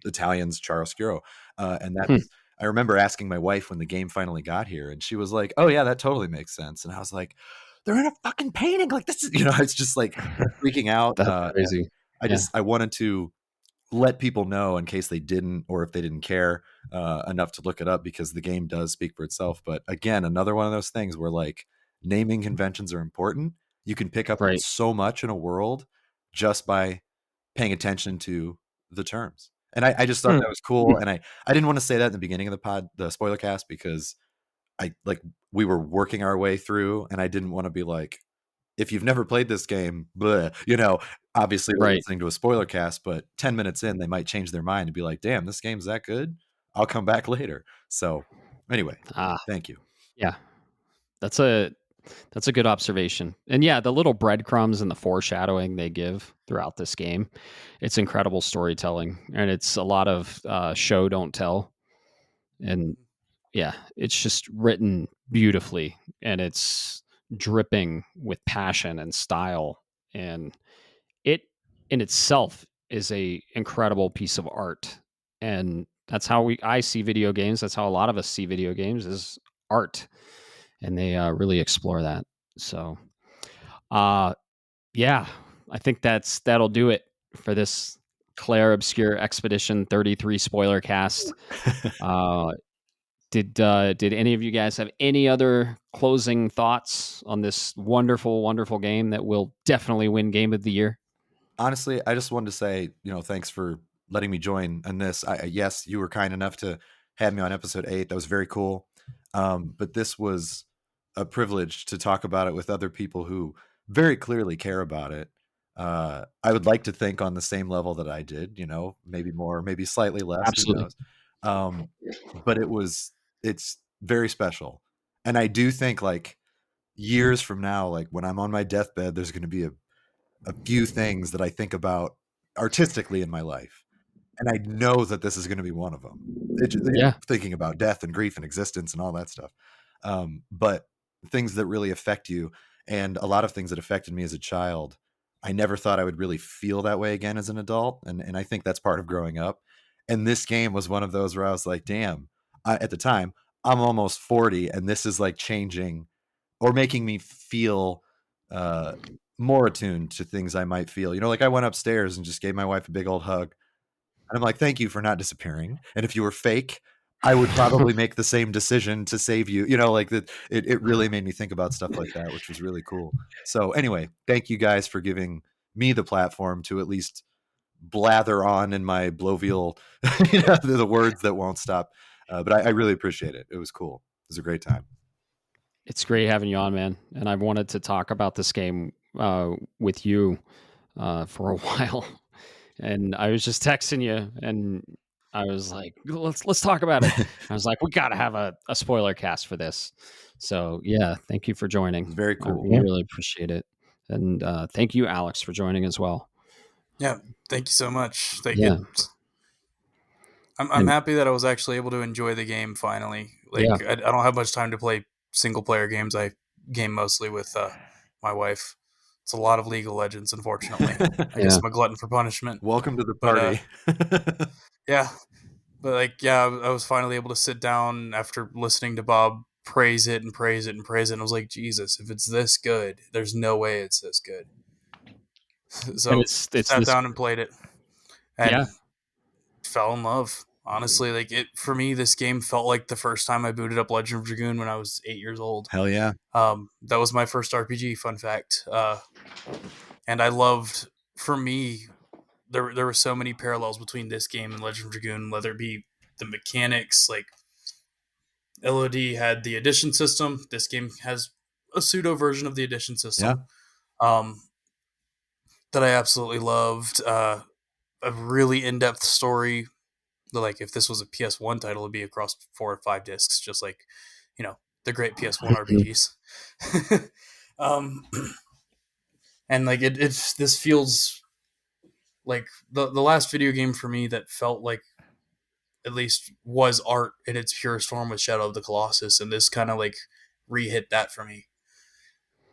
Italian's chiaroscuro. And that's, I remember asking my wife when the game finally got here, and she was like, "Oh yeah, that totally makes sense." And I was like, "They're in a fucking painting, like this is," it's just like freaking out. That's crazy. I wanted to let people know in case they didn't, or if they didn't care enough to look it up, because the game does speak for itself. But again, another one of those things where like naming conventions are important. You can pick up on Right. so much in a world just by paying attention to the terms. And I just thought that was cool. And I didn't want to say that in the beginning of the spoiler cast, because we were working our way through, and I didn't want to be like, if you've never played this game, bleh, obviously we're Right. listening to a spoiler cast, but 10 minutes in, they might change their mind and be like, damn, this game's that good. I'll come back later. So anyway, thank you. Yeah. That's a good observation. And yeah, the little breadcrumbs and the foreshadowing they give throughout this game, it's incredible storytelling, and it's a lot of show don't tell. And yeah, it's just written beautifully, and it's dripping with passion and style, and it in itself is a incredible piece of art. And that's how I see video games. That's how a lot of us see video games, is art, and they really explore that. So yeah, I think that'll do it for this Clair Obscure Expedition 33 spoiler cast. Did any of you guys have any other closing thoughts on this wonderful, wonderful game that will definitely win Game of the Year? Honestly, I just wanted to say, thanks for letting me join on this. Yes, you were kind enough to have me on episode 8. That was very cool. But this was a privilege to talk about it with other people who very clearly care about it. I would like to think on the same level that I did, maybe more, maybe slightly less, Absolutely. who knows? But it's very special. And I do think like years from now, like when I'm on my deathbed, there's going to be a few things that I think about artistically in my life. And I know that this is going to be one of them. Yeah. Thinking about death and grief and existence and all that stuff. But things that really affect you, and a lot of things that affected me as a child, I never thought I would really feel that way again as an adult. And I think that's part of growing up. And this game was one of those where I was like, damn, at the time, I'm almost 40, and this is like changing or making me feel more attuned to things I might feel. Like I went upstairs and just gave my wife a big old hug. And I'm like, thank you for not disappearing. And if you were fake, I would probably make the same decision to save you. Like that. It really made me think about stuff like that, which was really cool. So anyway, thank you guys for giving me the platform to at least blather on in my blovial, the words that won't stop. But I really appreciate it. It was cool. It was a great time. It's great having you on, man. And I've wanted to talk about this game with you for a while. And I was just texting you, and I was like, let's talk about it. I was like, we got to have a spoiler cast for this. So yeah, thank you for joining. It's very cool. We really appreciate it. And thank you, Alex, for joining as well. Yeah, thank you so much. Yeah. I'm happy that I was actually able to enjoy the game finally. Like, I don't have much time to play single player games. I game mostly with my wife. It's a lot of League of Legends, unfortunately. I guess I'm a glutton for punishment. Welcome to the party. Yeah. But I was finally able to sit down after listening to Bob praise it and praise it and praise it. And I was like, Jesus, if it's this good, there's no way it's this good. So sat down and played it. And fell in love. Honestly, for me, this game felt like the first time I booted up Legend of Dragoon when I was 8 years old. Hell yeah. That was my first RPG, fun fact. And I loved, for me, there were so many parallels between this game and Legend of Dragoon, whether it be the mechanics, like LOD had the addition system. This game has a pseudo version of the addition system. Yeah. That I absolutely loved. A really in-depth story. Like if this was a PS1 title, it'd be across 4 or 5 discs, just like, the great PS1 RPGs. And like this feels like the last video game for me that felt like at least was art in its purest form with Shadow of the Colossus, and this kind of like re-hit that for me.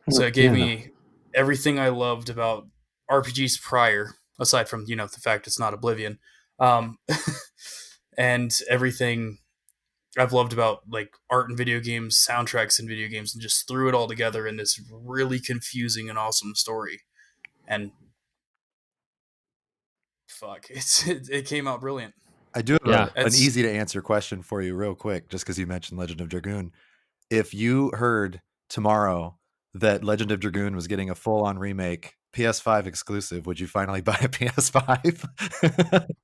So it gave me everything I loved about RPGs prior, aside from, the fact it's not Oblivion. And everything I've loved about like art in video games, soundtracks in video games, and just threw it all together in this really confusing and awesome story. And fuck, it came out brilliant. I do have Yeah. an easy to answer question for you real quick, just because you mentioned Legend of Dragoon. If you heard tomorrow that Legend of Dragoon was getting a full-on remake, PS5 exclusive, would you finally buy a PS5?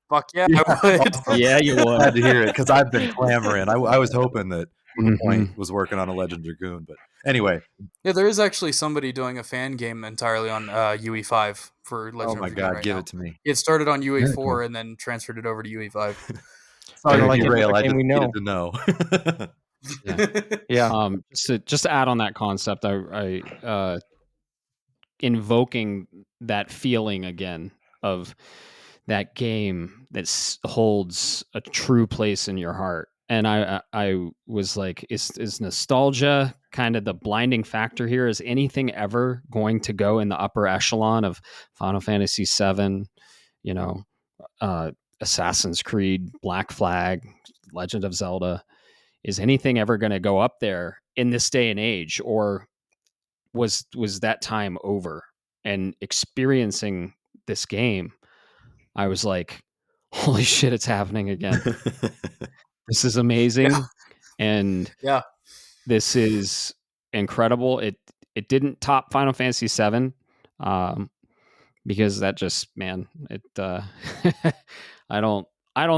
Fuck yeah, I would. Yeah, you would. Glad to hear it, because I've been clamoring. I was hoping that Point Mhm. was working on a Legend of Dragoon, but anyway. Yeah, there is actually somebody doing a fan game entirely on UE5 for Legend Oh of my Dragoon God, right give now. it to me. It started on Very UE4 cool. and then transferred it over to UE5. Sorry to like any derail. other I game just we needed know. to know. Yeah. Just to add on that concept, I invoking that feeling again of that game that holds a true place in your heart. And I was like, is nostalgia kind of the blinding factor here? Is anything ever going to go in the upper echelon of Final Fantasy VII, you know, Assassin's Creed, Black Flag, Legend of Zelda? Is anything ever going to go up there in this day and age, or was that time over? And experiencing this game, I was like, holy shit, it's happening again. This is amazing. And Yeah. this is incredible. It didn't top Final Fantasy VII, because that just, man, it I don't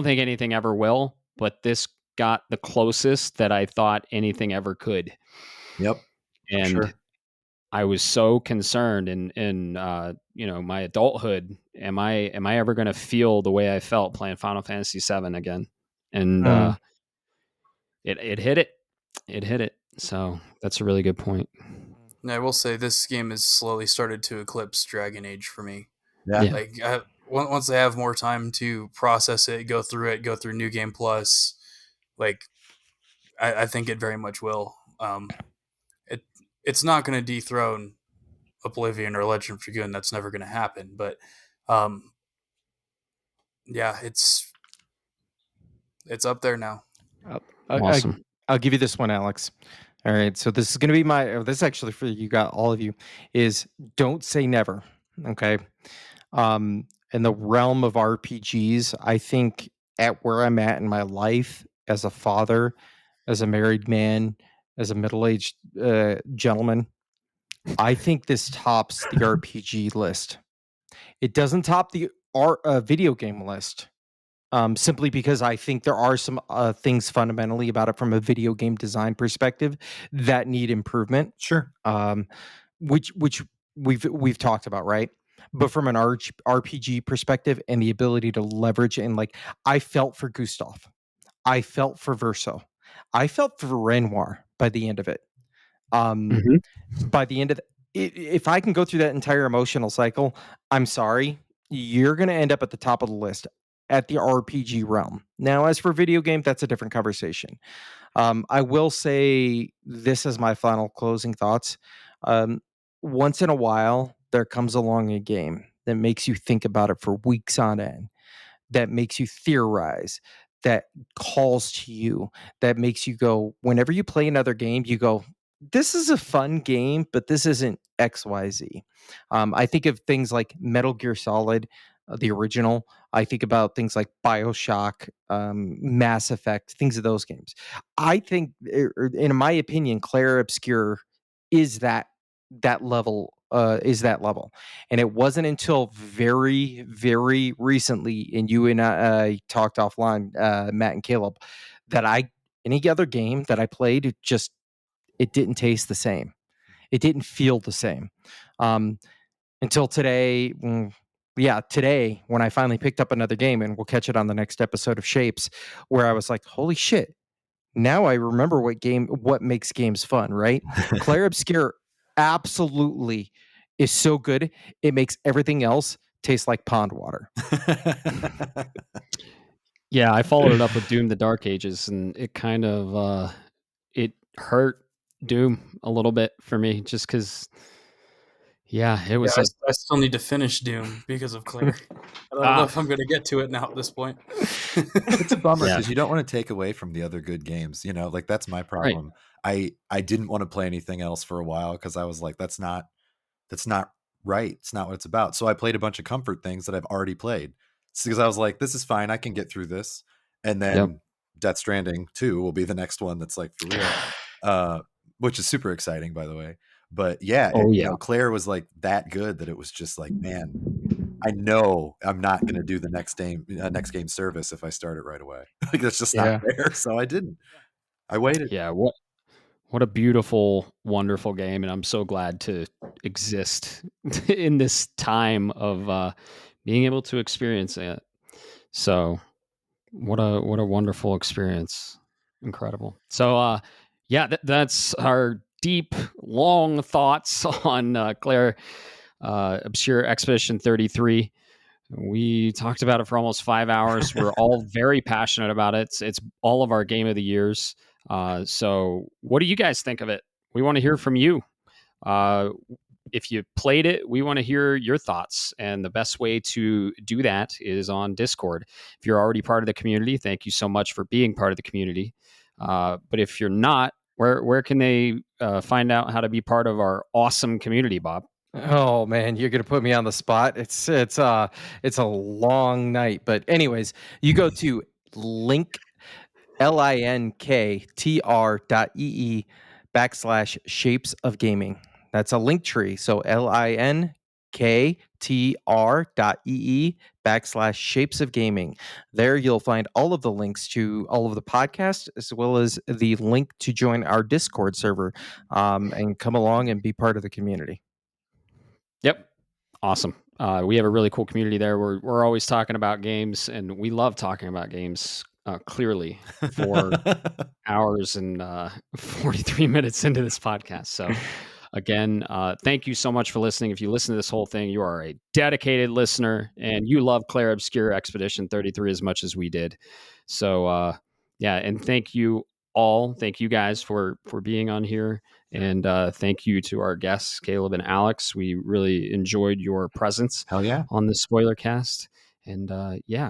think anything ever will, but this got the closest that I thought anything ever could. Yep. And Sure. I was so concerned in my adulthood. Am I ever going to feel the way I felt playing Final Fantasy VII again? And it hit it. It hit it. So that's a really good point. And I will say this game has slowly started to eclipse Dragon Age for me. Yeah. Yeah. Like once I have more time to process it, go through New Game Plus, like I think it very much will. It's not going to dethrone Oblivion or Legend of Dragoon. That's never going to happen. But yeah, it's up there now. Awesome. I'll give you this one, Alex. All right. So this is going to be this is actually for you, got all of you, is don't say never. Okay. In the realm of RPGs, I think at where I'm at in my life as a father, as a married man, as a middle-aged gentleman, I think this tops the RPG list. It doesn't top the video game list. Simply because I think there are some things fundamentally about it from a video game design perspective that need improvement. Sure. Which we've talked about, right? But from an RPG perspective and the ability to leverage, and like I felt for Gustav, I felt for Verso, I felt for Renoir by the end of it. Mhm. By the end of if I can go through that entire emotional cycle, I'm sorry, you're going to end up at the top of the list at the RPG realm. Now, as for video game, that's a different conversation. I will say this is my final closing thoughts. Once in a while, there comes along a game that makes you think about it for weeks on end, that makes you theorize, that calls to you, that makes you go, whenever you play another game, you go, this is a fun game, but this isn't XYZ. I think of things like Metal Gear Solid, the original. I think about things like Bioshock, Mass Effect, things of those games. I think, in my opinion, Clair Obscure is that level. Is that level, and it wasn't until very, very recently, and you and I talked offline, Matt and Caleb, that any other game that I played, it didn't taste the same. It didn't feel the same. Until today, today, when I finally picked up another game, and we'll catch it on the next episode of Shapes, where I was like, holy shit, now I remember what makes games fun, right? Clair Obscure absolutely is so good, it makes everything else taste like pond water. Yeah, I followed it up with Doom: The Dark Ages, and it kind of it hurt Doom a little bit for me, just because Yeah, it was. I still need to finish Doom because of Claire. I don't know if I'm going to get to it now at this point. It's a bummer Yeah. because you don't want to take away from the other good games. Like that's my problem. I didn't want to play anything else for a while because I was like, that's not right. It's not what it's about. So I played a bunch of comfort things that I've already played. Because I was like, this is fine. I can get through this. And then Death Stranding 2 will be the next one that's like for real, which is super exciting, by the way. But yeah, Claire was like that good that it was just like, man, I know I'm not going to do the next game service if I start it right away. Like that's just not fair. So I didn't. I waited. Yeah. What a beautiful, wonderful game, and I'm so glad to exist in this time of being able to experience it. So, what a wonderful experience! Incredible. So, that's our deep, long thoughts on Clair Obscure Expedition 33. We talked about it for almost 5 hours. We're all very passionate about it. It's all of our game of the years. So what do you guys think of it? We want to hear from you. If you played it, we want to hear your thoughts. And the best way to do that is on Discord. If you're already part of the community, thank you so much for being part of the community. But if you're not, where can they find out how to be part of our awesome community, Bob? Oh man, you're gonna put me on the spot. It's a long night, but anyways, you go to linktr.ee/shapes of gaming. That's a link tree. So linktr.ee/shapes of gaming. There you'll find all of the links to all of the podcasts, as well as the link to join our Discord server, and come along and be part of the community. Yep. Awesome. We have a really cool community there. We're always talking about games, and we love talking about games clearly for hours and 43 minutes into this podcast. So again, thank you so much for listening. If you listen to this whole thing, you are a dedicated listener and you love Clair Obscure Expedition 33 as much as we did. So and thank you all. Thank you guys for being on here. And thank you to our guests, Caleb and Alex. We really enjoyed your presence Hell yeah. on the Spoilercast. And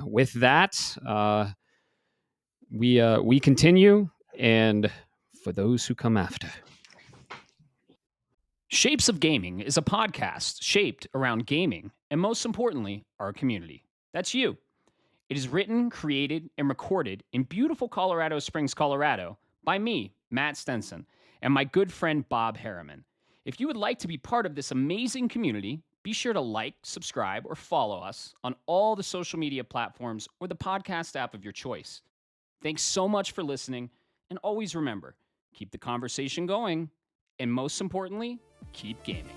with that, we continue. And for those who come after. Shapes of Gaming is a podcast shaped around gaming and, most importantly, our community. That's you. It is written, created, and recorded in beautiful Colorado Springs, Colorado by me, Matt Stenson, and my good friend Bob Harriman. If you would like to be part of this amazing community, be sure to like, subscribe, or follow us on all the social media platforms or the podcast app of your choice. Thanks so much for listening, and always remember, keep the conversation going, and most importantly, keep gaming.